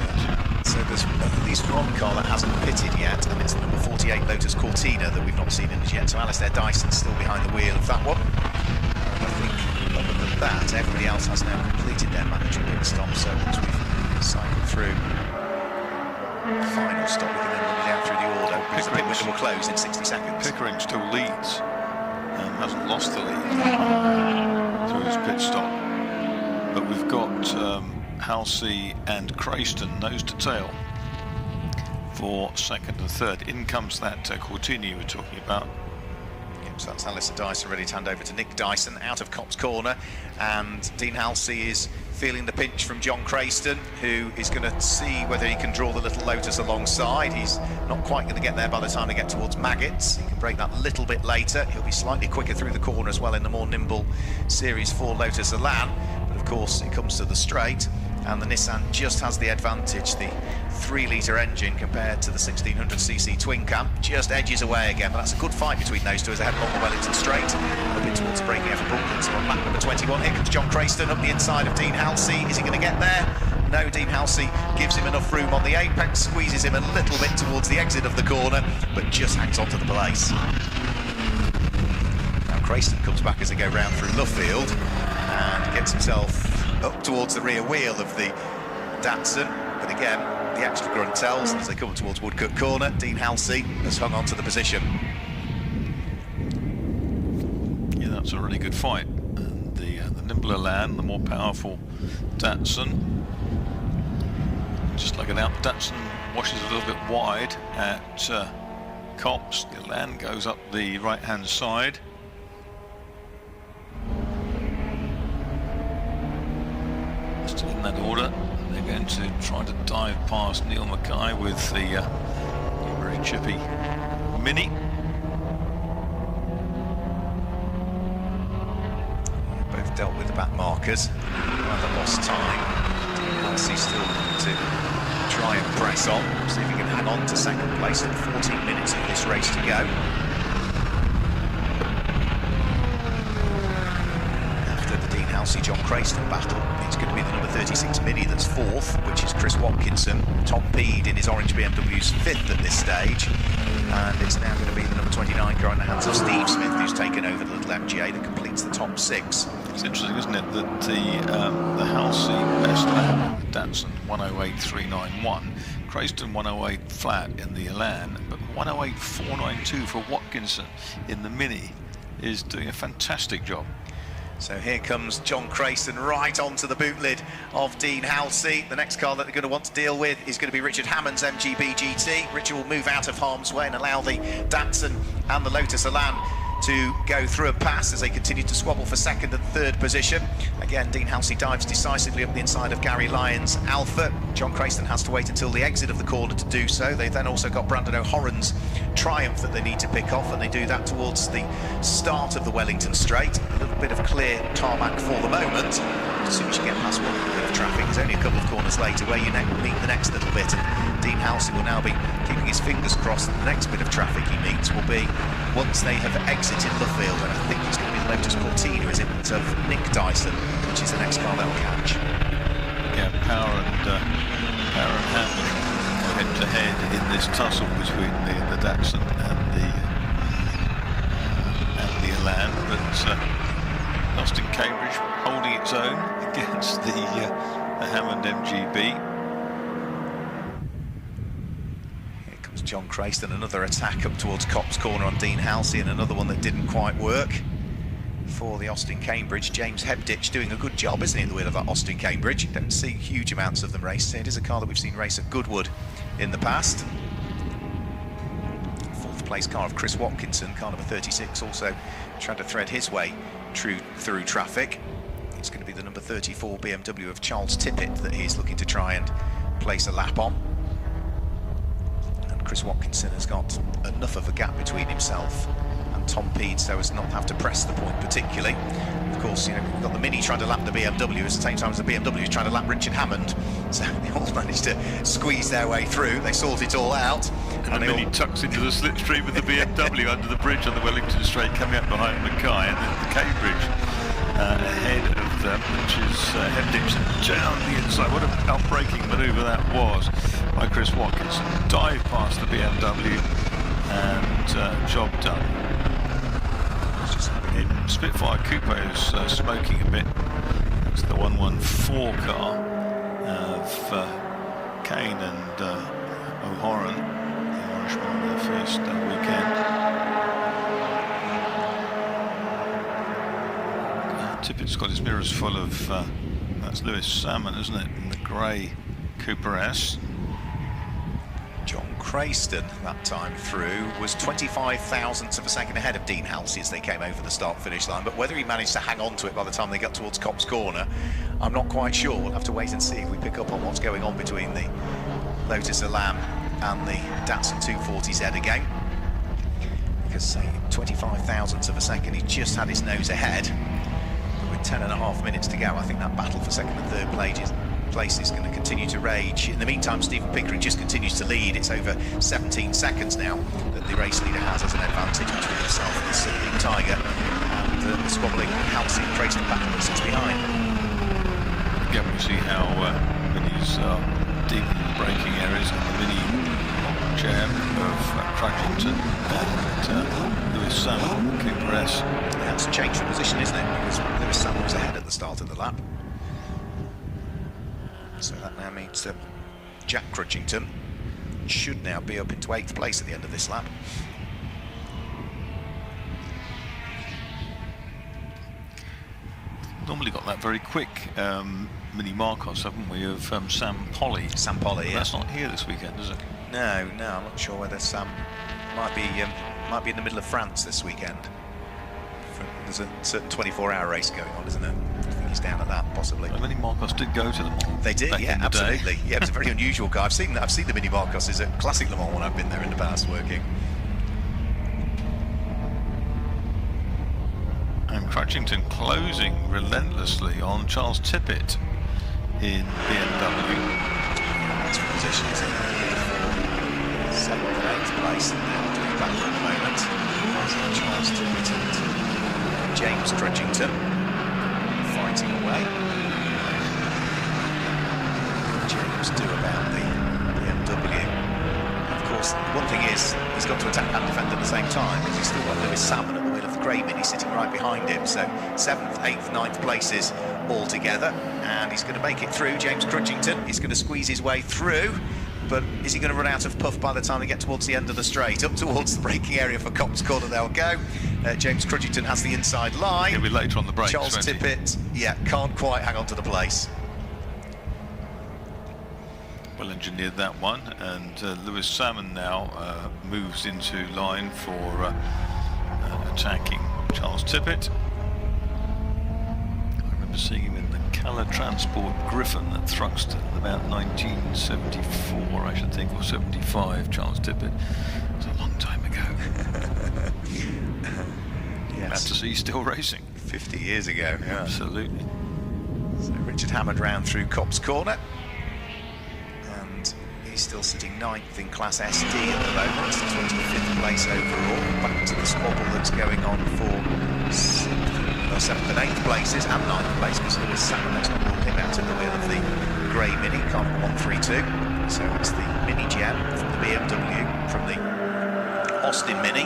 A: So there's at least one car that hasn't pitted yet, and it's the number 48 Lotus Cortina that we've not seen in as yet. So Alistair Dyson's still behind the wheel of that one. I think other than that, everybody else has now completed their mandatory pit stop. So once we've cycled through the final stop, we can then run down through the order. The pit window will close in 60 seconds.
B: Pickering still leads and hasn't lost the lead through his pit stop. But we've got Halsey and Crayston nose to tail for second and third. In comes that Cortini you were talking about.
A: Yep, so that's Alistair Dyson ready to hand over to Nick Dyson out of Copse Corner, and Dean Halsey is feeling the pinch from John Crayston, who is going to see whether he can draw the little Lotus alongside. He's not quite going to get there by the time they get towards Maggots. He can break that a little bit later. He'll be slightly quicker through the corner as well in the more nimble Series 4 Lotus Elan. But of course it comes to the straight, and the Nissan just has the advantage. The 3-litre engine compared to the 1600cc twin cam just edges away again, but that's a good fight between those two as they head along the Wellington Straight, a bit towards breaking out of Brooklyn. So on lap number 21, here comes John Crayston up the inside of Dean Halsey. Is he going to get there? No, Dean Halsey gives him enough room on the apex, squeezes him a little bit towards the exit of the corner, but just hangs on to the place. Now Crayston comes back as they go round through Luffield and gets himself up towards the rear wheel of the Datsun, but again the extra grunt tells as they come towards Woodcut Corner. Dean Halsey has hung on to the position.
B: Yeah, that's a really good fight. And the nimbler Elan, the more powerful Datsun. Just like an out, Datsun washes a little bit wide at Copse. The Elan goes up the right-hand side. Still in that order. They're going to try to dive past Neil Mackay with the very chippy Mini.
A: Both dealt with the back markers. Rather lost time. Halsey still to try and press on, see if he can hang on to second place at 14 minutes of this race to go. After the Dean Halsey-John Crayston battle, it's going to be the number 36 Mini that's fourth, which is Chris Watkinson. Tom Peed in his orange BMW's fifth at this stage, and it's now going to be the number 29 car in the hands of Steve Smith, who's taken over the little MGA that completes the top six.
B: It's interesting, isn't it, that the Halsey best lap, Datsun 108.391, Crayston 108 flat in the Elan, but 108.492 for Watkinson in the Mini is doing a fantastic job.
A: So here comes John Crayston right onto the boot lid of Dean Halsey. The next car that they're going to want to deal with is going to be Richard Hammond's MGB GT. Richard will move out of harm's way and allow the Datsun and the Lotus Elan to go through a pass as they continue to squabble for second and third position. Again, Dean Halsey dives decisively up the inside of Gary Lyons' Alpha. John Crayston has to wait until the exit of the corner to do so. They've then also got Brandon O'Horan's Triumph that they need to pick off, and they do that towards the start of the Wellington Straight. A little bit of clear tarmac for the moment. As soon as you get past one bit of traffic, there's only a couple of corners later where you meet the next little bit, and Dean Halsey will now be keeping his fingers crossed that the next bit of traffic he meets will be once they have exited Luffield, and I think it's going to be the Lotus Cortina, is it, of Nick Dyson, which is the next car they'll catch.
B: Yeah, Power and Hammond head-to-head in this tussle between the Datsun and the Elan, but Austin Cambridge holding its own against the Hammond MGB.
A: Here comes John Crayston, another attack up towards Copse Corner on Dean Halsey, and another one that didn't quite work for the Austin Cambridge. James Hebditch doing a good job, isn't he, at the wheel of that Austin Cambridge? Don't see huge amounts of them race. It is a car that we've seen race at Goodwood in the past. Fourth place car of Chris Watkinson, car number 36, also trying to thread his way through traffic. It's going to be the number 34 BMW of Charles Tippett that he's looking to try and place a lap on. And Chris Watkinson has got enough of a gap between himself and Tom Peed so as not to have to press the point particularly. Of course, you know, we've got the Mini trying to lap the BMW at the same time as the BMW is trying to lap Richard Hammond. So they all managed to squeeze their way through. They sort it all out.
B: And the Mini tucks into the slipstream with the BMW under the bridge on the Wellington Straight, coming up behind Mackay, and then the Cambridge ahead of them, which is Hebditch down the inside. What a outbreaking manoeuvre that was by Chris Watkinson. Dive past the BMW and job done. Spitfire Coupe is smoking a bit. It's the 114 car of Kane and O'Horan, the Irishman on their first last weekend. Tippett's got his mirrors full of, that's Lewis Salmon, isn't it, in the grey Cooper S.
A: John Crayston, that time through, was 25 thousandths of a second ahead of Dean Halsey as they came over the start-finish line, but whether he managed to hang on to it by the time they got towards Copse Corner, I'm not quite sure. We'll have to wait and see if we pick up on what's going on between the Lotus Elan and the Datsun 240Z again. Because, say, 25 thousandths of a second, he just had his nose ahead. But with 10.5 minutes to go, I think that battle for second and third place is going to continue to rage. In the meantime, Stephen Pickering just continues to lead. It's over 17 seconds now that the race leader has as an advantage between himself and the Sleeping Tiger, and the squabbling Halsey and Crayston battle that sits behind.
B: Again, we see how Minis are deep in the braking areas, and the Mini jam of Crutchington and Lewis Salmon, Cooper S.
A: That's a change of position, isn't it? Because Lewis Salmon was ahead at the start of the lap. So that now means Jack Crutchington should now be up into 8th place at the end of this lap.
B: Normally got that very quick Mini Marcos, haven't we, of Sam Polly.
A: Sam Polly, yeah.
B: That's not here this weekend, is it?
A: No, I'm not sure whether Sam might be in the middle of France this weekend. There's a certain 24-hour race going on, isn't there? I think he's down at that, possibly.
B: Well, Mini Marcos did go to Le Mans.
A: They did, yeah, absolutely. Yeah, it was a very unusual guy. I've seen the Mini Marcos at Classic Le Mans when I've been there in the past working.
B: And Crutchington closing relentlessly on Charles Tippett in BMW.
A: That's for positions in the 7th and 8th place, and now doing battle at the moment. So Charles Tippett and James Crutchington fighting away. James do about the BMW. Of course, one thing is he's got to attack and defend at the same time, because he's still got Lewis Salmon at the wheel of the grey Mini sitting right behind him. So 7th, 8th, 9th places all together, and he's going to make it through. James Crutchington is going to squeeze his way through, but is he going to run out of puff by the time they get towards the end of the straight? Up towards the braking area for Copse Corner they'll go. James Crutchington has the inside line.
B: He'll be later on the brakes,
A: Charles Tippett, yeah, can't quite hang on to the place.
B: Well engineered, that one, and Lewis Salmon now moves into line for attacking Charles Tippett. I remember seeing him in the Cala Transport Griffin at Thruxton about 1974, I should think, or 75, Charles Tippett. It was a long time ago.
A: Yes.
B: Glad to see he's still racing.
A: 50 years ago, yeah.
B: Absolutely.
A: So Richard hammered round through Copse Corner, and he's still sitting 9th in Class SD at the moment, 25th place overall. Back to the squabble that's going on for 7th and 8th places and 9th place, because Lewis Salmon has not ruled him out in the wheel of the grey Mini, Carnival 132. So it's the Mini Gem from the BMW, from the Austin Mini.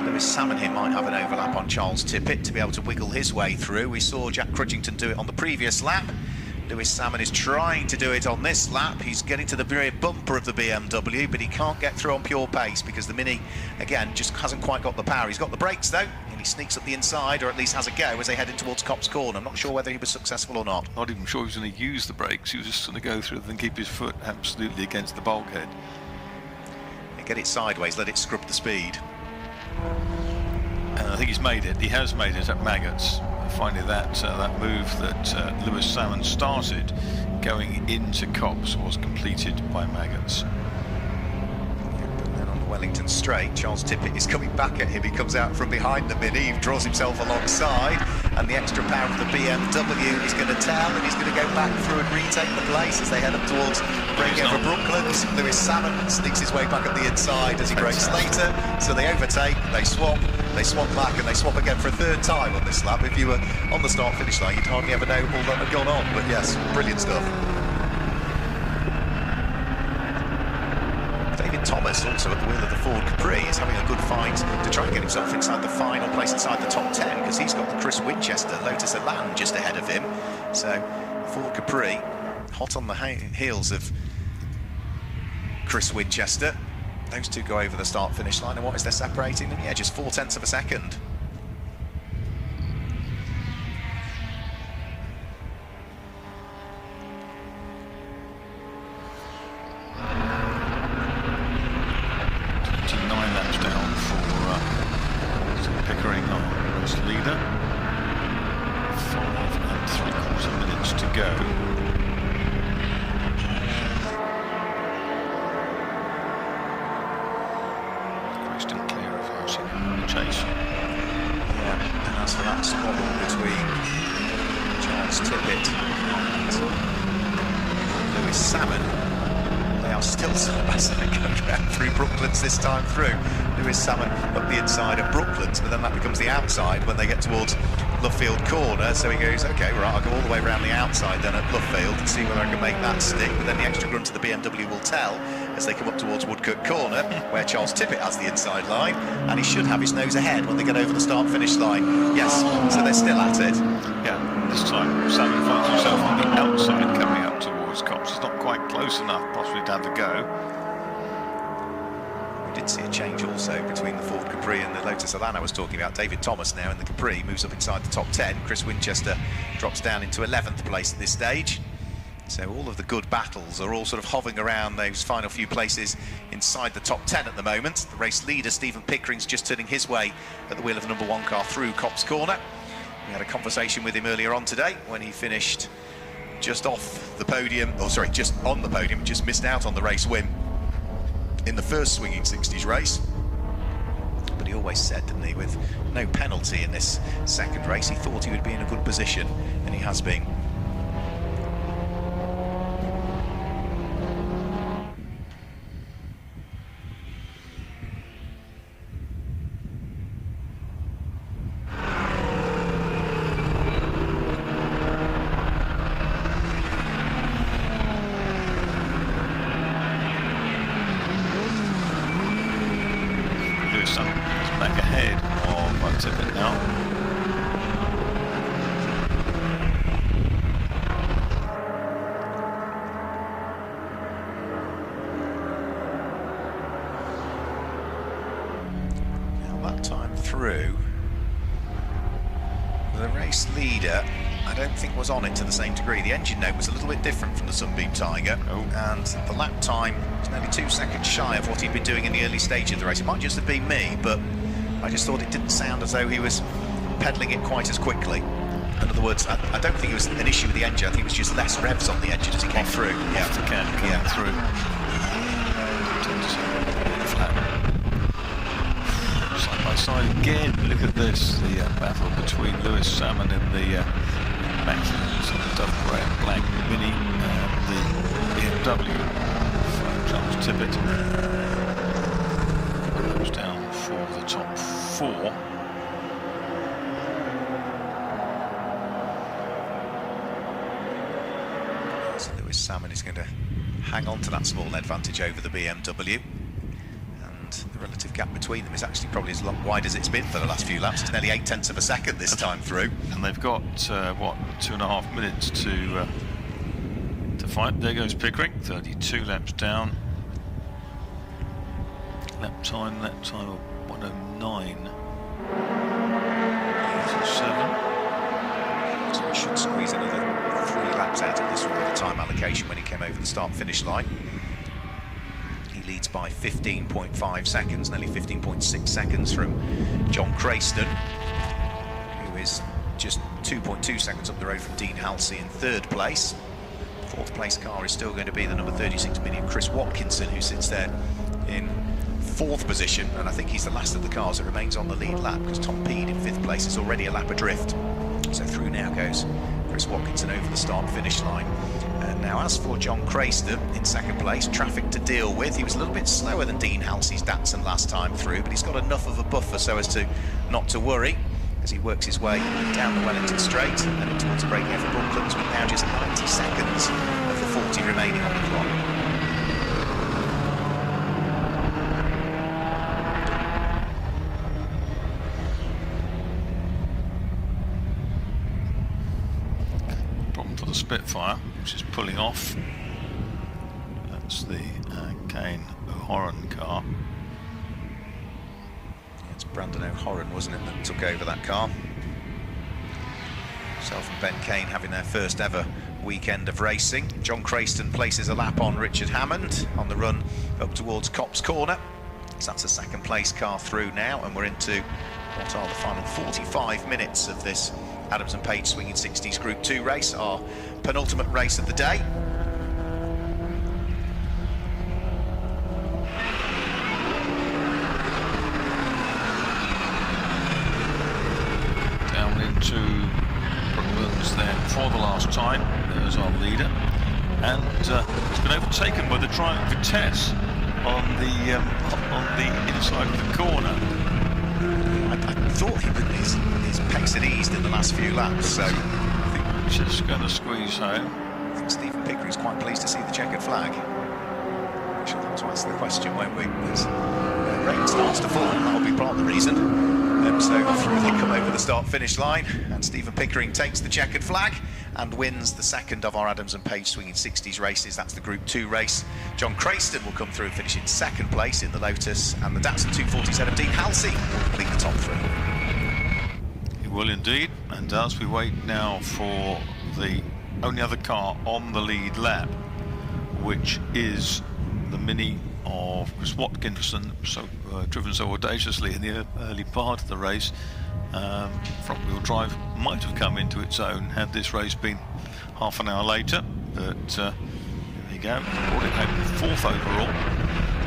A: Lewis Salmon here might have an overlap on Charles Tippett to be able to wiggle his way through. We saw Jack Crutchington do it on the previous lap. Lewis Salmon is trying to do it on this lap. He's getting to the rear bumper of the BMW, but he can't get through on pure pace because the Mini, again, just hasn't quite got the power. He's got the brakes, though, and he sneaks up the inside, or at least has a go as they head in towards Copse Corner. I'm not sure whether he was successful or not.
B: Not even sure he was going to use the brakes. He was just going to go through and keep his foot absolutely against the bulkhead.
A: And get it sideways, let it scrub the speed.
B: And I think he's made it. He has made it at Maggots. Finally, that move that Lewis Salmon started going into Copse was completed by Maggots.
A: But then on the Wellington straight, Charles Tippett is coming back at him. He comes out from behind the Mini, he draws himself alongside, and the extra power of the BMW is going to tell, and he's going to go back through and retake the place as they head up towards breaking over Brooklands. Lewis Salmon sneaks his way back up the inside as he brakes later, so they overtake, they swap back, and they swap again for a third time on this lap. If you were on the start-finish line, you'd hardly ever know all that had gone on, but yes, brilliant stuff. David Thomas, also at the wheel of the Ford Capri, is having a good fight to try and get himself inside the final place, inside the top 10, because he's got the Chris Winchester Lotus Elan just ahead of him. So Ford Capri, hot on the heels of Chris Winchester. those two go over the start-finish line, and what is there separating them? Yeah, just 0.4 of a second.
B: Pickering, our race leader. 5 3/4 minutes to go. Question clear of Housing in the chase.
A: Yeah, and as for that squabble between Charles Tippett and Lewis Salmon, they are still going around through Brooklands this time through. Lewis Salmon up the inside of Brooklands, but then that becomes the outside when they get towards Luffield Corner. So he goes, okay, right, I'll go all the way around the outside then at Luffield and see whether I can make that stick. But then the extra grunt of the BMW will tell as they come up towards Woodcote Corner, where Charles Tippett has the inside line, and he should have his nose ahead when they get over the start-finish line. Yes, so they're still at it.
B: Yeah, this time Salmon finds himself on the outside coming up towards Cops. It's not quite close enough, possibly down to go.
A: Did see a change also between the Ford Capri and the Lotus Elan I was talking about. David Thomas now in the Capri moves up inside the top 10. Chris Winchester drops down into 11th place at this stage. So all of the good battles are all sort of hovering around those final few places inside the top 10 at the moment. The race leader, Stephen Pickering's just turning his way at the wheel of the number 1 car through Copse Corner. We had a conversation with him earlier on today when he finished just off the podium, or sorry, just on the podium, just missed out on the race win in the first Swinging 60s race. But he always said, didn't he, with no penalty in this second race, he thought he would be in a good position, and he has been.
B: Back ahead of Tippett now.
A: Now that time through, the race leader I don't think was on it to the same degree. The engine note was a little bit different from the Sunbeam Tiger, and the lap time was nearly 2 seconds shy of what he'd been doing in the early stage of the race. It might just have been me, but I just thought it didn't sound as though he was pedalling it quite as quickly. In other words, I don't think it was an issue with the engine. I think it was just less revs on the engine as he came through.
B: Yeah, coming through. Side by side again. Look at this, the battle between Lewis Salmon and the Maxims and the Dove Grey and Black Mini and the BMW for Charles Tippett. Goes down for the top 4.
A: So Lewis Salmon is going to hang on to that small advantage over the BMW. And the relative gap between them is actually probably as wide as it's been for the last few laps. It's nearly 0.8 of a second this time through.
B: And they've got, what, 2.5 minutes to fight. There goes Pickering, 32 laps down. Lap time of 1:09. 7.
A: So we should squeeze another 3 laps out of this one with the time allocation when he came over the start-finish line. He leads by 15.5 seconds, nearly 15.6 seconds from John Crayston, who is just 2.2 seconds up the road from Dean Halsey in 3rd place. 4th place car is still going to be the number 36 Mini of Chris Watkinson, who sits there in 4th position, and I think he's the last of the cars that remains on the lead lap, because Tom Peed in 5th place is already a lap adrift. So through now goes Chris Watkinson over the start-finish line. And now as for John Crayston in 2nd place, traffic to deal with. He was a little bit slower than Dean Halsey's Datsun last time through, but he's got enough of a buffer so as to not to worry as he works his way down the Wellington Straight and in towards breaking over Brooklands with now just 90 seconds of the 40 remaining on the clock.
B: For the Spitfire, which is pulling off. That's the Kane O'Horan car.
A: It's Brandon O'Horan, wasn't it, that took over that car. Himself and Ben Kane having their first ever weekend of racing. John Crayston places a lap on Richard Hammond on the run up towards Copse Corner. So that's a second place car through now, and we're into what are the final 45 minutes of this Adams and Page Swinging 60s Group 2 race, our penultimate race of the day.
B: Down into then for the last time. There's our leader, and it's been overtaken by the Triumph Vitesse on the inside of the corner.
A: I thought his pace had eased in the last few laps, so I think
B: just going to squeeze home.
A: I think Stephen Pickering's quite pleased to see the checkered flag. We shall have to answer the question, won't we? As rain starts to fall, that'll be part of the reason. So through they come over the start-finish line, and Stephen Pickering takes the checkered flag and wins the second of our Adams and Page Swinging 60s races. That's the Group 2 race. John Crayston will come through and finish in second place in the Lotus, and the Datsun 247 of Dean Halsey will complete the top three.
B: He will indeed, and as we wait now for the only other car on the lead lap, which is the Mini of Chris Watkinson, driven so audaciously in the early part of the race. Front-wheel drive might have come into its own had this race been half an hour later, but there you go. Brought it home fourth overall.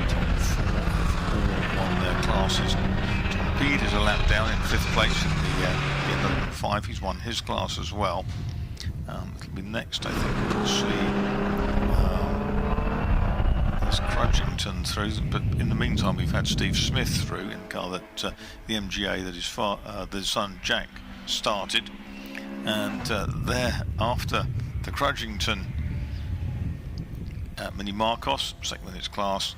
B: Top four on their classes. Tom Peed is a lap down in fifth place in the 11.5. He's won his class as well. It'll be next, I think. We'll see. Crudgington through, but in the meantime we've had Steve Smith through in a car that the MGA that his son Jack started, and there after the Crudgington Mini Marcos, second in its class,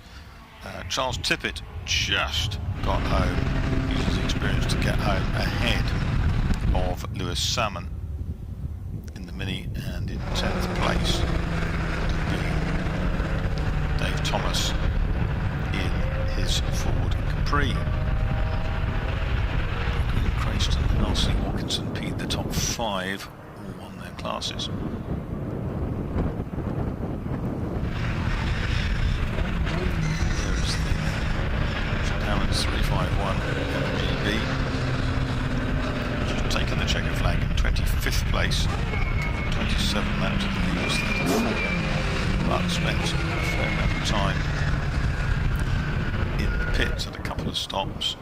B: Charles Tippett just got home, used his experience to get home ahead of Lewis Salmon in the Mini, and in 10th place Dave Thomas in his Ford Capri. Crayston, Halsey, Watkinson, Pete, the top five, all won their classes. There's the Hammond's 351 MGB. Just taken the checker flag in 25th place, 27 laps of the leaders, but spent a fair amount of time in the pits at a couple of stops.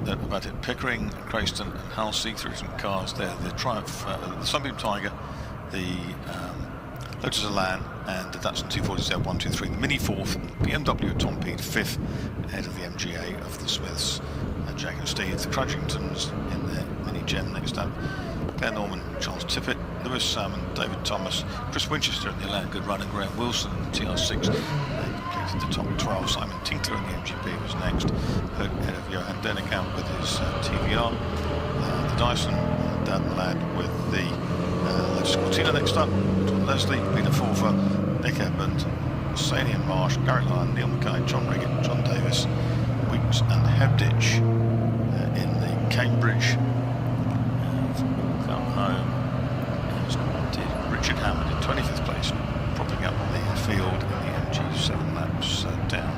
B: About it, Pickering, Crayston and Halsey through some cars there. The Triumph, the Sunbeam Tiger, the Lotus Elan and the Datsun 247 1, 2, 3, the Mini fourth, BMW at Tom Peed fifth, ahead of the MGA of the Smiths, Jack and Steve, the Crudgingtons in their Mini Gem next up. Claire Norman, Charles Tippett, Lewis Salmon, David Thomas, Chris Winchester in the Elan, good run, and Graham Wilson in TR6. They completed the top 12. Simon Tinkler in the MGB was next, ahead of Johan Dennekamp with his TVR. The Dyson, Dan Ladd with the Lotus Cortina next up. John Leslie, Peter Forfer, Nick Edmond, Sanian Marsh, Gary Lyon, Neil Mackay, John Riggett, John Davis, Weeks and Hebditch in the Cambridge. Come home, as did Richard Hammond in 25th place, propping up the field in the MG 7 laps down.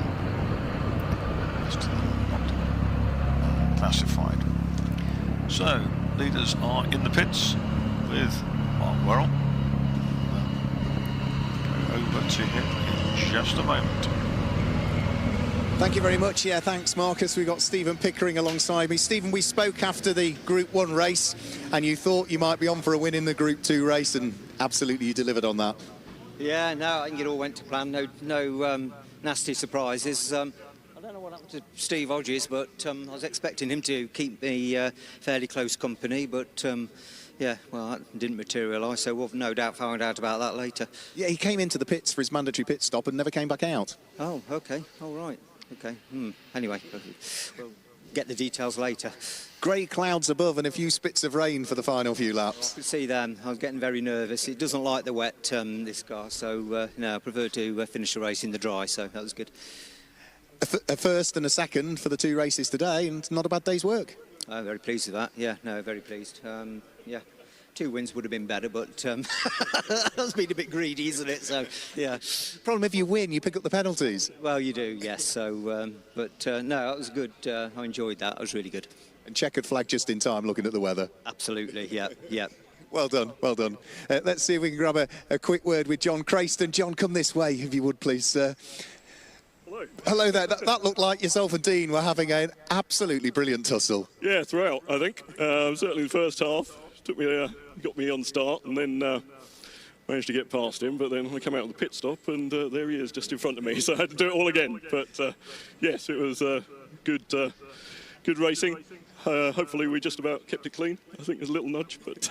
B: Most of them not classified. So, leaders are in the pits with Mark Worrell. Go over to him in just a moment.
E: Thank you very much. Yeah, thanks, Marcus. We've got Stephen Pickering alongside me. Stephen, we spoke after the Group 1 race, and you thought you might be on for a win in the Group 2 race, and absolutely you delivered on that.
L: Yeah, no, I think it all went to plan. No nasty surprises. I don't know what happened to Steve Hodges, but I was expecting him to keep me fairly close company, but yeah, well, that didn't materialise, so we'll no doubt find out about that later.
E: Yeah, he came into the pits for his mandatory pit stop and never came back out.
L: Oh, OK, all right. OK, anyway, well, get the details later.
E: Grey clouds above and a few spits of rain for the final few laps.
L: I could see them. I was getting very nervous. It doesn't like the wet, this car, so no, I prefer to finish the race in the dry, so that was good.
E: A first and a second for the 2 races today, and not a bad day's work.
L: I'm very pleased with that. Yeah, no, very pleased. Yeah, 2 wins would have been better, but that's been a bit greedy, isn't it? So, yeah.
E: Problem if you win, you pick up the penalties.
L: Well, you do, yes. So, no, that was good. I enjoyed that. It was really good.
E: And checkered flag just in time, looking at the weather.
L: Absolutely, yeah, yeah.
E: Well done, well done. Let's see if we can grab a quick word with John Crayston. John, come this way, if you would, please, sir.
S: Hello.
E: Hello there. That looked like yourself and Dean were having an absolutely brilliant tussle.
S: Yeah, throughout, I think. Certainly the first half got me on start, and then managed to get past him, but then I come out of the pit stop, and there he is, just in front of me, so I had to do it all again. But yes, it was good racing. Hopefully we just about kept it clean. I think there's a little nudge, but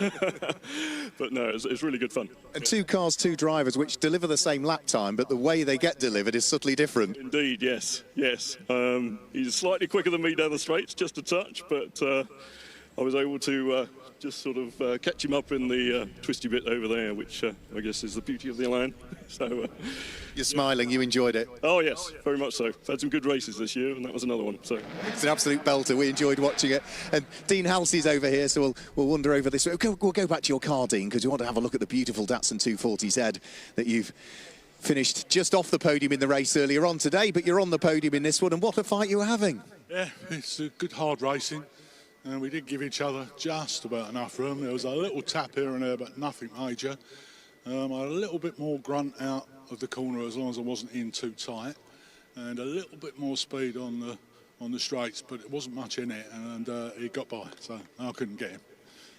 S: but no, it's really good fun.
E: And 2 cars, 2 drivers, which deliver the same lap time, but the way they get delivered is subtly different.
S: Indeed, yes. He's slightly quicker than me down the straights, just a touch, but I was able to just sort of catch him up in the twisty bit over there, which I guess is the beauty of the line. So
E: you're smiling, you enjoyed it.
S: Oh yes, very much so. Had some good races this year, and that was another one. So
E: it's an absolute belter. We enjoyed watching it. And Dean Halsey's over here, so we'll wander over this way. We'll go back to your car, Dean, because we want to have a look at the beautiful Datsun 240Z that you've finished just off the podium in the race earlier on today, but you're on the podium in this one, and what a fight you were having.
T: Yeah, it's a good hard racing. And we did give each other just about enough room. There was a little tap here and there, but nothing major. I had a little bit more grunt out of the corner as long as I wasn't in too tight, and a little bit more speed on the straights, but it wasn't much in it, and he got by, so I couldn't get him.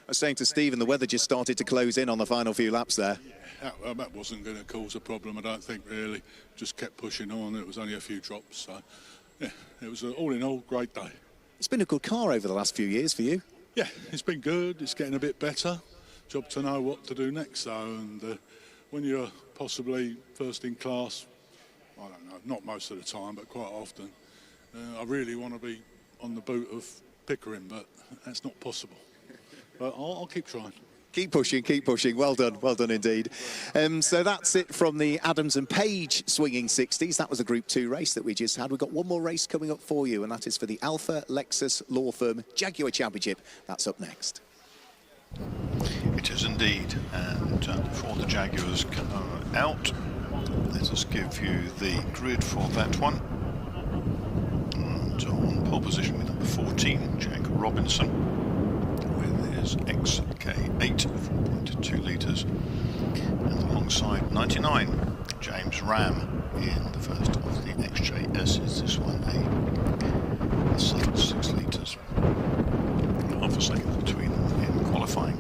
E: I was saying to Stephen, the weather just started to close in on the final few laps there.
T: Yeah, that wasn't going to cause a problem, I don't think, really. Just kept pushing on. It was only a few drops, so yeah, it was all in all great day.
E: It's been a good car over the last few years for you.
T: Yeah, it's been good. It's getting a bit better. Job to know what to do next, though. And when you're possibly first in class, I don't know, not most of the time, but quite often, I really want to be on the boot of Pickering, but that's not possible. But I'll keep trying.
E: Keep pushing, keep pushing. Well done indeed. So that's it from the Adams and Page swinging 60s. That was a Group 2 race that we just had. We've got one more race coming up for you, and that is for the Alpha Lexus Law Firm Jaguar Championship. That's up next.
B: It is indeed, and before the Jaguars come out, let us give you the grid for that one. And on pole position with number 14, Jack Robinson, with his XK8, 4.2 litres, and alongside 99, James Ram in the first of the XJS's. This one a subtle 6 litres. Half a second between them in qualifying.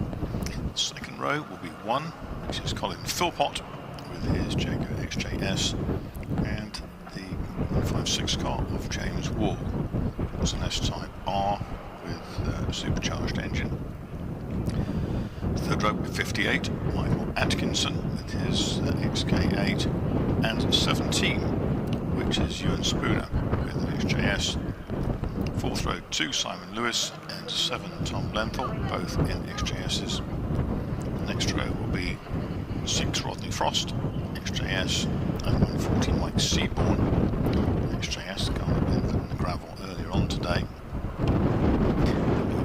B: The second row will be 1, which is Colin Philpott with his Jaguar XJS, and the 156 car of James Wall. It's an S-Type R with a supercharged engine. Third row will be 58, Michael Atkinson with his XK8, and 17, which is Ewan Spooner with an XJS. Fourth row 2, Simon Lewis, and 7, Tom Lenthal, both in XJS's. The next row will be 6, Rodney Frost, XJS, and 140, Mike Seaborn, XJS, car in the gravel earlier on today.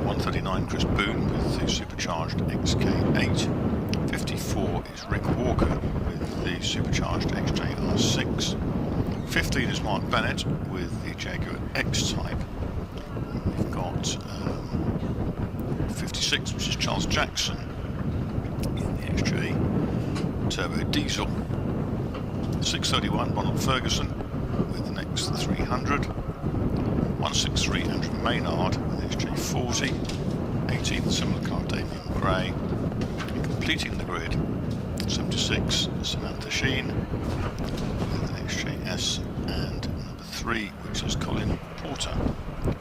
B: 139, Chris Boone with the supercharged XK8. 54 is Rick Walker with the supercharged XJR6. 15 is Mark Bennett with the Jaguar X-Type. We've got 56, which is Charles Jackson in the XJ Turbo Diesel. 631, Ronald Ferguson with the next 300. 163, Andrew Maynard with the XJ40. 18, similar car, Damien Gray. And completing the grid, 76, Samantha Sheen with an XJS, and number 3, which is Colin Porter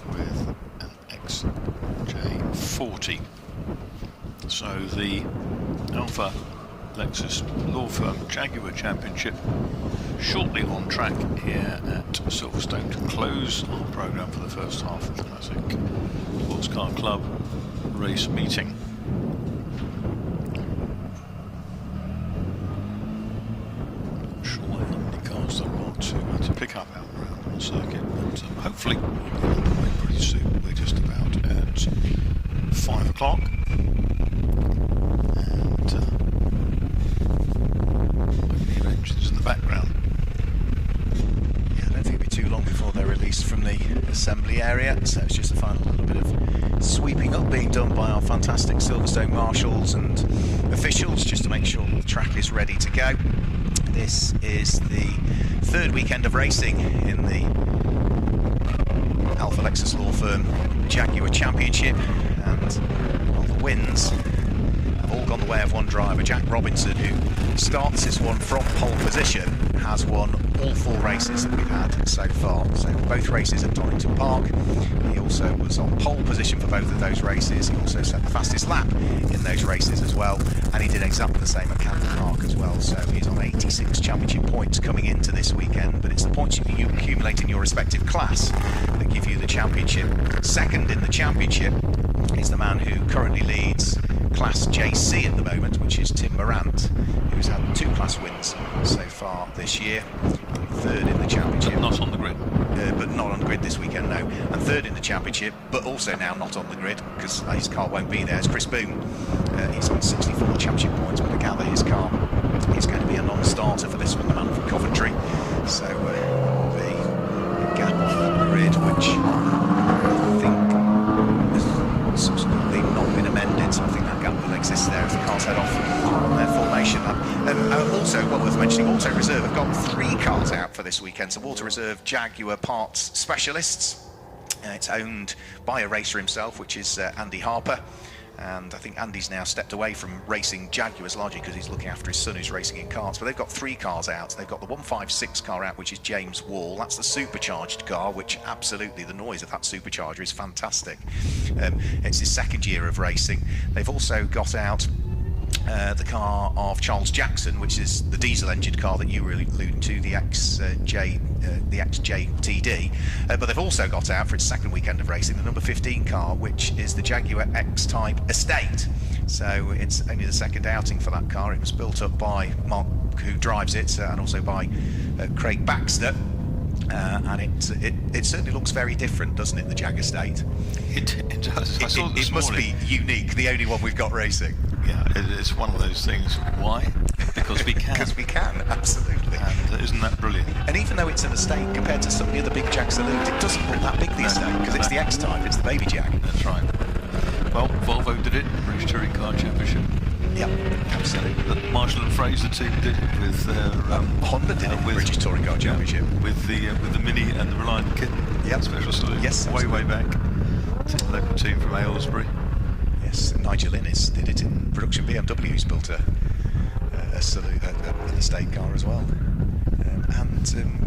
B: with an XJ40. So the Alpha Lexus law firm Jaguar Championship shortly on track here at Silverstone to close our programme for the first half of the Classic Sports Car Club race meeting. Not sure how many cars there are to pick up out around on the circuit, but hopefully we'll be on the way pretty soon. We're just about at 5 o'clock. Engines in the background.
A: Yeah, I don't think it'll be too long before they're released from the assembly area, so it's just a final little bit of sweeping up being done by our fantastic Silverstone marshals and officials just to make sure the track is ready to go. This is the third weekend of racing in the Alfa Lexus law firm Jaguar Championship, and all the wins have all gone the way of one driver. Jack Robinson, who starts this one from pole position, has won all 4 races that we've had so far. So both races at Donington Park. He also was on pole position for both of those races. He also set the fastest lap in those races as well, and he did exactly the same at Camden Park as well. So he's on 86 championship points coming into this weekend, but it's the points you accumulate in your respective class that give you the championship. Second in the championship is the man who currently leads Class JC at the moment, which is Tim Morant, who's had 2 class wins so far this year. Third in the championship.
B: But not on the grid.
A: But not on the grid this weekend, no. And third in the championship, but also now not on the grid because his car won't be there. It's Chris Boone. He's on 64 championship points, but I gather his car is going to be a non-starter for this one, the man from Coventry. So there will be a gap on the grid, which I think has subsequently not been amended, so I think that gap will exist there as the cars head off on their formation lap. Also, well worth mentioning, Auto Reserve have got 3 cars out for this weekend. So Auto Reserve Jaguar Parts Specialists. It's owned by a racer himself, which is Andy Harper. And I think Andy's now stepped away from racing Jaguars largely because he's looking after his son who's racing in karts. But they've got 3 cars out. They've got the 156 car out, which is James Wall. That's the supercharged car, which absolutely, the noise of that supercharger is fantastic. It's his 2nd year of racing. They've also got out the car of Charles Jackson, which is the diesel-engined car that you were alluding to, the XJTD. But they've also got out for its 2nd weekend of racing the number 15 car, which is the Jaguar X-Type Estate. So it's only the 2nd outing for that car. It was built up by Mark, who drives it, and also by Craig Baxter. And it certainly looks very different, doesn't it, the Jag Estate?
B: It does.
A: It must be unique, the only one we've got racing.
B: Yeah, it's one of those things. Why? Because we can.
A: Because we can, absolutely.
B: And isn't that brilliant?
A: And even though it's an estate compared to some of the other big Jag Saloons, it doesn't look that big, the estate, because it's the X-Type, it's the baby Jag.
B: That's right. Well, Volvo did it, British Touring Car Championship.
A: Yeah, absolutely.
B: Marshall and Fraser team did it with
A: Honda did it with British Touring Car Championship
B: with the Mini and the Reliant Kitten.
A: Yeah,
B: special saloon.
A: Yes,
B: way back. Local team from Aylesbury.
A: Yes, Nigel Innes did it in production. BMW's built a saloon, an estate car as well.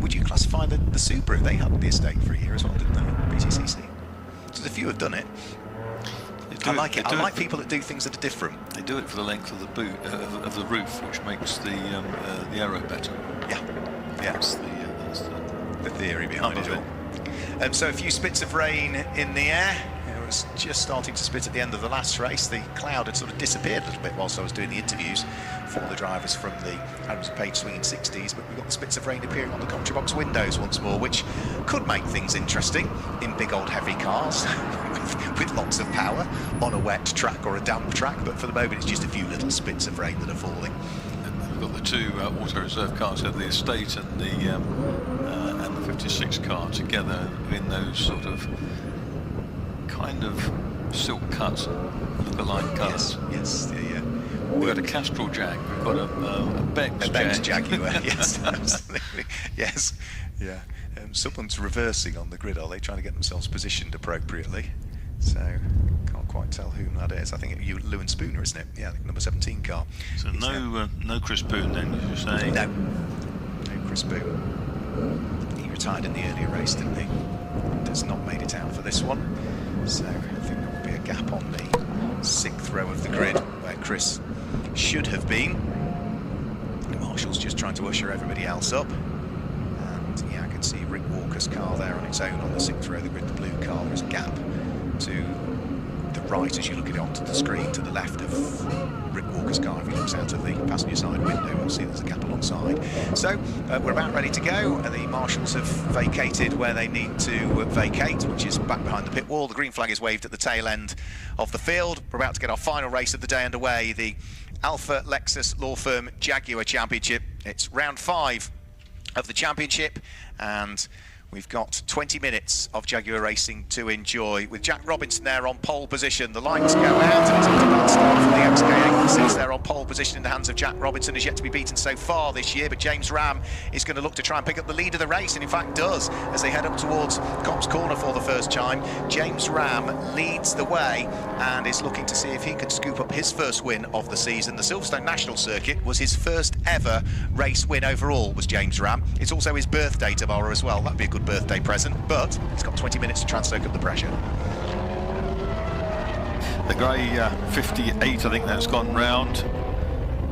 A: Would you classify the Subaru? They had the estate for a year as well, didn't they? BTCC. So a few have done it. I like it. I like people that do things that are different.
B: They do it for the length of the boot of the roof, which makes the aero better.
A: Yeah.
B: That's
A: the theory behind it all. So a few spits of rain in the air. It was just starting to spit at the end of the last race. The cloud had sort of disappeared a little bit whilst I was doing the interviews for the drivers from the Adams Page Swinging 60s, but we've got the spits of rain appearing on the commentary box windows once more, which could make things interesting in big old heavy cars with lots of power on a wet track or a damp track, but for the moment it's just a few little spits of rain that are falling.
B: We've got the 2 Auto Reserve cars, the estate and the 56 car together in those sort of kind of silk cuts, look-alike colours.
A: Yes, yeah.
B: We've got a Castrol Jag, we've got a Beggs
A: Jaguar. Yes, absolutely. Yes, yeah. Someone's reversing on the grid, are they? Trying to get themselves positioned appropriately. So, can't quite tell whom that is. I think it's Lewin Spooner, isn't it? Yeah, number 17 car.
B: So no Chris Boone then, as you say?
A: No Chris Boone. He retired in the earlier race, didn't he? Has not made it out for this one. So, I think there will be a gap on the 6th row of the grid where Chris should have been. trying to usher everybody else up. And yeah, I can see Rick Walker's car there on its own on the 6th row, the blue car. There's a gap to the right as you look at it onto the screen, to the left of Rick Walker's car. If he looks out of the passenger side window, we'll see there's a gap alongside. So we're about ready to go. The marshals have vacated where they need to vacate, which is back behind the pit wall. The green flag is waved at the tail end of the field. We're about to get our final race of the day underway, the Alpha Lexus Law Firm Jaguar Championship. It's round 5 of the championship, and we've got 20 minutes of Jaguar racing to enjoy, with Jack Robinson there on pole position. The lights go out, and it's not a bad start from the XK86 there on pole position in the hands of Jack Robinson. Is yet to be beaten so far this year, but James Ram is going to look to try and pick up the lead of the race, and in fact does, as they head up towards Cops Corner for the first time. James Ram leads the way and is looking to see if he can scoop up his first win of the season. The Silverstone National Circuit was his first ever race win overall, was James Ram. It's also his birthday tomorrow as well. That'd be a good birthday present, but he's got 20 minutes to try and soak up the pressure.
B: The grey 58, I think that's gone round.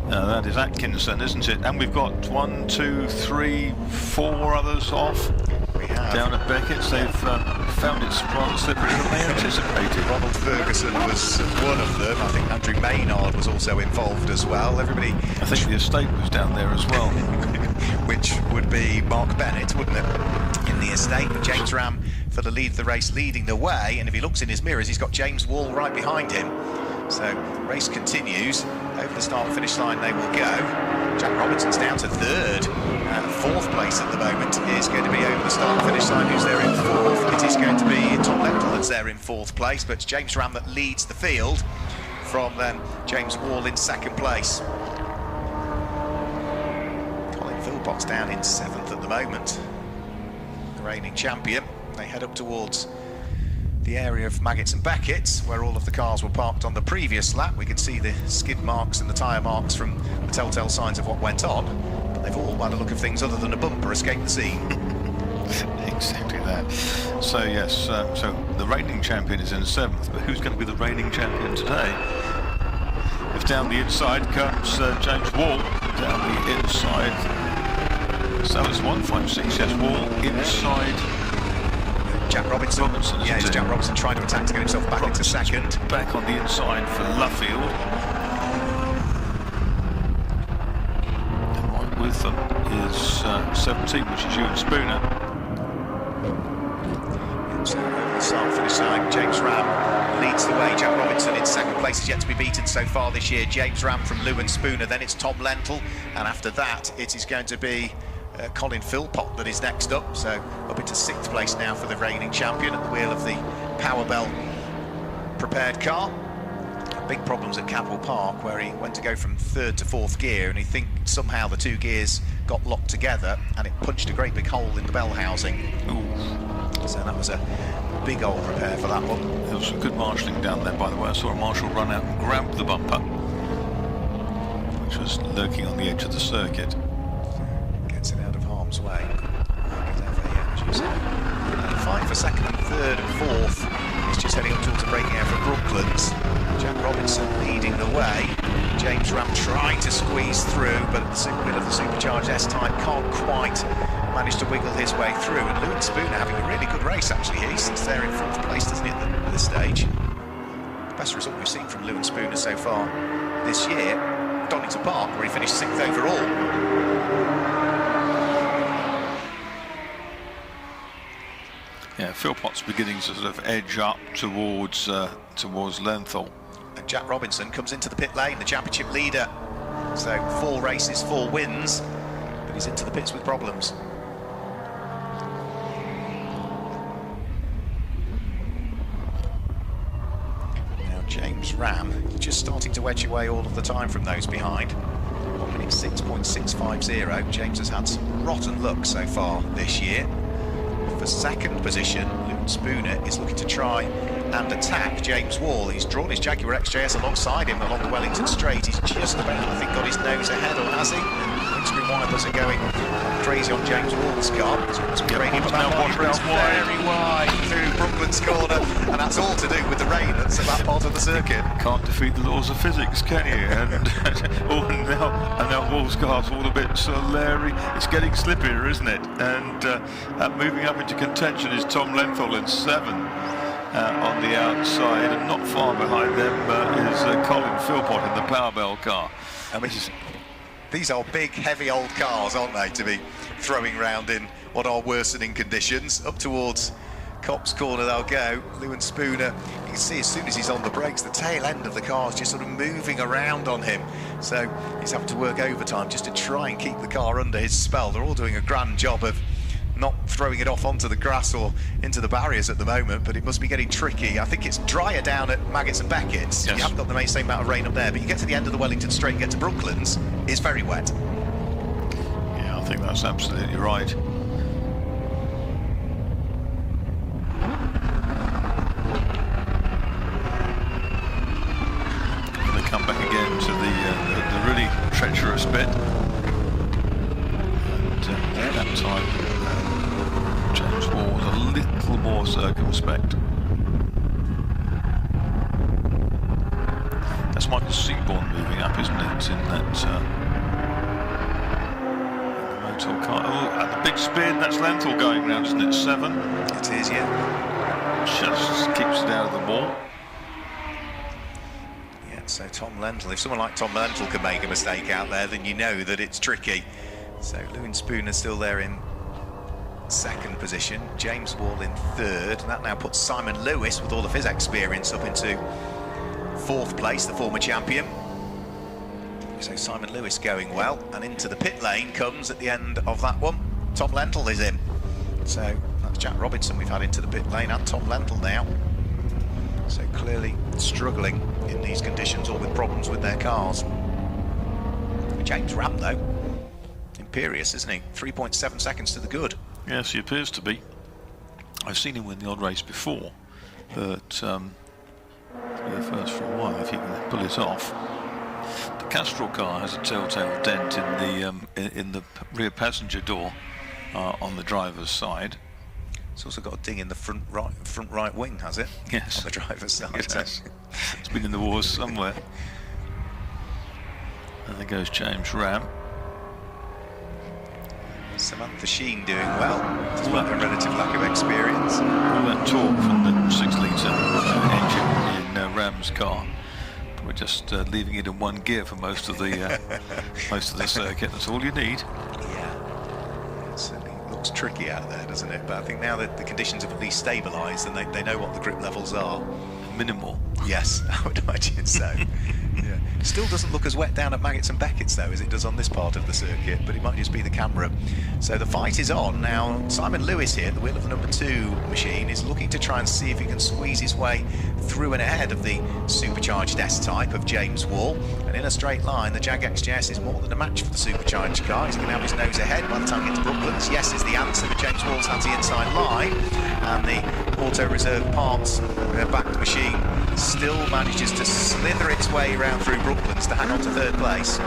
B: That is Atkinson, isn't it? And we've got 1, 2, 3, 4 others off.
A: We have.
B: Down at Beckett's. They've found it rather slippery than they anticipated.
A: Ronald Ferguson was one of them. I think Andrew Maynard was also involved as well. Everybody.
B: I think the estate was down there as well.
A: Which would be Mark Bennett, wouldn't it? In the estate, but James Ram for the lead of the race, leading the way, and if he looks in his mirrors, he's got James Wall right behind him. So race continues. Over the start and finish line they will go. Jack Robinson's down to 3rd. 4th place at the moment is going to be over the start and finish line. Who's there in 4th? It is going to be Tom Lentil that's there in 4th place, but it's James Ram that leads the field from then James Wall in 2nd place. Colin Philpott's down in 7th at the moment. The reigning champion. They head up towards the area of Maggots and Beckett's, where all of the cars were parked on the previous lap. We could see the skid marks and the tyre marks from the telltale signs of what went on, but they've all, by the look of things, other than a bumper, escaped the scene.
B: Exactly that. So yes, so the reigning champion is in 7th, but who's going to be the reigning champion today? If down the inside comes James Wall, down the inside, so it's 156, yes, Wall inside.
A: Jack Robinson. Yeah, it's Jack Robinson trying to attack to get himself back into 2nd.
B: Back on the inside for Luffield. And right with them is 17, which is Ewan Spooner.
A: So over the start and finish line, James Ram leads the way. Jack Robinson in 2nd place is yet to be beaten so far this year. James Ram from Ewan Spooner, then it's Tom Lentil, and after that it is going to be Colin Philpott that is next up, so up into 6th place now for the reigning champion at the wheel of the Powerbell prepared car. Big problems at Capel Park, where he went to go from 3rd to 4th gear, and he thinks somehow the 2 gears got locked together and it punched a great big hole in the bell housing. Ooh. So that was a big old repair for that one.
B: There was some good marshalling down there, by the way. I saw a marshal run out and grab the bumper, which was lurking on the edge of the circuit.
A: Gets it out of harm's way. The fight for 2nd and 3rd and 4th is just heading up towards the braking area for Brooklands. Jack Robinson leading the way. James Ram trying to squeeze through, but at the wheel of the supercharged S-Type can't quite manage to wiggle his way through. And Ewan Spooner having a really good race, actually. He sits there in 4th place, doesn't he, at this stage? The best result we've seen from Ewan Spooner so far this year, Donington Park, where he finished 6th overall.
B: Yeah, Philpott's beginning to sort of edge up towards Lenthal.
A: And Jack Robinson comes into the pit lane, the championship leader. So 4 races, 4 wins, but he's into the pits with problems. Now James Ram just starting to wedge away all of the time from those behind. 1 minute 6.650. James has had some rotten luck so far this year. For 2nd position, Ewan Spooner is looking to try and attack James Wall. He's drawn his Jaguar XJS alongside him along the Wellington Straight. He's just about, I think, got his nose ahead, or has he? Windscreen wipers are going crazy on James Wall's car. So it must be raining for that one. It's very wide through Brooklands corner, and that's all to do with the rain that's at that part of the circuit.
B: Can't defeat the laws of physics, can you? And now Wall's car's all a bit slurry. It's getting slippier, isn't it? And moving up into contention is Tom Lenthal in 7. On the outside, and not far behind them is Colin Philpott in the Powerbell car.
A: I mean, these are big, heavy old cars, aren't they, to be throwing round in what are worsening conditions. Up towards Copse Corner they'll go. Lewin Spooner, you can see as soon as he's on the brakes, the tail end of the car is just sort of moving around on him. So he's having to work overtime just to try and keep the car under his spell. They're all doing a grand job of not throwing it off onto the grass or into the barriers at the moment, but it must be getting tricky. I think it's drier down at Maggots and Beckett's.
B: Yes.
A: You haven't got the same amount of rain up there, but you get to the end of the Wellington Straight and get to Brooklands, it's very wet.
B: Yeah, I think that's absolutely right. Going to come back again to the really treacherous bit. And that time, James Wall was a little more circumspect. That's Michael Seaborn moving up, isn't it? In that motor car. Oh, and the big spin. That's Lenthal going round, isn't it? 7.
A: It is, yeah.
B: Just keeps it out of the wall.
A: Yeah, so Tom Lenthal. If someone like Tom Lenthal can make a mistake out there, then you know that it's tricky. So Lewin Spooner's still there in 2nd position, James Wall in 3rd, and that now puts Simon Lewis, with all of his experience, up into 4th place, the former champion. So Simon Lewis going well, and into the pit lane comes at the end of that one. Tom Lenthal is in. So that's Jack Robinson we've had into the pit lane, and Tom Lenthal now. So clearly struggling in these conditions, or with problems with their cars. James Ram, though, imperious, isn't he? 3.7 seconds to the good.
B: Yes, he appears to be. I've seen him win the odd race before, but the first for a while, if he can pull it off. The Castrol car has a telltale dent in the rear passenger door on the driver's side.
A: It's also got a ding in the front right wing, has it?
B: Yes.
A: On the driver's side.
B: It has. It's been in the wars somewhere. And there goes James Ram.
A: Samantha Sheen doing well, despite a relative lack of experience.
B: All that torque from the 6-litre engine in Ram's car. We're just leaving it in 1 gear for most of the circuit. That's all you need.
A: Yeah, it certainly looks tricky out there, doesn't it? But I think now that the conditions have at least stabilised and they know what the grip levels are.
B: Minimal.
A: Yes, I would imagine so. Yeah. Still doesn't look as wet down at Maggots and Beckett's though as it does on this part of the circuit, but it might just be the camera. So the fight is on now. Simon Lewis here, the wheel of the number 2 machine, is looking to try and see if he can squeeze his way through and ahead of the supercharged S-Type of James Wall. And in a straight line, the Jag XJS is more than a match for the supercharged car. He's going to have his nose ahead by the time he gets to Brooklands. Yes is the answer, but James Wall's has the inside line, and the auto reserve parts backed machine still manages to slither its way around through Brooklands to hang on to 3rd place.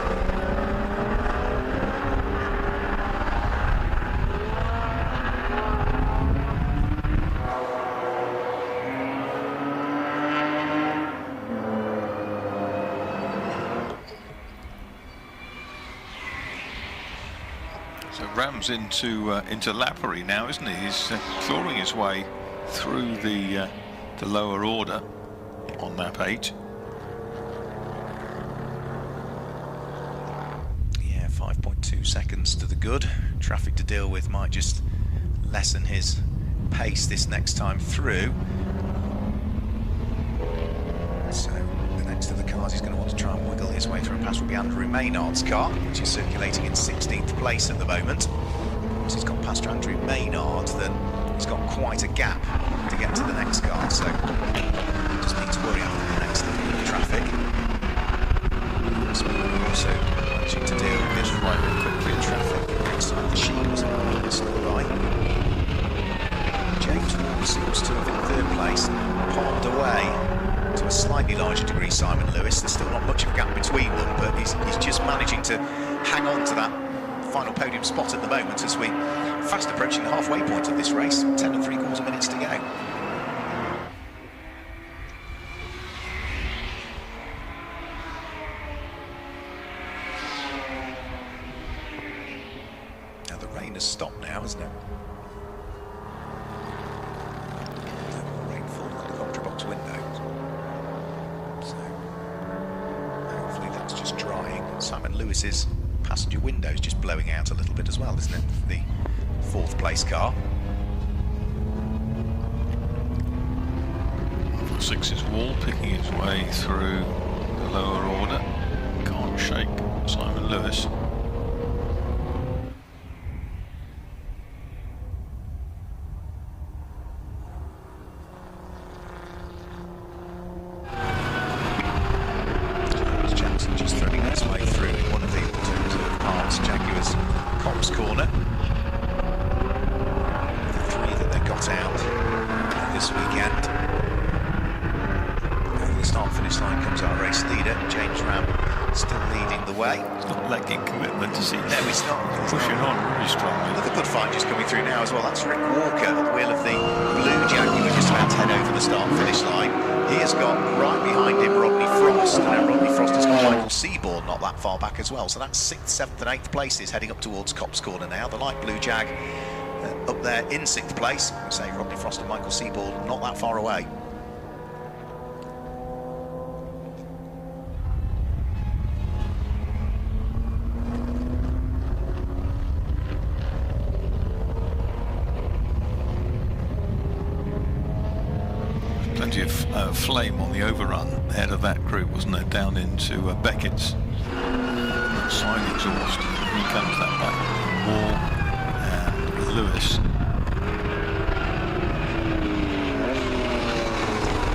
B: So Ram's into Lappery now, isn't he? He's clawing his way through the lower order on lap 8.
A: Yeah, 5.2 seconds to the good. Traffic to deal with might just lessen his pace this next time through. So the next of the cars he's going to want to try and wiggle his way through and pass will be Andrew Maynard's car, which is circulating in 16th place at the moment. Once he's got past Andrew Maynard, then he's got quite a gap to get to the next car, so just need to worry after the next little bit of traffic. Also managing to deal with this right very quickly in traffic. So the Sheen was by. James Wall seems to have in 3rd place, palmed away to a slightly larger degree Simon Lewis. There's still not much of a gap between them, but he's just managing to hang on to that final podium spot at the moment as we fast approaching the halfway point of this race. 10 3/4 minutes to go. Now the rain has stopped now, hasn't it? No rainfall in the commentary box windows. So hopefully that's just drying. Simon Lewis's passenger window's just blowing out a little bit as well, isn't it? The 4th place car.
B: The 6's wall picking its way through the lower order. Can't shake Simon Lewis.
A: Jackson just threading its way through in one of the alternative parts. Jaguars Cops corner. The 3 that they got out this weekend. Over the start-finish line comes our race leader, James Ram, still leading the way.
B: It's not lacking commitment to see.
A: No, he's not.
B: Pushing on really strongly.
A: Another good fight just coming through now as well. That's Rick Walker at the wheel of the blue Jaguar, just about to head over the start-finish line. He has got right behind him Rodney Frost. Now Rodney Frost has got Michael Seaborn not that far back as well. So that's 6th, 7th and 8th places heading up towards Cops Corner now. The light blue Jag up there in 6th place. I say Rodney Frost and Michael Seaborn not that far away.
B: Plenty of flame on the overrun ahead of that group, wasn't there, down into Beckett's side exhaust. Here comes that back. Wall and Lewis.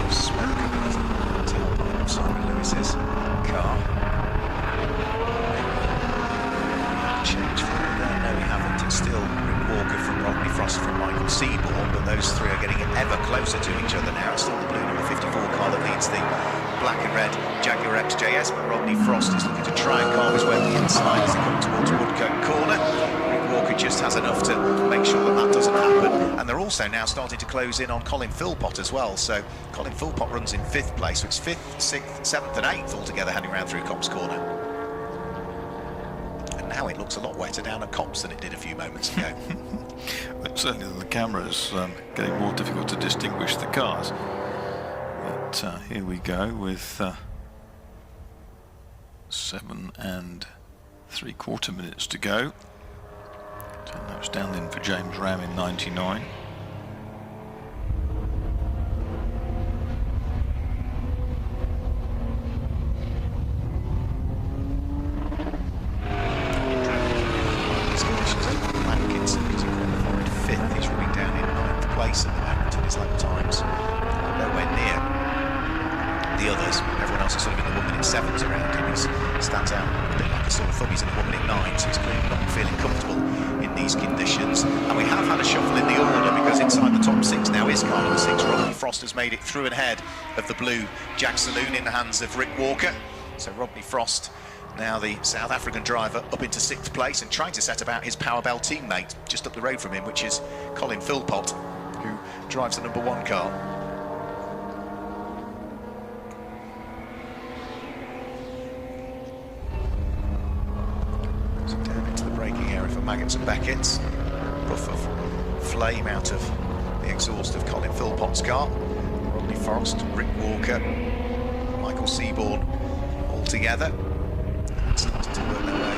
A: Smoke coming off the tailpipe of Simon Lewis's car. Change for there. No, we haven't. It's still Rick Walker from Rodney Frost from Michael Seaborn, but those 3 are getting ever closer to each other now. It's still the blue number 54 car that leads the black and red Jaguar XJS, but Rodney Frost is looking to try and carve his way on the inside as they come towards Woodcote Corner. Rick Walker just has enough to make sure that that doesn't happen, and they're also now starting to close in on Colin Philpott as well. So Colin Philpott runs in 5th place, so it's 5th, 6th, 7th and 8th altogether heading round through Cops Corner. And now it looks a lot wetter down at Cops than it did a few moments ago.
B: Certainly the camera's getting more difficult to distinguish the cars. But here we go with 7 3/4 minutes to go. So that was down in for James Ram in 99.
A: At the moment in his lap times, nowhere near the others. Everyone else is sort of in the 1 minute 7s around him. He stands out a bit like a sort of thumb. He's in the 1 minute 9, so he's clearly not feeling comfortable in these conditions. And we have had a shuffle in the order because inside the top 6 now is car number 6. Rodney Frost has made it through and ahead of the blue Jag Saloon in the hands of Rick Walker. So Rodney Frost, now the South African driver, up into 6th place and trying to set about his Power Bell teammate just up the road from him, which is Colin Philpott, who drives the number 1 car. So down into the braking area for Maggots and Beckett's. Puff of flame out of the exhaust of Colin Philpott's car. Rodney Frost, Rick Walker, Michael Seaborn all together. Starting to work their way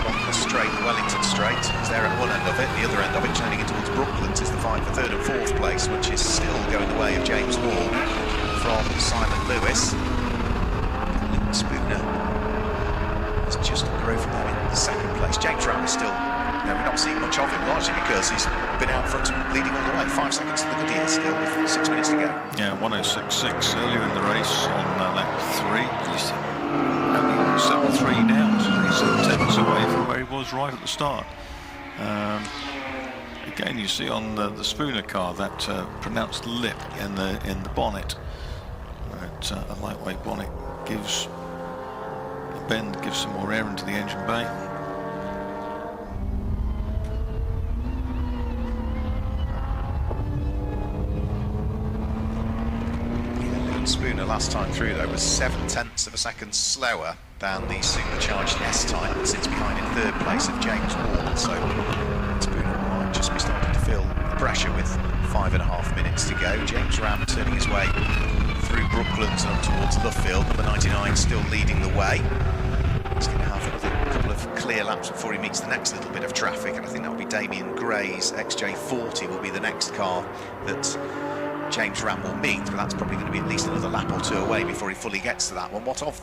A: along the straight, Wellington Straight. It's there at one end of it, the other end of it, turning it towards Brooklands, is the fight for 3rd and 4th place, which is still going the way of James Wall from Simon Lewis. Luke Spooner is just up the road from them in the 2nd place. James Ram is still, we're not seeing much of him, largely because he's been out front leading all the way. 5 seconds to the good year still, with 6 minutes to go.
B: Yeah, 106.6 earlier in the race on lap 3. He's only 7.3 now, so he's 10s away from where he was right at the start. Again, you see on the Spooner car that pronounced lip in the bonnet. A lightweight bonnet gives a bend, gives some more air into the engine bay.
A: last time through, though, was 0.7 of a second slower than the supercharged S type that sits behind in third place of James Wall. So Spooner might just be starting to feel the pressure with 5.5 minutes to go. James Ram turning his way through Brooklands and up towards Luffield. Number 99 still leading the way. He's going to have a couple of clear laps before he meets the next little bit of traffic, and I think that will be Damien Gray's XJ40 will be the next car that James Ram will meet, but that's probably going to be at least another lap or two away before he fully gets to that one. What of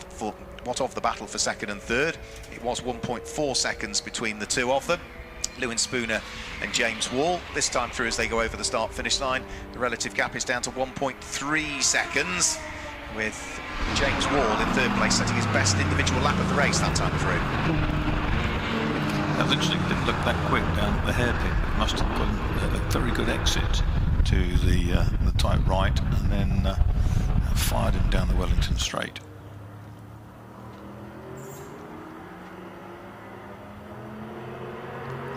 A: the battle for second and third? It was 1.4 seconds between the two of them, Lewin Spooner and James Wall. This time through, as they go over the start-finish line, the relative gap is down to 1.3 seconds, with James Wall in third place setting his best individual lap of the race that time through.
B: That was interesting, it didn't look that quick down at the hairpin, but it must have gotten a very good exit to the tight right, and then fired him down the Wellington Straight.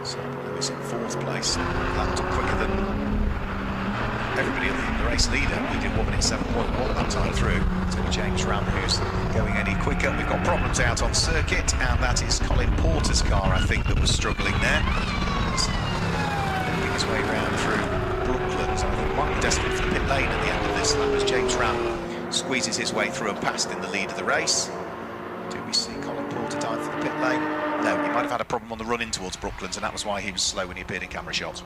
A: So Lewis in fourth place, lapped up quicker than everybody other than the race leader. He did 1 minute 7.1 that time through. It's only James Ram who's going any quicker. We've got problems out on circuit, and that is Colin Porter's car, I think, that was struggling there. He's making his way round through Brooklands. I think might be destined for the pit lane at the end of this lap as James Ram squeezes his way through and past in the lead of the race. Do we see Colin Porter dive for the pit lane? No, he might have had a problem on the run in towards Brooklands, and that was why he was slow when he appeared in camera shots.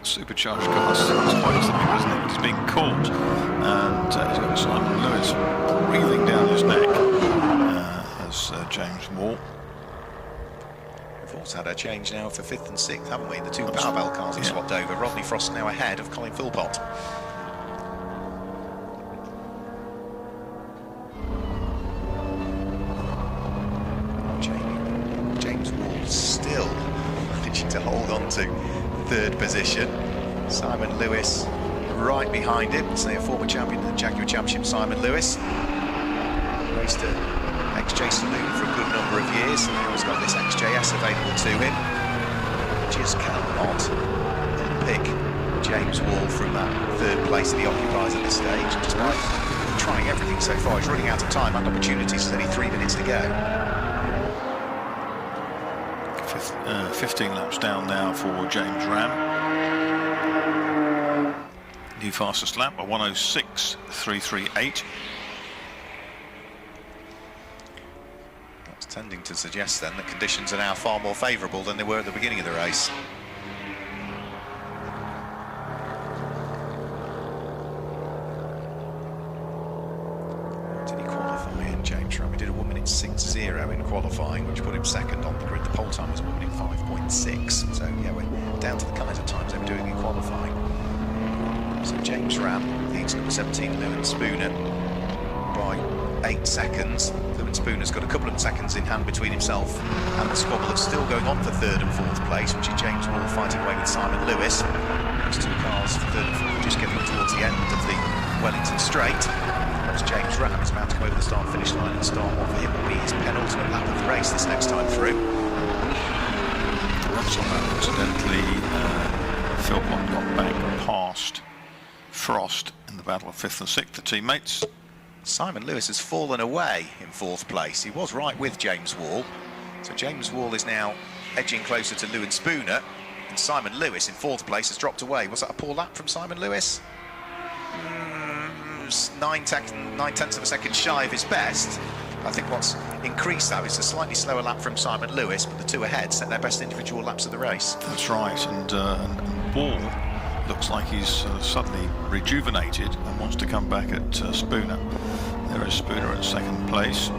B: Supercharged cars, it's quite something, isn't it? He's being caught, and he's got Simon Lewis breathing down his neck as James Wall.
A: We've also had a change now for 5th and 6th, haven't we? The two Barbell cars have swapped over. Rodney Frost now ahead of Colin Philpott. James Wall still managing to hold on to third position. Simon Lewis right behind him. So a former champion in the Jaguar Championship, Simon Lewis. Raced at XJ Saloon for a good number of years, and now he's got this XJS available to him. Just cannot pick James Wall from that third place that he occupies at this stage, despite trying everything so far. He's running out of time and opportunities. There's only 3 minutes to go.
B: 15 laps down now for James Ram. New fastest lap, a 1:06.338.
A: That's tending to suggest then that conditions are now far more favourable than they were at the beginning of the race. Did he qualify in James Ram? He did a 1 minute 6.0 in qualifying, which put him second on the grid. The pole time was 1 minute 5.6. So yeah, we're down to the kinds of times they were doing in qualifying. So James Ram leads number 17, Lewin Spooner, by 8 seconds. Lewin Spooner's got a couple of seconds in hand between himself and the squabble that's still going on for third and fourth place, which is James Wall fighting away with Simon Lewis. Those two cars for third and fourth just getting towards the end of the Wellington Straight. As James Ram is about to come over the start-finish line, and start one for him will be his penultimate lap of the race this next time through.
B: Incidentally, Philpott got back past Frost in the battle of 5th and 6th, the teammates.
A: Simon Lewis has fallen away in fourth place. He was right with James Wall. So James Wall is now edging closer to Lewin Spooner, and Simon Lewis in fourth place has dropped away. Was that a poor lap from Simon Lewis? 9/10 of a second shy of his best. I think what's increased that is a slightly slower lap from Simon Lewis, but the two ahead set their best individual laps of the race.
B: That's right, and Wall looks like he's suddenly rejuvenated and wants to come back at Spooner. There is Spooner at second place.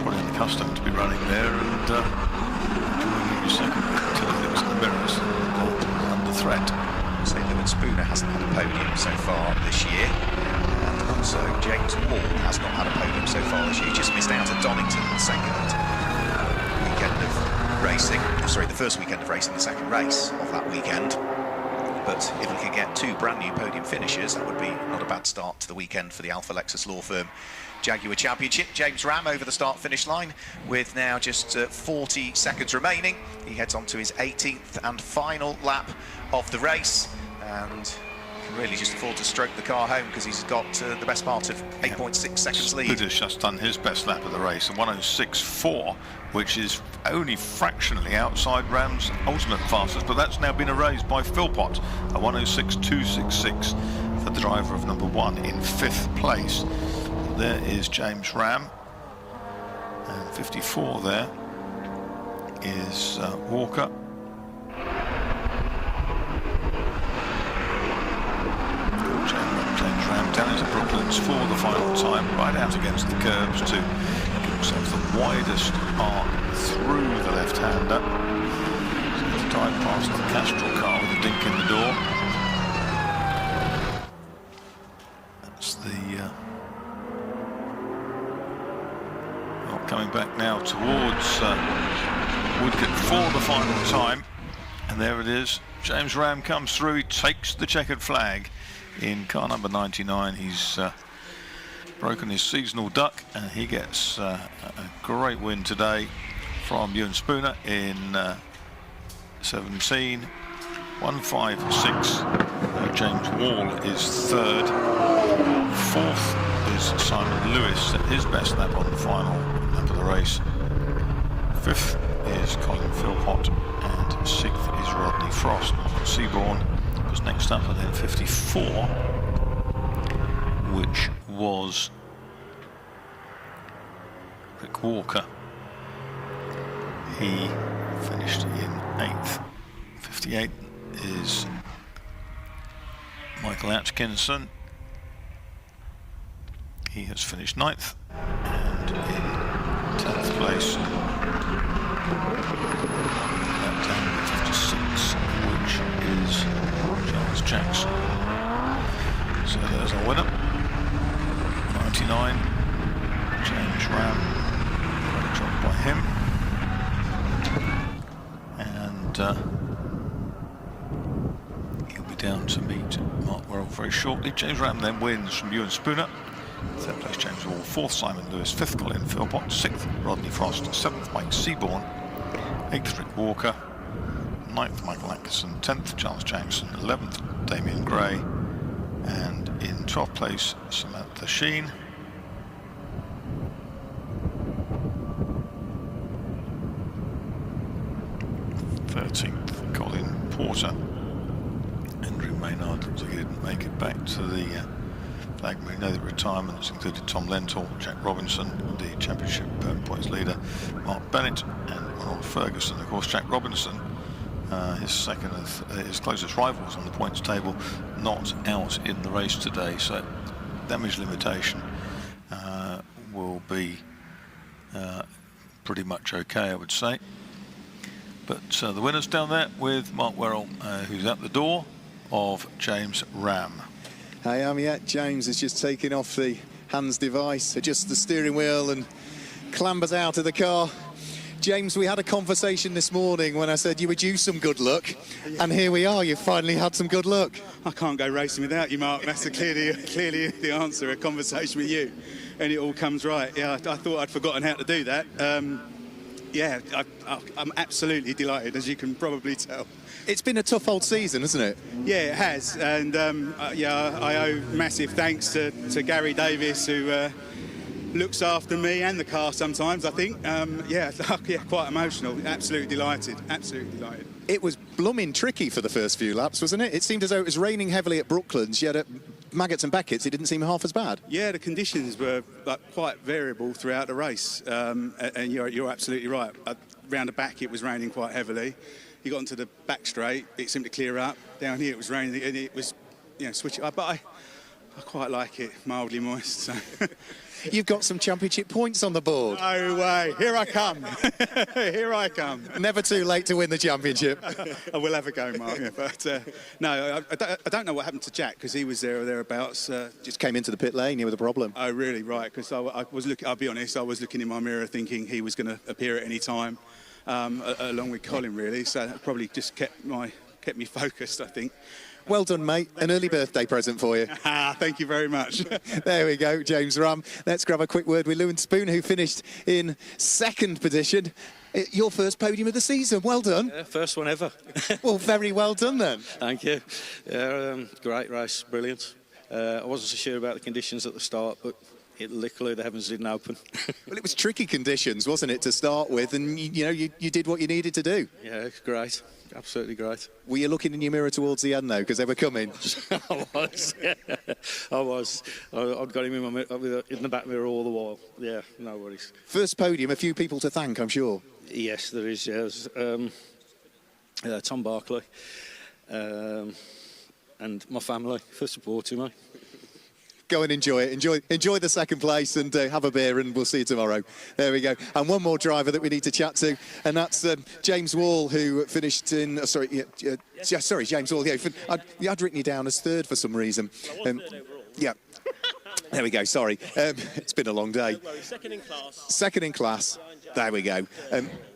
B: Probably unaccustomed to be running there, and enjoying every second until he looks in the mirrors under threat.
A: So Lewin Spooner hasn't had a podium so far this year, and also James Wall has not had a podium so far this year. He just missed out at Donington the second weekend of racing. Sorry, the first weekend of racing, the second race of that weekend. but if we could get 2 brand new podium finishes, that would be not a bad start to the weekend for the Alpha Lexus law firm Jaguar Championship. James Ram over the start-finish line with now just 40 seconds remaining. He heads on to his 18th and final lap of the race, and can really just afford to stroke the car home because he's got the best part of 8.6 seconds lead.
B: Spooner's just done his best lap of the race, a 106.4, which is only fractionally outside Ram's ultimate fastest, but that's now been erased by Philpott, a 106.266 for the driver of number 1 in 5th place. There is James Ram, and 54 there is Walker. James Ram down into Brooklands for the final time, right out against the curbs to give himself the widest arc through the left-hander. So to dive past the Castrol car with a dink in the door. That's the coming back now towards Woodcote for the final time, and there it is. James Ram comes through, he takes the checkered flag in car number 99. He's broken his seasonal duck, and he gets a great win today from Ewan Spooner in 17. 156. James Wall is 3rd. 4th is Simon Lewis at his best lap on the final lap of the race. 5th is Colin Philpott, and 6th is Rodney Frost. Seaborn was next up, and then 54, which was Rick Walker. He finished in 8th. 58 is Michael Atkinson. He has finished 9th, and in 10th place, down 56, which is Charles Jackson. So there's our winner. 99, James Ram. Great job by him. And he'll be down to meet Mark Worrell very shortly. James Ram then wins from Ewan Spooner. 3rd place James Wall, 4th Simon Lewis, 5th Colin Philpott, 6th Rodney Frost, 7th Mike Seaborn, 8th Rick Walker, 9th Michael Atkinson, 10th Charles Jackson, 11th Damien Gray, and in 12th place Samantha Sheen. Colin Porter. Andrew Maynard looks like he didn't make it back to the flag. We know the retirements included Tom Lenthal, Jack Robinson, the championship points leader, Mark Bennett, and Ronald Ferguson. Of course, Jack Robinson, his second of his closest rivals on the points table, not out in the race today, so damage limitation will be pretty much okay, I would say. But the winner's down there with Mark Worrell, who's at the door of James Ram.
E: Yeah, James has just taken off the hands device, adjusts the steering wheel and clambers out of the car. James, we had a conversation this morning when I said you were due some good luck, and here we are, you've finally had some good luck.
U: I can't go racing without you, Mark. That's clearly the answer, a conversation with you, and it all comes right. Yeah, I thought I'd forgotten how to do that. Yeah, I'm absolutely delighted, as you can probably tell.
E: It's been a tough old season, hasn't it?
U: Yeah, it has, and yeah, I owe massive thanks to Gary Davis, who looks after me and the car sometimes, I think. Yeah, quite emotional. Absolutely delighted, absolutely delighted.
E: It was blooming tricky for the first few laps, wasn't it? It seemed as though it was raining heavily at Brooklands, yet at Maggots and Beckett's it didn't seem half as bad.
U: Yeah, the conditions were quite variable throughout the race, and you're absolutely right. Round the back it was raining quite heavily. You got onto the back straight, it seemed to clear up. Down here it was raining, and it was, switch it up. But I quite like it, mildly moist. So.
E: You've got some championship points on the board.
U: No way, here I come. Here I come.
E: Never too late to win the championship.
U: I will have a go, Mark. But no, I don't know what happened to Jack, because he was there or thereabouts.
E: Just came into the pit lane, you were the problem.
U: Oh, really? Right, because I was looking, I'll be honest, I was looking in my mirror thinking he was going to appear at any time, along with Colin, really. So that probably just kept me focused, I think.
E: Well done, mate. An early birthday present for you.
U: Thank you very much.
E: There we go, James Ram. Let's grab a quick word with Lewin Spoon, who finished in second position. Your first podium of the season. Well done.
C: Yeah, first one ever.
E: Well, very well done then.
C: Thank you. Yeah, great race, brilliant. I wasn't so sure about the conditions at the start, but literally the heavens didn't open.
E: Well, it was tricky conditions, wasn't it, to start with? And, you did what you needed to do.
C: Yeah, it's great. Absolutely great.
E: Were you looking in your mirror towards the end, though, because they were coming?
C: I was, yeah. I was. I'd got him in the back mirror all the while. Yeah, no worries.
E: First podium, a few people to thank, I'm sure.
C: Yes, there is, yes. Tom Barclay and my family for supporting me.
E: Go and enjoy it. Enjoy the second place and have a beer, and we'll see you tomorrow. There we go. And one more driver that we need to chat to, and that's James Wall, who finished in... James Wall. Yeah, I'd written you down as third for some reason. Yeah. There we go, sorry. It's been a long day.
V: Don't worry, second in class.
E: Second in class. There we go.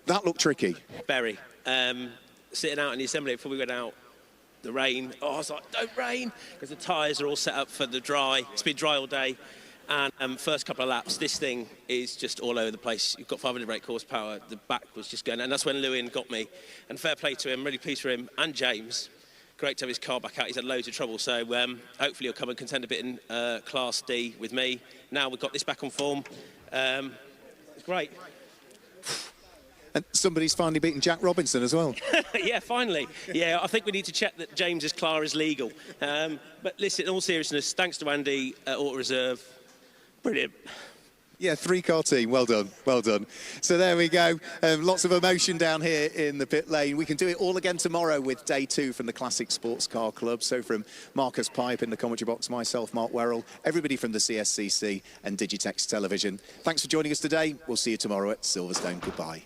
E: That looked tricky.
V: Very. Sitting out in the assembly before we went out, the rain. I was like, don't rain, because the tyres are all set up for the dry. It's been dry all day. And first couple of laps, this thing is just all over the place. You've got 500 brake horsepower. The back was just going, and that's when Lewin got me. And fair play to him, really pleased for him and James. Great to have his car back out. He's had loads of trouble, so hopefully he'll come and contend a bit in Class D with me. Now we've got this back on form. It's great.
E: And somebody's finally beaten Jack Robinson as well.
V: Yeah, finally. Yeah, I think we need to check that James's car is legal. But listen, in all seriousness, thanks to Andy at Auto Reserve. Brilliant.
E: Yeah, three-car team. Well done. Well done. So there we go. Lots of emotion down here in the pit lane. We can do it all again tomorrow with day 2 from the Classic Sports Car Club. So from Marcus Pipe in the commentary box, myself, Mark Werrell, everybody from the CSCC and Digitex Television. Thanks for joining us today. We'll see you tomorrow at Silverstone. Goodbye.